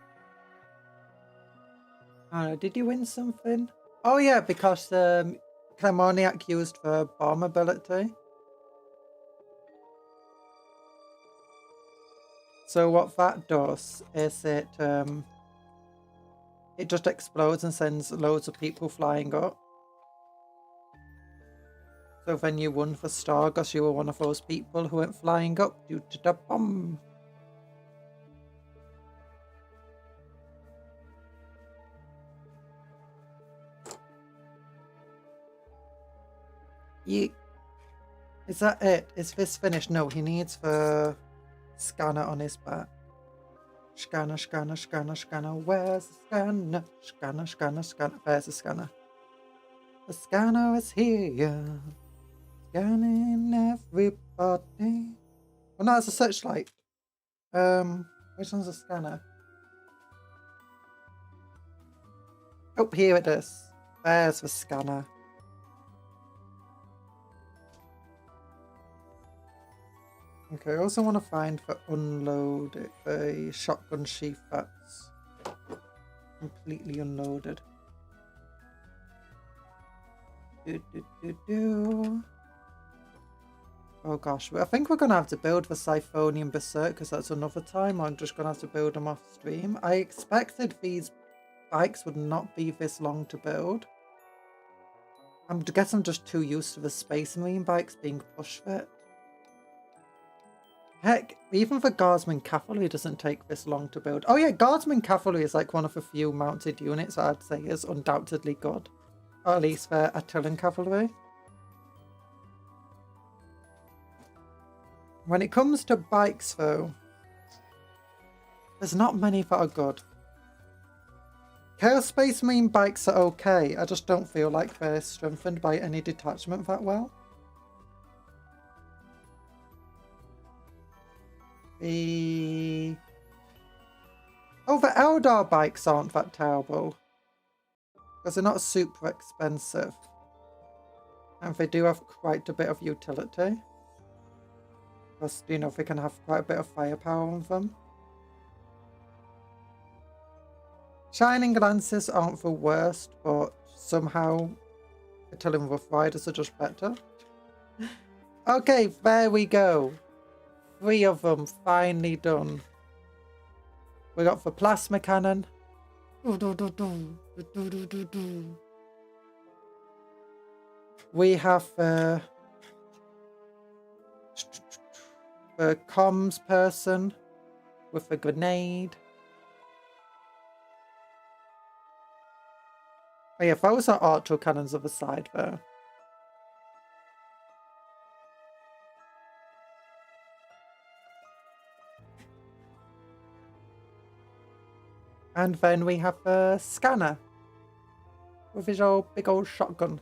Did you win something? Oh yeah, because Clemoniac used the bomb ability. So what that does is it just explodes and sends loads of people flying up. So then you won for star because you were one of those people who went flying up due to the bomb. Yeet. Is that it? Is this finished? No, he needs the scanner on his back. Scanner, scanner, scanner, scanner. Where's the scanner? Scanner, scanner, scanner. There's the scanner. The scanner is here. Scanning everybody. Well, no, it's a searchlight. Which one's a scanner? Oh, here it is. There's the scanner. Okay, I also want to find the shotgun sheath that's completely unloaded. Oh gosh, I think we're going to have to build the Siphonian Berserk because that's another time. I'm just going to have to build them off stream. I expected these bikes would not be this long to build. I guess I'm just too used to the Space Marine bikes being push fit. Heck, even the Guardsman Cavalry doesn't take this long to build. Oh yeah, Guardsman Cavalry is like one of the few mounted units I'd say is undoubtedly good. Or at least for Attilan Cavalry. When it comes to bikes though, there's not many that are good. Chaos Space Marine bikes are okay, I just don't feel like they're strengthened by any detachment that well. The Eldar bikes aren't that terrible. Because they're not super expensive. And they do have quite a bit of utility. Because, you know, they can have quite a bit of firepower on them. Shining Lances aren't the worst, but somehow Attilan Rough Riders are just better. Okay, there we go. 3 of them finally done. We got the plasma cannon. We have the comms person with the grenade. Oh yeah, those are archer cannons of the side though. And then we have a scanner with his big old shotgun.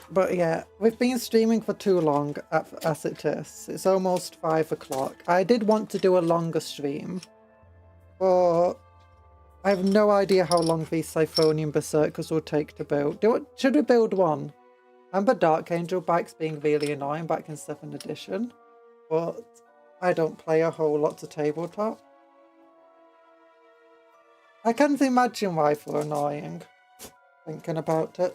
But yeah, we've been streaming for too long as it is. It's almost 5 o'clock. I did want to do a longer stream, but I have no idea how long these Siphonian Berserkers will take to build. Should we build one? Remember Dark Angel bikes being really annoying back in 7th edition, but I don't play a whole lot to tabletop. I can't imagine why they're annoying, thinking about it.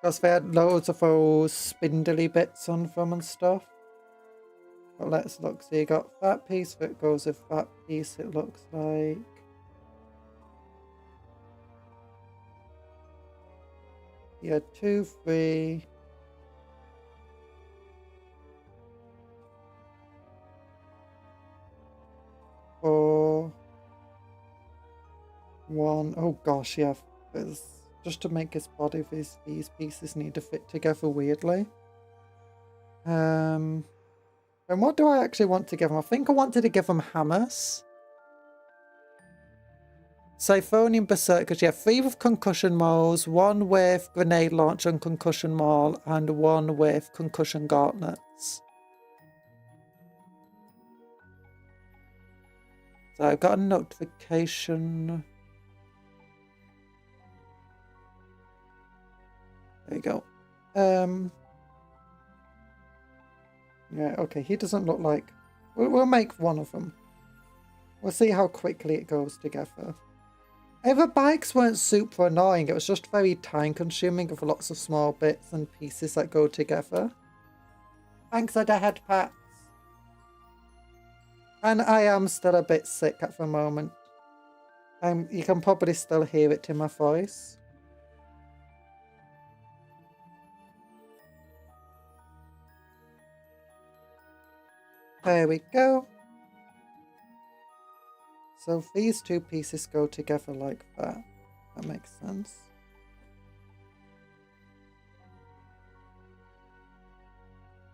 Because they had loads of those spindly bits on them and stuff. But let's look, so you got that piece that goes with that piece, it looks like. Yeah, 2, 3. Four. 1. Oh gosh, yeah. Just to make his body, these pieces need to fit together weirdly. And what do I actually want to give him? I think I wanted to give him hammers. Siphonian Berserkers, yeah, 3 with concussion mauls, 1 with grenade launcher and concussion maul, and 1 with concussion gauntlets. So I've got a notification. There you go. Yeah, okay, he doesn't look like... We'll make 1 of them. We'll see how quickly it goes together. The bikes weren't super annoying, it was just very time consuming with lots of small bits and pieces that go together. Thanks for the head pats. And I am still a bit sick at the moment. You can probably still hear it in my voice. There we go. So these two pieces go together like that. That makes sense.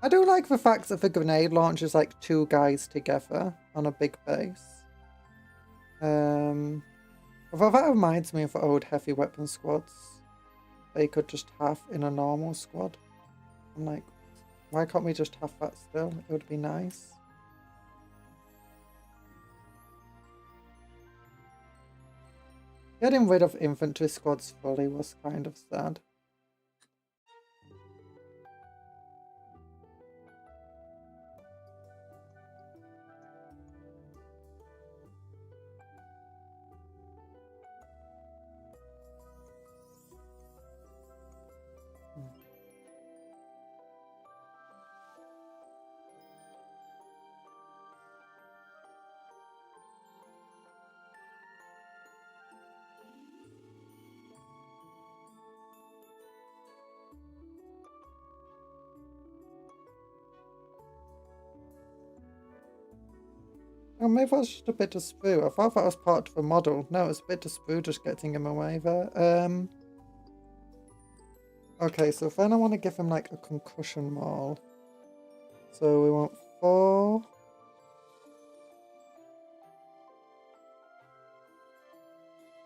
I do like the fact that the grenade launcher is like two guys together on a big base. Although that reminds me of the old heavy weapon squads. They could just have in a normal squad. I'm like, why can't we just have that still? It would be nice. Getting rid of infantry squads fully was kind of sad. Oh, maybe that's just a bit of sprue. I thought that was part of the model. No, it's a bit of sprue just getting him away there. Okay, so then I want to give him like a concussion maul. So we want 4.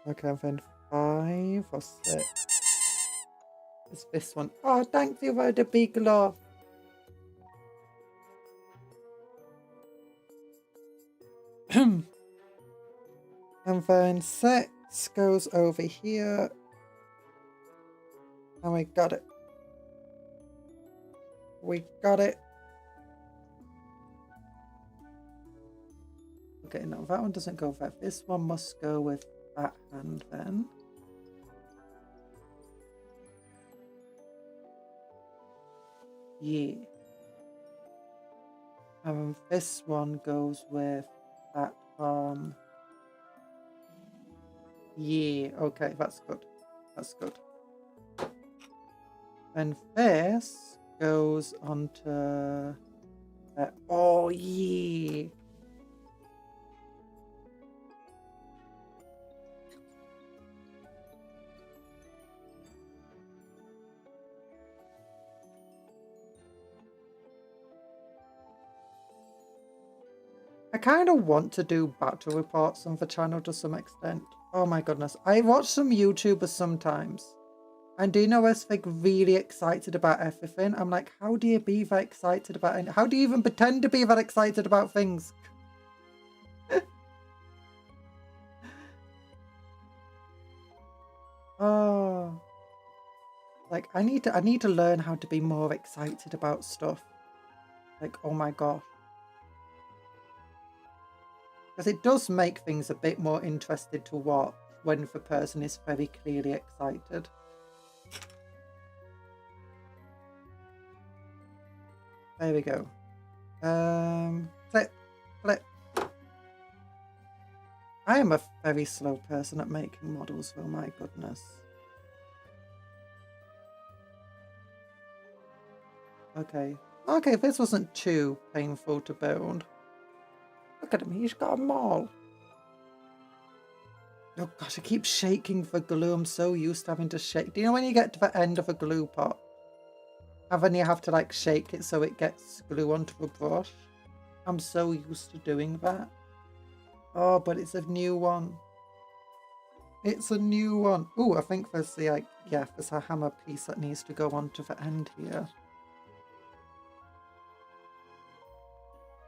Okay, and then 5 or 6. It's this one. Oh, thank you for the big love. And then 6 goes over here. And we got it. We got it. Okay, no, that one doesn't go there. This one must go with that hand then. Yeah. And this one goes with that arm. Yeah, okay, that's good. That's good. And this goes onto that. Oh, yeah. I kind of want to do battle reports on the channel to some extent. Oh my goodness. I watch some YouTubers sometimes. And do you know what's like really excited about everything? I'm like, how do you be that excited about it? How do you even pretend to be that excited about things? Oh. Like I need to learn how to be more excited about stuff. Like, oh my gosh. Because it does make things a bit more interesting to watch when the person is very clearly excited. There we go. Flip, flip. I am a very slow person at making models, oh my goodness. Okay. Okay, this wasn't too painful to build. Look at him, he's got a maul. Oh gosh, I keep shaking for glue. I'm so used to having to shake. Do you know when you get to the end of a glue pot? And then you have to like shake it so it gets glue onto the brush? I'm so used to doing that. Oh, but it's a new one. It's a new one. Oh, I think there's the like, yeah, there's a hammer piece that needs to go onto the end here.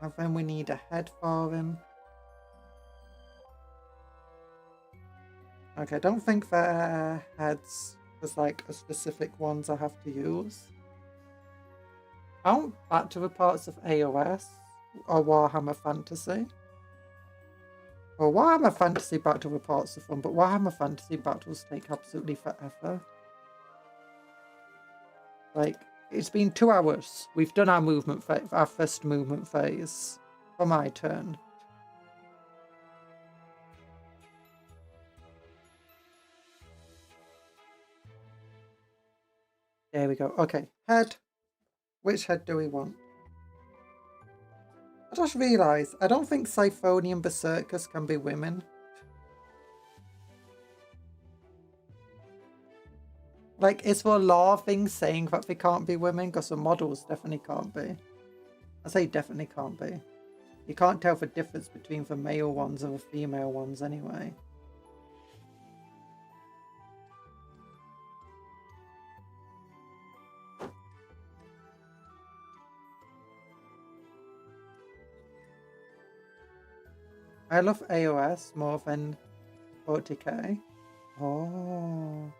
And then we need a head for him. Okay, I don't think their heads there's like a specific ones I have to use. Count back to the parts of AOS or Warhammer Fantasy. Well, Warhammer Fantasy battle reports are fun, but Warhammer Fantasy battles take absolutely forever. Like, it's been 2 hours. We've done our movement phase, our first movement phase. For my turn. There we go. Okay, head. Which head do we want? I just realised, I don't think Siphonian Berserkers can be women. Like, is there a law thing saying that they can't be women? Because the models definitely can't be. I say definitely can't be. You can't tell the difference between the male ones and the female ones anyway. I love AOS more than 40k. Oh.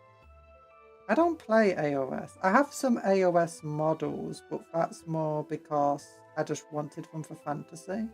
I don't play AOS. I have some AOS models, but that's more because I just wanted them for fantasy.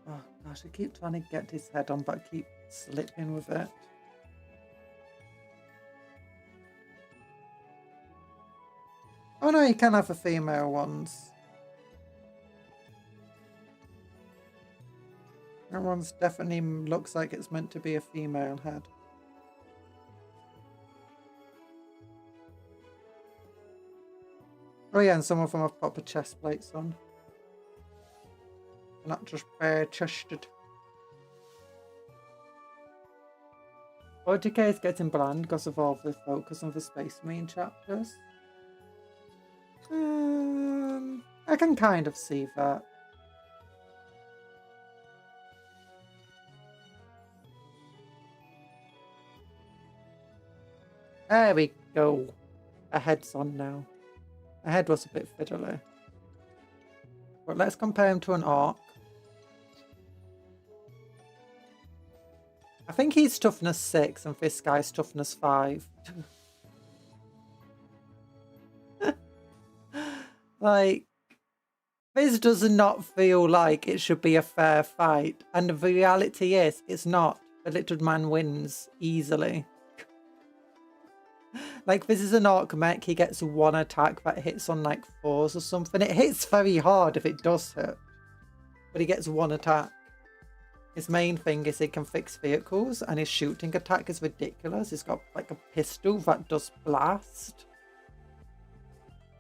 Oh gosh, I keep trying to get his head on, but I keep slipping with it. Oh no, you can have the female ones. That one's definitely looks like it's meant to be a female head. Oh yeah, and some of them have proper chest plates on. Not just bare-chested. 40k is getting bland because of all the focus on the Space Marine chapters. I can kind of see that. There we go. A head's on now. A head was a bit fiddly. But let's compare him to an orc. I think he's toughness 6 and this guy's toughness 5. Like, this does not feel like it should be a fair fight. And the reality is, it's not. The little man wins easily. Like, this is an orc mech. He gets one attack that hits on like 4s or something. It hits very hard if it does hit. But he gets one attack. His main thing is he can fix vehicles, and his shooting attack is ridiculous. He's got like a pistol that does blast.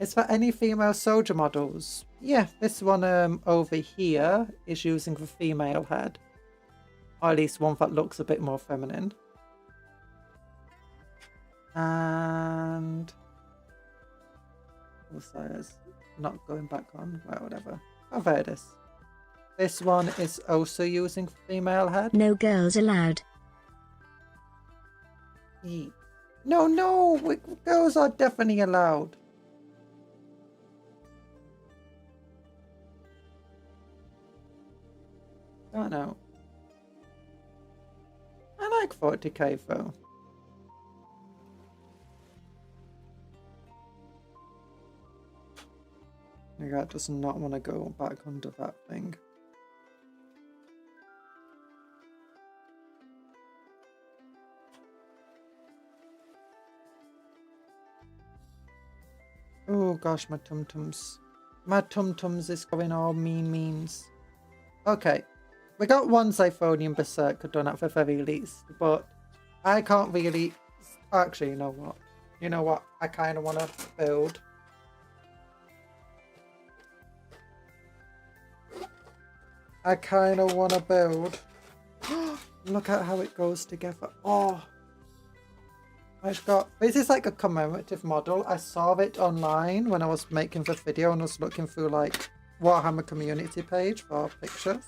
Is there any female soldier models? Yeah, this one over here is using the female head. Or at least one that looks a bit more feminine. And what's that? Not going back on. Well, whatever. Oh, there it is. This one is also using female head. No girls allowed. Yeet. No, girls are definitely allowed. Don't know. I like 40k though. My God does not want to go back under that thing. Oh gosh, my tum-tums. My tum-tums is going all means. Okay, we got one Siphonian Berserker done at the very least, but I can't really... Actually, you know what? You know what? I kind of want to build. I kind of want to build. Look at how it goes together. Oh. I've got... This is like a commemorative model. I saw it online when I was making the video and was looking through like Warhammer community page for pictures.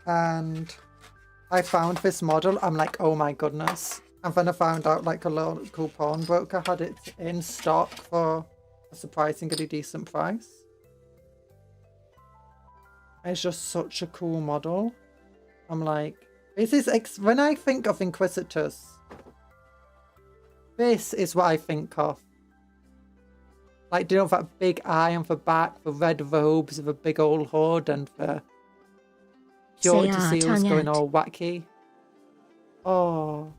And I found this model. I'm like, oh my goodness. And then I found out like a local pawnbroker had it in stock for a surprisingly decent price. It's just such a cool model. I'm like, this is when I think of Inquisitors, this is what I think of. Like, do you know that big eye on the back, the red robes with a big old hood, and the Say purity seals tongue going out. all wacky? Oh.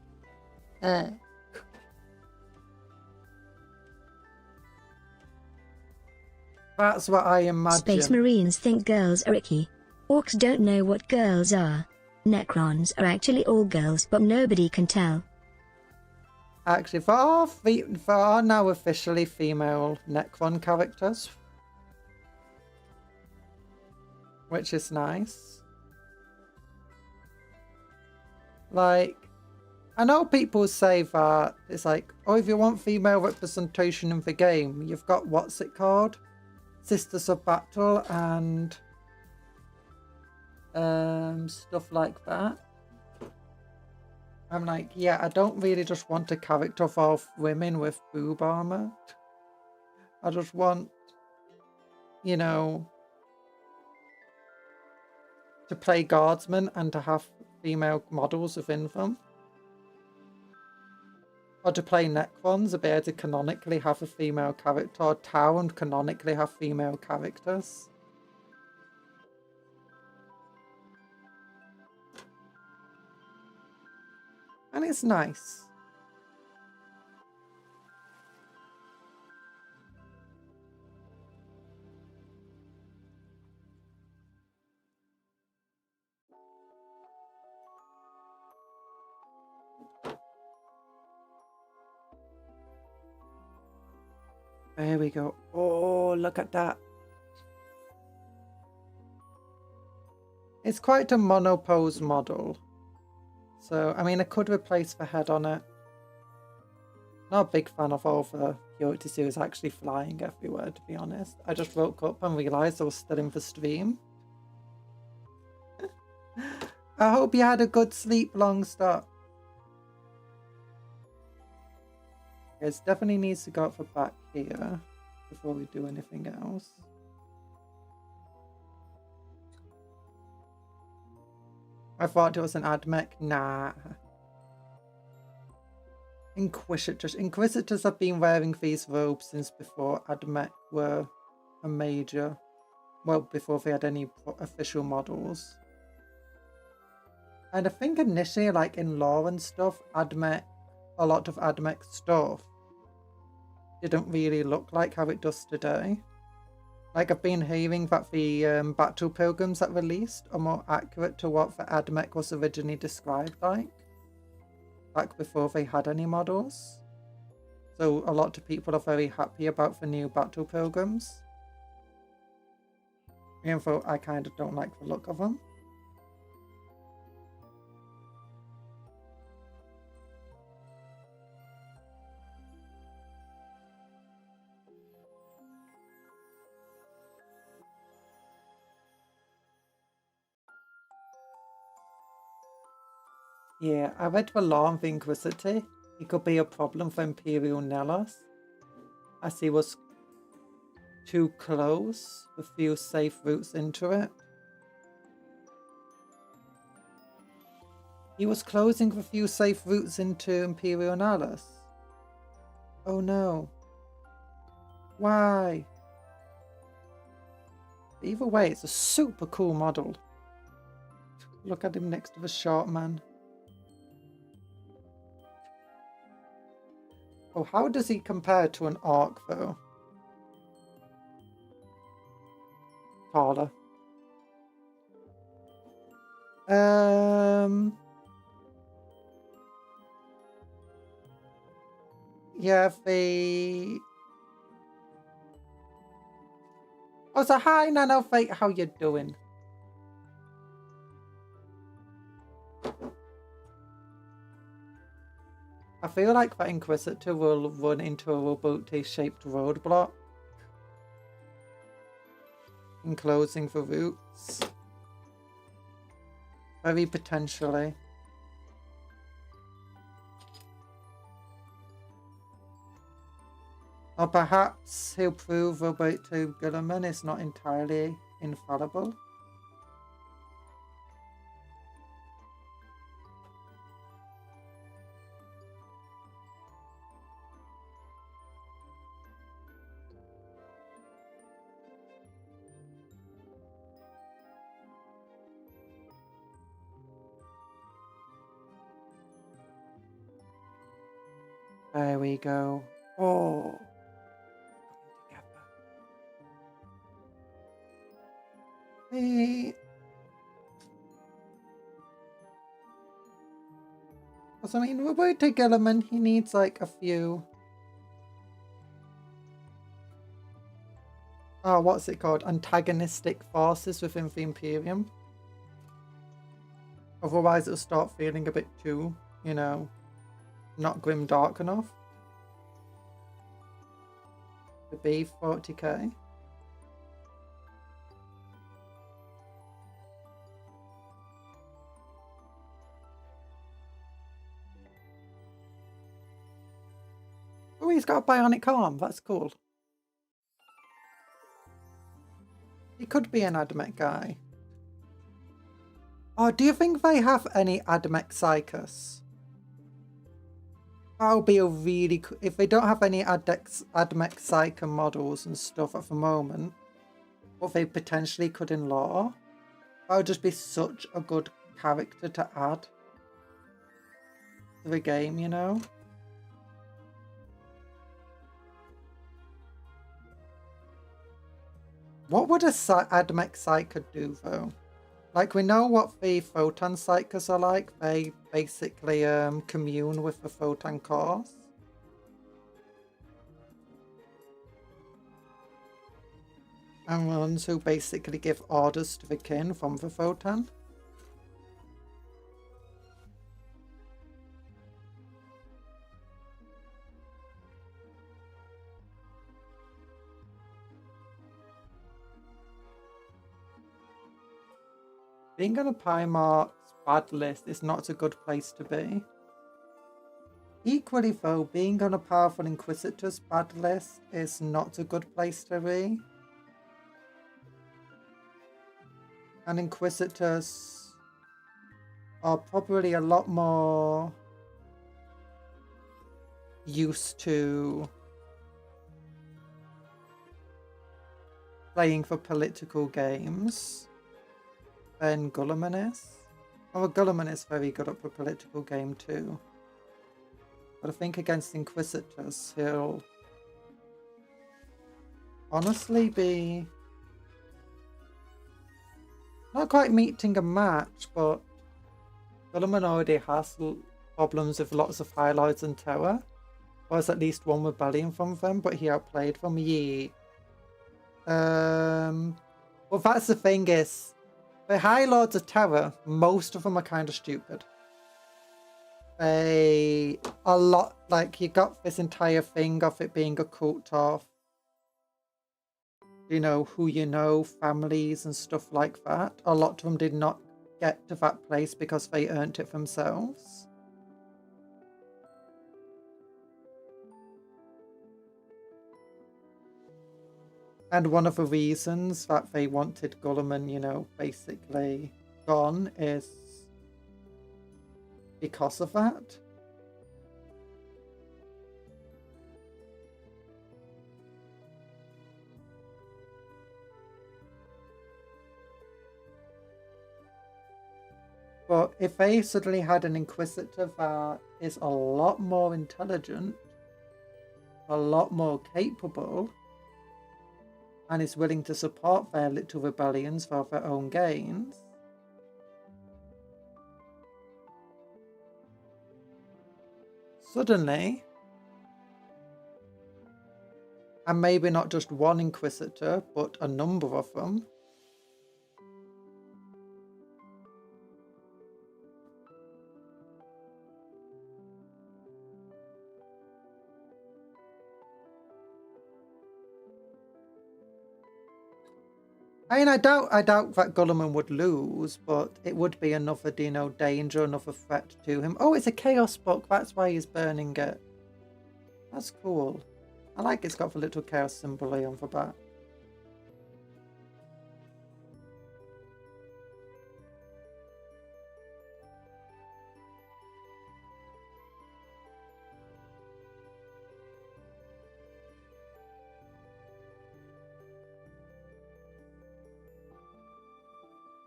That's what I imagine. Space Marines think girls are icky. Orcs don't know what girls are. Necrons are actually all girls, but nobody can tell. Actually, there are now officially female Necron characters, which is nice. Like, I know people say that it's like, oh, if you want female representation in the game, you've got what's it called? Sisters of Battle and stuff like that. I'm like, yeah, I don't really just want a character for women with boob armor. I just want, you know, to play guardsmen and to have female models within them. Or to play Necrons, be able to canonically have a female character, or Tau and canonically have female characters. And it's nice. There we go. Oh, look at that. It's quite a monopose model. So, I mean, I could replace the head on it. Not a big fan of all the Purity series actually flying everywhere, to be honest. I just woke up and realised I was still in the stream. I hope you had a good sleep, Longstop. It definitely needs to go up the back here before we do anything else. I thought it was an admech. Nah. Inquisitors have been wearing these robes since before admech were a major. Well, before they had any official models. And I think initially, like in lore and stuff, admech, a lot of admech stuff didn't really look like how it does today. Like, I've been hearing that the battle pilgrims that released are more accurate to what the admech was originally described like. Back before they had any models. So a lot of people are very happy about the new battle pilgrims. Even though I kind of don't like the look of them. Yeah, I read the lore of the Inquisitor. It could be a problem for Imperial Nellos, as he was too close with few safe routes into it. He was closing the few safe routes into Imperial Nellos. Oh no. Why? Either way, it's a super cool model. Look at him next to the short man. Oh, how does he compare to an orc, though? Taller. Yeah, the... Oh, so hi, Nano Fate, how you doing? I feel like the Inquisitor will run into a robotic-shaped roadblock, enclosing the routes. Very potentially. Or perhaps he'll prove Roboto Gilliman is not entirely infallible. There we go. Oh. Hey. I mean, we're about to Gilliman. He needs like a few. Oh, what's it called? Antagonistic forces within the Imperium. Otherwise, it'll start feeling a bit too, you know, not grim dark enough. To be 40k. Oh, he's got a bionic arm. That's cool. He could be an Admech guy. Oh, do you think they have any Admech Psychus? That would be a really... If they don't have any Admech Psycho models and stuff at the moment, what they potentially could in lore, that would just be such a good character to add to the game, you know? What would a Admech Psycho do, though? Like, we know what the Votann Psychos are like. They basically commune with the Votann cores. And ones who basically give orders to the kin from the Votann. Being on a Primarch's bad list is not a good place to be. Equally though, being on a powerful Inquisitor's bad list is not a good place to be. And Inquisitors are probably a lot more used to playing for political games than Gulliman is. Oh, Gulliman is very good at the political game too. But I think against Inquisitors, he'll honestly be not quite meeting a match, but Gulliman already has problems with lots of High Lords and Terror. Or at least one rebellion from them, but he outplayed them. Yeet. Well, that's the thing is, the High Lords of Terror, most of them are kind of stupid. They a lot, like, you got this entire thing of it being a cult of, you know, who you know, families and stuff like that. A lot of them did not get to that place because they earned it themselves. And one of the reasons that they wanted Gulliman, you know, basically gone is because of that. But if they suddenly had an Inquisitor that is a lot more intelligent, a lot more capable, and is willing to support their little rebellions for their own gains, suddenly, and maybe not just one Inquisitor, but a number of them, I mean, I doubt that Gulliman would lose, but it would be another, you know, danger, another threat to him. Oh, it's a Chaos book. That's why he's burning it. That's cool. I like it's got the little Chaos symbol on the back.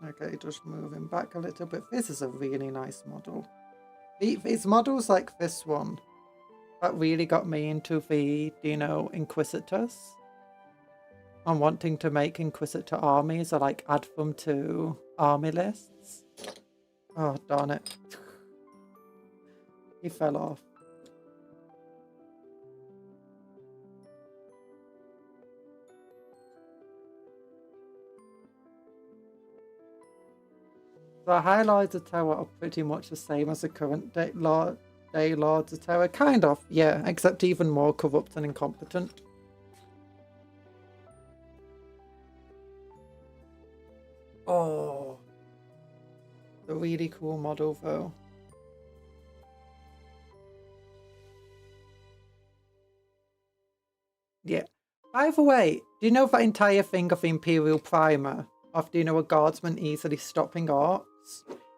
Okay, just moving back a little bit. This is a really nice model. These models like this one That really got me into the, Inquisitors. And wanting to make Inquisitor armies or like add them to army lists. Oh, darn it. He fell off. The High Lords of Terror are pretty much the same as the current day Lords of Terror. Kind of, yeah, except even more corrupt and incompetent. Oh, a really cool model though. Yeah. By the way, do you know that entire thing of the Imperial Primer? Of, a guardsman easily stopping orcs?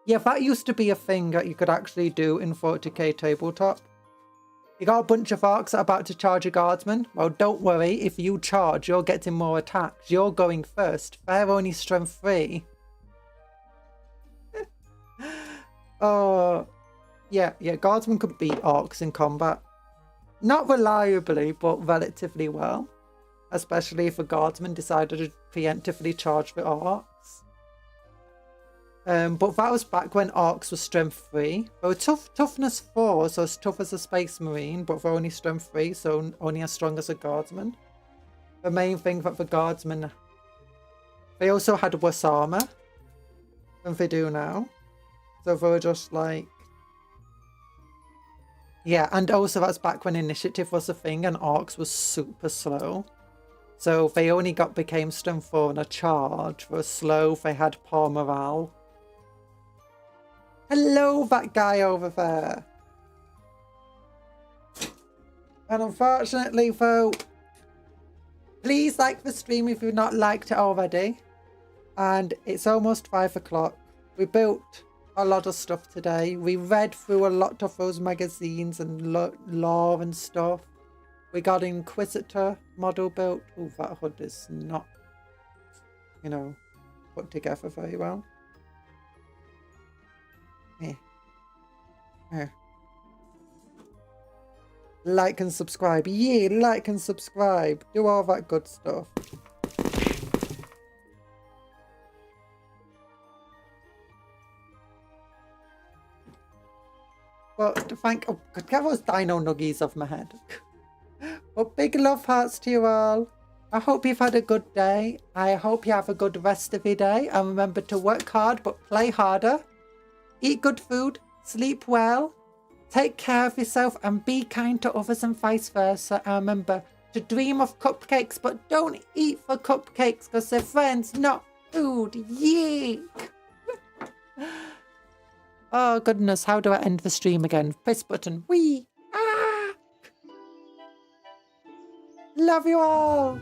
Yeah, that used to be a thing that you could actually do in 40k tabletop. You got a bunch of orcs that are about to charge a guardsman? Well, don't worry, if you charge, you're getting more attacks. You're going first. They're only strength 3. Oh, yeah, guardsmen could beat orcs in combat. Not reliably, but relatively well. Especially if a guardsman decided to preemptively charge the orcs. But that was back when orcs were strength 3. They were toughness 4, so as tough as a space marine, but they're only strength 3, so only as strong as a guardsman. The main thing that the guardsmen... They also had worse armor than they do now. So they were just like... Yeah, and also that's back when initiative was a thing and orcs was super slow. So they only became strength 4 on a charge. They were slow, they had poor morale. Hello, that guy over there. And unfortunately, though, please like the stream if you've not liked it already. And it's almost 5 o'clock. We built a lot of stuff today. We read through a lot of those magazines and lore and stuff. We got an Inquisitor model built. Oh, that hood is not, put together very well. Here. Like and subscribe. Yeah, like and subscribe. Do all that good stuff. Well, oh, get those dino nuggies off my head. Well, big love hearts to you all. I hope you've had a good day. I hope you have a good rest of your day. And remember to work hard, but play harder. Eat good food. Sleep well. Take care of yourself and be kind to others and vice versa. And remember to dream of cupcakes, but don't eat for cupcakes because they're friends, not food. Yeek! Oh, goodness. How do I end the stream again? Press button. Whee! Ah! Love you all.